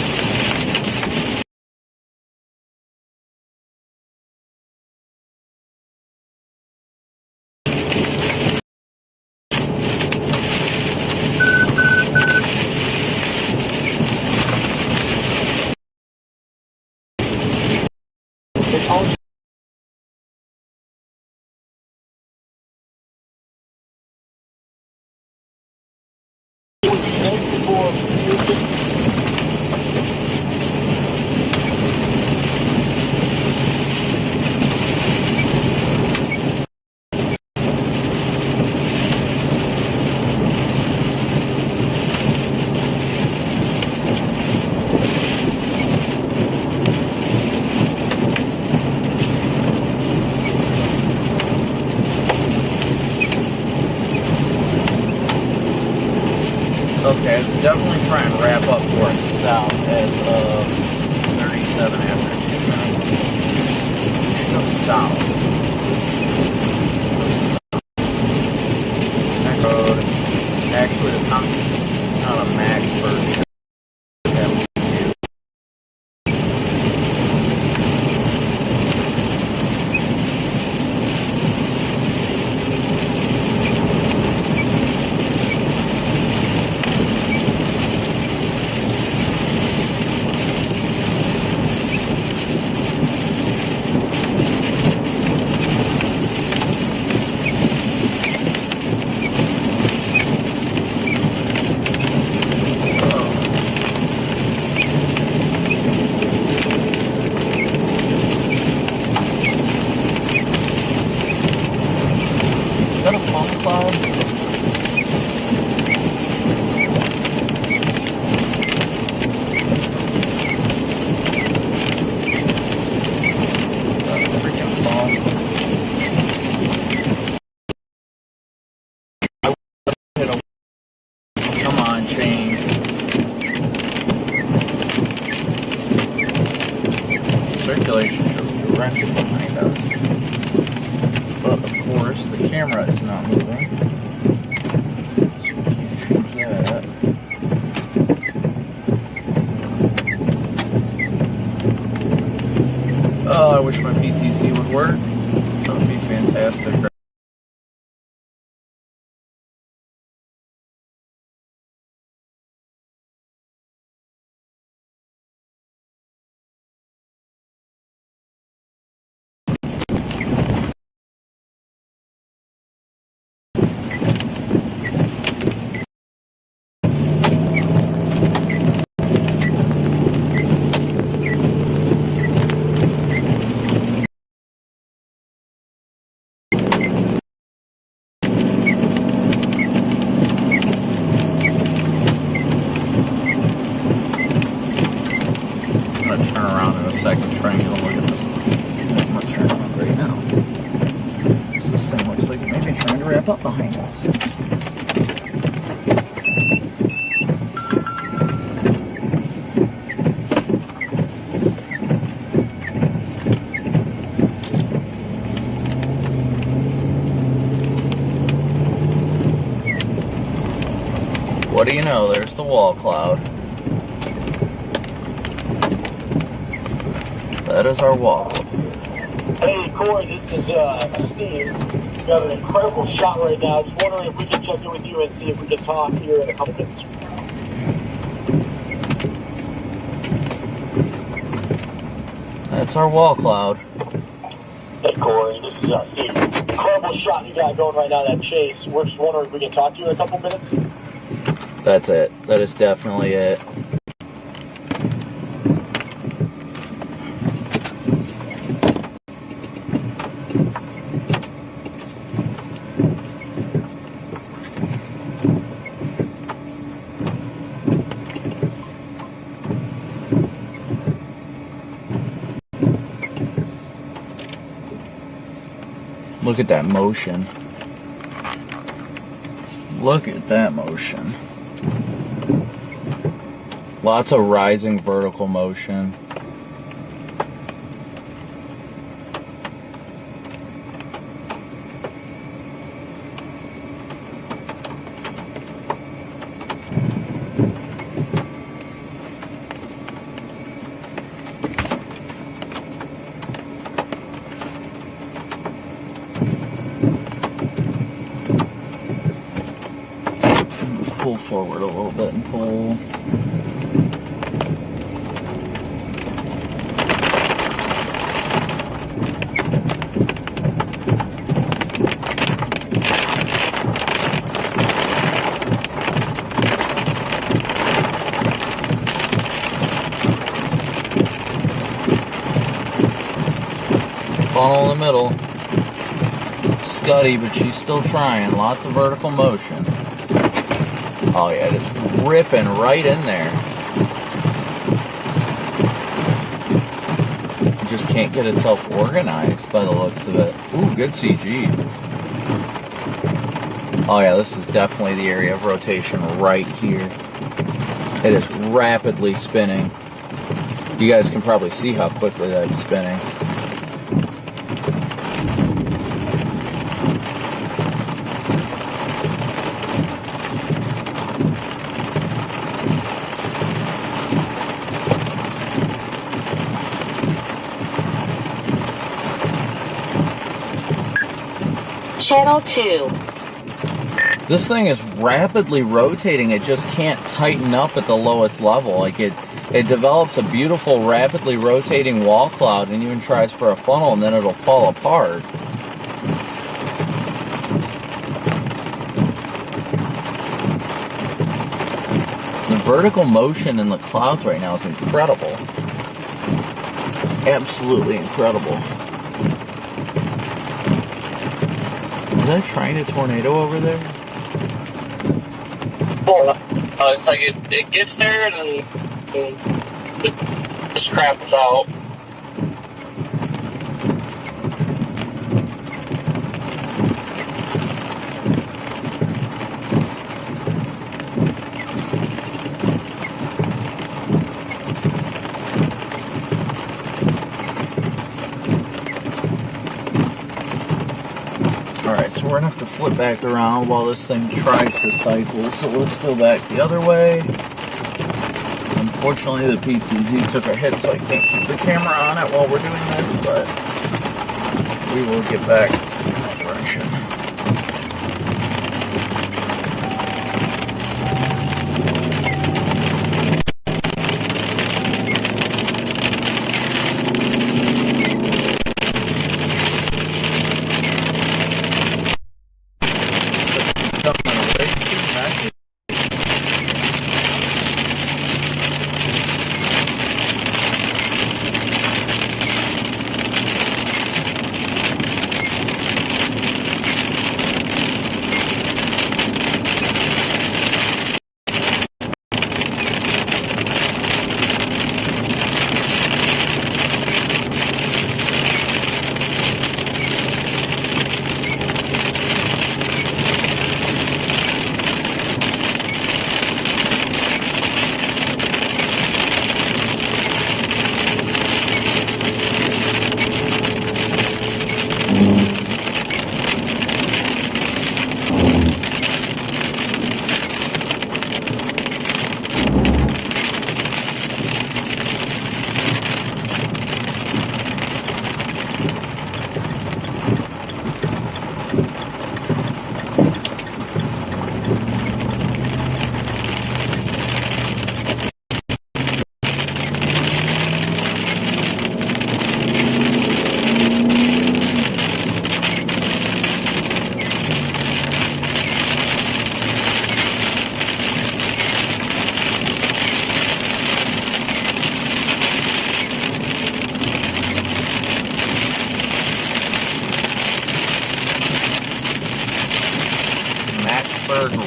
try and wrap up towards the south as of 37 after 2 minutes. Go south. That road, actually the top, not a max version. Circulation shows directly behind us. But of course, the camera is not moving. So we can't change that. Oh, I wish my PTC would work. That would be fantastic. Second, trying to look at this. I'm not turning on right now. This thing looks like it may be trying to wrap up behind us. What do you know? There's the wall cloud. That is our wall. Hey, Corey, this is Steve. We got an incredible shot right now. Just wondering if we can check in with you and see if we can talk here in a couple minutes. That's our wall cloud. Hey, Corey, this is Steve. Incredible shot you got going right now, that chase. We're just wondering if we can talk to you in a couple minutes. That's it. That is definitely it. Look at that motion. Look at that motion. Lots of rising vertical motion. Pull forward a little bit and pull. Funnel in the middle. Scuddy, but she's still trying. Lots of vertical motion. Oh yeah, it's ripping right in there. It just can't get itself organized by the looks of it. Ooh, good CG. Oh yeah, this is definitely the area of rotation right here. It is rapidly spinning. You guys can probably see how quickly that's spinning. Channel 2. This thing is rapidly rotating. It just can't tighten up at the lowest level. Like it develops a beautiful, rapidly rotating wall cloud and even tries for a funnel, and then it'll fall apart. The vertical motion in the clouds right now is incredible. Absolutely incredible. Is that trying to tornado over there? Well, it's like it gets there and then it just craps out. Alright, so we're going to have to flip back around while this thing tries to cycle. So let's go back the other way. Unfortunately, the PTZ took a hit, so I can't keep the camera on it while we're doing this, but we will get back in that direction.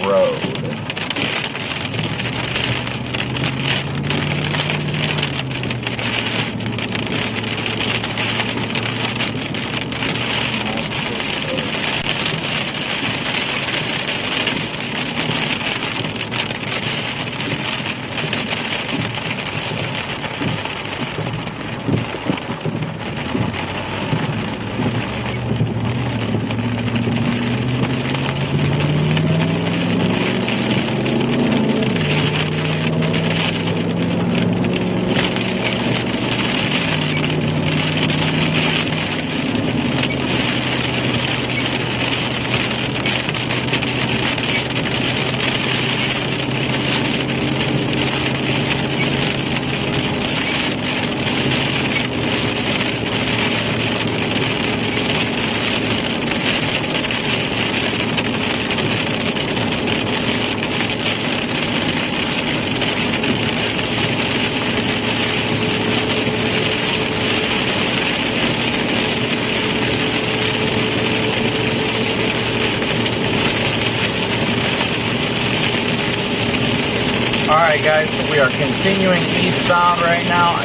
Road. Alright guys, so we are continuing eastbound right now.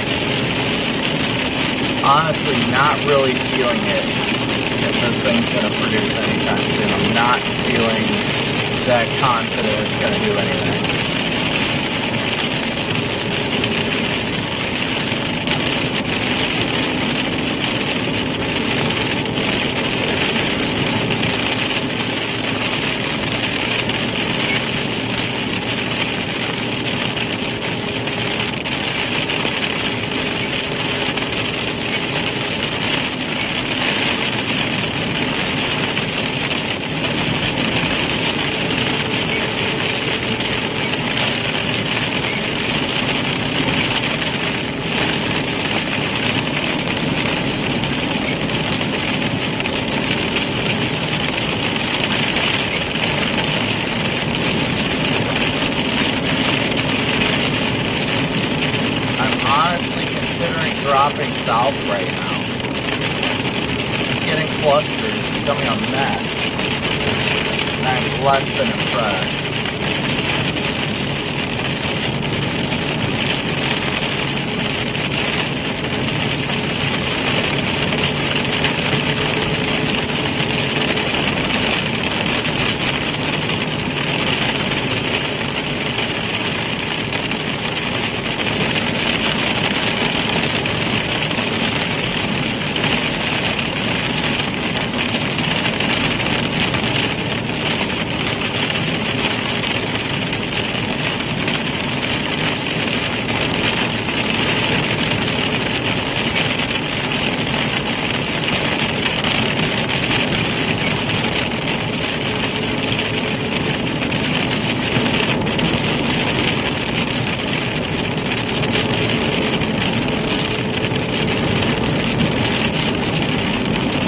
Honestly, not really feeling it if this thing's going to produce anytime soon. I'm not feeling that confident it's going to do anything. like dropping south right now. It's getting clustered, it's becoming a mess. And I'm less than impressed.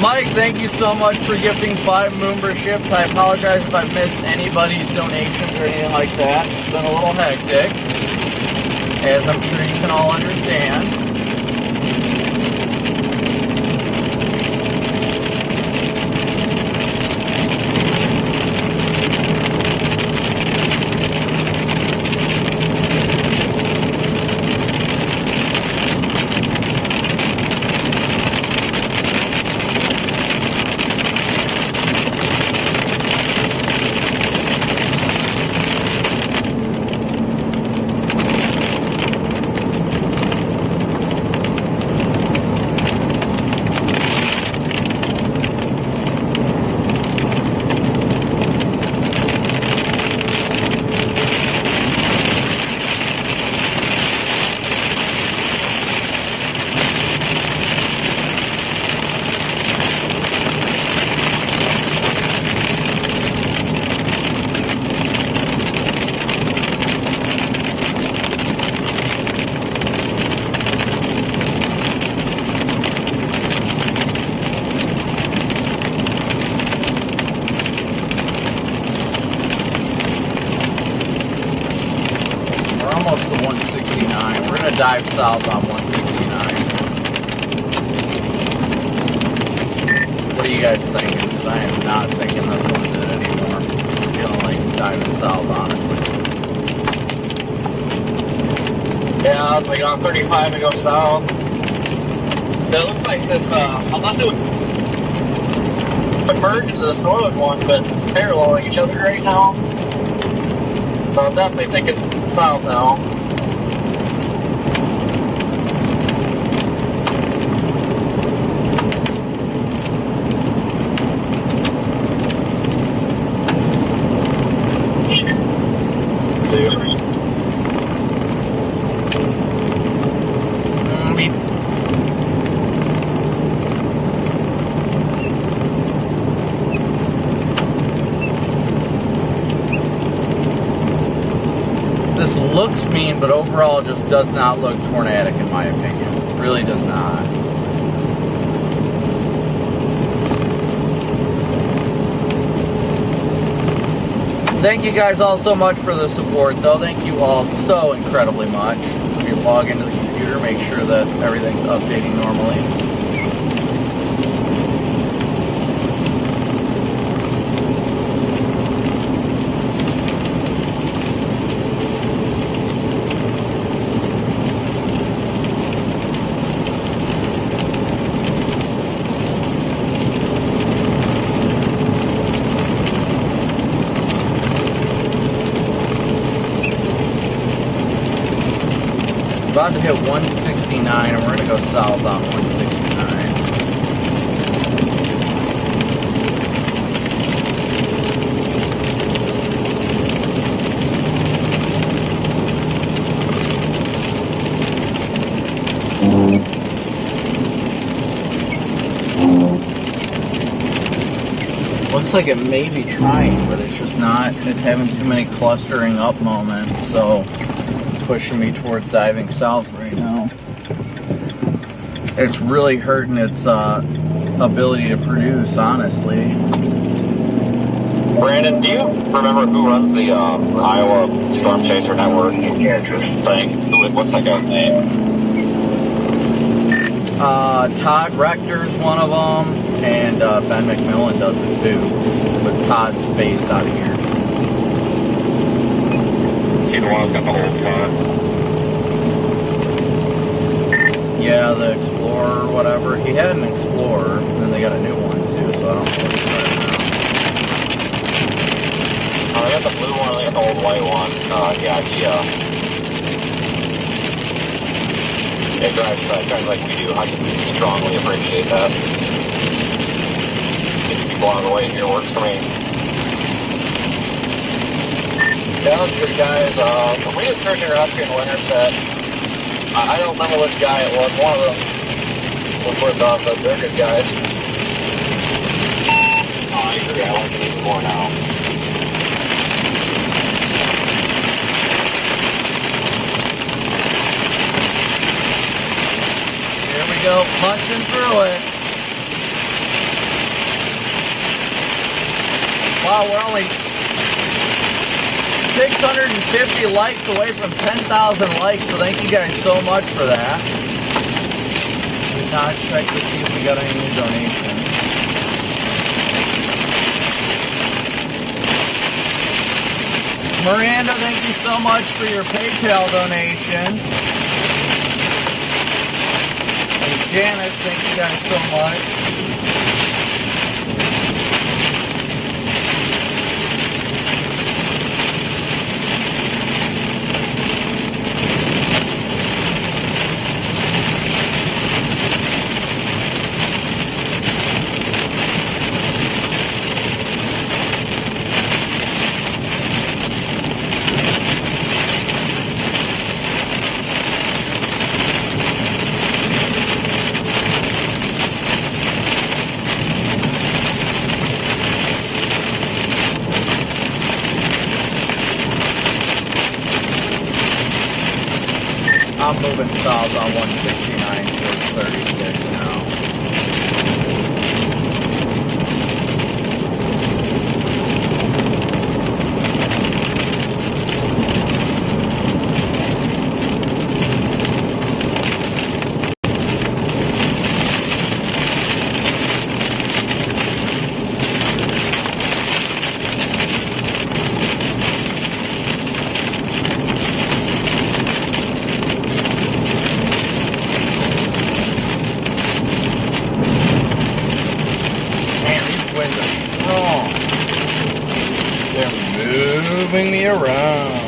Mike, thank you so much for gifting 5 memberships. I apologize if I've missed anybody's donations or anything like that. It's been a little hectic, as I'm sure you can all understand. Dive south on 169. What are you guys thinking? Because I am not thinking this one's it anymore. I'm feeling like diving south, honestly. Yeah, as we go on 35 and go south. It looks like this, unless it would merge into this northern one, but it's paralleling each other right now. So I definitely think it's south now. Looks mean, but overall just does not look tornadic in my opinion. It really does not. Thank you guys all so much for the support though. Thank you all so incredibly much. If you log into the computer, make sure that everything's updating normally. About to hit 169 and we're going to go south on 169. Looks like it may be trying, but it's just not. It's having too many clustering up moments, so pushing me towards diving south right now. It's really hurting its ability to produce, honestly. Brandon, do you remember who runs the Iowa Storm Chaser Network thing? What's that guy's name? Todd Rector's one of them, and Ben McMillan does it too, but Todd's based out of here. See the one that's got the old car? Yeah, the Explorer or whatever. He had an Explorer, and then they got a new one too, so I don't know what he's driving now. They got the blue one, they got the old white one. It drives like we do. I can strongly appreciate that. Just getting people out of the way here works for me. Yeah, that's good, guys. We did search and rescue in Winterset. I don't remember which guy it was. One of them was with us, but they're good guys. Oh, I agree. I like it even more now. Here we go, punching through it. Wow, we're only 650 likes away from 10,000 likes, so thank you guys so much for that. Did not check to see if we got any new donations. Miranda, thank you so much for your PayPal donation. And Janice, thank you guys so much. I'm moving south on 169 towards 36 now. Moving me around.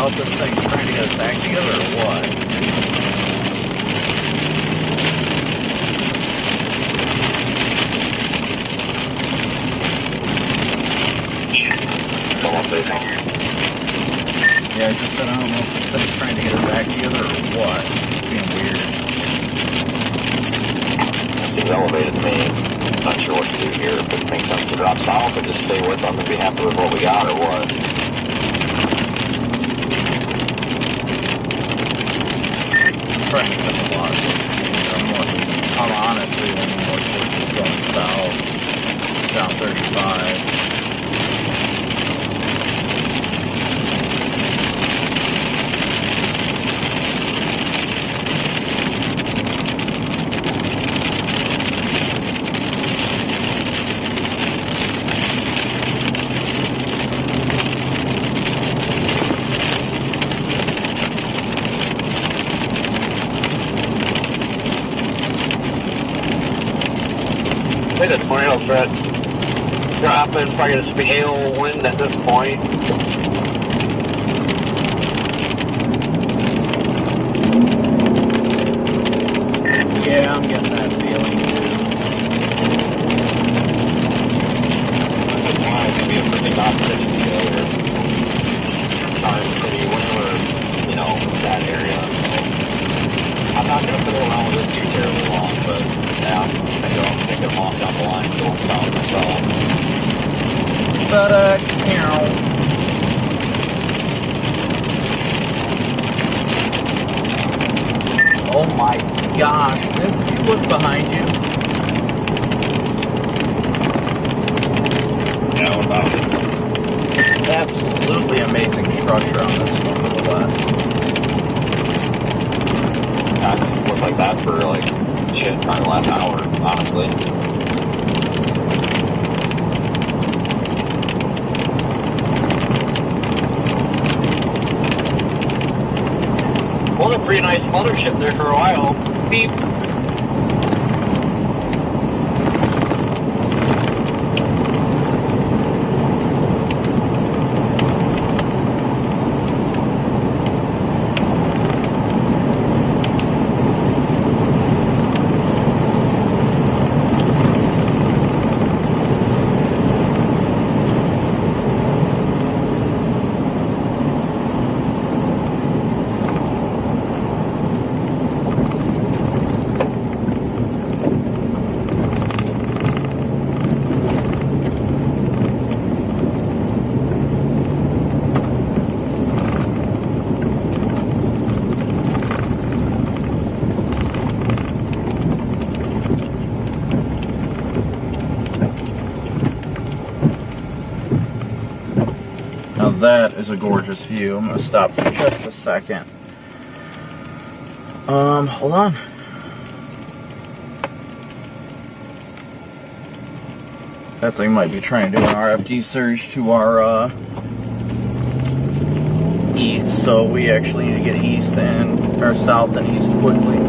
south, this thing's trying to get us back together or what? Someone say something. Yeah, I just said I don't know if this thing's trying to get us back together or what. It's being weird. It seems elevated to me. Not sure what to do here. If it makes sense to drop south or just stay with them and be happy with what we got or what. Trying to cut the lot. I'm honestly leaning more towards just going south, down 35. I think the tornado threat's dropping. It's probably just be hail wind at this point. Yeah, I'm getting that feeling too. That's why it's going to be a pretty bad city or Garden City, whatever, you know, that area. So I'm not going to fiddle around with this too terribly long, but yeah, I think I'm thinking I'm off down the line going south myself. But, oh my gosh, Vince, if you look behind you. Yeah, what about it? Absolutely amazing structure on this one to the left. Yeah, it's looked like that for like shit probably the last hour, honestly. Well, a pretty nice mothership there for a while. Beep. Now that is a gorgeous view. I'm going to stop for just a second. Hold on. That thing might be trying to do an RFD surge to our east, so we actually need to get east and or south and east quickly.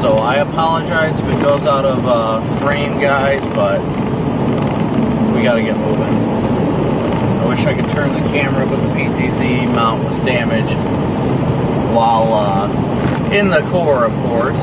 So I apologize if it goes out of frame, guys, but we gotta get moving. I wish I could turn the camera, but the PTZ mount was damaged while in the core, of course.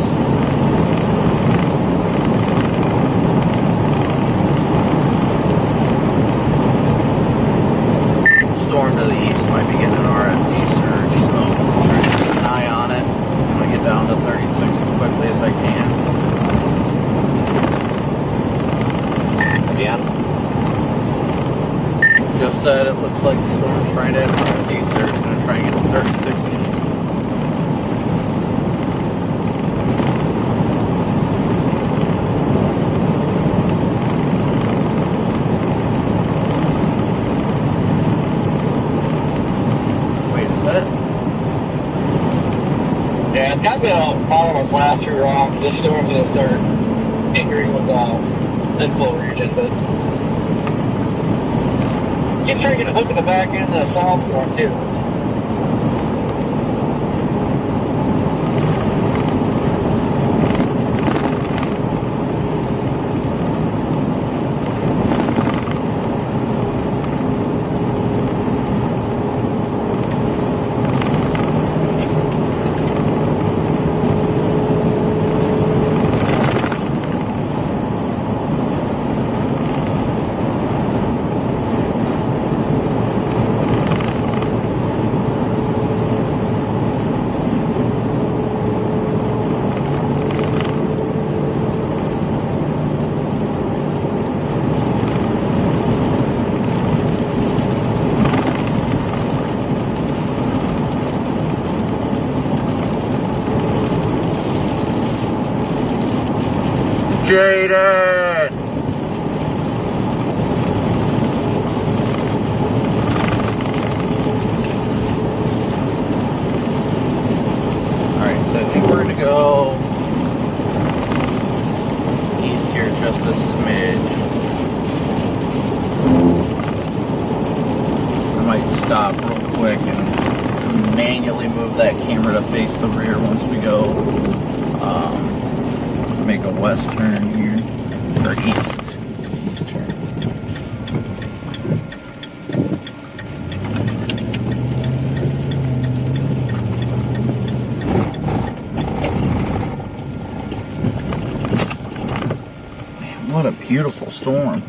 Storm to the east might be getting an RFD surge, so I'm trying to keep an eye on it. I'm gonna get down to 36 as quickly as I can. Again? Just said it looks like the storm's trying to have an RFD surge. I'm gonna try and get to 36 east. Yeah, it's got to be following us last year off. This storm's going to start tinkering with inflow regions. But keep trying to get a hook in the back end of the south storm, too. appreciate it. Alright, so I think we're going to go east here just a smidge. I might stop real quick and manually move that camera to face the rear once we go make a west turn here, or east turn. Man, what a beautiful storm.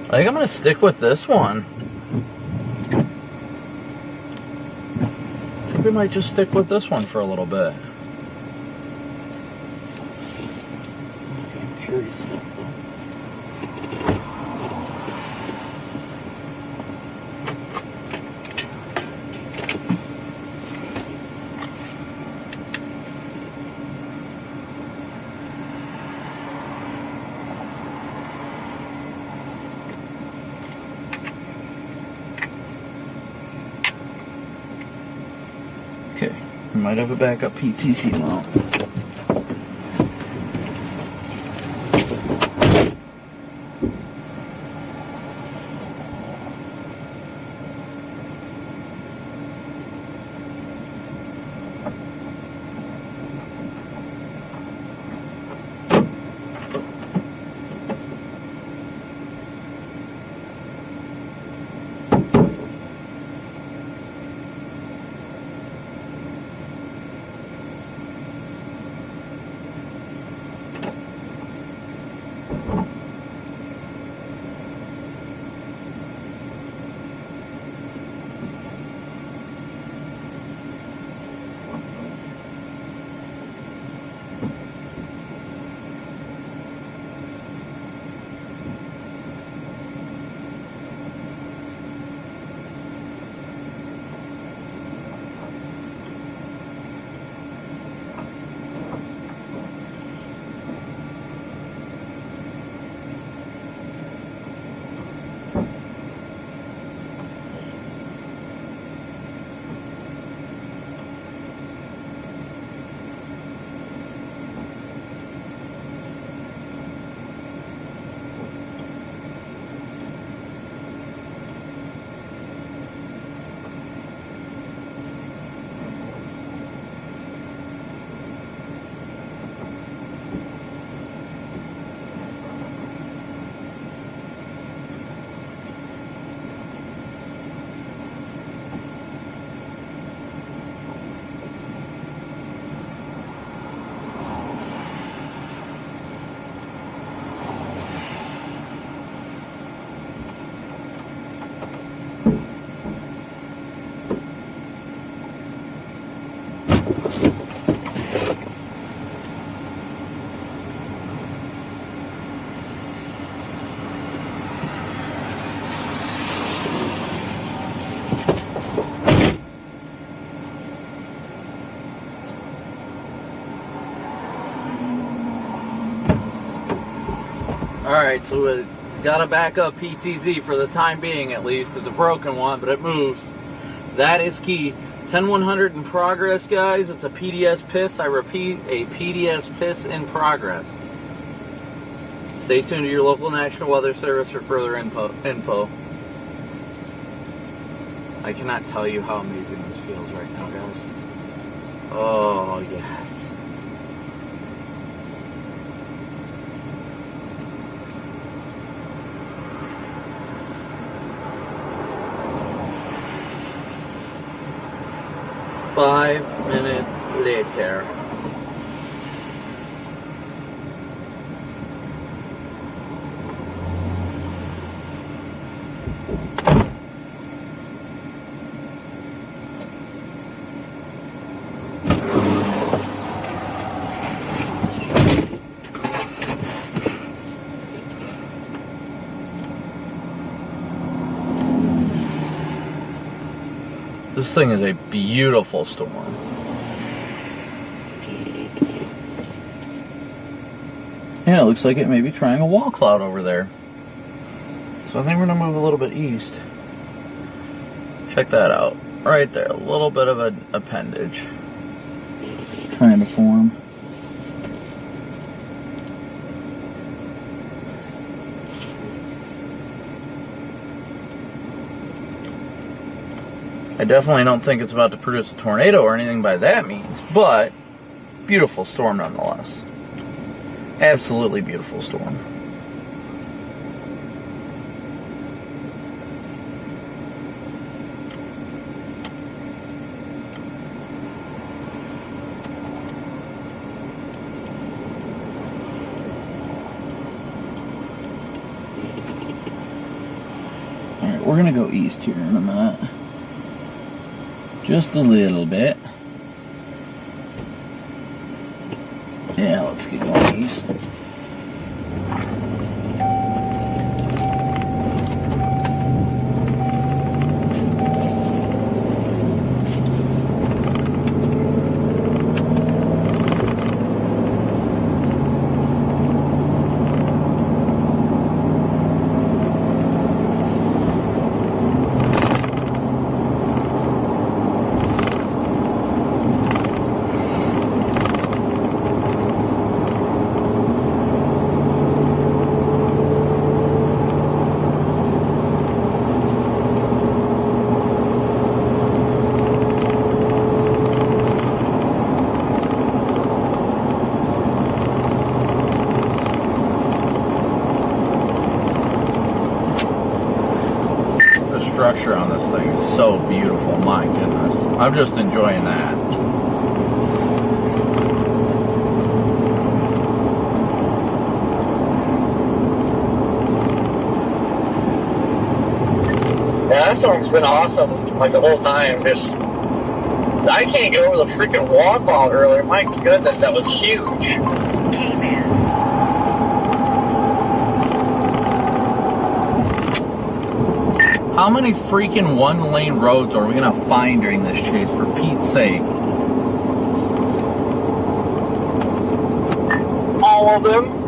I think I'm going to stick with this one. I think we might just stick with this one for a little bit. Sure he's not, though. Okay, we might have a backup PTZ mount. Alright, so we got a backup PTZ for the time being at least. It's a broken one, but it moves. That is key. 10100 in progress, guys. It's a PDS piss. I repeat, a PDS piss in progress. Stay tuned to your local National Weather Service for further info. I cannot tell you how amazing this feels right now, guys. Oh, yes. 5 minutes later. This thing is a beautiful storm. And it looks like it may be trying a wall cloud over there. So I think we're gonna move a little bit east. Check that out. Right there, a little bit of an appendage trying to form. I definitely don't think it's about to produce a tornado or anything by that means, but beautiful storm nonetheless. Absolutely beautiful storm. Alright, we're gonna go east here in a minute. Just a little bit. Yeah, let's get going east. Structure on this thing is so beautiful, my goodness. I'm just enjoying that. Yeah, that storm's been awesome, like the whole time. Just, I can't get over the freaking wall cloud earlier. My goodness, that was huge. How many freaking one-lane roads are we gonna find during this chase, for Pete's sake? All of them.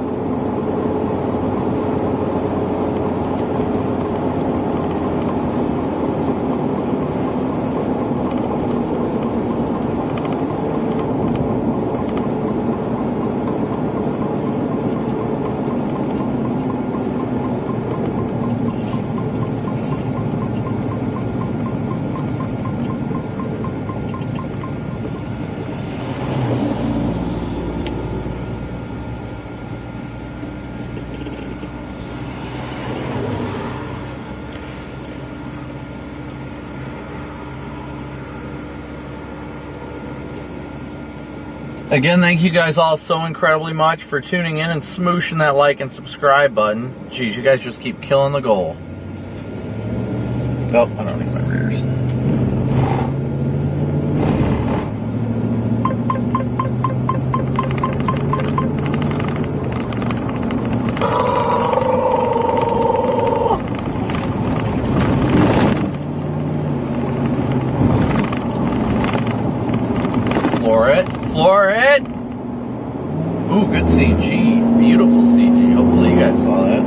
Again, thank you guys all so incredibly much for tuning in and smooshing that like and subscribe button. Geez, you guys just keep killing the goal. Oh, I don't need my rears. Floor it. Ooh, good CG. Beautiful CG. Hopefully you guys saw that.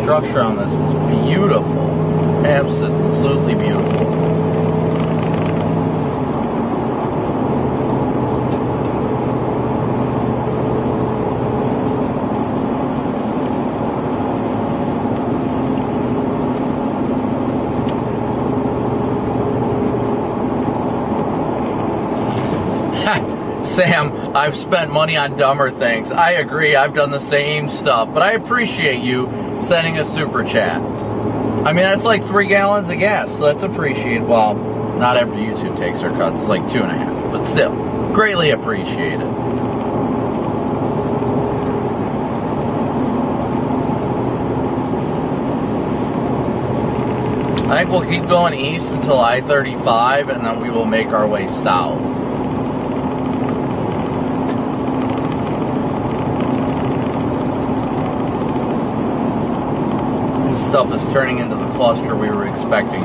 structure on this is beautiful. Absolutely beautiful. Sam, I've spent money on dumber things. I agree, I've done the same stuff, but I appreciate you sending a super chat. I mean, that's like 3 gallons of gas, so that's appreciated. Well, not after YouTube takes their cut, it's like 2.5, but still, greatly appreciated. I think we'll keep going east until I-35, and then we will make our way south. Stuff is turning into the cluster we were expecting.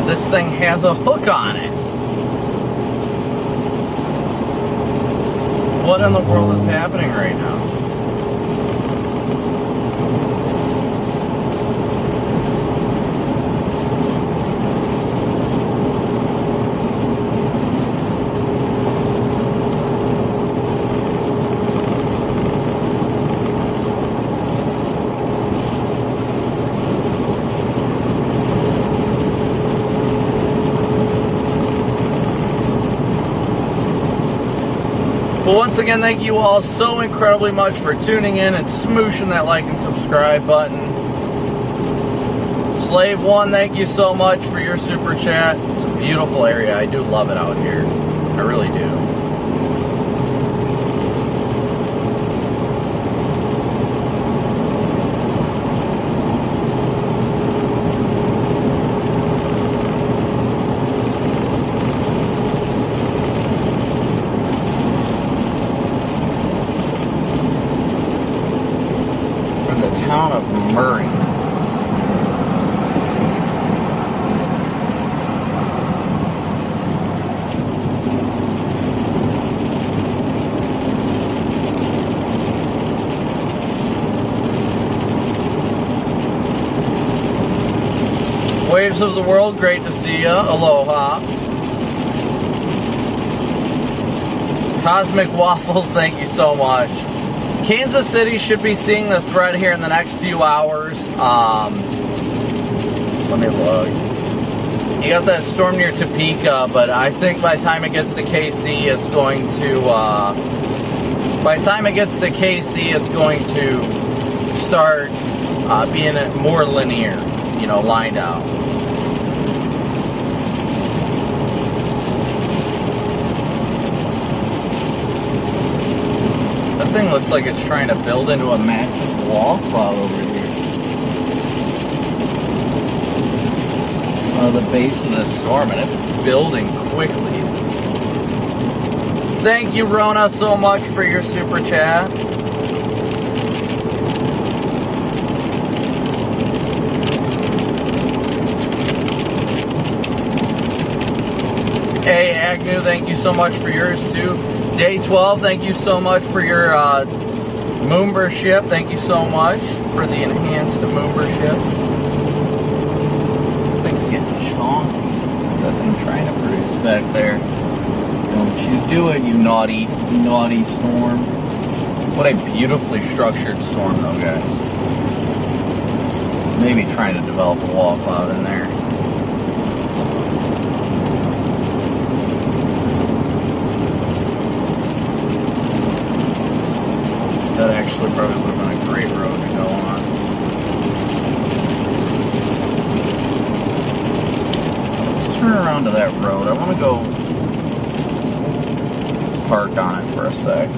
This thing has a hook on it. What in the world is happening right now? Well, once again, thank you all so incredibly much for tuning in and smooshing that like and subscribe button. Slave One, thank you so much for your super chat. It's a beautiful area. I do love it out here. I really do. Town of Murray. Waves of the world, great to see ya. Aloha. Cosmic Waffles, thank you so much. Kansas City should be seeing the threat here in the next few hours. Let me look. You got that storm near Topeka, but I think by the time it gets to KC, it's going to. By the time it gets to KC, it's going to start being more linear, you know, lined out. That thing looks like it's trying to build into a massive wall cloud over here. The base of this storm, and it's building quickly. Thank you, Rona, so much for your super chat. Hey, Agnew, thank you so much for yours too. Day 12, thank you so much for your membership. Thank you so much for the enhanced membership. Thing's getting chonky. What's that thing trying to produce back there? Don't you do it, you naughty storm. What a beautifully structured storm though, guys. Maybe trying to develop a wall cloud in there. That actually probably would have been a great road to go on. turn around to that road. I want to go park on it for a sec.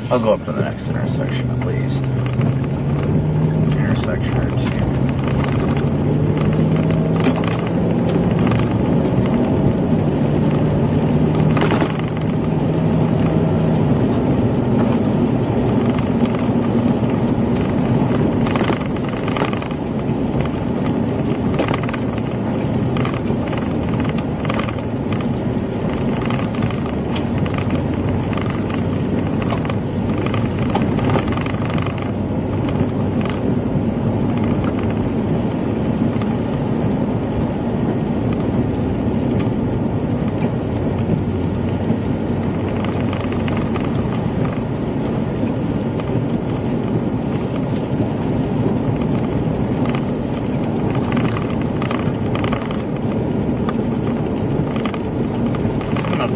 I'll go up to the next intersection at least. Intersection or two.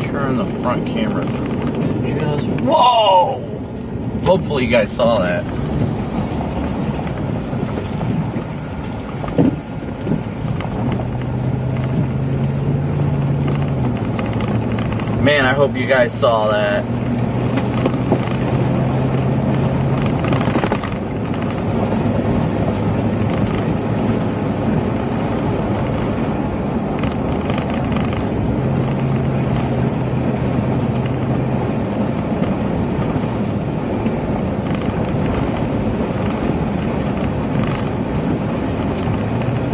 Turn the front camera just whoa! Hopefully you guys saw that. Man, I hope you guys saw that.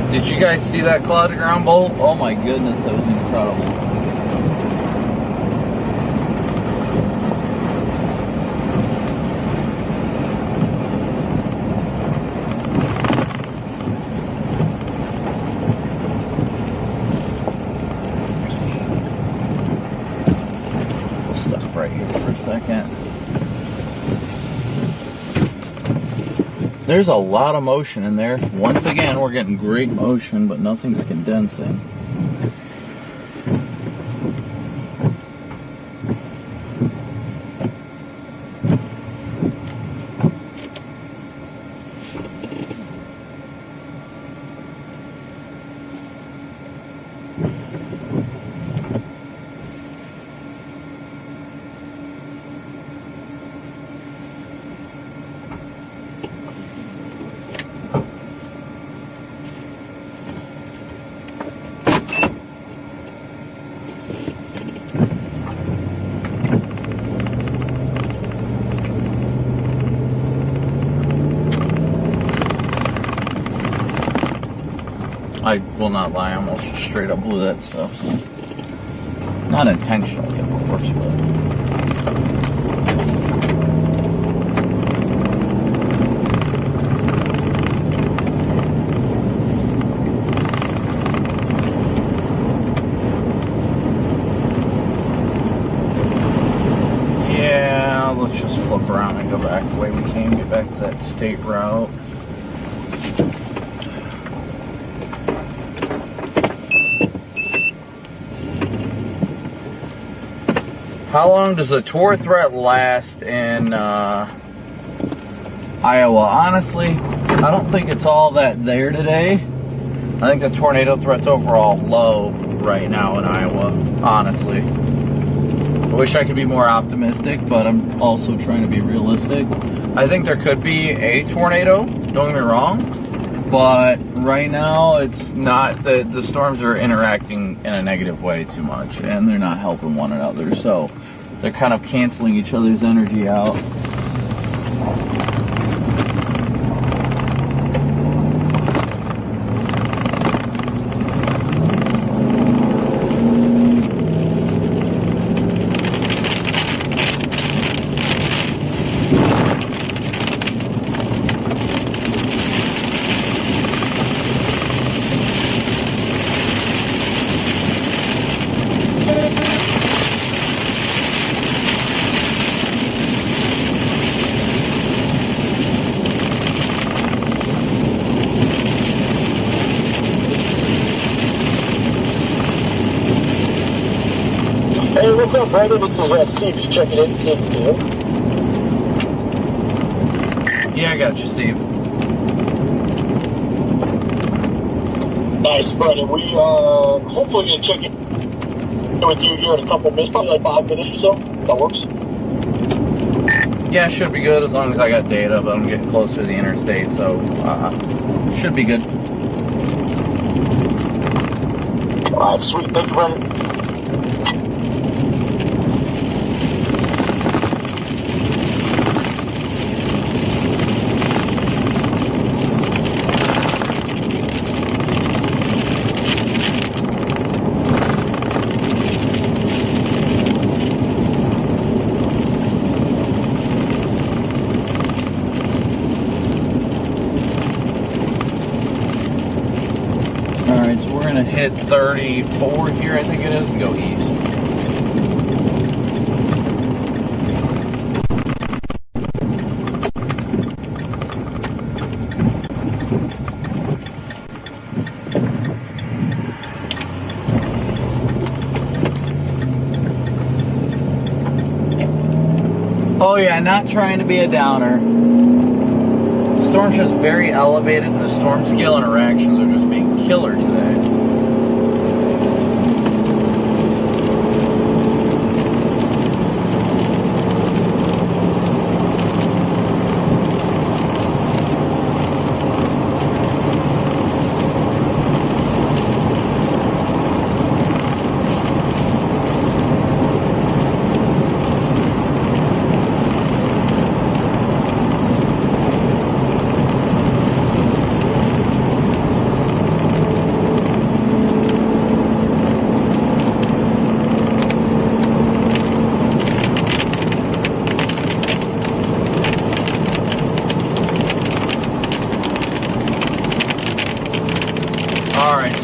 Did you guys see that cloud to ground bolt? Oh my goodness, that was incredible. We'll stop right here for a second. There's a lot of motion in there. Once again, we're getting great motion, but nothing's condensing. I will not lie, I almost straight up blew that stuff. So. Not intentionally, of course, but. Yeah, let's just flip around and go back the way we came, get back to that state route. How long does a tour threat last in Iowa? Honestly, I don't think it's all that there today. I think the tornado threat's overall low right now in Iowa, honestly. I wish I could be more optimistic, but I'm also trying to be realistic. I think there could be a tornado, don't get me wrong, But right now, it's not, the storms are interacting in a negative way too much, and they're not helping one another, so they're kind of canceling each other's energy out. Hey, what's up, brother? This is Steve, just checking in to see if it's you. Yeah, I got you, Steve. Nice, brother. We are hopefully going to check in with you here in a couple minutes, probably like 5 minutes or so. That works. Yeah, should be good as long as I got data, but I'm getting closer to the interstate, so should be good. All right, sweet. Thank you, brother. Alright, so we're going to hit 34 here, I think it is, and go east. Oh yeah, not trying to be a downer. Storm's just very elevated, and the storm scale interactions are just being killer today.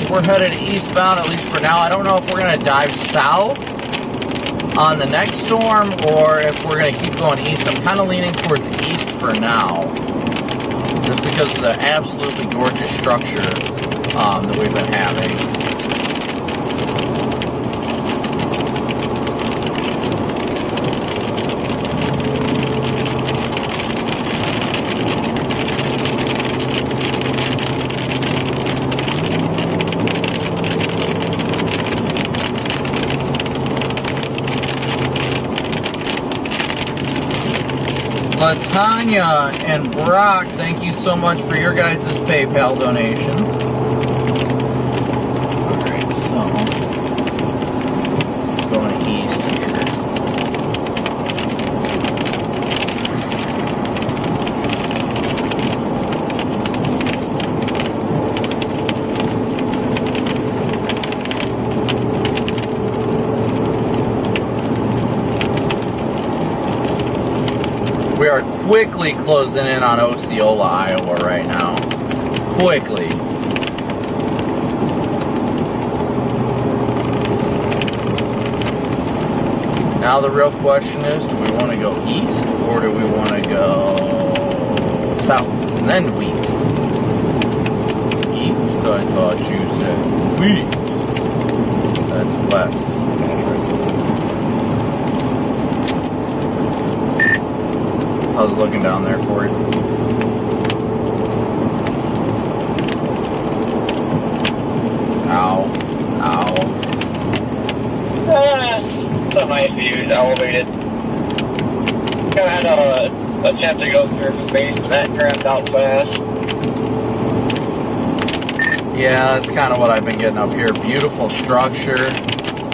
We're headed eastbound, at least for now. I don't know if we're going to dive south on the next storm or if we're going to keep going east. I'm kind of leaning towards east for now, just because of the absolutely gorgeous structure that we've been having. Tanya and Brock, thank you so much for your guys' PayPal donations. Alright, so going east here. We are quickly closing in on Osceola, Iowa right now. Quickly. Now the real question is, do we want to go east or do we want to go south and then east? East, I thought you said east. That's west. I was looking down there for you. Ow. Ow. Some nice views, elevated. Kind of had a attempt to go through space, but that cramped out fast. Yeah, that's kind of what I've been getting up here. Beautiful structure.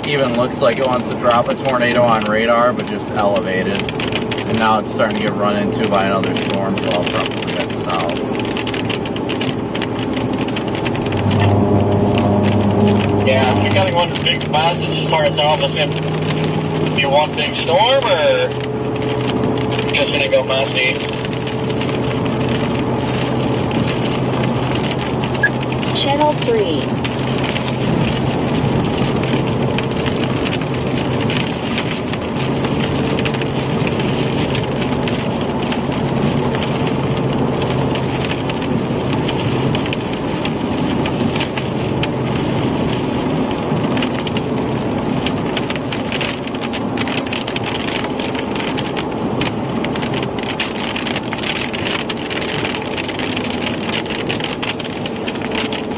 Even looks like it wants to drop a tornado on radar, but just elevated. And now it's starting to get run into by another storm, so I'll probably head south. Yeah, if you're getting one big fastest as far as south, it's going to be one big storm, or just going to go messy? Channel 3.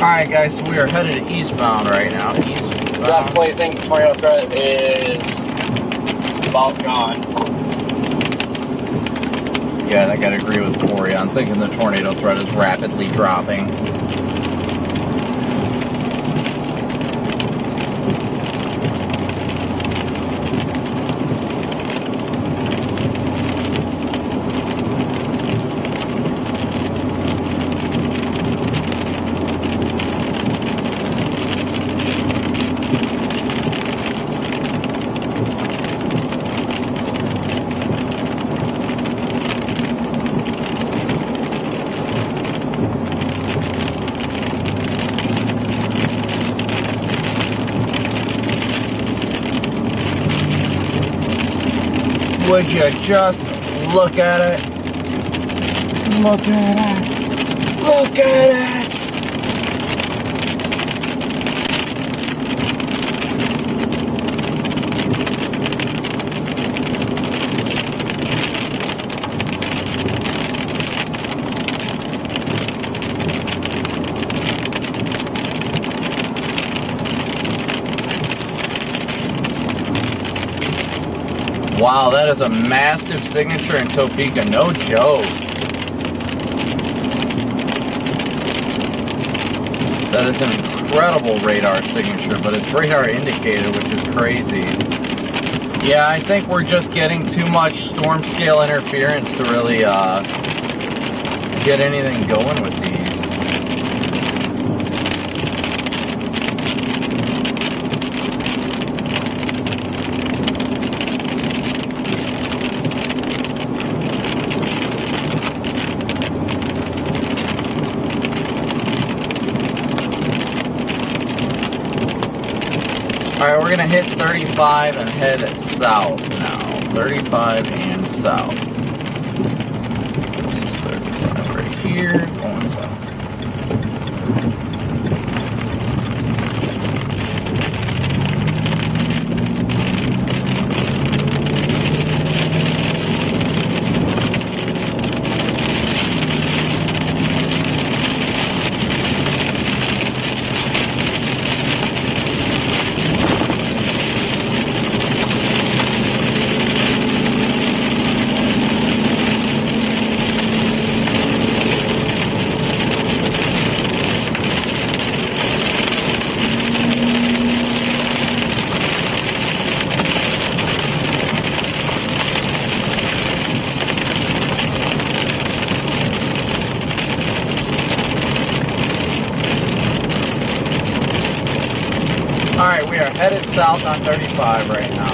Alright guys, so we are headed eastbound right now. Definitely think the tornado threat is about gone. Yeah, I gotta agree with Corey. I'm thinking the tornado threat is rapidly dropping. Would you just look at it? Look at it! Look at it! Wow, that is a massive signature in Topeka, no joke. That is an incredible radar signature, but it's radar indicated, which is crazy. Yeah, I think we're just getting too much storm scale interference to really get anything going with these. Alright, we're gonna hit 35 and head south now. 35 and south. 35 right here, going south. Alright, we are headed south on 35 right now.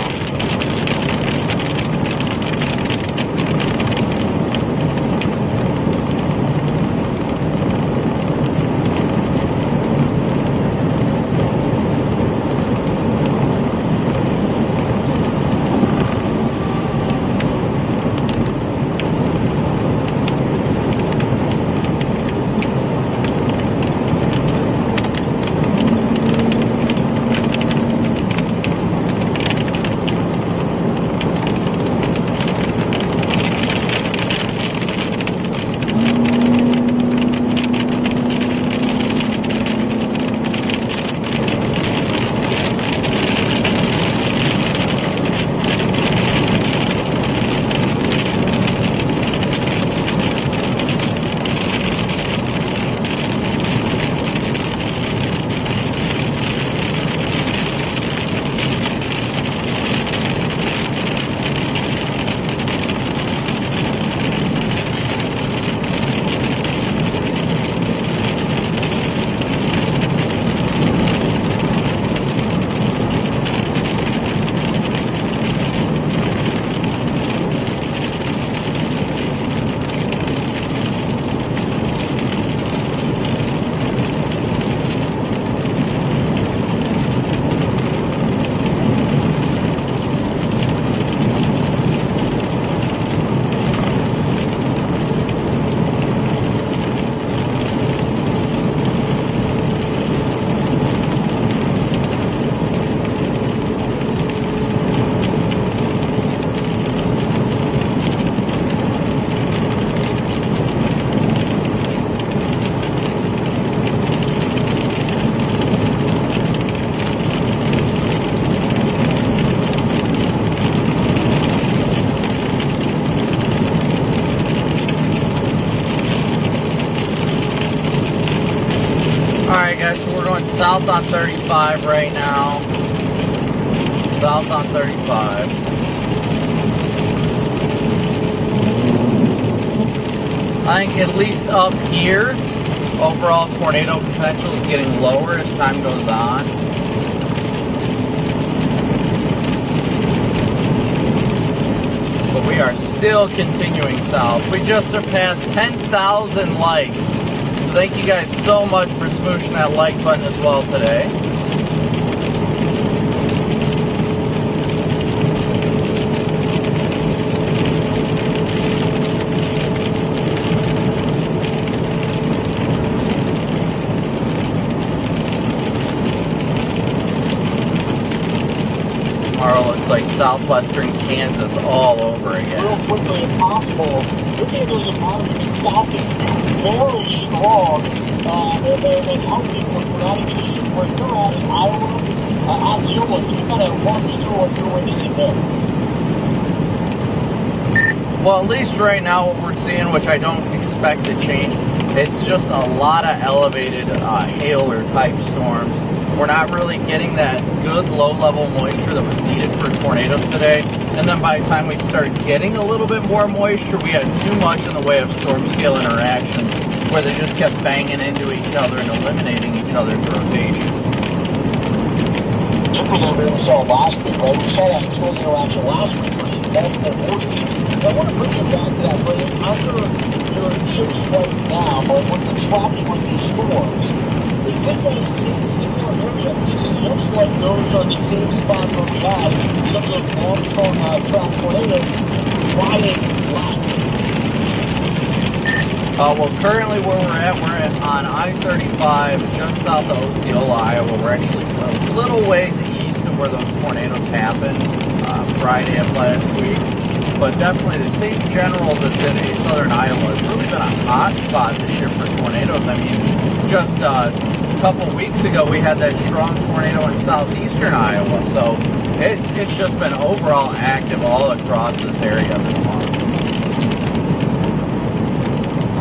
south on 35 right now. South on 35. I think at least up here, overall tornado potential is getting lower as time goes on. But we are still continuing south. We just surpassed 10,000 likes. So thank you guys so much for smooshing that like button as well today. Looks like southwestern Kansas all over again. Real quickly, if possible, looking at those environments, south is very strong and healthy for dramatic conditions where you're at in Iowa, Osceola. Can you kind of walk us through what you're witnessing there? Well, at least right now what we're seeing, which I don't expect to change, it's just a lot of elevated hail or type storms. We're not really getting that good low-level moisture that was needed for tornadoes today. And then by the time we started getting a little bit more moisture, we had too much in the way of storm scale interactions where they just kept banging into each other and eliminating each other's rotation. Different than what we saw last week, right? We saw that storm interaction last week for these multiple vortices. I want to bring you back to that, but under your chips right now, but when you're tracking with these storms, is this a similar area? This looks like those are the same spots where we had some of those long-track tornadoes flying last week. Well, currently where we're at on I-35, just south of Osceola, Iowa. We're actually a little ways east of where those tornadoes happened Friday of last week. But definitely the same general that's in southern Iowa has really been a hot spot this year for tornadoes. I mean, just a couple weeks ago we had that strong tornado in southeastern Iowa. So it's just been overall active all across this area this month.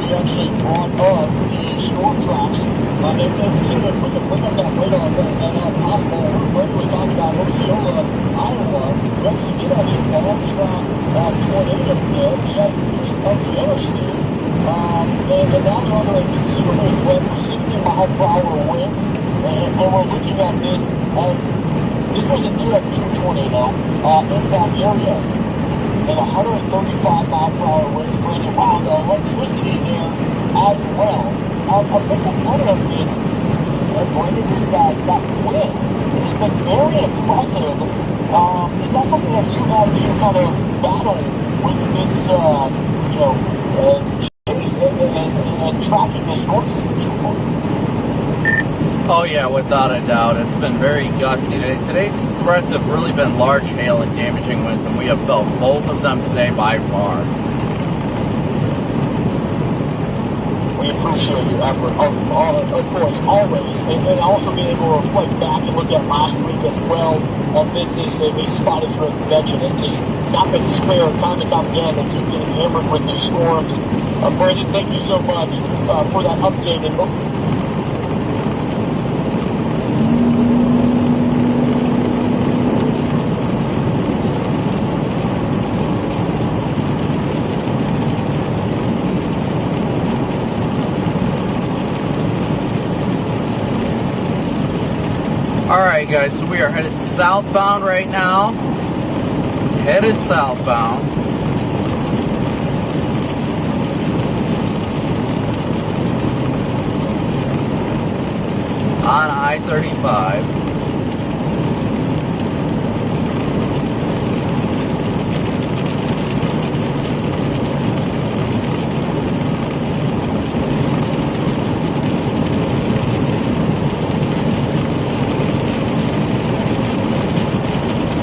We actually brought up the storm tracks. And if we could bring up that radar and possible, Greg was talking about Osceola, Iowa. We actually did have a long-track tornado there just east of the interstate. And now they're under a considerable threat with 60-mile-per-hour winds. And we're looking at this as this was an EF2 tornado in that area. And 135-mile-per-hour winds bringing wow, the electricity there as well. A big component of this, Brandon, is that wind. It's been very impressive. Is that something that you've had to kind of battle with this, chase and tracking the storm system so far? Oh yeah, without a doubt. It's been very gusty today. Today's threats have really been large hail and damaging winds, and we have felt both of them today by far. We appreciate your effort, of course, always, and also being able to reflect back and look at last week as well, as this is a spot as your convention. It's just not been spared time and time again. They keep getting hammered with these storms. Brandon, thank you so much for that update. And Alright guys, so we are headed southbound right now. Headed southbound. On I-35.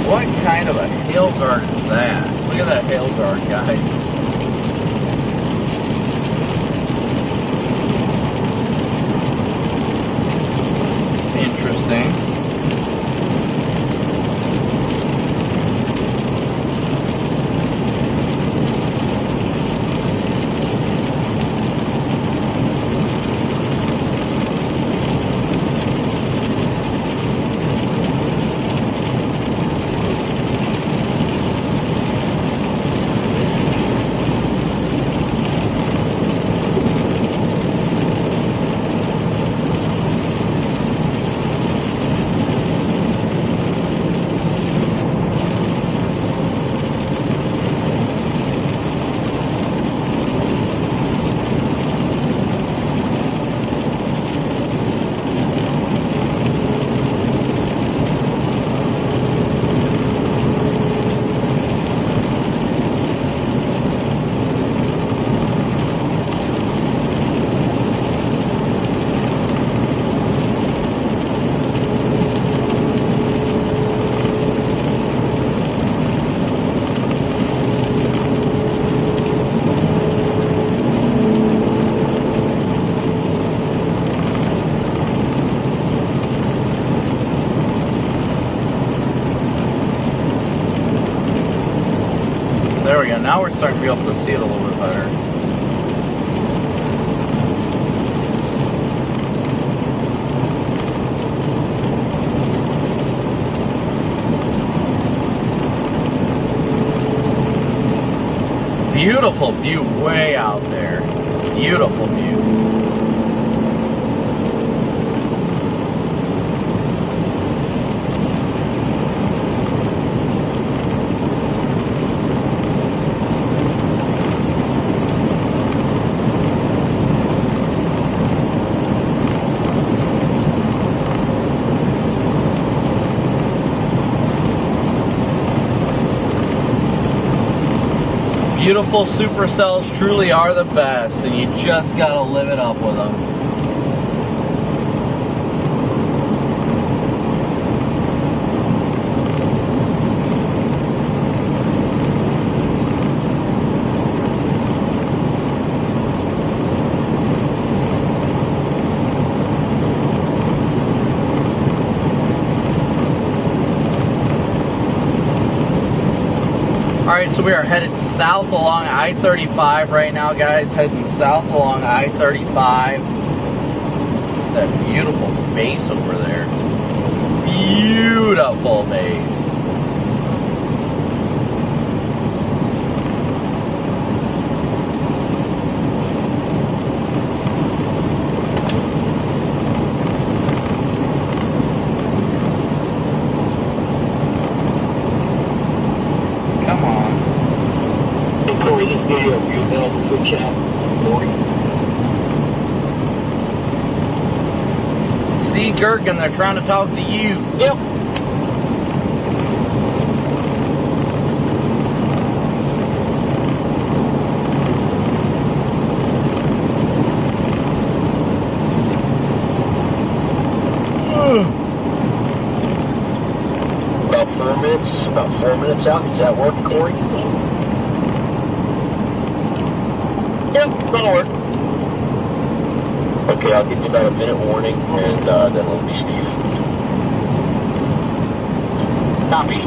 What kind of a hail guard is that? Look at that hail guard, guys. Interesting. There we go. Now we're starting to be able to see it a little bit better. Beautiful view way out there. Beautiful view. Beautiful Supercells truly are the best, and you just gotta live it up with them. Alright, so we are headed south along I-35 right now, guys. Heading south along I-35. That beautiful base over there. Beautiful base. This video of you available for chat. See, Gherkin, they're trying to talk to you. Yep. About 4 minutes out. Does that work, Corey? Yep, that'll work. Okay, I'll give you about a minute warning, and then we'll be Steve. Copy.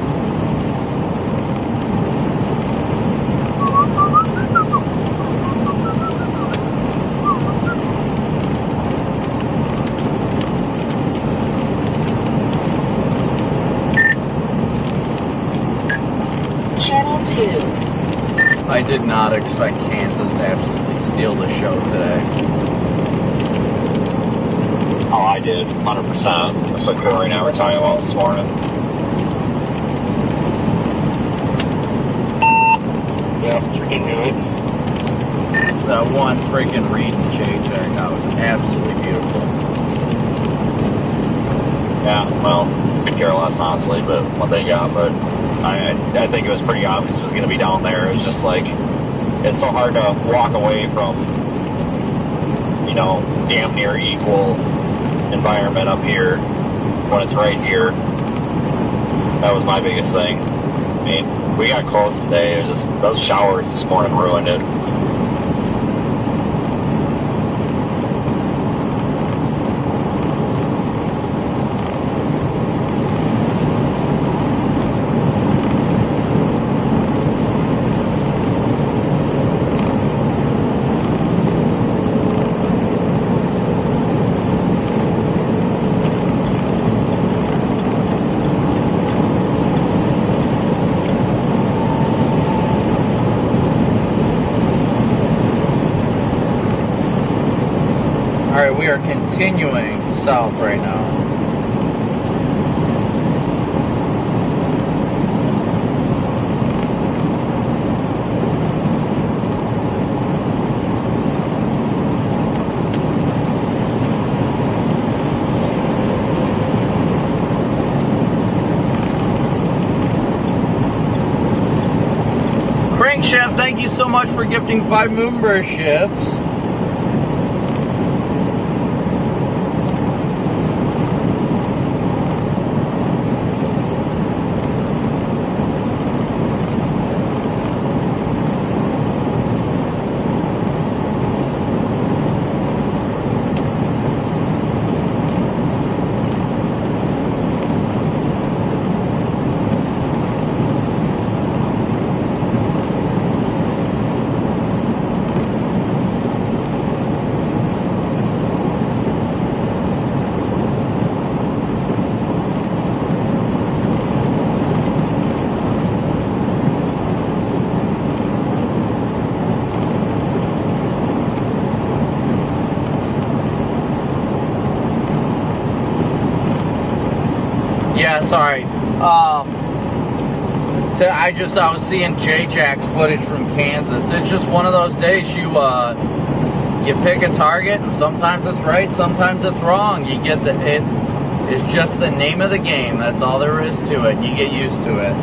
Channel 2. I did not expect Kansas to absolutely steal the show today. Oh, I did, 100%. That's what Corey and I were talking about this morning. Yep, freaking knew it. That one freaking Reed and Jay there, that was absolutely beautiful. Yeah, well, could care less, honestly, but what they got, but I think it was pretty obvious it was going to be down there. It was just like, it's so hard to walk away from, you know, damn near equal environment up here when it's right here. That was my biggest thing. I mean, we got close today. It was just, those showers this morning ruined it. Alright, we are continuing south right now. Crankshaft, thank you so much for gifting 5 memberships. Sorry. I was seeing J-Jack's footage from Kansas. It's just one of those days you pick a target, and sometimes it's right, sometimes it's wrong. You get it's just the name of the game. That's all there is to it. You get used to it.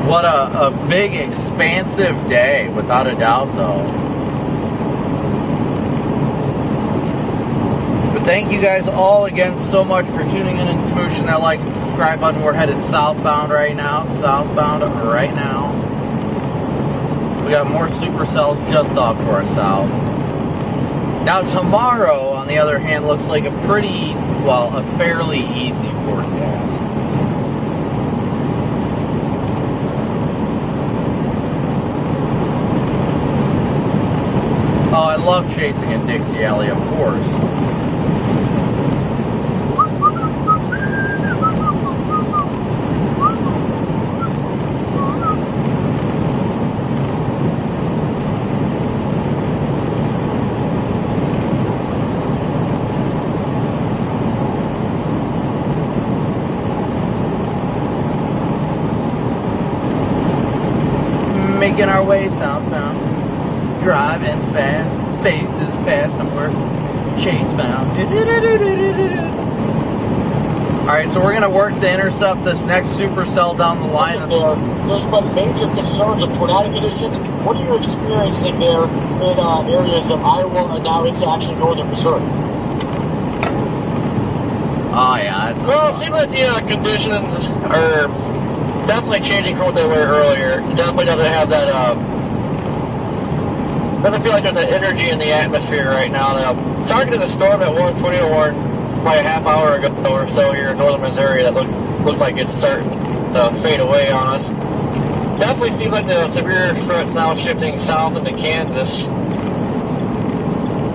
What a big, expansive day, without a doubt, though. But thank you guys all again so much for tuning in and smooshing that like and subscribe button. We're headed southbound right now. We got more Supercells just off to our south. Now tomorrow, on the other hand, looks like a fairly easy forecast. Oh, I love chasing in Dixie Alley, of course. Making our way southbound. Driving fast, faces past, and we're chase bound. Alright, so we're going to work to intercept this next Supercell down the line. There's been major concerns of tornado conditions. What are you experiencing there in areas of Iowa and now into actually northern Missouri? Oh, yeah. Well, it seems like the conditions are definitely changing from what they were earlier. It definitely doesn't have that... doesn't feel like there's that energy in the atmosphere right now. Targeted a storm at 120 warned probably a half hour ago or so here in northern Missouri that looks like it's starting to fade away on us. Definitely seems like the severe threat's now shifting south into Kansas.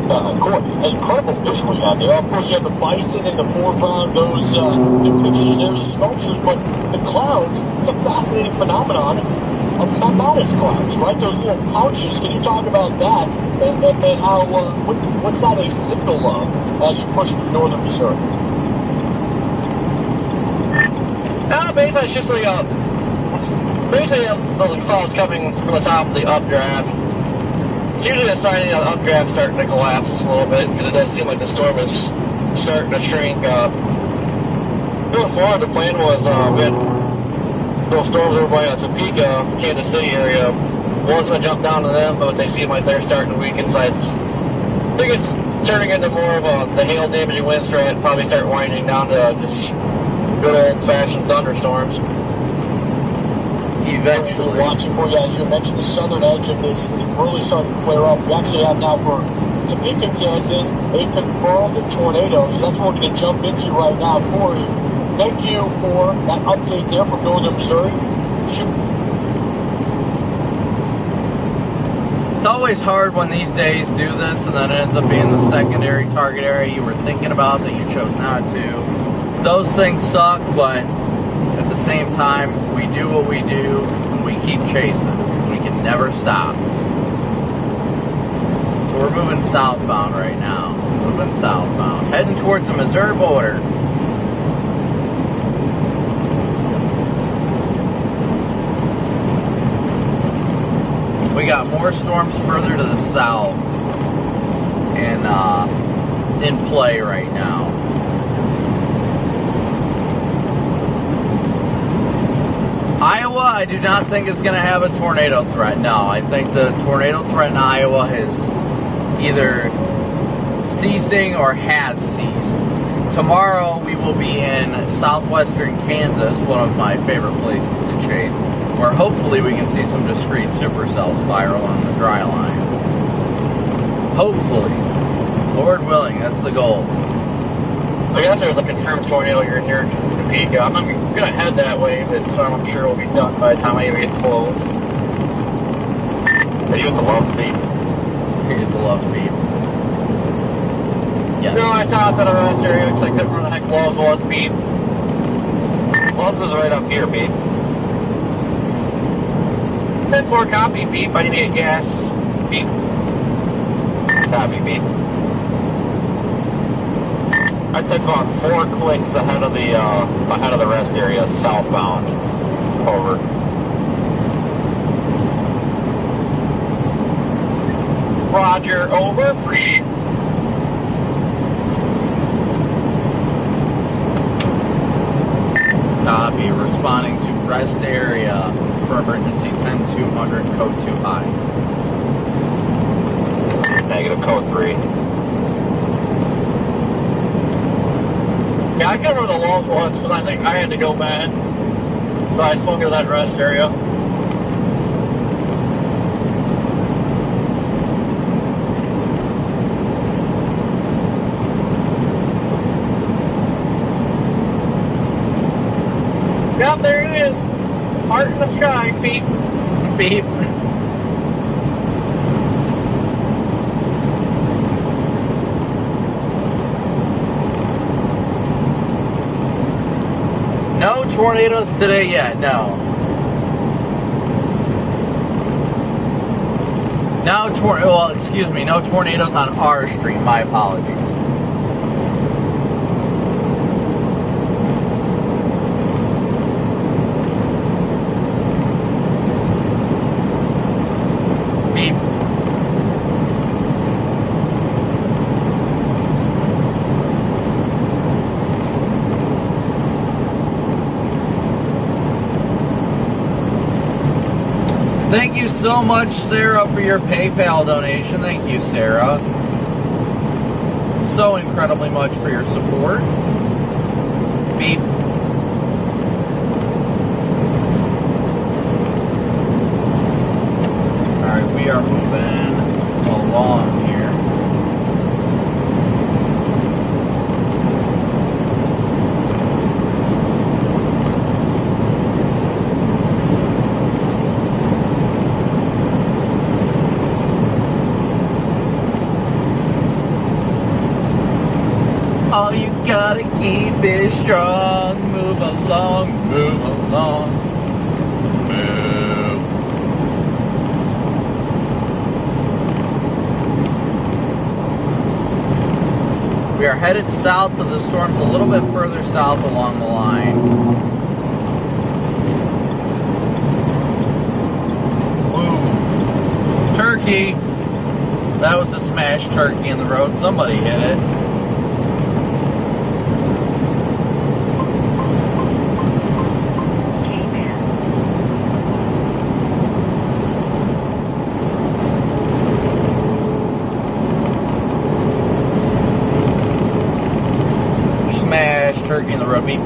Incredible visual out there. Of course, you have the bison in the foreground, those depictions there, the sculptures, but the clouds, it's a fascinating phenomenon. Modest clouds, right? Those little pouches. Can you talk about that and how what's that a signal of as you push through northern Missouri? Basically, it's just like those clouds coming from the top of the updraft. It's usually a sign that the updraft's starting to collapse a little bit because it does seem like the storm is starting to shrink. Going forward, the plan was we had little storms over by Topeka, Kansas City area. Wasn't going to jump down to them, but they seem like they're starting to weaken. So I think it's turning into more of the hail damaging wind threat. Probably start winding down to just good old-fashioned thunderstorms. Eventually. We're watching for you, as you mentioned, the southern edge of this is really starting to clear up. We actually have now for Topeka, Kansas, a confirmed tornado. So that's what we're going to jump into right now. Corey, thank you for that update there from northern Missouri. It's always hard when these days do this and then it ends up being the secondary target area you were thinking about that you chose not to. Those things suck, but at the same time, we do what we do and we keep chasing because we can never stop. So we're moving southbound right now. Heading towards the Missouri border. We got more storms further to the south and in play right now. Iowa, I do not think is going to have a tornado threat. No, I think the tornado threat in Iowa is either ceasing or has ceased. Tomorrow we will be in southwestern Kansas, one of my favorite places to chase, where hopefully we can see some discrete supercells fire along the dry line. Hopefully. Lord willing, that's the goal. I guess there's a confirmed tornado here near Topeka. I'm not going to head that way, but I'm sure it'll be done by the time I even get close. Are you at the love speed? You're at the love speed. Yes. No, I stopped at a rest area because I couldn't run the heck Loves was, Pete. Loves is right up here, Pete. 10-4 copy, Pete. I need to get gas, Pete. Copy, beep. I'd say it's about 4 clicks ahead of the rest area, southbound. Over. Roger, over. Copy. Responding to rest area for emergency 10200, code 2 high. Negative, code 3. Yeah, I got over the long once, and I think I had to go back. So I swung to that rest area. Yep, there it is. Heart in the sky, beep. Beep. No tornadoes today yet, no. No tornadoes on our street, my apologies. Beep. Thank you so much, Sarah, for your PayPal donation. Thank you, Sarah. So incredibly much for your support. Beep. Alright, we are moving along here. All you gotta keep it strong. Move along, move along. Move. We are headed south to the storms, a little bit further south along the line. Ooh. Turkey. That was a smashed turkey in the road. Somebody hit it. Turkey in the road, beep.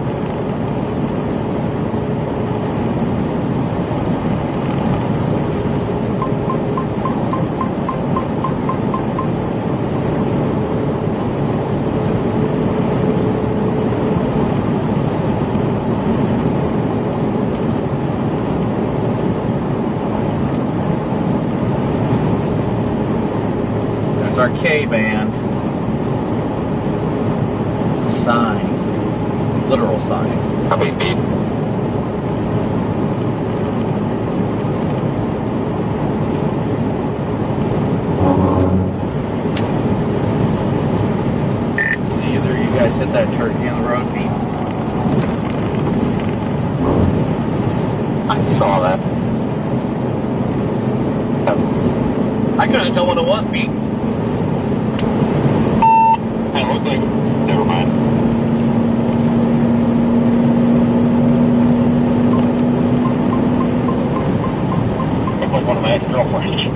There's our K-band. It's a sign. Literal sign. Copy, beep. Either you guys hit that turkey on the road, beep. I saw that. I couldn't tell what it was, beep. It looks like. Never mind. Like one of my ex-girlfriends.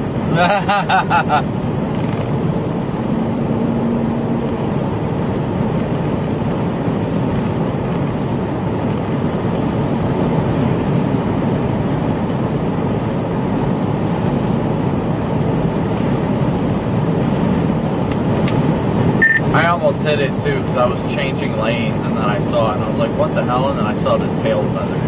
I almost hit it too because I was changing lanes and then I saw it and I was like, what the hell? And then I saw the tail feathers.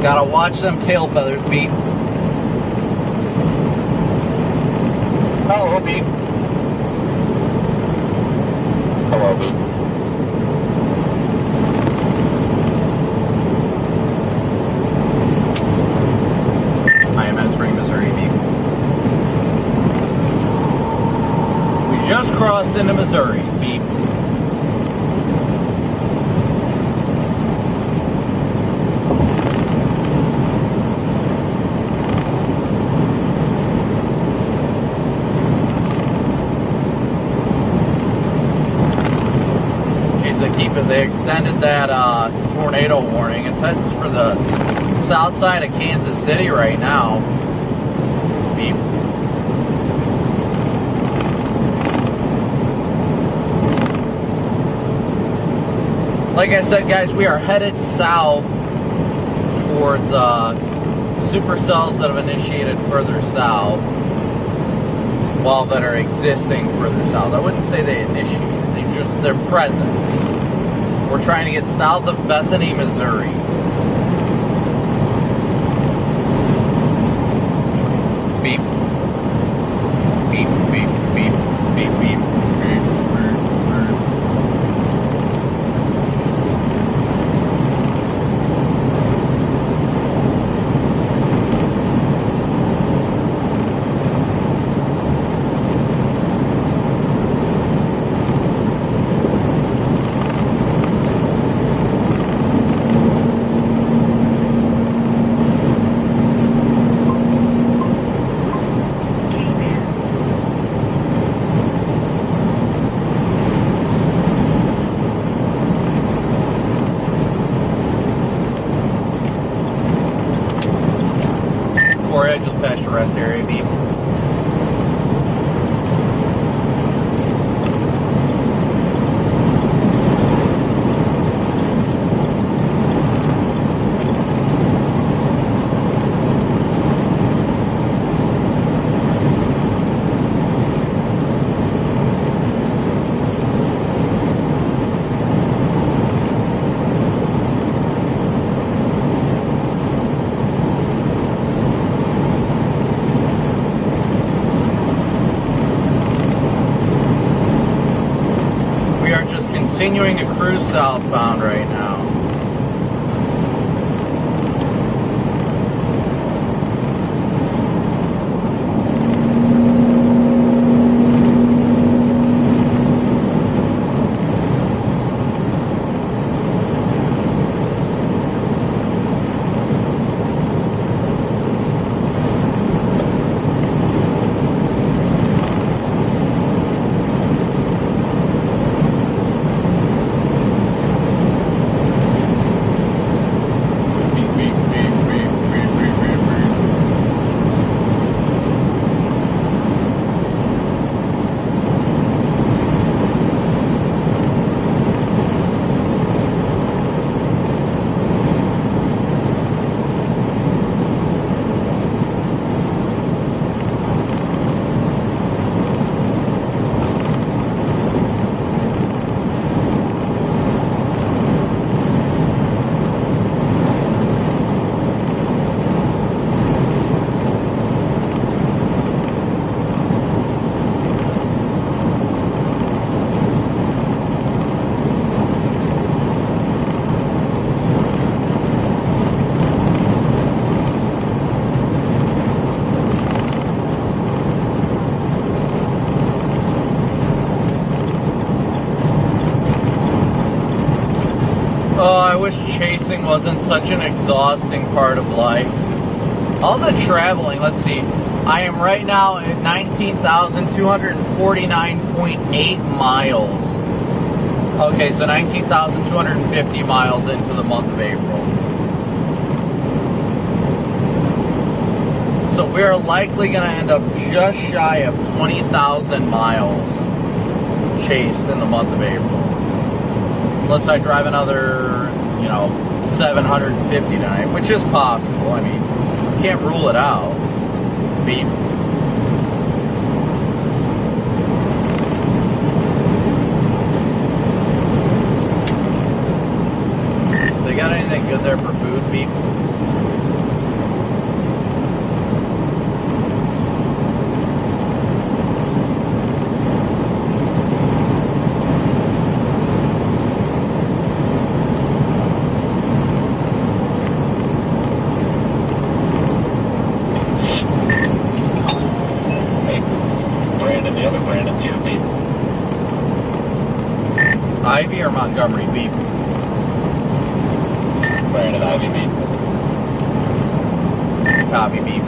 Gotta watch them tail feathers, beep. Hello, beep. Hello, beep. Missouri. Beep. They extended that tornado warning. It's heading for the south side of Kansas City right now. Beep. Like I said, guys, we are headed south towards supercells that have initiated further south, while that are existing further south. I wouldn't say they initiated, they're present. We're trying to get south of Bethany, Missouri. Beep. Beep, beep, beep, beep, beep, beep, beep, beep. I just passed the rest area, beep. Continuing to cruise southbound right now. Oh, I wish chasing wasn't such an exhausting part of life. All the traveling, let's see. I am right now at 19,249.8 miles. Okay, so 19,250 miles into the month of April. So we're likely going to end up just shy of 20,000 miles chased in the month of April. Unless I drive another, 750 tonight, which is possible. I mean, can't rule it out. Beep. They got anything good there for food, Beep? beep. Brandon, Ivy beep. Copy, beep.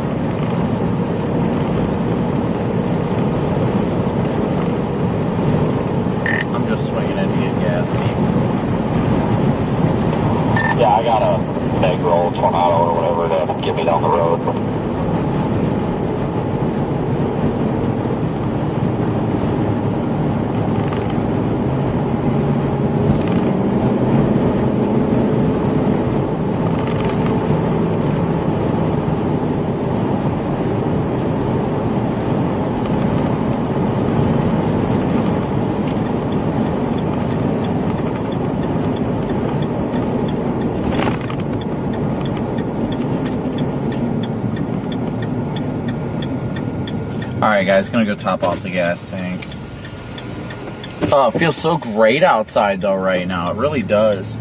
I'm just swinging in to get gas, beep. Yeah, I got a egg roll tornado or whatever to get me down the road. Alright guys, gonna go top off the gas tank. Oh, it feels so great outside though right now. It really does.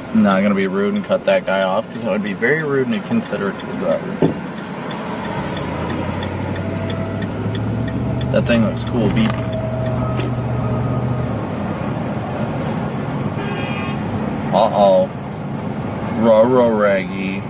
I'm not gonna be rude and cut that guy off because that would be very rude and inconsiderate to the driver. That thing looks cool, beep. Uh-oh. Ruh-roh raggy.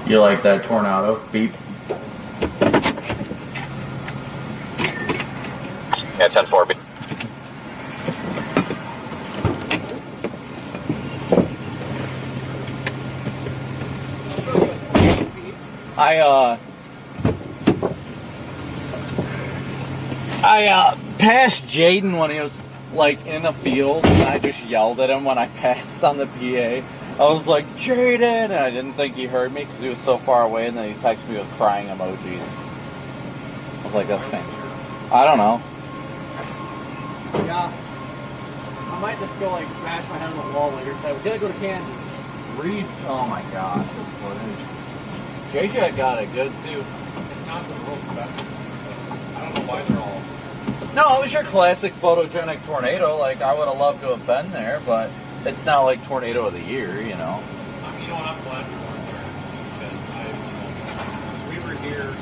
You like that tornado? Beep. Yeah, 10-4 beep. I passed Jaden when he was like in the field, and I just yelled at him when I passed on the PA. I was like, Jaden! And I didn't think he heard me because he was so far away, and then he texted me with crying emojis. I was like, that's fantastic. I don't know. Yeah. I might just go like bash my head on the wall later today. We gotta go to Kansas. Reed, oh my gosh, this footage. JJ got it good too. It's not the world's best. I don't know why they're all. No, it was your classic photogenic tornado. Like, I would have loved to have been there, but it's not like tornado of the year, you know. You know what, I'm glad we weren't there. Because we were here.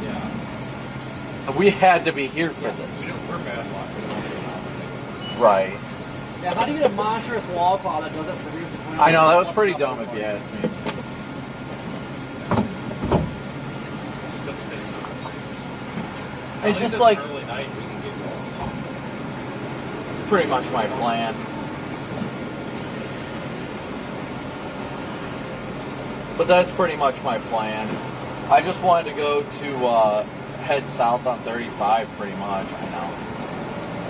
Yeah. We had to be here for this. We're bad luck. We don't want to go out. Right. Yeah, how do you get a monstrous wall cloud that doesn't produce a tornado? I know, that was pretty dumb if you ask me. It's just like early night, we can get going. pretty much my plan. But that's pretty much my plan. I just wanted to go to head south on 35 pretty much, I know.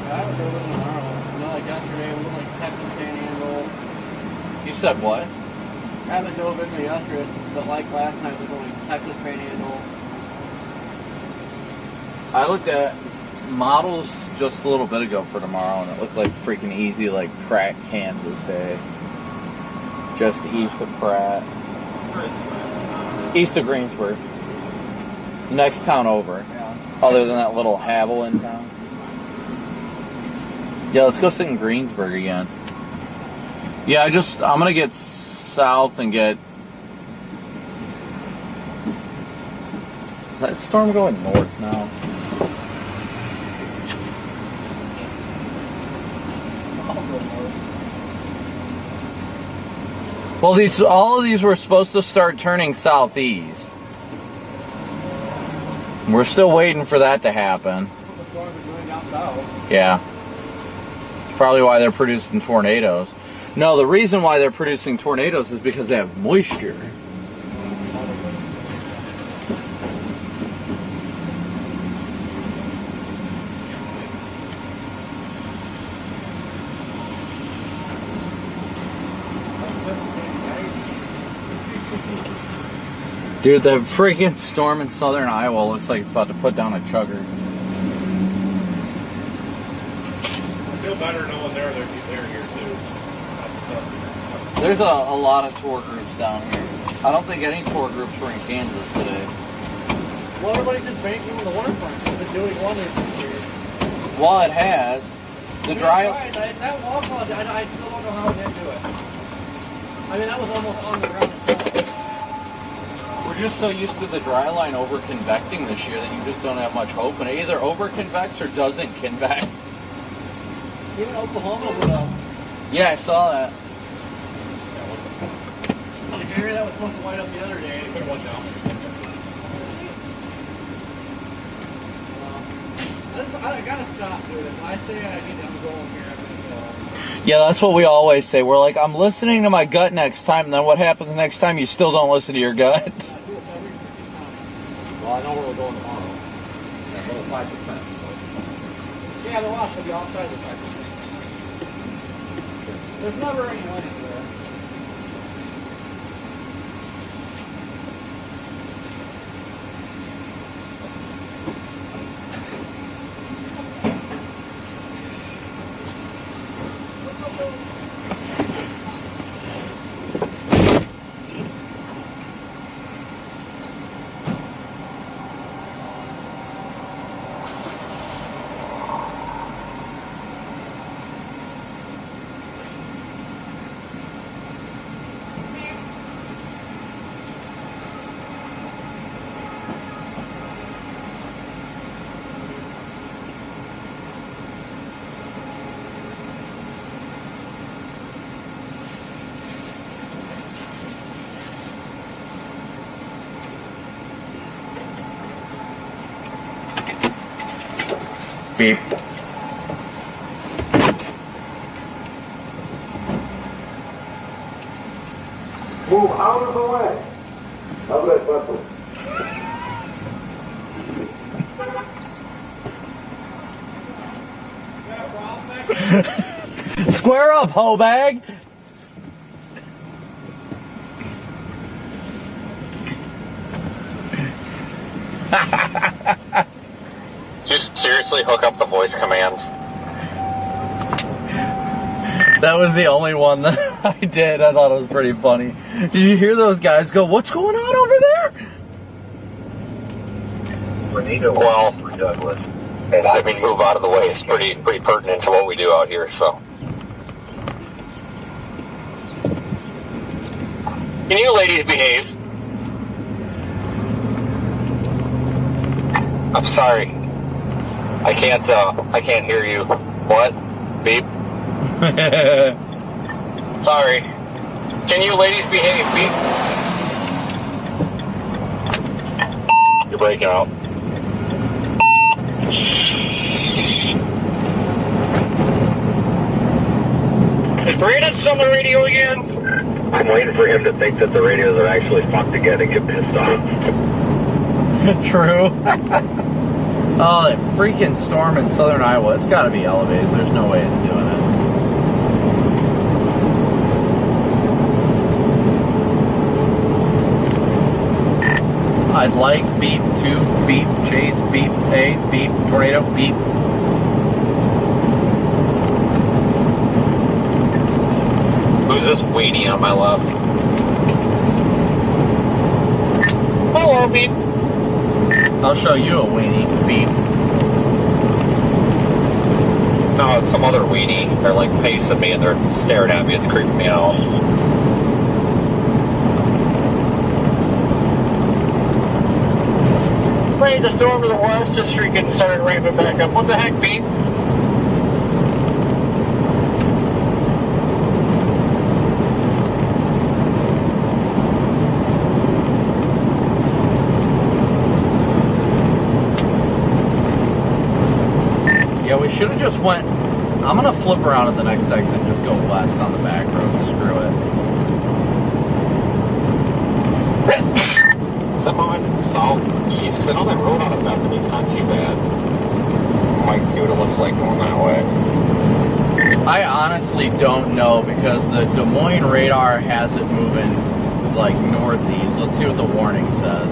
I would go with it tomorrow. You know, like yesterday, we went like Texas Panhandle. You said what? I haven't dove into yesterday, but like last night, we went like Texas Panhandle. I looked at models just a little bit ago for tomorrow, and it looked like freaking easy, like Pratt, Kansas Day. Just east of Pratt. East of Greensburg. Next town over. Yeah. Other than that little Haviland town. Yeah, let's go sit in Greensburg again. Yeah, I'm gonna get south and get... Is that storm going north now? Well, all of these were supposed to start turning southeast. We're still waiting for that to happen. The storms are going down south. Yeah. It's probably why they're producing tornadoes. No, the reason why they're producing tornadoes is because they have moisture. Dude, the freaking storm in southern Iowa looks like it's about to put down a chugger. I feel better knowing they're here too. There's a lot of tour groups down here. I don't think any tour groups were in Kansas today. Well, everybody's just banking on the waterfront. They've been doing wonders this year. Well, it has. The dry... That waterfall, I still don't know how it didn't do it. I mean, that was almost on the ground itself. We're just so used to the dry line over-convecting this year that you just don't have much hope. And it either over-convects or doesn't convect. Even Oklahoma will. Yeah, I saw that. The area that was supposed to light up the other day, it could have went down. I gotta stop doing this. I say I need to go in here. I'm gonna go. Yeah, that's what we always say. We're like, I'm listening to my gut next time, and then what happens next time? You still don't listen to your gut. Well, I know where we're going tomorrow. Yeah, well, 5%. Yeah, the wash will be outside the 5%. There's never any light there. Beep. Move out of the way. Dobre, chlapu. Square up, hoe bag. Just seriously hook up the voice commands. That was the only one that I did. I thought it was pretty funny. Did you hear those guys go, what's going on over there? Well, Douglas. And I mean, move out of the way is pretty pertinent to what we do out here, so. Can you ladies behave? I'm sorry. I can't hear you. What? Beep? Sorry. Can you ladies behave? Beep? You're breaking out. Is Brandon still on the radio again? I'm waiting for him to think that the radios are actually fucked again and get pissed off. True. Oh, that freaking storm in southern Iowa. It's got to be elevated. There's no way it's doing it. I'd like beep, 2, beep, chase, beep, A, beep, tornado, beep. Who's this weenie on my left? Hello, beep. I'll show you a weenie, beep. No, it's some other weenie. They're like pacing me and they're staring at me. It's creeping me out. Right, the storm to the west just freaking started ramping back up. What the heck, beep? should have just went. I'm gonna flip around at the next exit and just go west on the back road. Screw it. Somehow I went southeast, because I know that road out of Bethany's not too bad. Might see what it looks like going that way. I honestly don't know, because the Des Moines radar has it moving like northeast. Let's see what the warning says.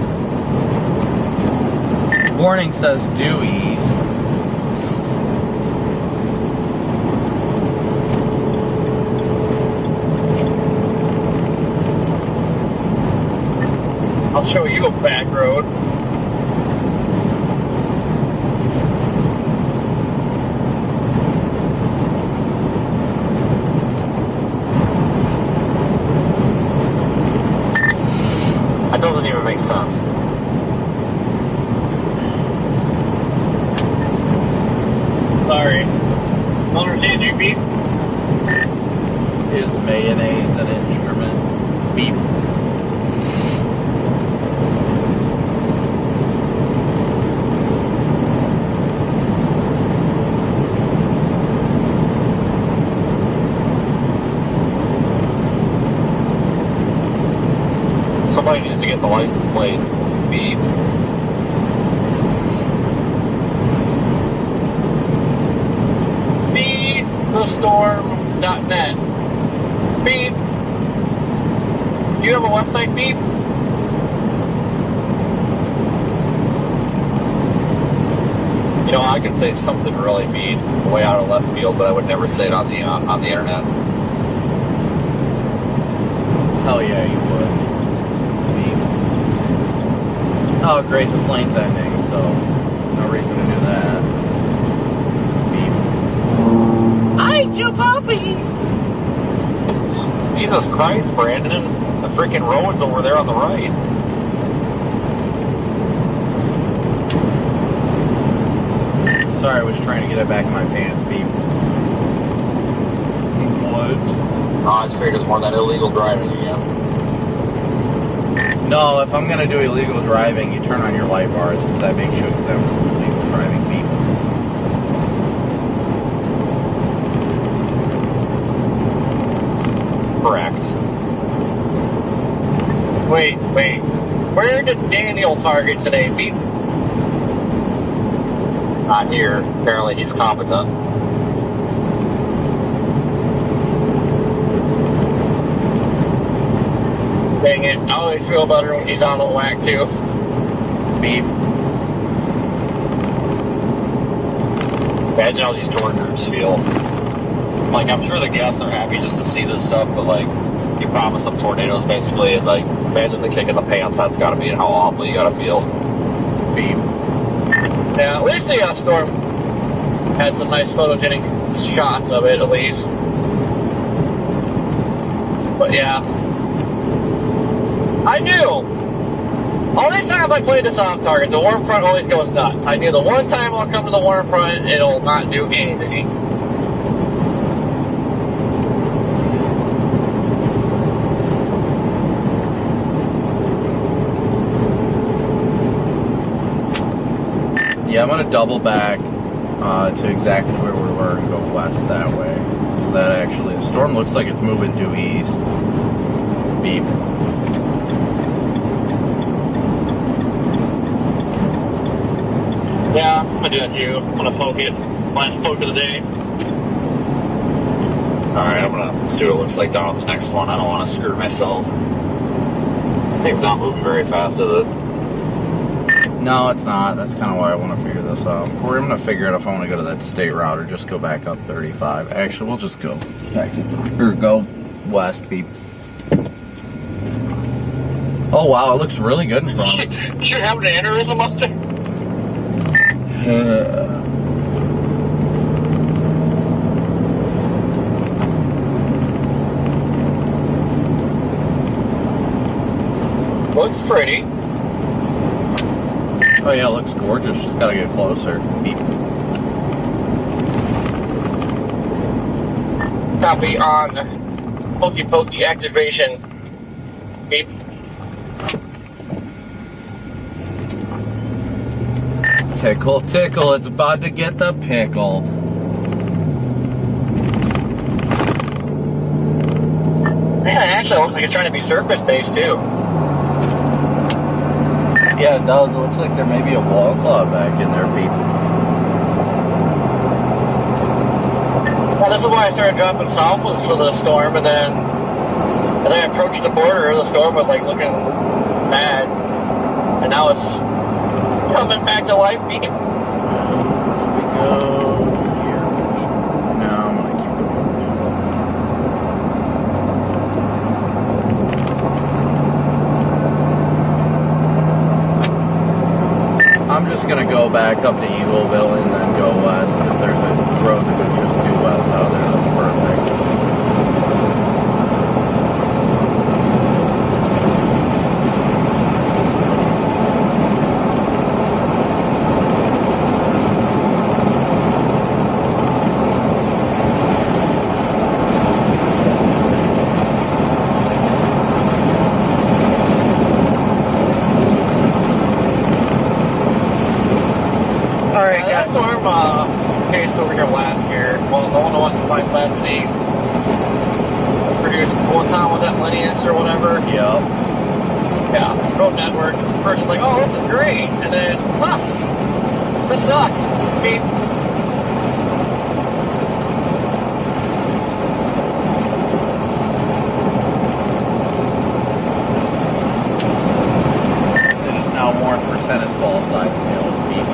Warning says due east. I'll show you a back road. That doesn't even make sense. Sorry. Don't understand you, beep. Is mayonnaise an instrument? Beep. Somebody needs to get the license plate. Beep. SeeTheStorm.net. Beep. You have a website, Beep? You know, I could say something really mean, way out of left field, but I would never say it on the internet. Hell yeah, you would. Beep. Oh, great, this lane's ending, so no reason to do that. Beep. Hi, Joe Poppy! Jesus Christ, Brandon. The freaking road's over there on the right. Sorry, I was trying to get it back in my pants, Beep. What? Oh, I just figured it's more than illegal driving again. No, if I'm gonna do illegal driving, you turn on your light bars, because that makes you exempt from illegal driving, Beep. Correct. Wait. Where did Daniel target today, Beep? Not here. Apparently he's competent. Dang it. I always feel better when he's on the whack, too. Beep. Imagine how these Jordaners feel. Like, I'm sure the guests are happy just to see this stuff, but like, you promise them tornadoes basically, and like, imagine the kick in the pants that's gotta be and how awful you gotta feel. Beep. Yeah, at least the storm had some nice photogenic shots of it, at least. But yeah. I knew! All these times I played the soft targets, the warm front always goes nuts. I knew the one time I'll come to the warm front, it'll not do anything. Yeah, I'm gonna double back to exactly where we were and go west that way. Because that actually, the storm looks like it's moving due east. Beep. Yeah, I'm gonna do that too. I'm gonna poke it. Last poke of the day. Alright, I'm gonna see what it looks like down on the next one. I don't want to screw myself. Thing's not moving very fast, is it? No, it's not. That's kind of why I want to figure this out. Corey, I'm going to figure out if I want to go to that state route or just go back up 35. Actually, we'll just go back to go west, Beep. Oh, wow, it looks really good in front. You're having an aneurysm, Mustang? Looks pretty. Oh yeah, it looks gorgeous. Just gotta get closer. Beep. Copy on Pokey Pokey activation. Beep. Tickle, tickle, it's about to get the pickle. actually looks like it's trying to be surface-based, too. Yeah, it does. It looks like there may be a wall cloud back in there, Pete. Well, this is why I started dropping southwards for the storm, and then as I approached the border, the storm was like looking bad, and now it's coming back to life. Here we go. Here. No, I'm gonna keep it. I'm just gonna go back up to Eagleville and then go west. If there's a road that goes just due west out there, that's perfect. That storm cased over here last year. Well, the one that went to my Bethany produced, what time was that, Linnaeus or whatever? Yep. Yeah, road network. First, like, oh, this is great. And then, this sucks. Beep. It is now warned for tennis ball size hail, Pete.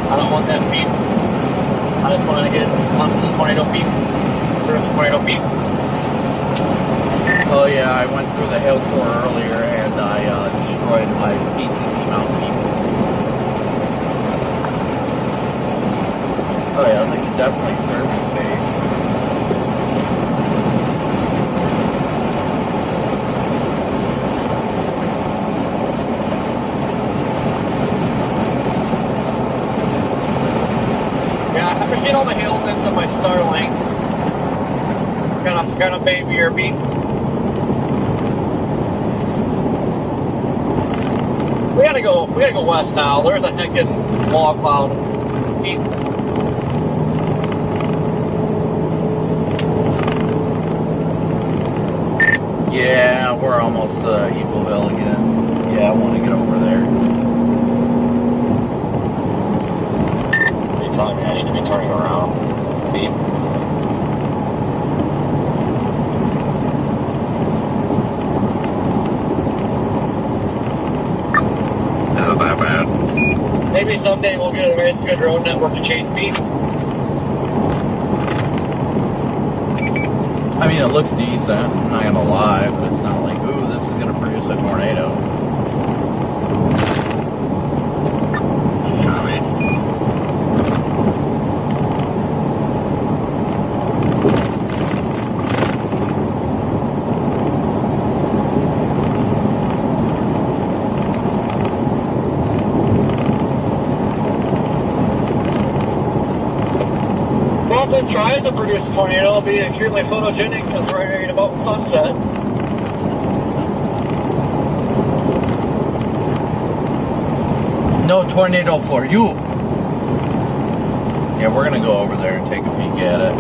I don't want that beep. I just want to get onto the tornado beep. Through the tornado beep. Oh yeah, I went through the hail core earlier and I destroyed my PTZ mount beep. Oh yeah, that thing's definitely surface based. I've seen all the hail events on my Starlink. Got a baby or beep. We gotta go west now. There's a heckin' wall cloud beep. Yeah, we're almost Eagleville again. Yeah, I want to get over there. You're telling me I need to be turning around. Beep. Isn't that bad? Maybe someday we'll get a nice good road network to chase beep. I mean, it looks decent, I'm not gonna lie, but it's not like, ooh, this is gonna produce a tornado. Well, if this tries to produce a tornado, it'll be extremely photogenic because we're right about sunset. No tornado for you! Yeah, we're gonna go over there and take a peek at it.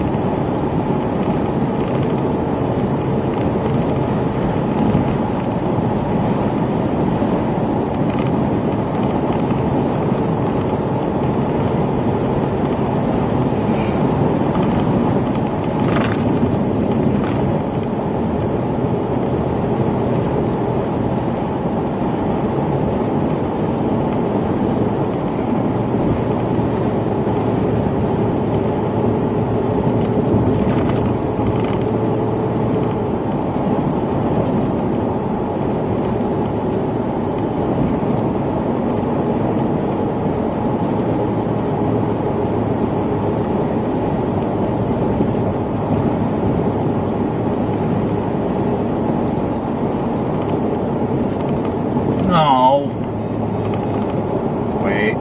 No. Wait.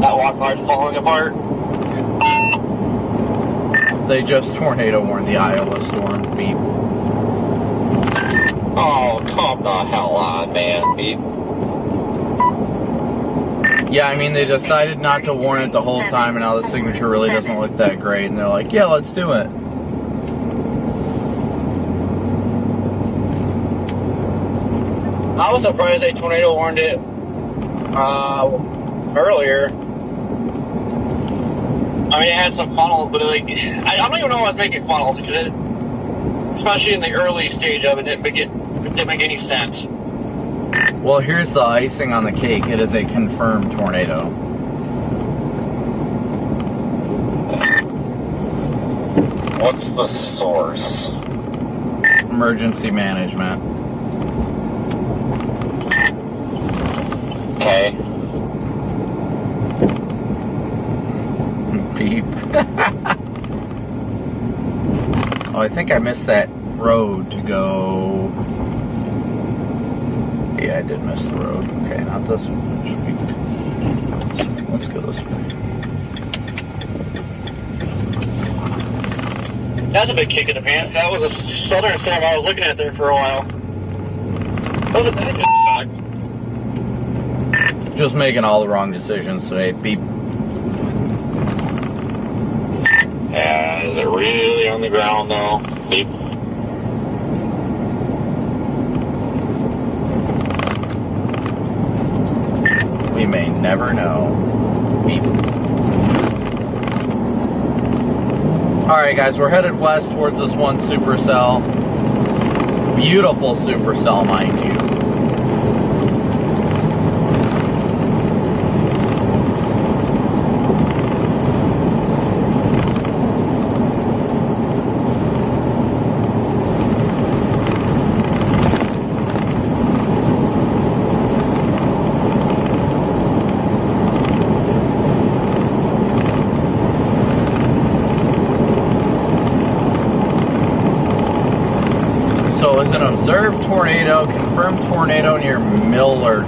That walk line's falling apart. They just tornado warned the Iowa storm. Beep. Oh, come the hell on. man, beep. Yeah, I mean, they decided not to warn it the whole time, and now the signature really doesn't look that great, and they're like, yeah, let's do it. I was surprised they tornado warned it earlier. I mean, it had some funnels, but I don't even know why I was making funnels, because especially in the early stage of it, it didn't make any sense. Well, here's the icing on the cake. It is a confirmed tornado. What's the source? Emergency management. Okay. Beep. Oh, I think I missed that road to go. Yeah, I did miss the road. Okay, not this one. Let's go this way. That's a big kick in the pants. That was a southern storm I was looking at there for a while. What was that just Just making all the wrong decisions today. Beep. Yeah, is it really on the ground though? Beep. We may never know. Beep. Alright guys, we're headed west towards this one supercell. Beautiful supercell, mind you. Observed tornado, confirmed tornado near Millerton.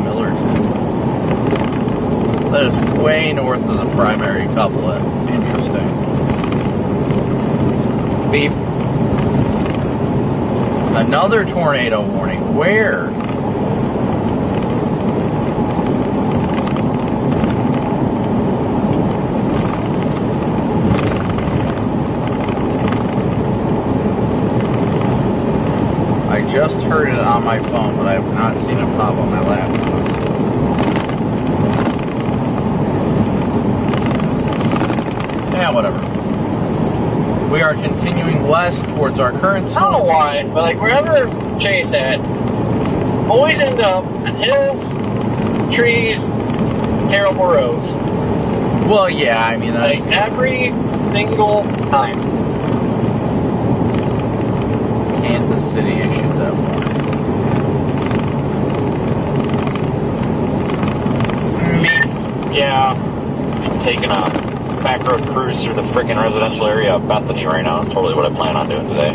Millerton. That is way north of the primary couplet. Interesting. Beep. Another tornado warning. Where? I just heard it on my phone, but I have not seen it pop on my laptop. Yeah, whatever. We are continuing west towards our current I don't know why, but like wherever Chase at, always end up in hills, trees, terrible roads. Well, yeah, I mean, that's... like every single time. Kansas City issued that one. Yeah, I'm taking a back road cruise through the freaking residential area of Bethany right now. That's totally what I plan on doing today.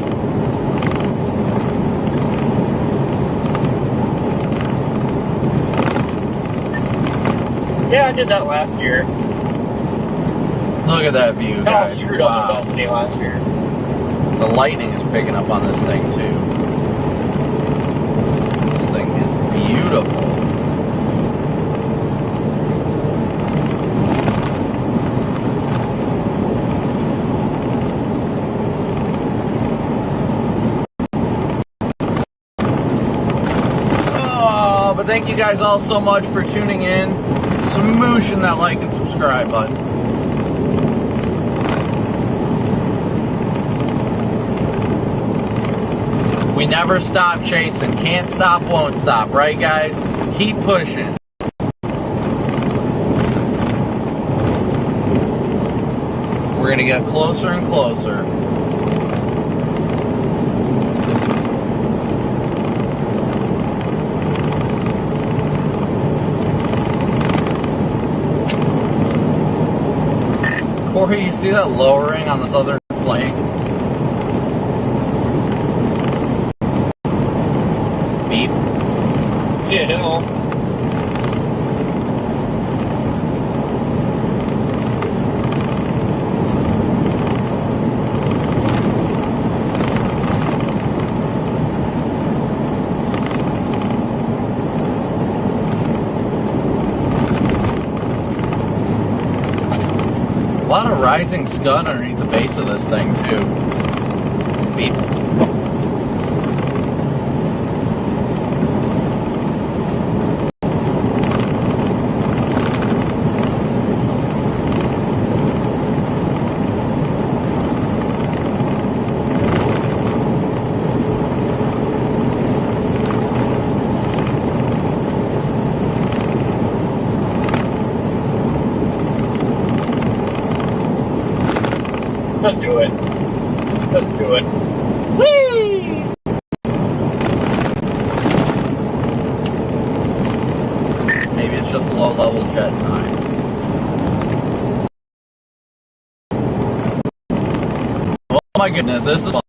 Yeah, I did that last year. Look at that view, guys. I screwed up in Bethany last year. The lightning is picking up on this thing, too. This thing is beautiful. Oh, but thank you guys all so much for tuning in. Smooshing that like and subscribe button. We never stop chasing. Can't stop, won't stop. Right, guys? Keep pushing. We're going to get closer and closer. Corey, you see that lowering on the southern flank? Beep. See a hill. rising scud underneath the base of this thing too. Beep. Let's do it. Let's do it. Whee! Maybe it's just low-level jet time. Oh my goodness, this is fun.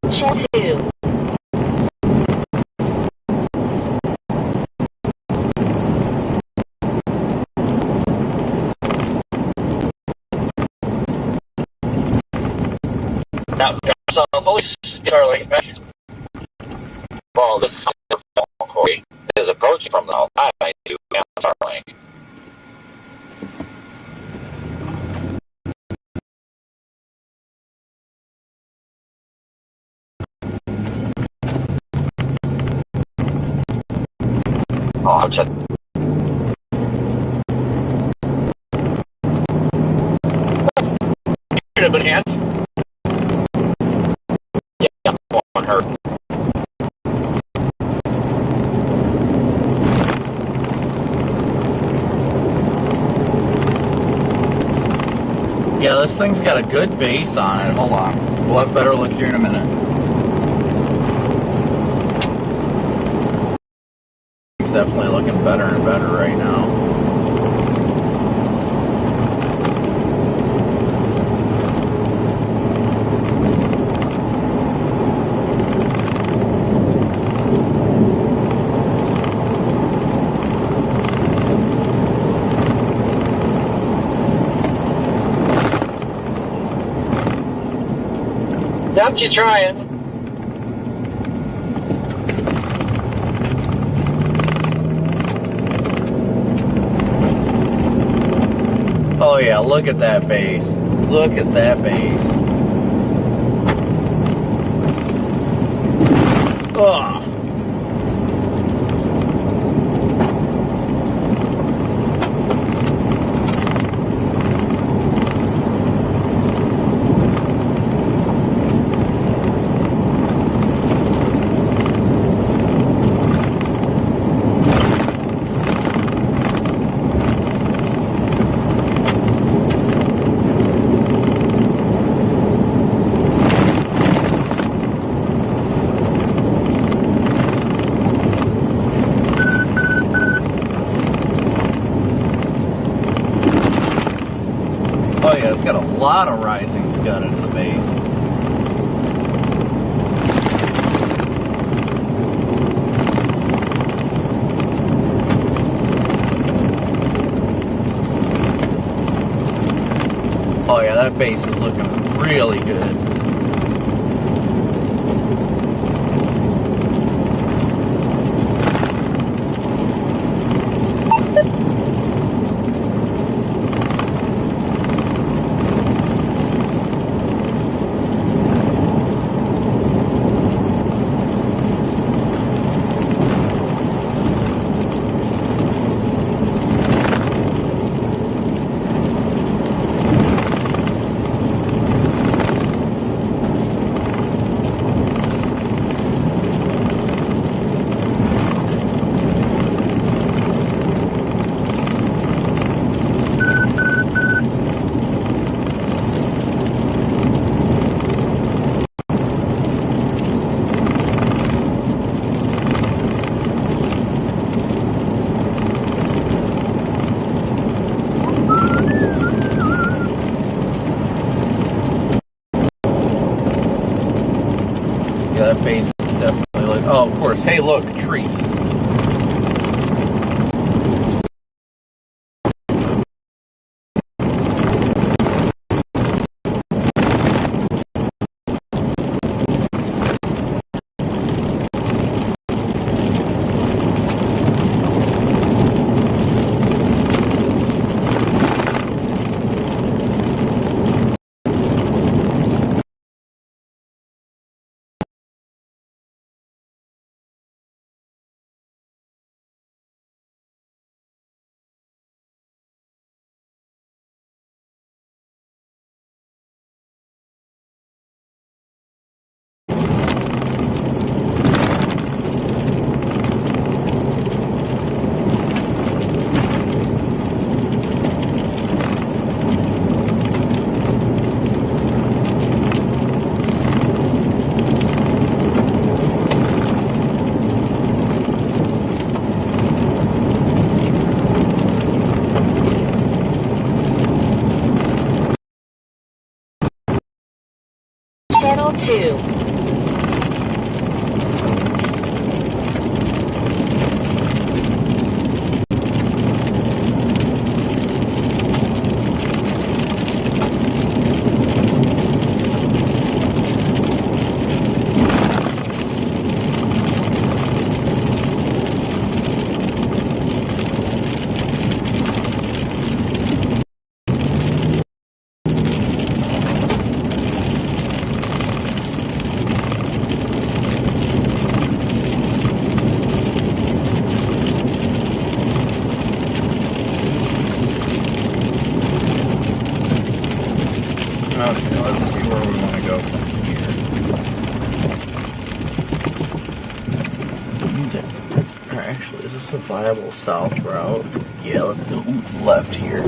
Channel 2. Now, so always Starlink. Well, this phone call is approaching from the outside to Starlink. Oh, I'm just. Should have been hands. Yeah, on her. Yeah, this thing's got a good base on it. Hold on. We'll have a better look here in a minute. It's definitely looking better and better right now. Yep, she's trying. Oh yeah, look at that base. Look at that base. Ugh. Oh yeah, it's got a lot of rising scud into the base. Oh yeah, that base is looking really good. definitely like, oh, of course. Hey, look, trees. Channel 2. Okay, let's see where we want to go from here. Or actually, is this a viable south route? Yeah, let's go left here.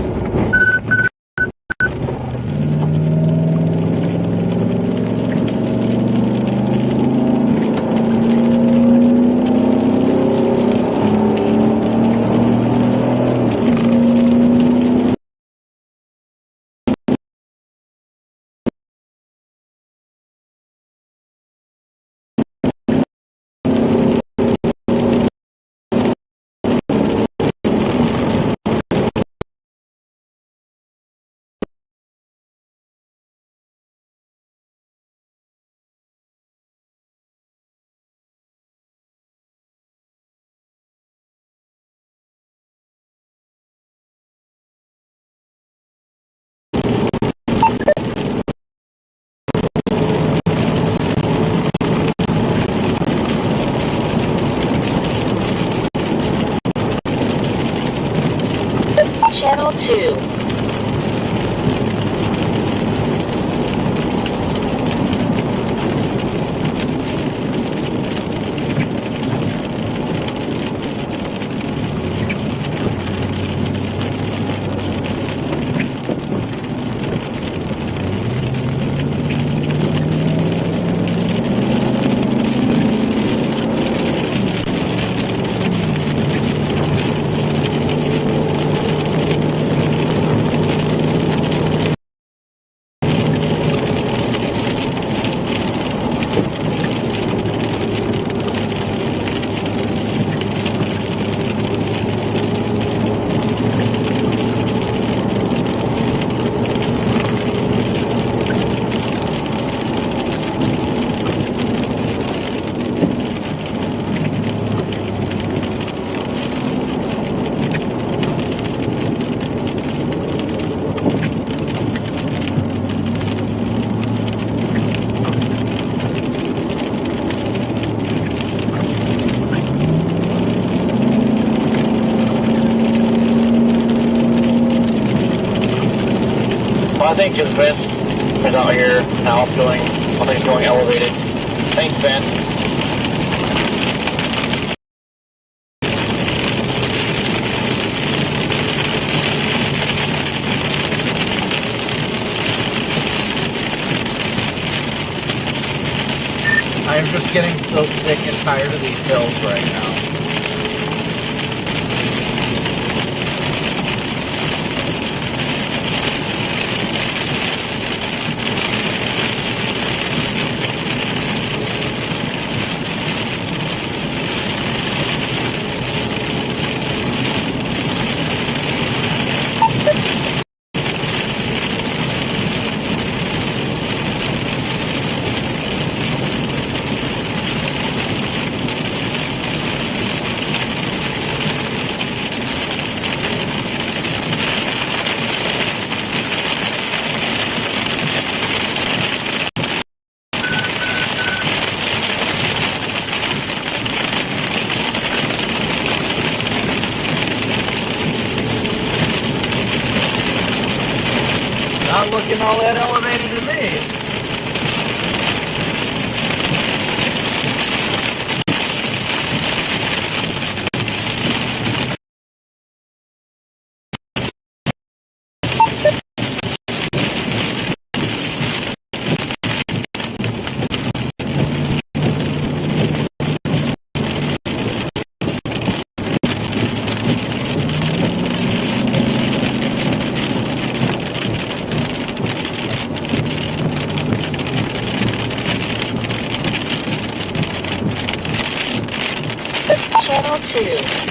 Channel 2. I think because Vince is out here, house going, I think it's going elevated. Thanks, Vince. I'm just getting so sick and tired of these hills right now. looking all that elevated to me. Channel 2.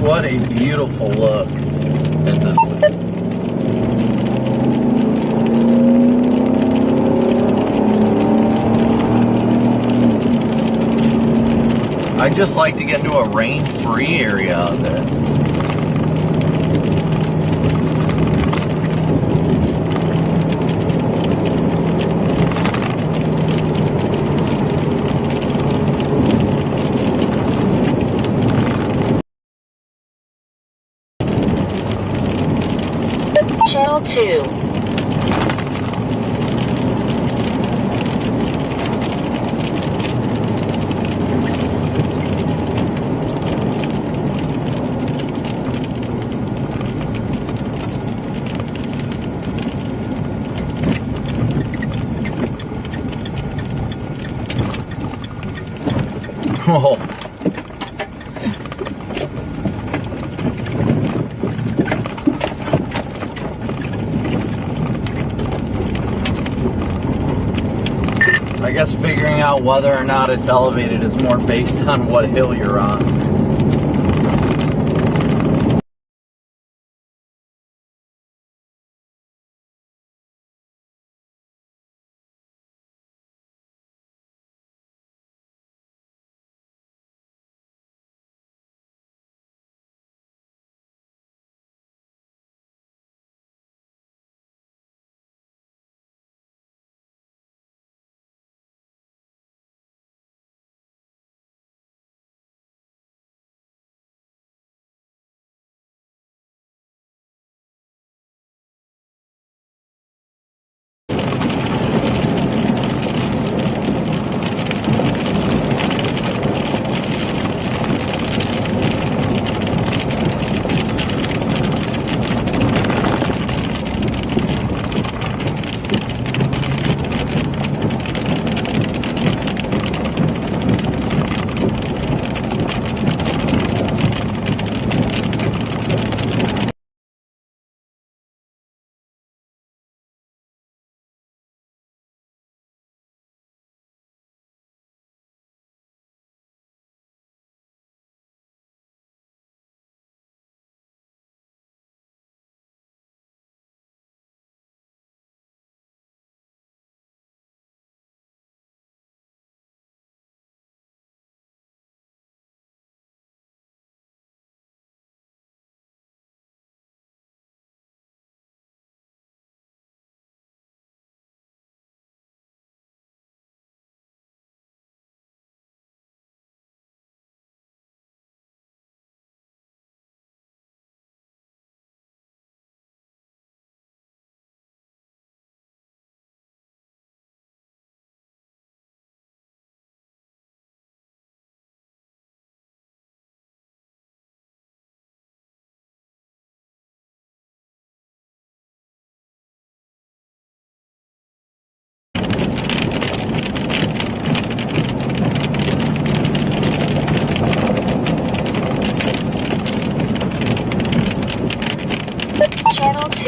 What a beautiful look at this thing. I'd just like to get into a rain-free area out there. Channel 2. Oh. I guess figuring out whether or not it's elevated is more based on what hill you're on.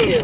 2.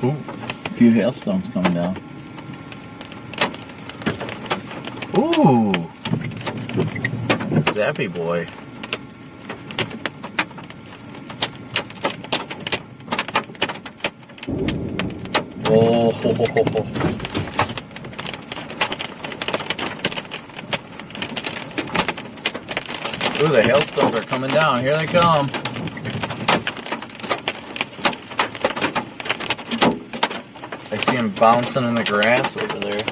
Ooh, a few hailstones coming down. Ooh, zappy boy. Oh, ho, ho, ho, ho. Ooh, the hailstones are coming down. Here they come. I see him bouncing in the grass over there.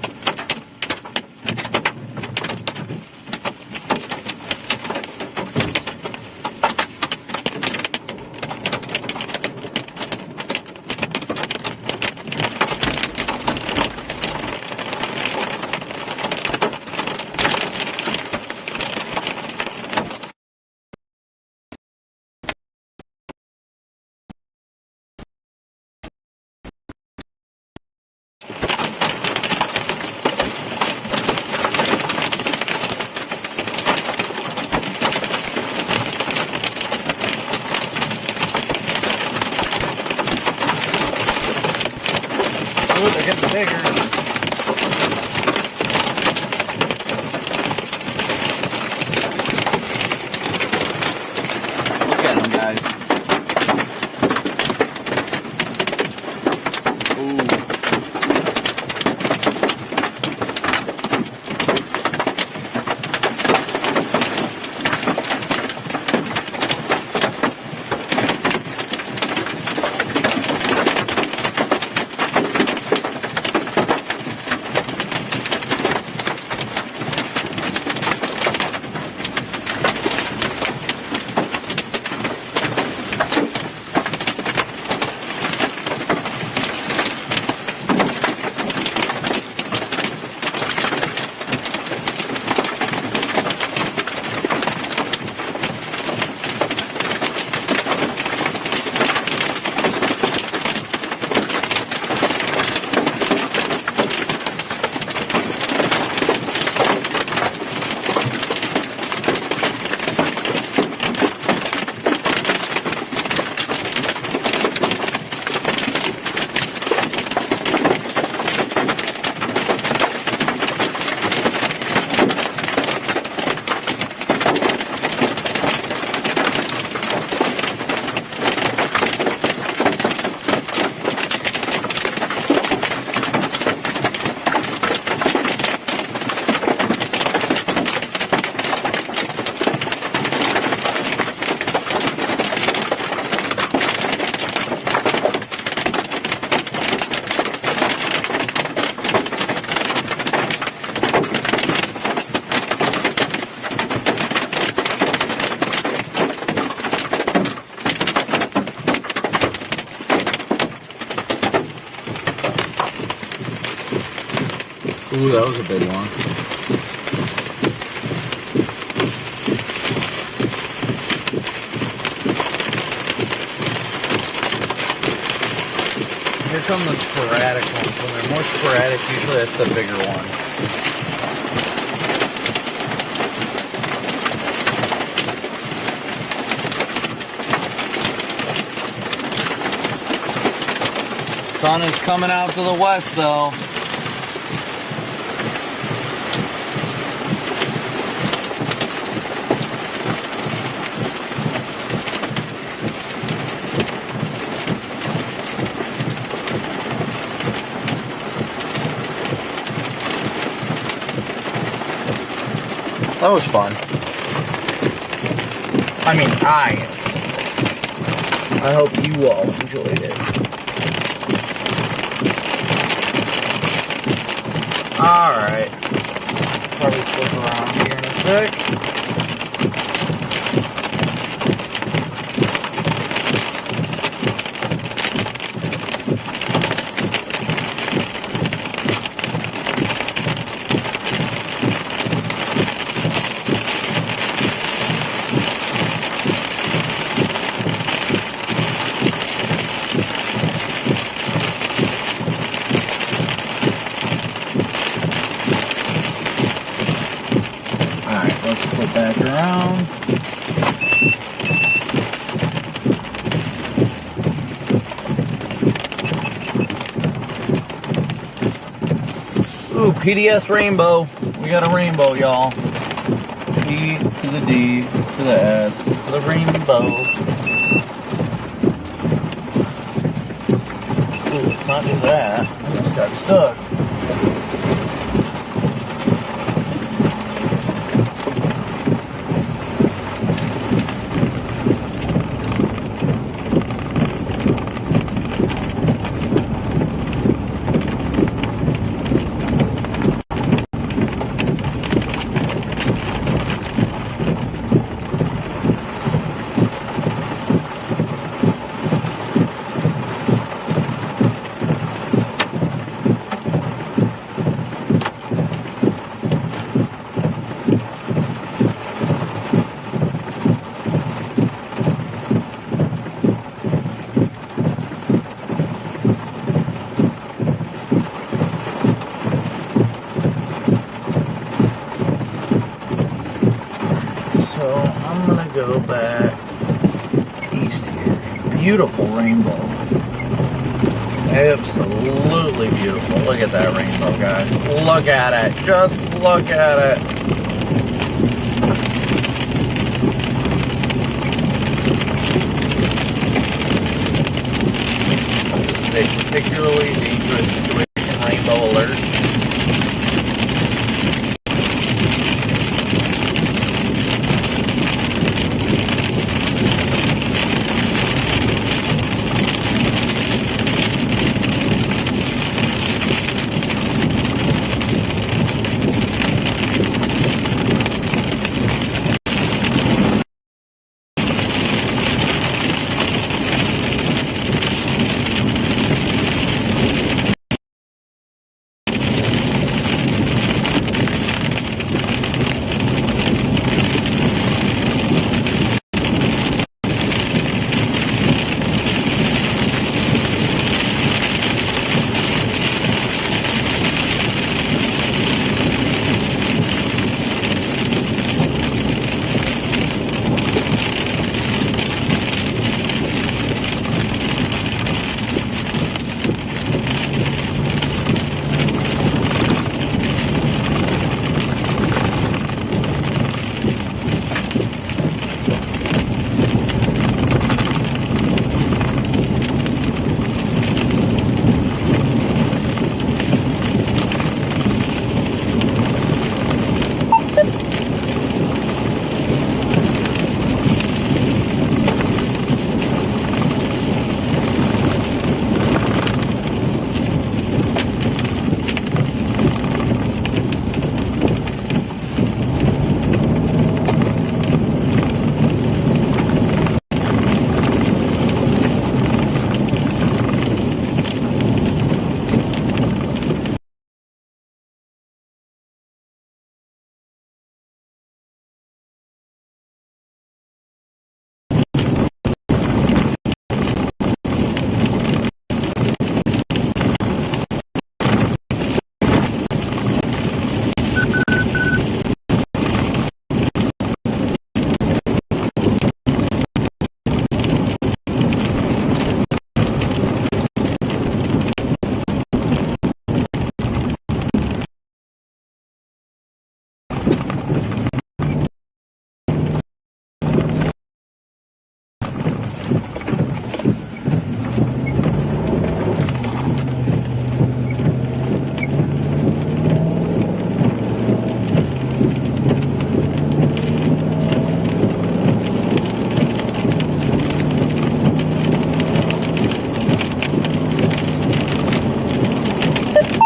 Ooh, they're getting bigger. Look at them, guys. Ooh. Ooh, that was a big one. Here come the sporadic ones. When they're more sporadic, usually that's the bigger one. Sun is coming out to the west though. That was fun. I mean, I hope you all enjoyed it. Alright. Probably flip around here in a sec. Let's flip back around. Ooh, PDS rainbow. We got a rainbow, y'all. P to the D to the S to the rainbow. Ooh, let's not do that. I just got stuck. So I'm gonna go back east here. Beautiful rainbow. Absolutely beautiful. Look at that rainbow, guys. Look at it. Just look at it. This is a particularly dangerous situation. Rainbow alert.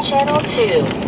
Channel 2.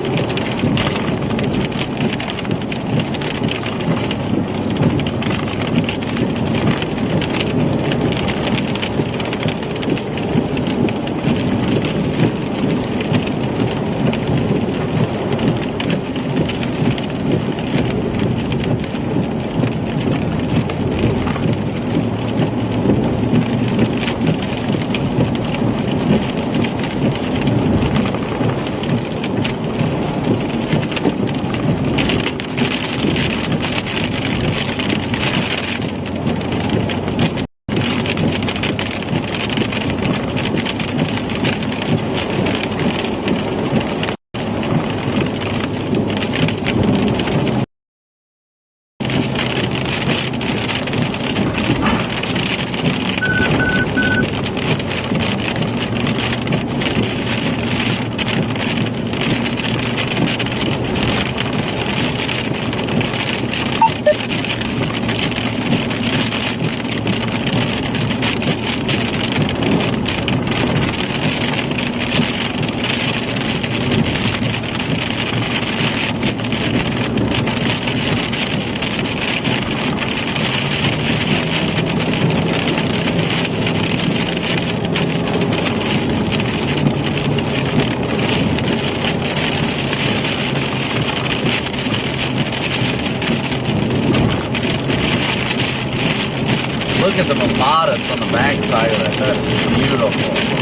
Look at the mamadas on the back side of that. That's beautiful.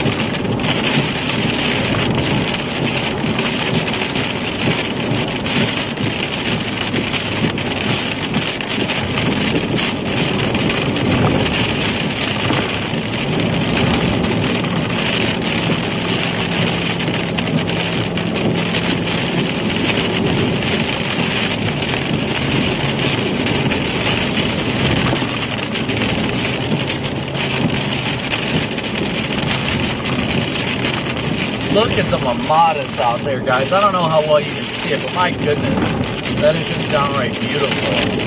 Look at the mamadas out there, guys. I don't know how well you can see it, but my goodness, that is just downright beautiful.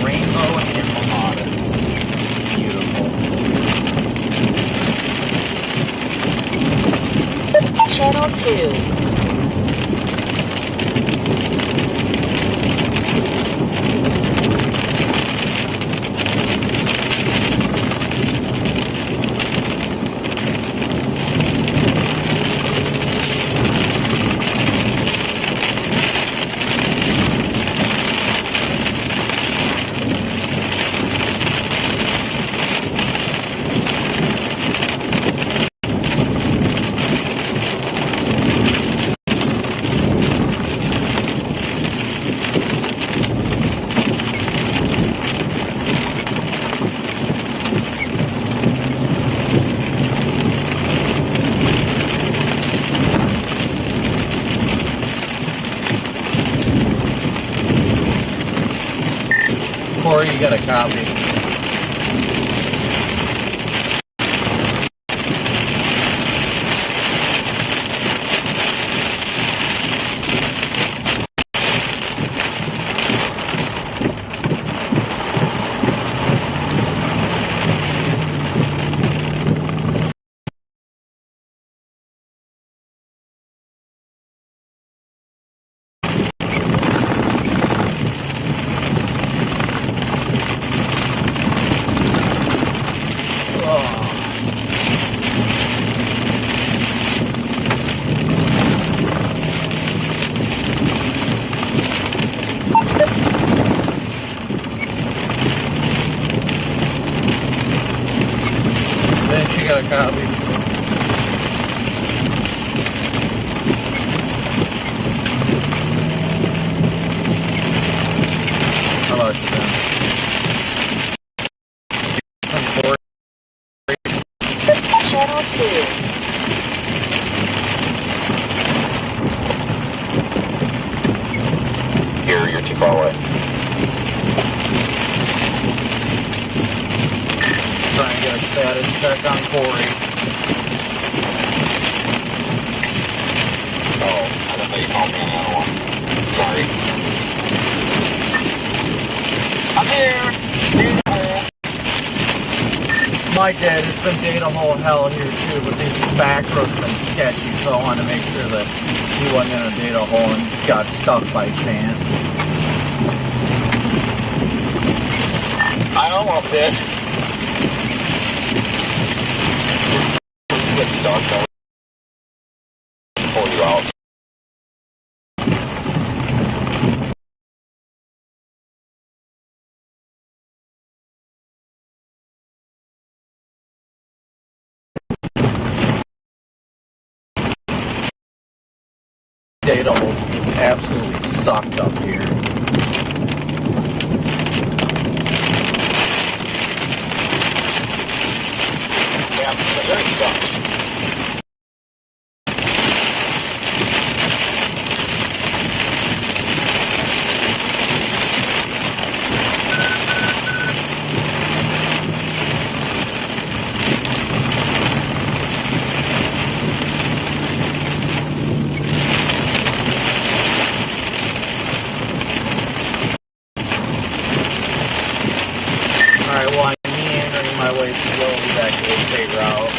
Rainbow and Mojada. Beautiful. Channel 2. Corey, you got a copy. too far away. Trying to get a status check on Corey. Oh, I don't know you called me on that one. Sorry. I'm here. Data hole. My dad, it's been data hole hell here too, but these back roads have been sketchy, so I wanted to make sure that he wasn't in a data hole and got stuck by chance. I almost did. Get stuck, though. Pull you out. Data hole is absolutely sucked up here. Yeah, Missouri sucks. Alright, well, I'm meandering my way slowly back to the state route.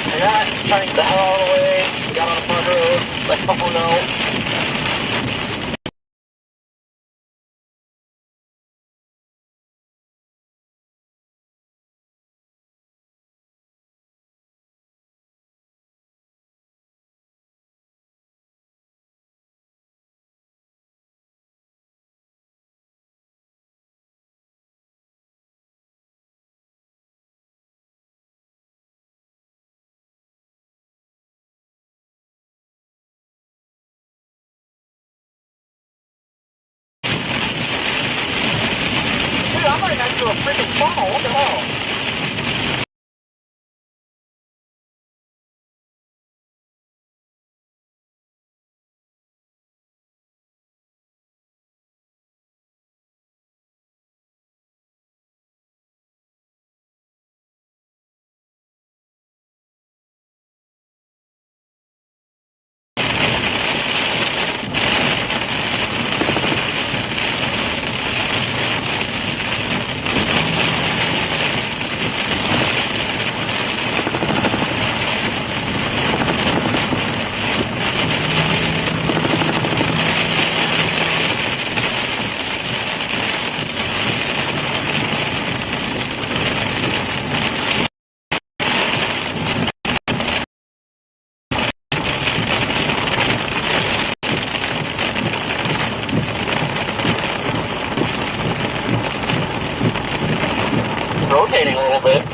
I got trying to get the hell out of the way. We got on the front road. It's like, oh no. Dude, I'm right next to a freaking funnel. What the hell? Rotating a little bit.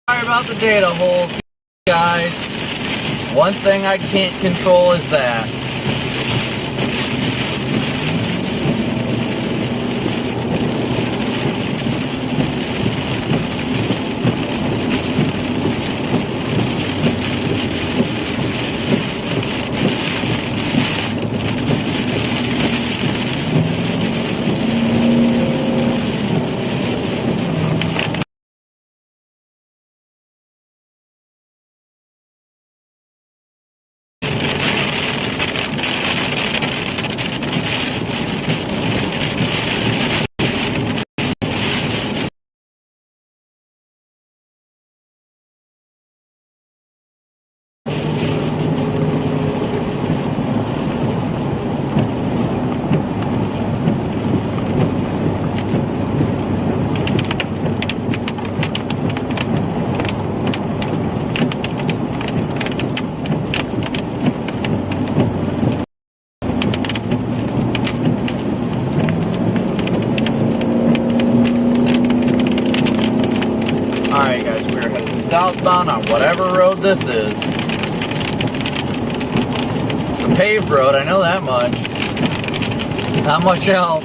Sorry about the data holes, guys. One thing I can't control is that. southbound on whatever road this is. It's a paved road, I know that much. Not much else.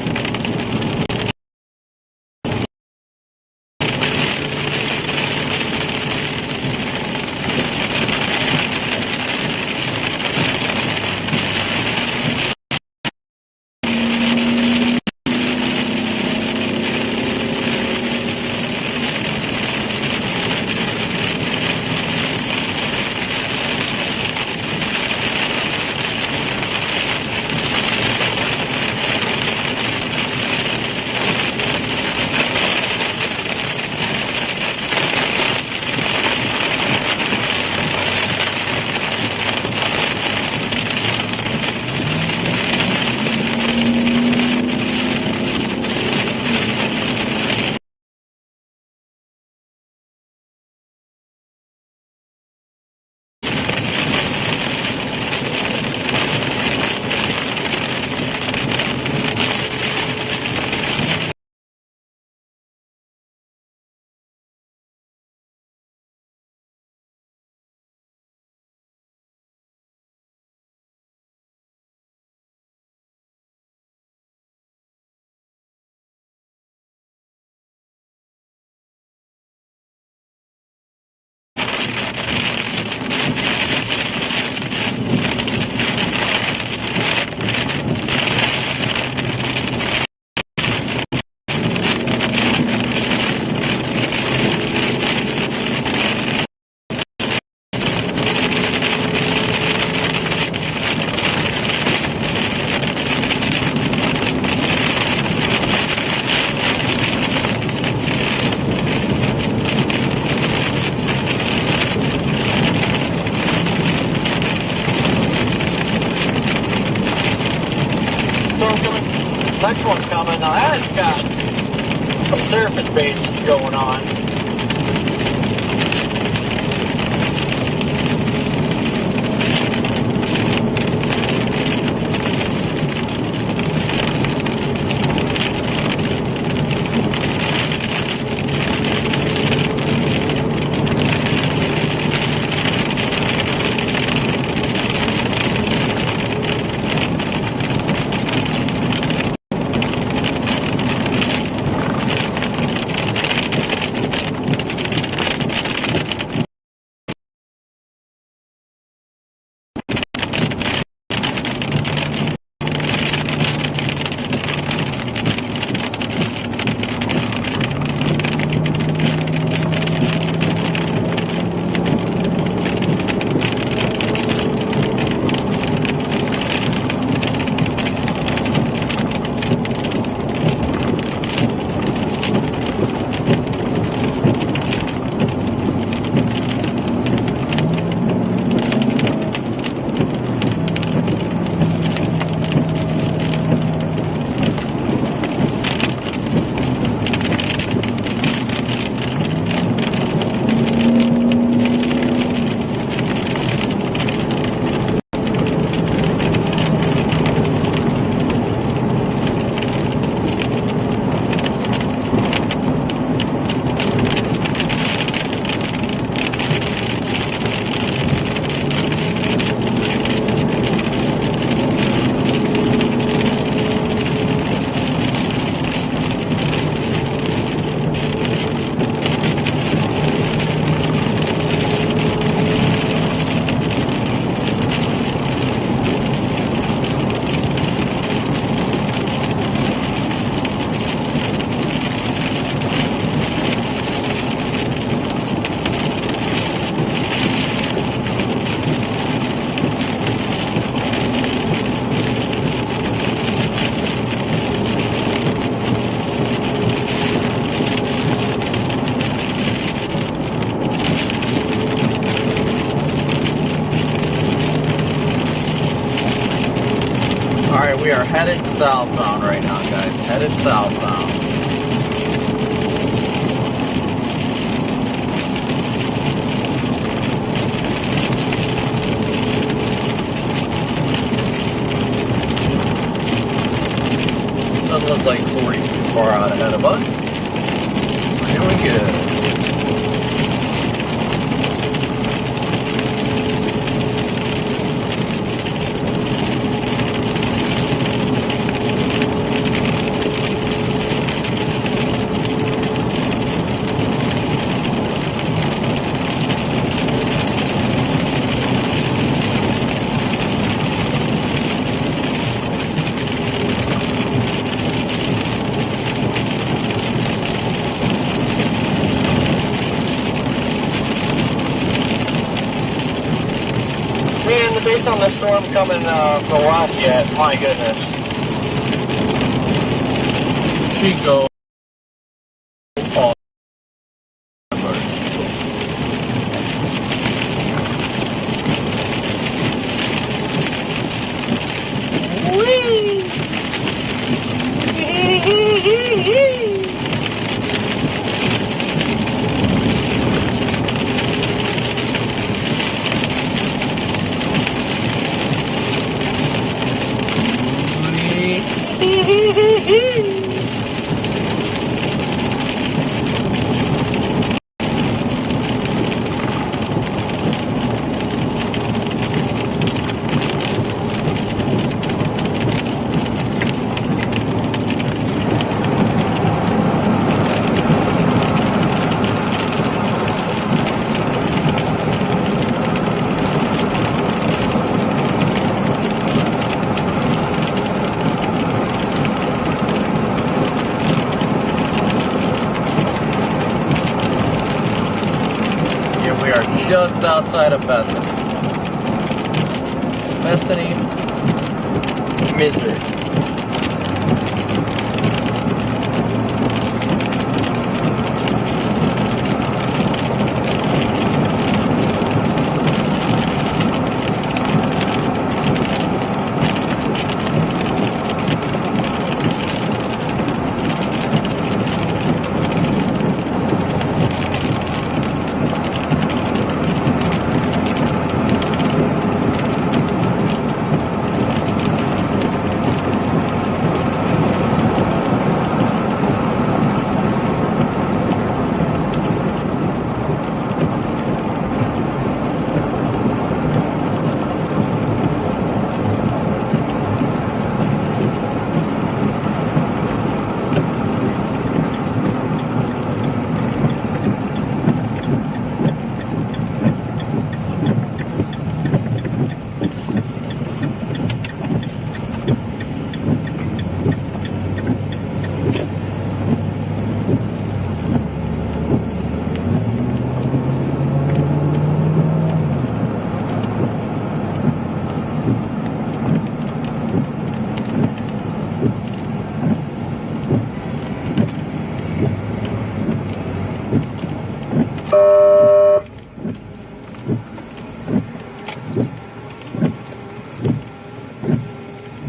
Next one coming, now that's got some surface base going on. We are headed southbound right now, guys. Headed southbound. Doesn't look like 40 too far out ahead of us. We're doing good. based on the storm coming from the west yet, my goodness. Chico. Just outside of Bethany. Missouri.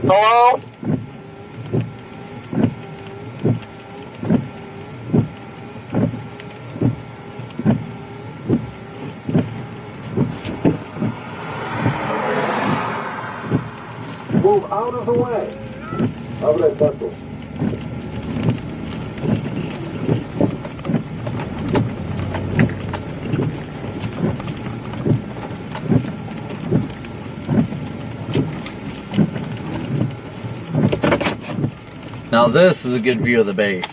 Hello? Move out of the way. Abre el paso. Now this is a good view of the base.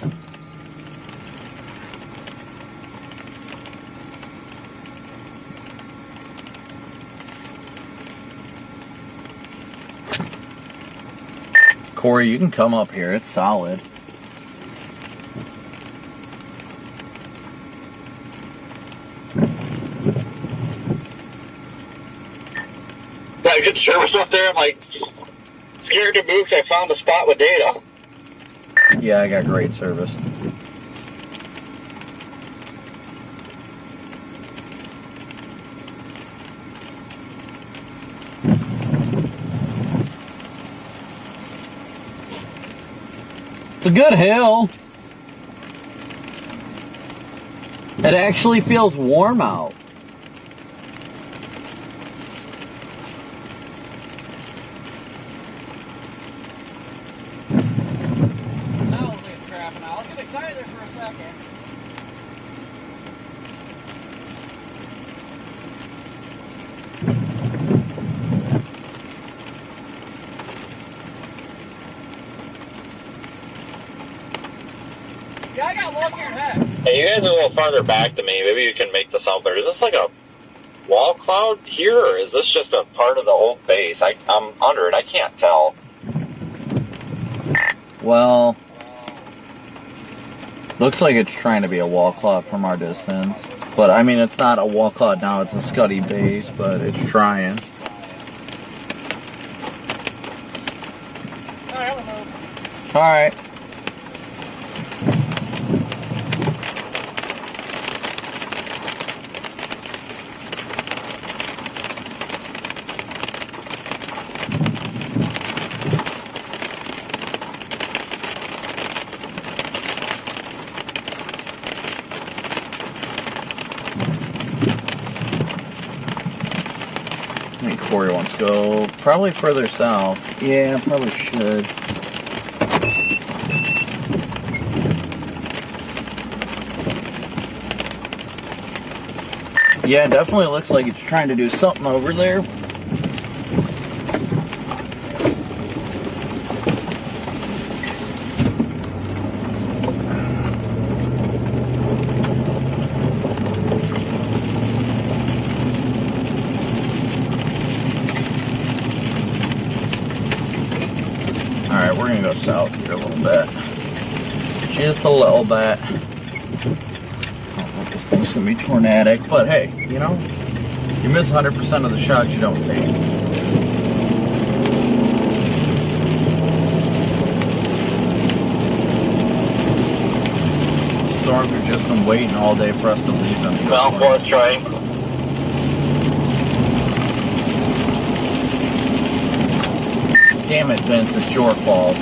Corey, you can come up here. It's solid. Got good service up there. I'm like scared to move because I found a spot with data. Yeah, I got great service. It's a good hill. It actually feels warm out. Yeah, I got lucky in head. Hey, you guys are a little farther back than me. Maybe you can make this out better. Is this like a wall cloud here, or is this just a part of the old base? I'm under it. I can't tell. Well, looks like it's trying to be a wall cloud from our distance. But, I mean, it's not a wall cloud now. It's a Scuddy base, but it's trying. All right. I think Corey wants to go probably further south. Yeah, probably should. Yeah, definitely looks like it's trying to do something over there. Alright, we're gonna go south here a little bit. Just a little bit. This thing's gonna be tornadic, but hey, you know, you miss 100% of the shots you don't take. Storms have just been waiting all day for us to leave them. Well, force trying. Damn it, Vince, it's your fault.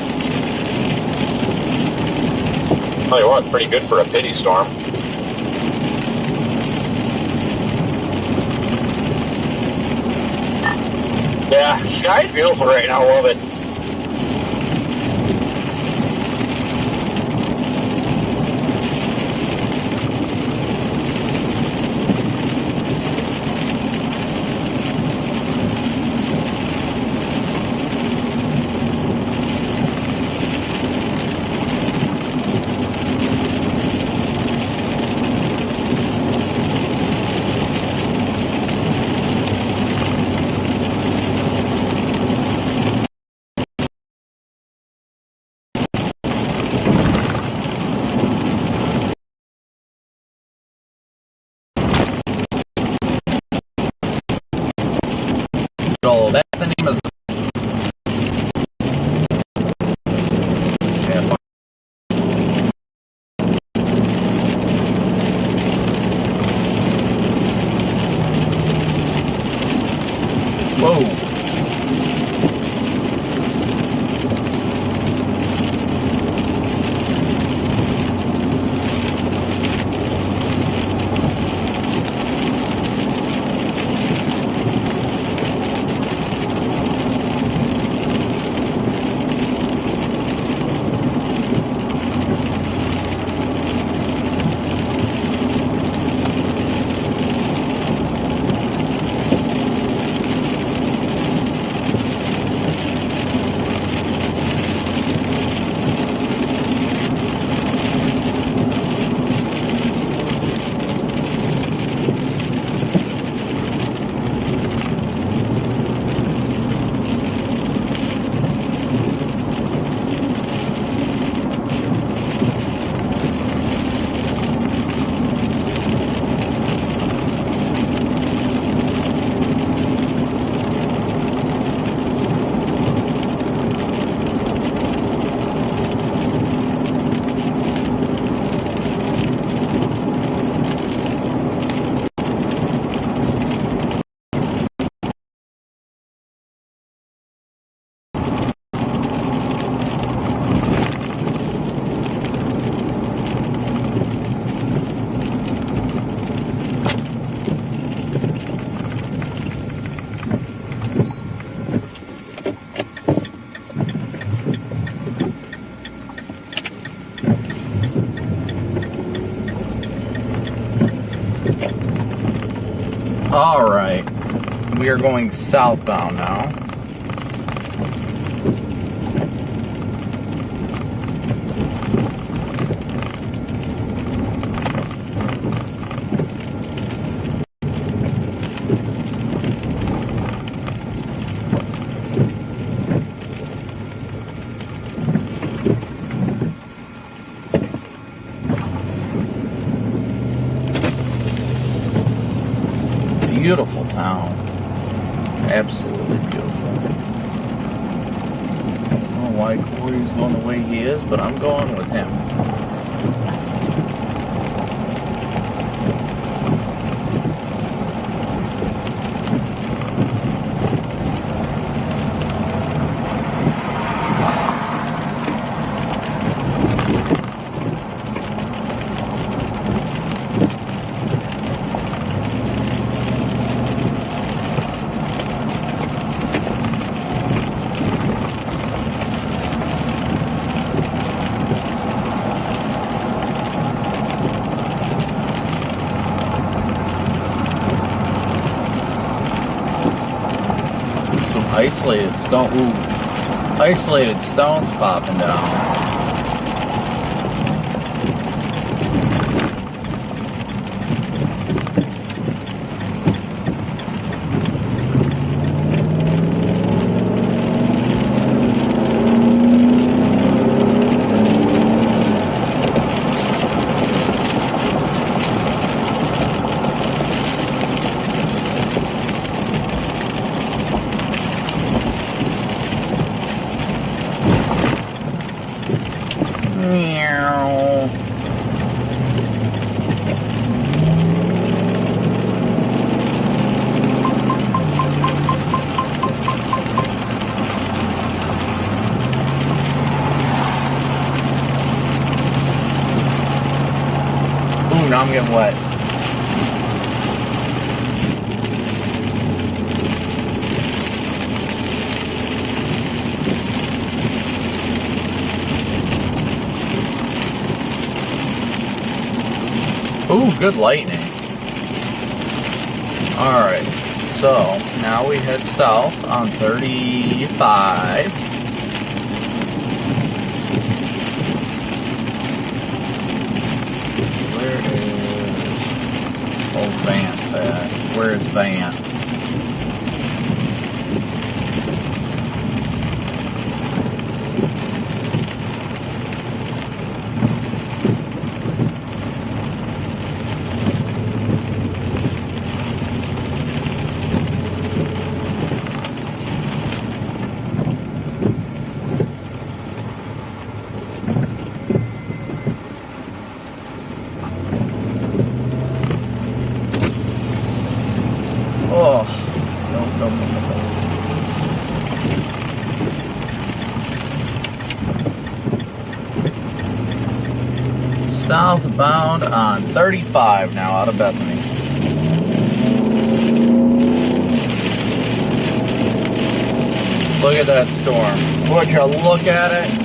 Tell you what, pretty good for a pity storm. Yeah, sky's beautiful right now. Love it. So that's the name of Whoa. All right, we are going southbound now. Beautiful town. Absolutely beautiful. Oh why Corey's going the way he is, but I'm going with him. Isolated stones popping down. Now I'm getting wet. Ooh, good lightning. Alright, so now we head south on 35. Vance at? Where's Vance? Southbound on 35 now out of Bethany. Look at that storm. Would you look at it?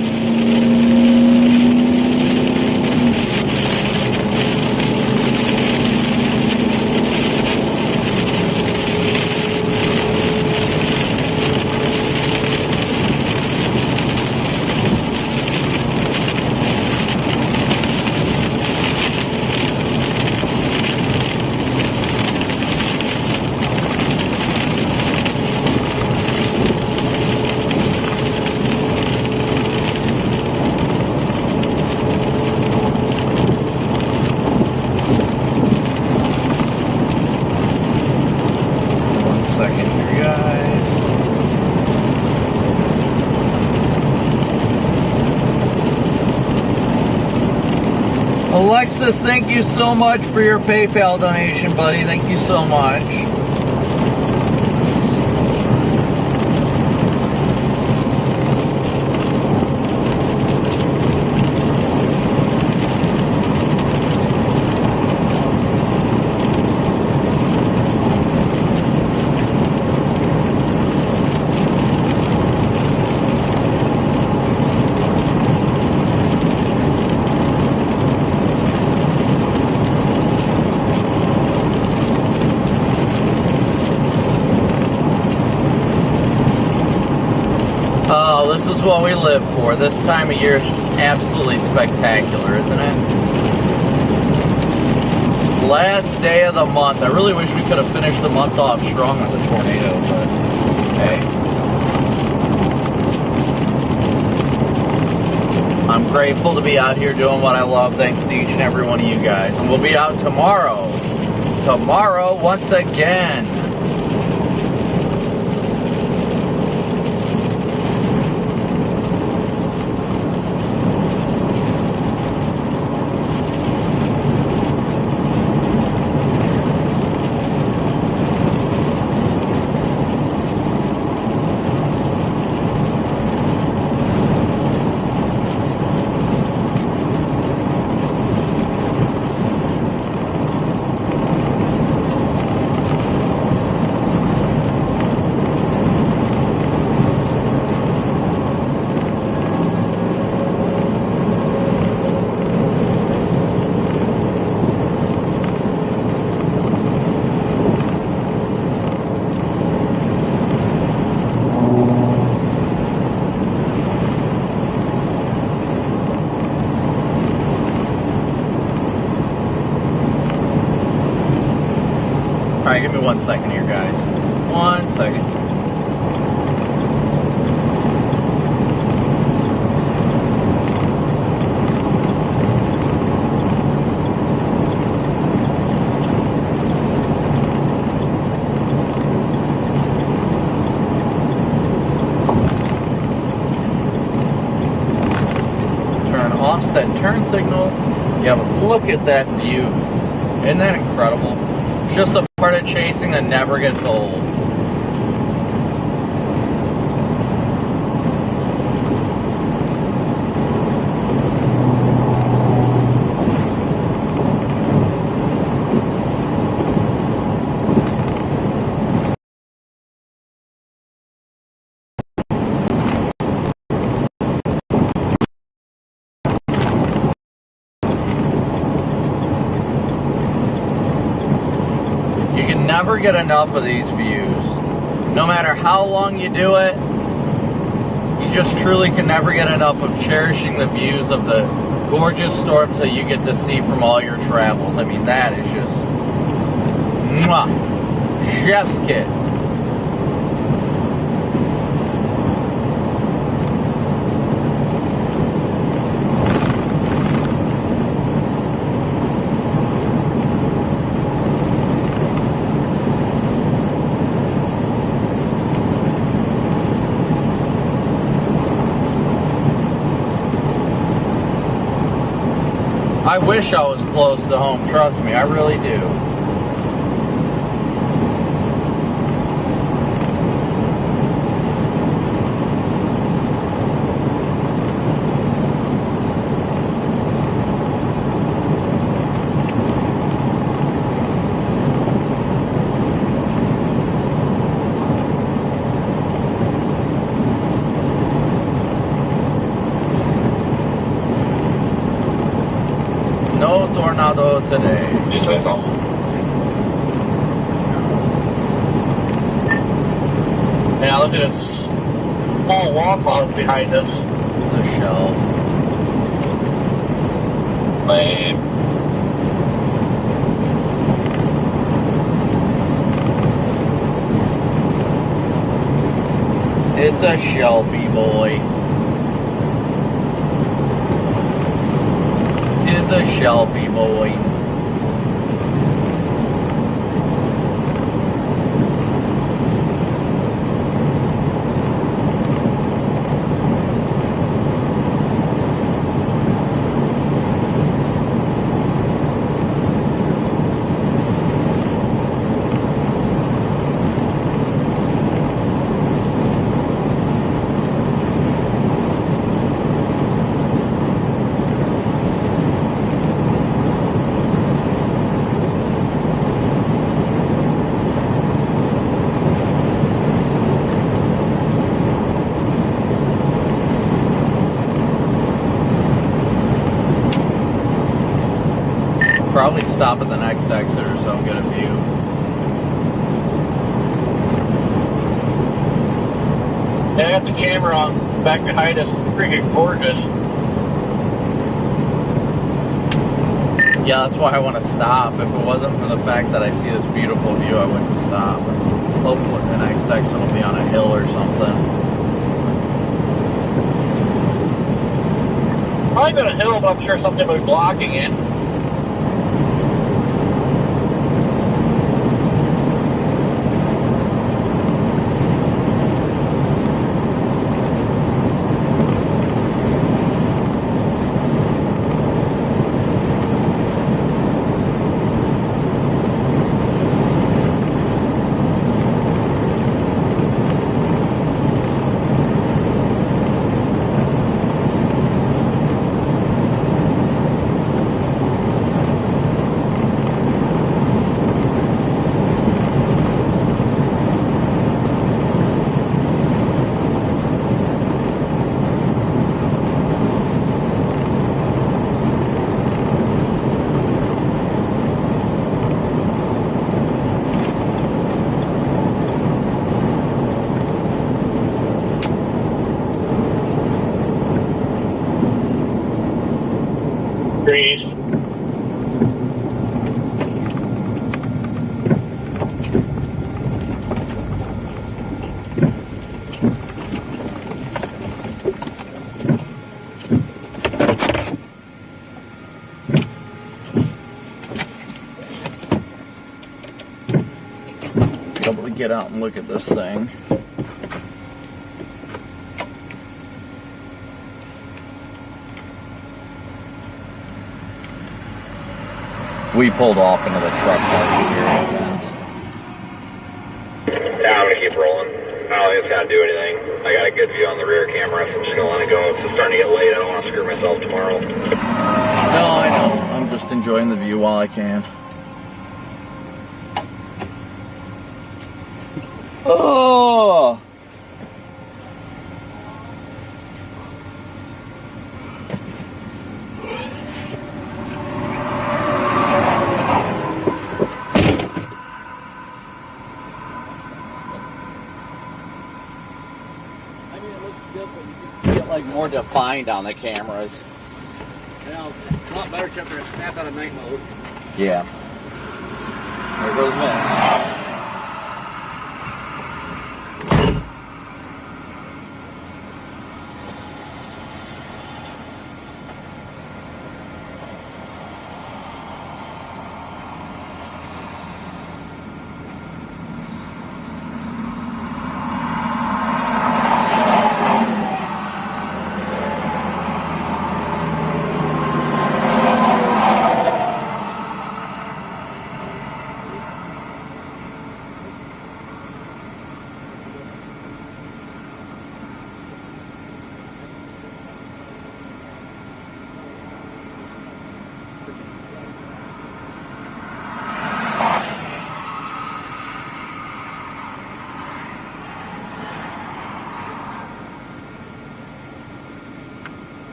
Alexis, thank you so much for your PayPal donation, buddy. Thank you so much. This is what we live for. This time of year is just absolutely spectacular, isn't it? Last day of the month. I really wish we could have finished the month off strong on the tornado, but hey. I'm grateful to be out here doing what I love, thanks to each and every one of you guys. And we'll be out tomorrow. Tomorrow, once again. Alright, give me 1 second here, guys. 1 second. Turn offset turn signal. Yeah, but look at that view. Isn't that incredible? It's just a part of chasing that never gets old. Never get enough of these views. No matter how long you do it, you just truly can never get enough of cherishing the views of the gorgeous storms that you get to see from all your travels. I mean, that is just mwah, chef's kiss. I wish I was close to home, trust me, I really do. No tornado today. You say so? Yeah, look at this small wall cloud behind us. It's a shell. Lame. It's a shelfie, boy. Tis a shelfie, boy. Probably stop at the next exit or so and get a view. Yeah, I got the camera on back behind us. Freaking gorgeous. Yeah, that's why I want to stop. If it wasn't for the fact that I see this beautiful view, I wouldn't stop. Hopefully the next exit will be on a hill or something. Probably been a hill, but I'm sure something will be blocking it. able to get out and look at this thing. We pulled off into the truck parking area. Yeah, I'm gonna keep rolling. I don't think it's gonna do anything. I got a good view on the rear camera, so I'm just gonna let it go. It's just starting to get late. I don't want to screw myself tomorrow. No, I know. I'm just enjoying the view while I can. Oh! Get like more defined on the cameras. Yeah, it's a lot better except for a snap out of night mode. Yeah. There goes Mick.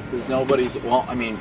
Because nobody's, well, I mean,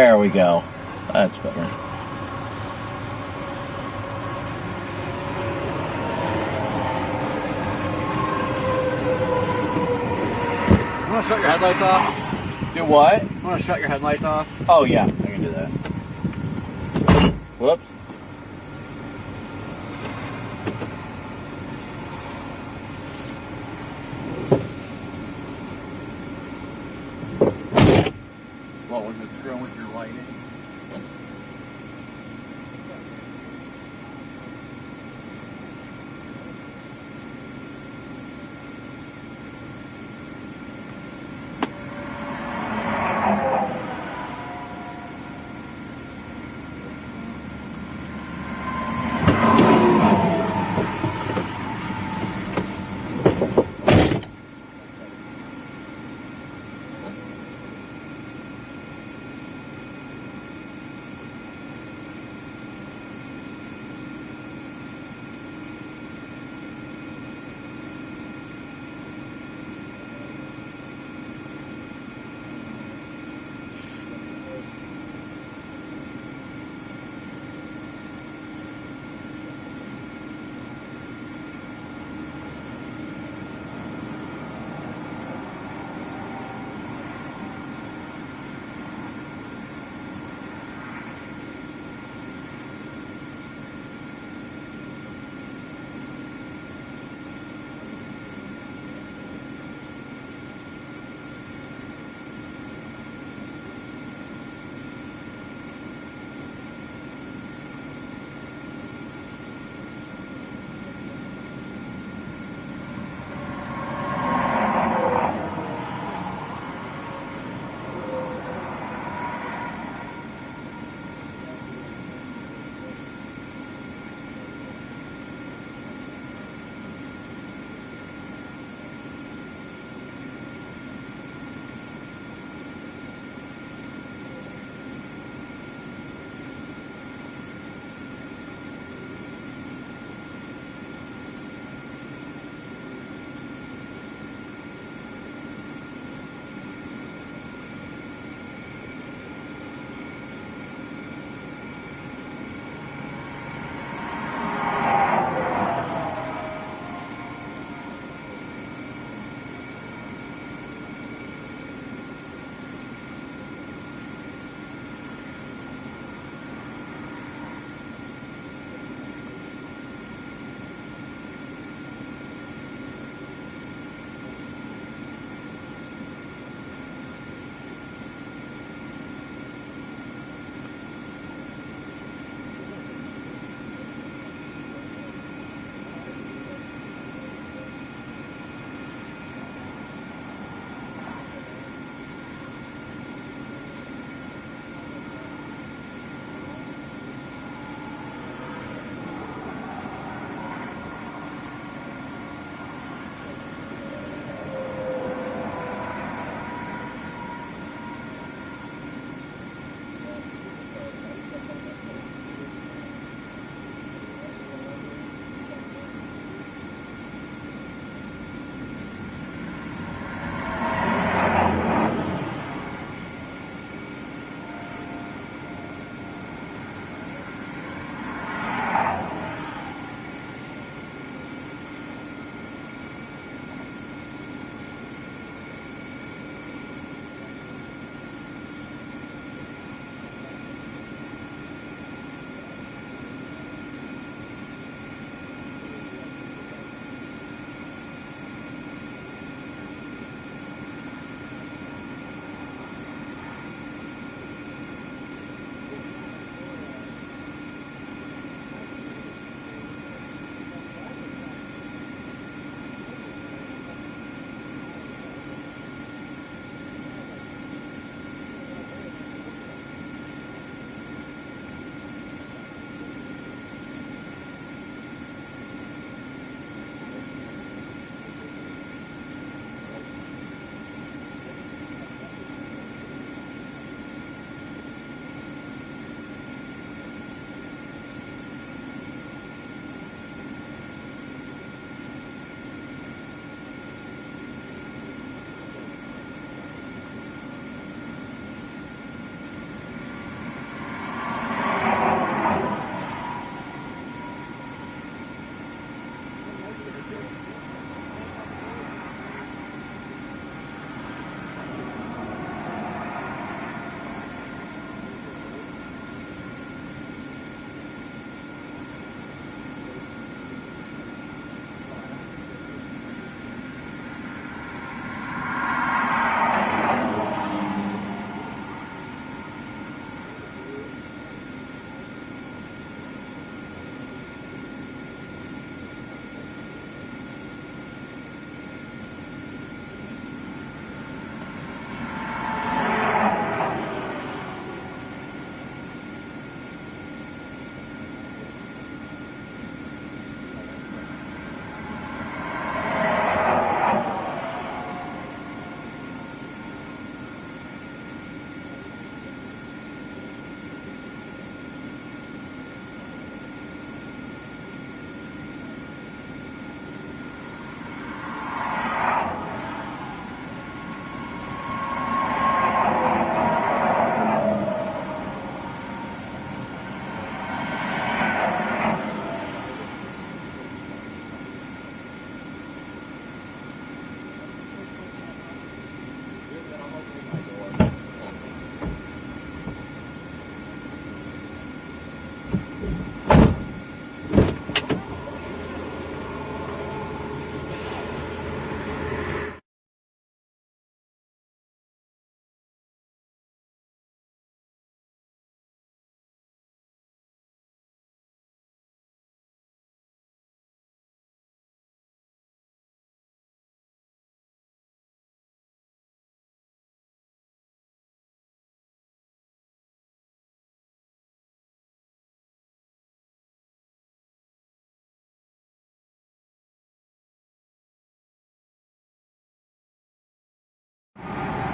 There we go. That's better. You want to shut your headlights off? Do what? You want to shut your headlights off? Oh, yeah. I can do that. Whoops. What was it screwing with your lighting?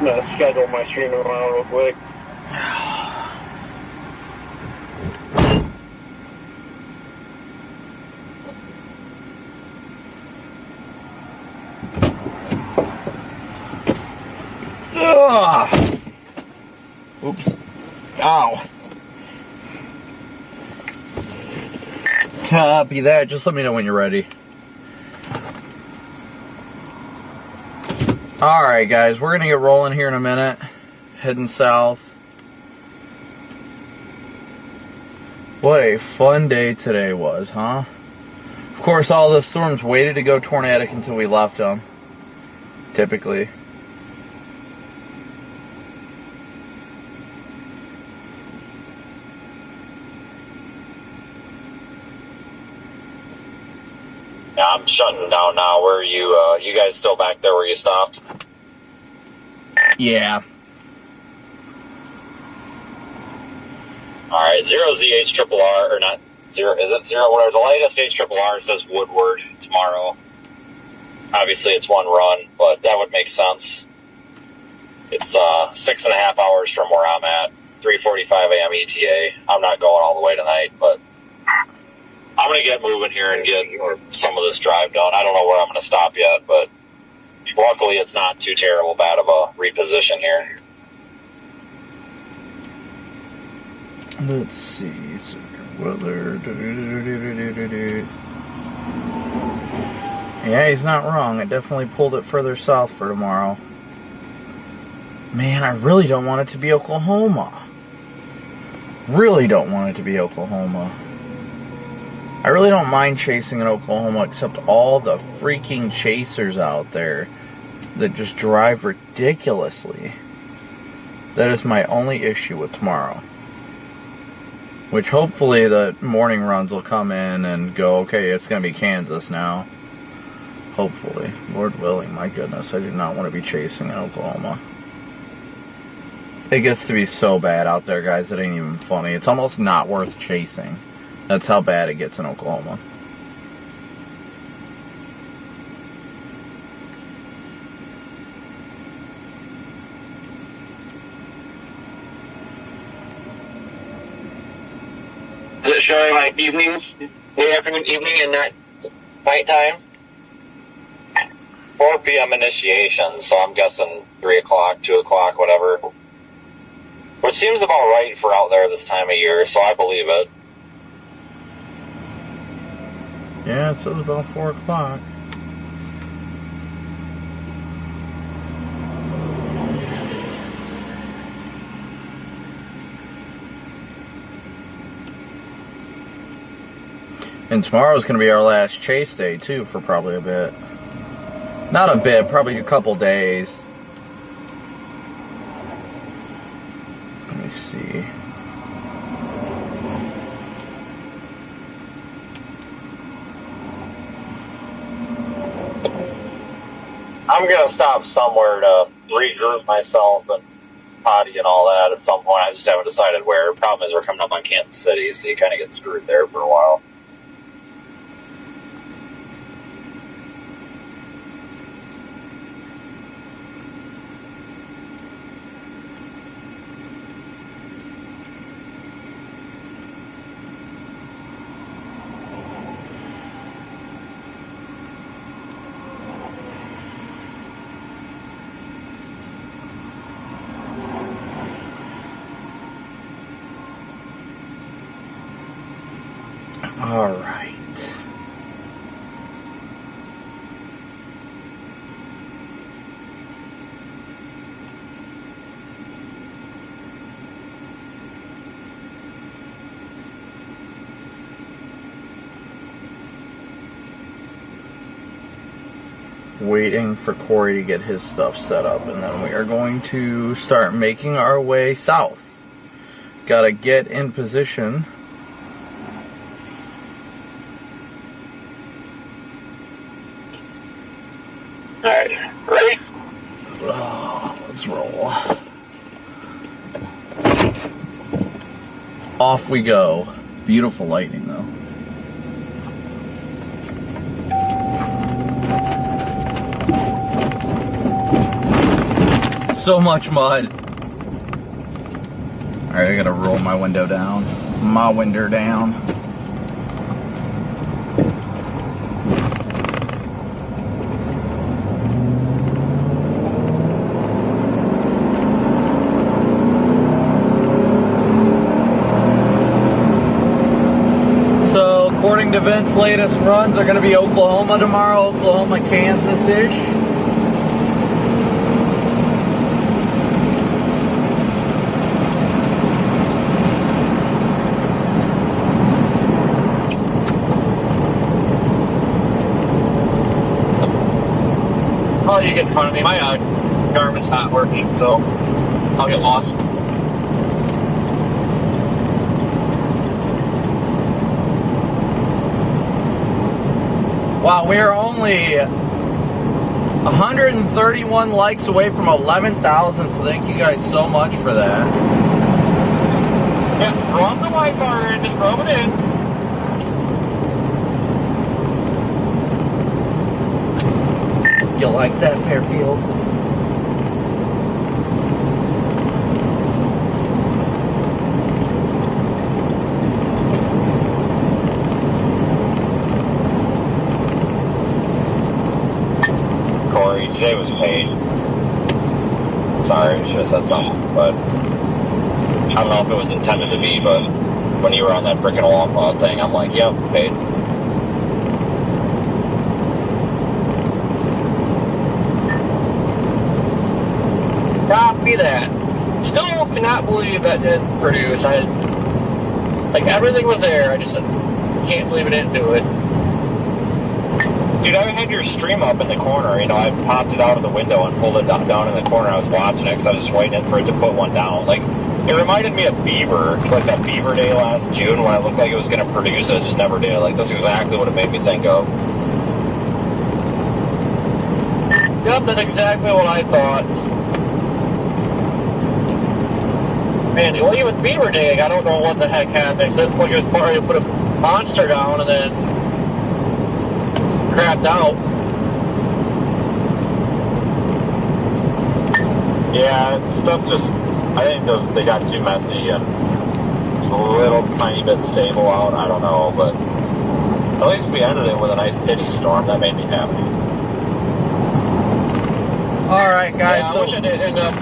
gonna schedule my streaming around real quick. Ugh. Oops. Ow. Copy that. Just let me know when you're ready. Alright guys, we're gonna get rolling here in a minute. Heading south. What a fun day today was, huh? Of course, all the storms waited to go tornadic until we left them. Typically. Yeah, I'm shutting down now. Where are you? You guys still back there where you stopped? Yeah. Alright, 0ZH-RRR, or not, zero, is it 0? Whatever, the latest HRRR says Woodward tomorrow. Obviously it's one run, but that would make sense. It's 6.5 hours from where I'm at, 3:45 a.m. ETA. I'm not going all the way tonight, but I'm going to get moving here and get some of this drive done. I don't know where I'm going to stop yet, but luckily it's not too terrible bad of a reposition here. Let's see. Weather. Yeah, he's not wrong. I definitely pulled it further south for tomorrow. Man, I really don't want it to be Oklahoma. Really don't want it to be Oklahoma. I really don't mind chasing in Oklahoma, except all the freaking chasers out there that just drive ridiculously. That is my only issue with tomorrow. Which hopefully the morning runs will come in and go, okay, it's going to be Kansas now. Hopefully. Lord willing, my goodness, I do not want to be chasing in Oklahoma. It gets to be so bad out there, guys, it ain't even funny. It's almost not worth chasing. That's how bad it gets in Oklahoma. Is it showing like evenings, late afternoon, evening, and nighttime? 4 p.m. initiation, so I'm guessing 3 o'clock, 2 o'clock, whatever. Which seems about right for out there this time of year, so I believe it. Yeah, it says about 4 o'clock. And tomorrow's going to be our last chase day, too, for probably a bit. Not a bit, probably a couple days. Let me see. I'm going to stop somewhere to regroup myself and potty and all that at some point. I just haven't decided where. The problem is we're coming up on Kansas City, so you kind of get screwed there for a while. All right. Waiting for Corey to get his stuff set up, and then we are going to start making our way south. Gotta get in position. Alright, ready? Oh, let's roll. Off we go. Beautiful lightning, though. so much mud. Alright, I gotta roll my window down. My window down. So, according to Vince's latest runs, they're gonna be Oklahoma tomorrow, Oklahoma, Kansas-ish. Oh, you get in front of me. My Garmin's not working, so I'll get lost. Wow, we're only 131 likes away from 11,000, so thank you guys so much for that. Yeah, rub the white bar in, just rub it in. You like that, Fairfield? Corey, today was paid. Sorry, I should have said something, but I don't know if it was intended to be, but when you were on that freaking long cloud thing, I'm like, yep, paid. Copy that. Still cannot believe that didn't produce. Like, everything was there. I just can't believe it didn't do it. Dude, I had your stream up in the corner. You know, I popped it out of the window and pulled it down in the corner. I was watching it because I was just waiting for it to put one down. Like, it reminded me of Beaver. It's like that Beaver Day last June when I looked like it was going to produce it. It just never did. Like, that's exactly what it made me think of. Yep, that's exactly what I thought. Man, well, even Beaver Day, I don't know what the heck happened. It looked like it was ready to put a monster down and then crapped out. Yeah, stuff just, I think they got too messy and just a little tiny bit stable out. I don't know, but at least we ended it with a nice pity storm. That made me happy. All right, guys. Yeah, I wish I didn't end up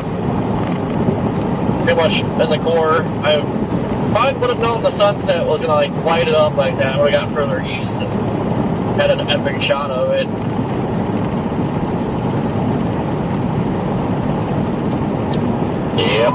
pretty much in the core. I probably would have known the sunset was gonna like light it up like that when we got further east and had an epic shot of it. Yep.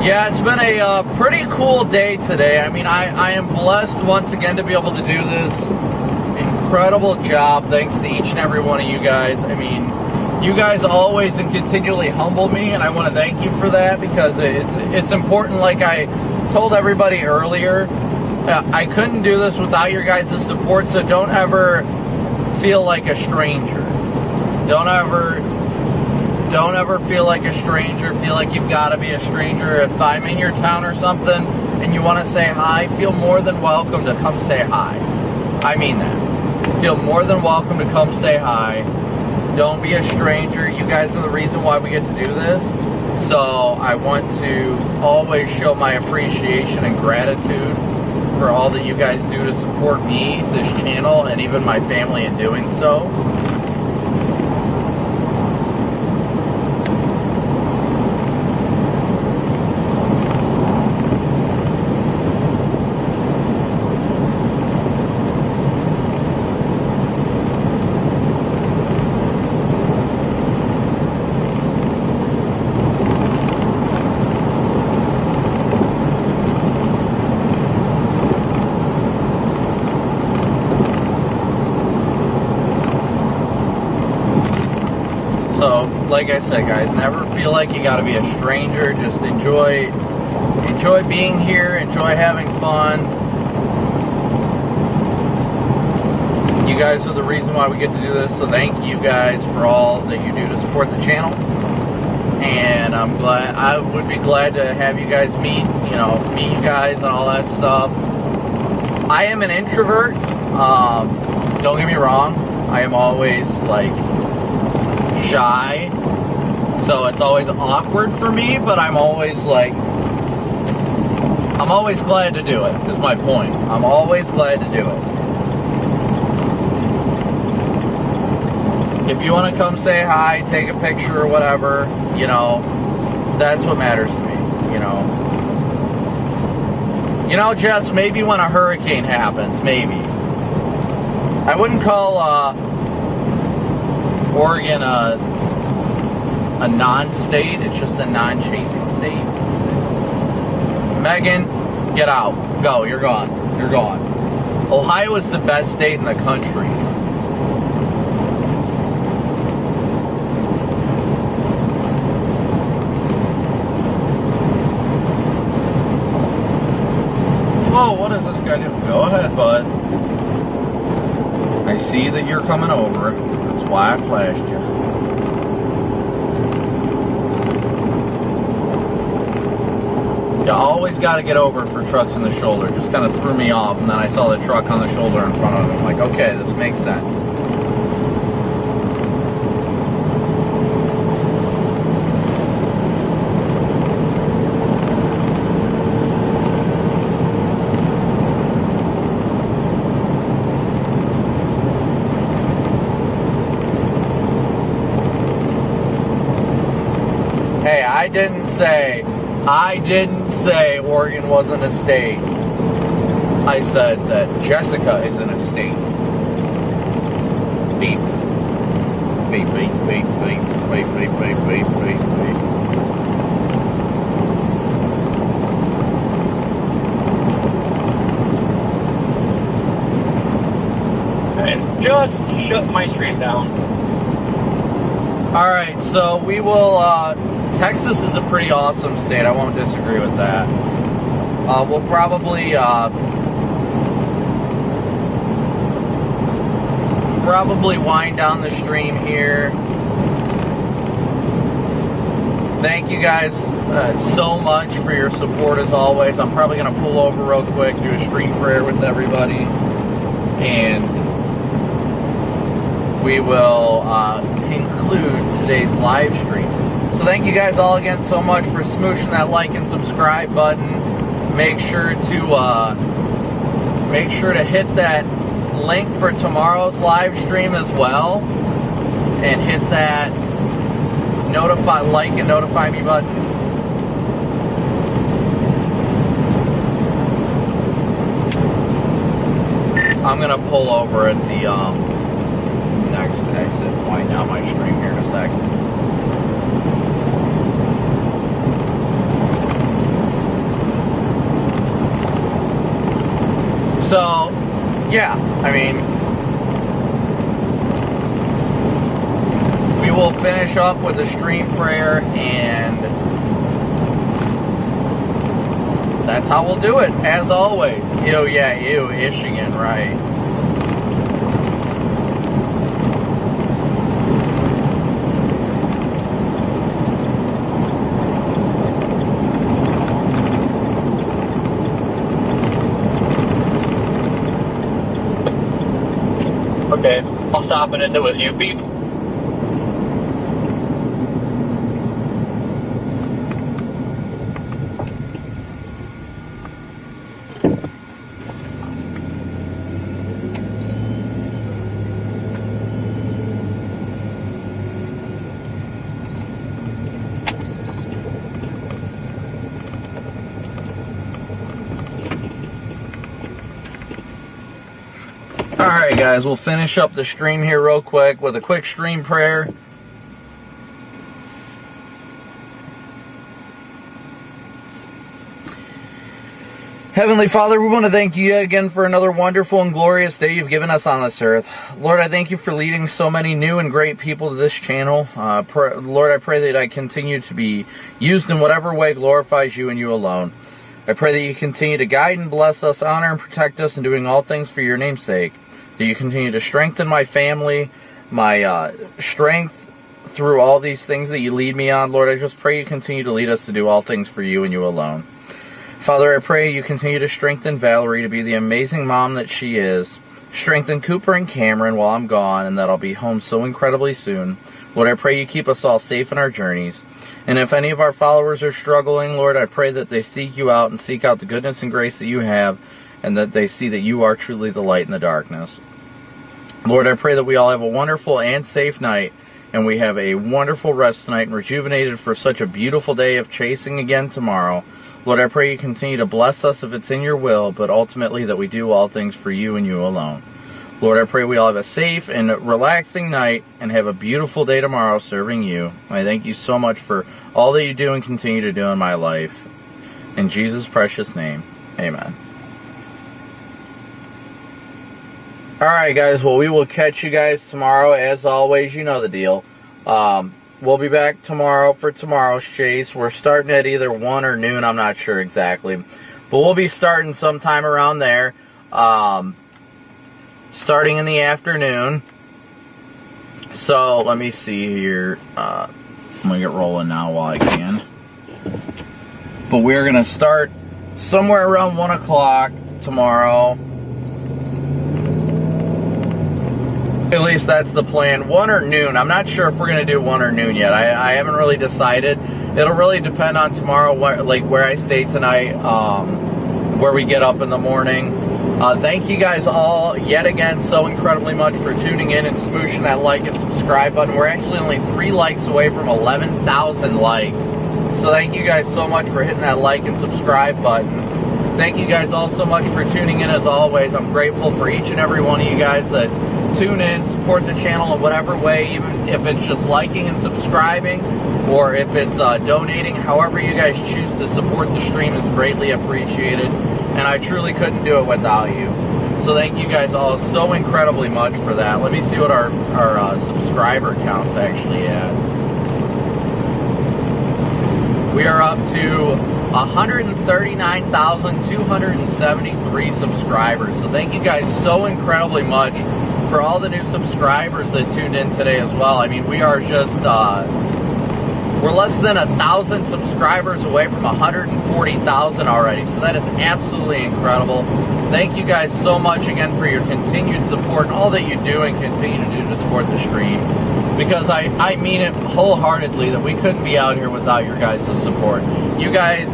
Yeah, it's been a pretty cool day today. I mean, I am blessed once again to be able to do this incredible job thanks to each and every one of you guys. I mean, you guys always and continually humble me, and I want to thank you for that because it's important. Like I told everybody earlier, I couldn't do this without your guys' support, so don't ever feel like a stranger. Don't ever feel like a stranger, feel like you've got to be a stranger. If I'm in your town or something and you want to say hi, feel more than welcome to come say hi. I mean that. Feel more than welcome to come say hi. Don't be a stranger. You guys are the reason why we get to do this. So I want to always show my appreciation and gratitude for all that you guys do to support me, this channel, and even my family in doing so. like I said, guys, never feel like you gotta be a stranger. Just enjoy being here, enjoy having fun. You guys are the reason why we get to do this, so thank you guys for all that you do to support the channel. And I would be glad to have you guys meet you guys and all that stuff. I am an introvert. Don't get me wrong. I am always like shy, so it's always awkward for me, but I'm always glad to do it, is my point. I'm always glad to do it. If you want to come say hi, take a picture or whatever, that's what matters to me, Jess, maybe when a hurricane happens, maybe. I wouldn't call Oregon a non-state, it's just a non-chasing state. Megan, get out. Go, you're gone. You're gone. Ohio is the best state in the country. Whoa, what does this guy do? Go ahead, bud. I see that you're coming over. That's why I flashed you. You always got to get over for trucks in the shoulder. Just kind of threw me off, and then I saw the truck on the shoulder in front of him. I'm like, okay, this makes sense. Hey, I didn't say Oregon wasn't a state. I said that Jessica isn't a state. Beep. Beep, beep, beep, beep, beep, beep, beep, beep, beep, beep. And just shut my stream down. Alright, so we will, Texas is a pretty awesome state. I won't disagree with that. We'll probably wind down the stream here. Thank you guys so much for your support as always. I'm probably going to pull over real quick, do a stream prayer with everybody, and we will conclude today's live stream. So thank you guys all again so much for smooshing that like and subscribe button. Make sure to hit that link for tomorrow's live stream as well, and hit that like and notify me button. I'm gonna pull over at the next exit, wind down my stream here in a second. So, yeah, I mean, we will finish up with a stream prayer, and that's how we'll do it, as always. Ew, yeah, ew, Michigan, right. Okay, I'll stop and end it with you. Beep. Alright guys, we'll finish up the stream here real quick with a quick stream prayer. Heavenly Father, we want to thank you again for another wonderful and glorious day you've given us on this earth. Lord, I thank you for leading so many new and great people to this channel. Lord, I pray that I continue to be used in whatever way glorifies you and you alone. I pray that you continue to guide and bless us, honor and protect us in doing all things for your name's sake. That you continue to strengthen my family, my strength through all these things that you lead me on. Lord, I just pray you continue to lead us to do all things for you and you alone. Father, I pray you continue to strengthen Valerie to be the amazing mom that she is. Strengthen Cooper and Cameron while I'm gone, and that I'll be home so incredibly soon. Lord, I pray you keep us all safe in our journeys. And if any of our followers are struggling, Lord, I pray that they seek you out and seek out the goodness and grace that you have, and that they see that you are truly the light in the darkness. Lord, I pray that we all have a wonderful and safe night, and we have a wonderful rest tonight and rejuvenated for such a beautiful day of chasing again tomorrow. Lord, I pray you continue to bless us if it's in your will, but ultimately that we do all things for you and you alone. Lord, I pray we all have a safe and relaxing night and have a beautiful day tomorrow serving you. I thank you so much for all that you do and continue to do in my life. In Jesus' precious name, amen. Alright guys, well we will catch you guys tomorrow. As always, you know the deal. We'll be back tomorrow for tomorrow's chase. We're starting at either 1 or noon, I'm not sure exactly. But we'll be starting sometime around there. Starting in the afternoon. So, let me see here. I'm going to get rolling now while I can. But we're going to start somewhere around 1 o'clock tomorrow. At least that's the plan. 1 or noon. I'm not sure if we're going to do 1 or noon yet. I haven't really decided. It'll really depend on tomorrow, where I stay tonight, where we get up in the morning. Thank you guys all yet again so incredibly much for tuning in and smooshing that like and subscribe button. We're actually only 3 likes away from 11,000 likes. So thank you guys so much for hitting that like and subscribe button. Thank you guys all so much for tuning in as always. I'm grateful for each and every one of you guys that tune in, support the channel in whatever way, even if it's just liking and subscribing, or if it's donating. However you guys choose to support the stream is greatly appreciated, and I truly couldn't do it without you. So thank you guys all so incredibly much for that. Let me see what our subscriber count's actually at. We are up to 139,273 subscribers. So thank you guys so incredibly much for all the new subscribers that tuned in today as well. I mean, we are just, we're less than 1,000 subscribers away from 140,000 already. So that is absolutely incredible. Thank you guys so much again for your continued support and all that you do and continue to do to support the stream. Because I mean it wholeheartedly that we couldn't be out here without your guys' support. You guys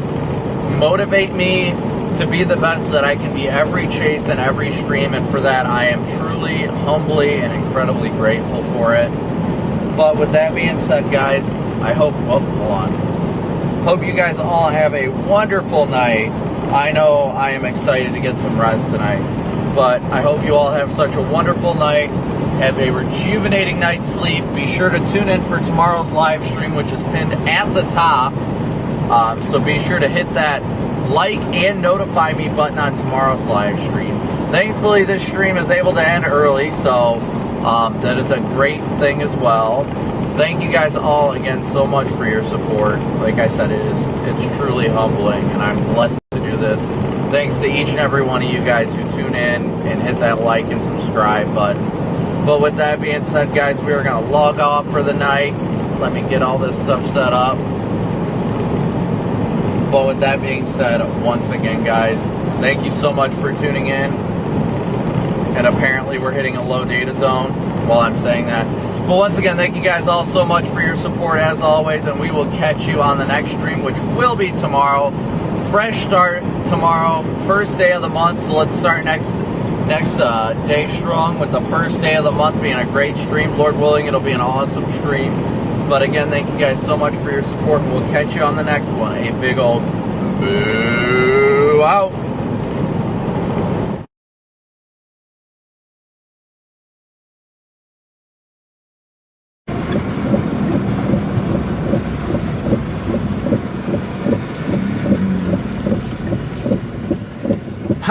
motivate me to be the best that I can be every chase and every stream, and for that I am truly, humbly, and incredibly grateful for it. But with that being said, guys, I hope, hope you guys all have a wonderful night. I know I am excited to get some rest tonight, but I hope you all have such a wonderful night. Have a rejuvenating night's sleep. Be sure to tune in for tomorrow's live stream, which is pinned at the top. So be sure to hit that like and notify me button on tomorrow's live stream. Thankfully, this stream is able to end early, so that is a great thing as well. Thank you guys all again so much for your support. Like I said, it's truly humbling, and I'm blessed to do this. Thanks to each and every one of you guys who tune in and hit that like and subscribe button. But with that being said, guys, we are going to log off for the night. Let me get all this stuff set up. But with that being said, once again, guys, thank you so much for tuning in. And apparently we're hitting a low data zone while I'm saying that. But once again, thank you guys all so much for your support as always, and we will catch you on the next stream, which will be tomorrow. Fresh start tomorrow, first day of the month, so let's start next day strong with the first day of the month being a great stream. Lord willing, it'll be an awesome stream. But again, thank you guys so much for your support, and we'll catch you on the next one. A big old boo out.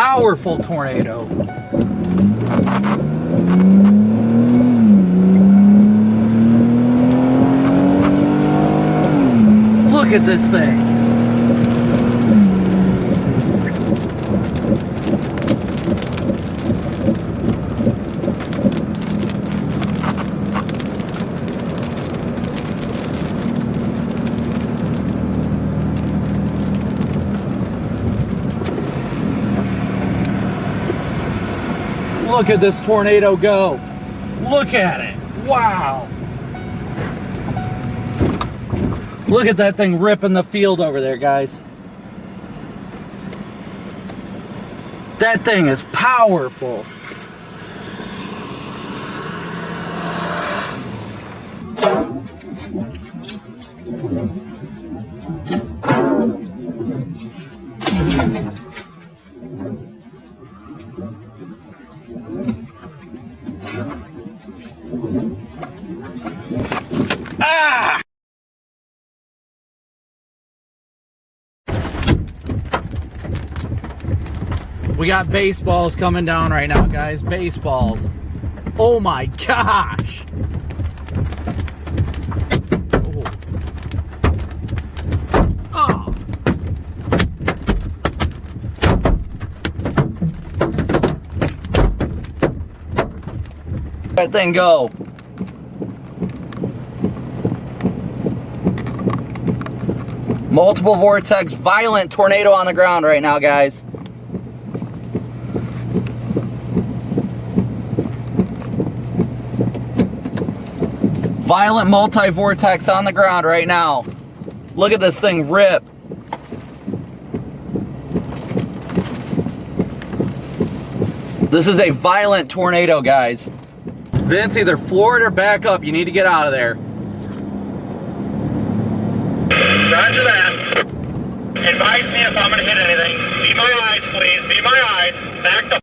powerful tornado. Look at this thing. Look at this tornado go. Look at it. Wow. Look at that thing ripping the field over there, guys. That thing is powerful. Ah! We got baseballs coming down right now, guys. Baseballs. Oh my gosh. Oh. That thing go. Multiple vortex, violent tornado on the ground right now, guys. Violent multi-vortex on the ground right now. Look at this thing rip. This is a violent tornado, guys. Vince, either floor it or back up. You need to get out of there. Roger that. Advise me if I'm going to hit anything. Be my eyes, please. Be my eyes. Back the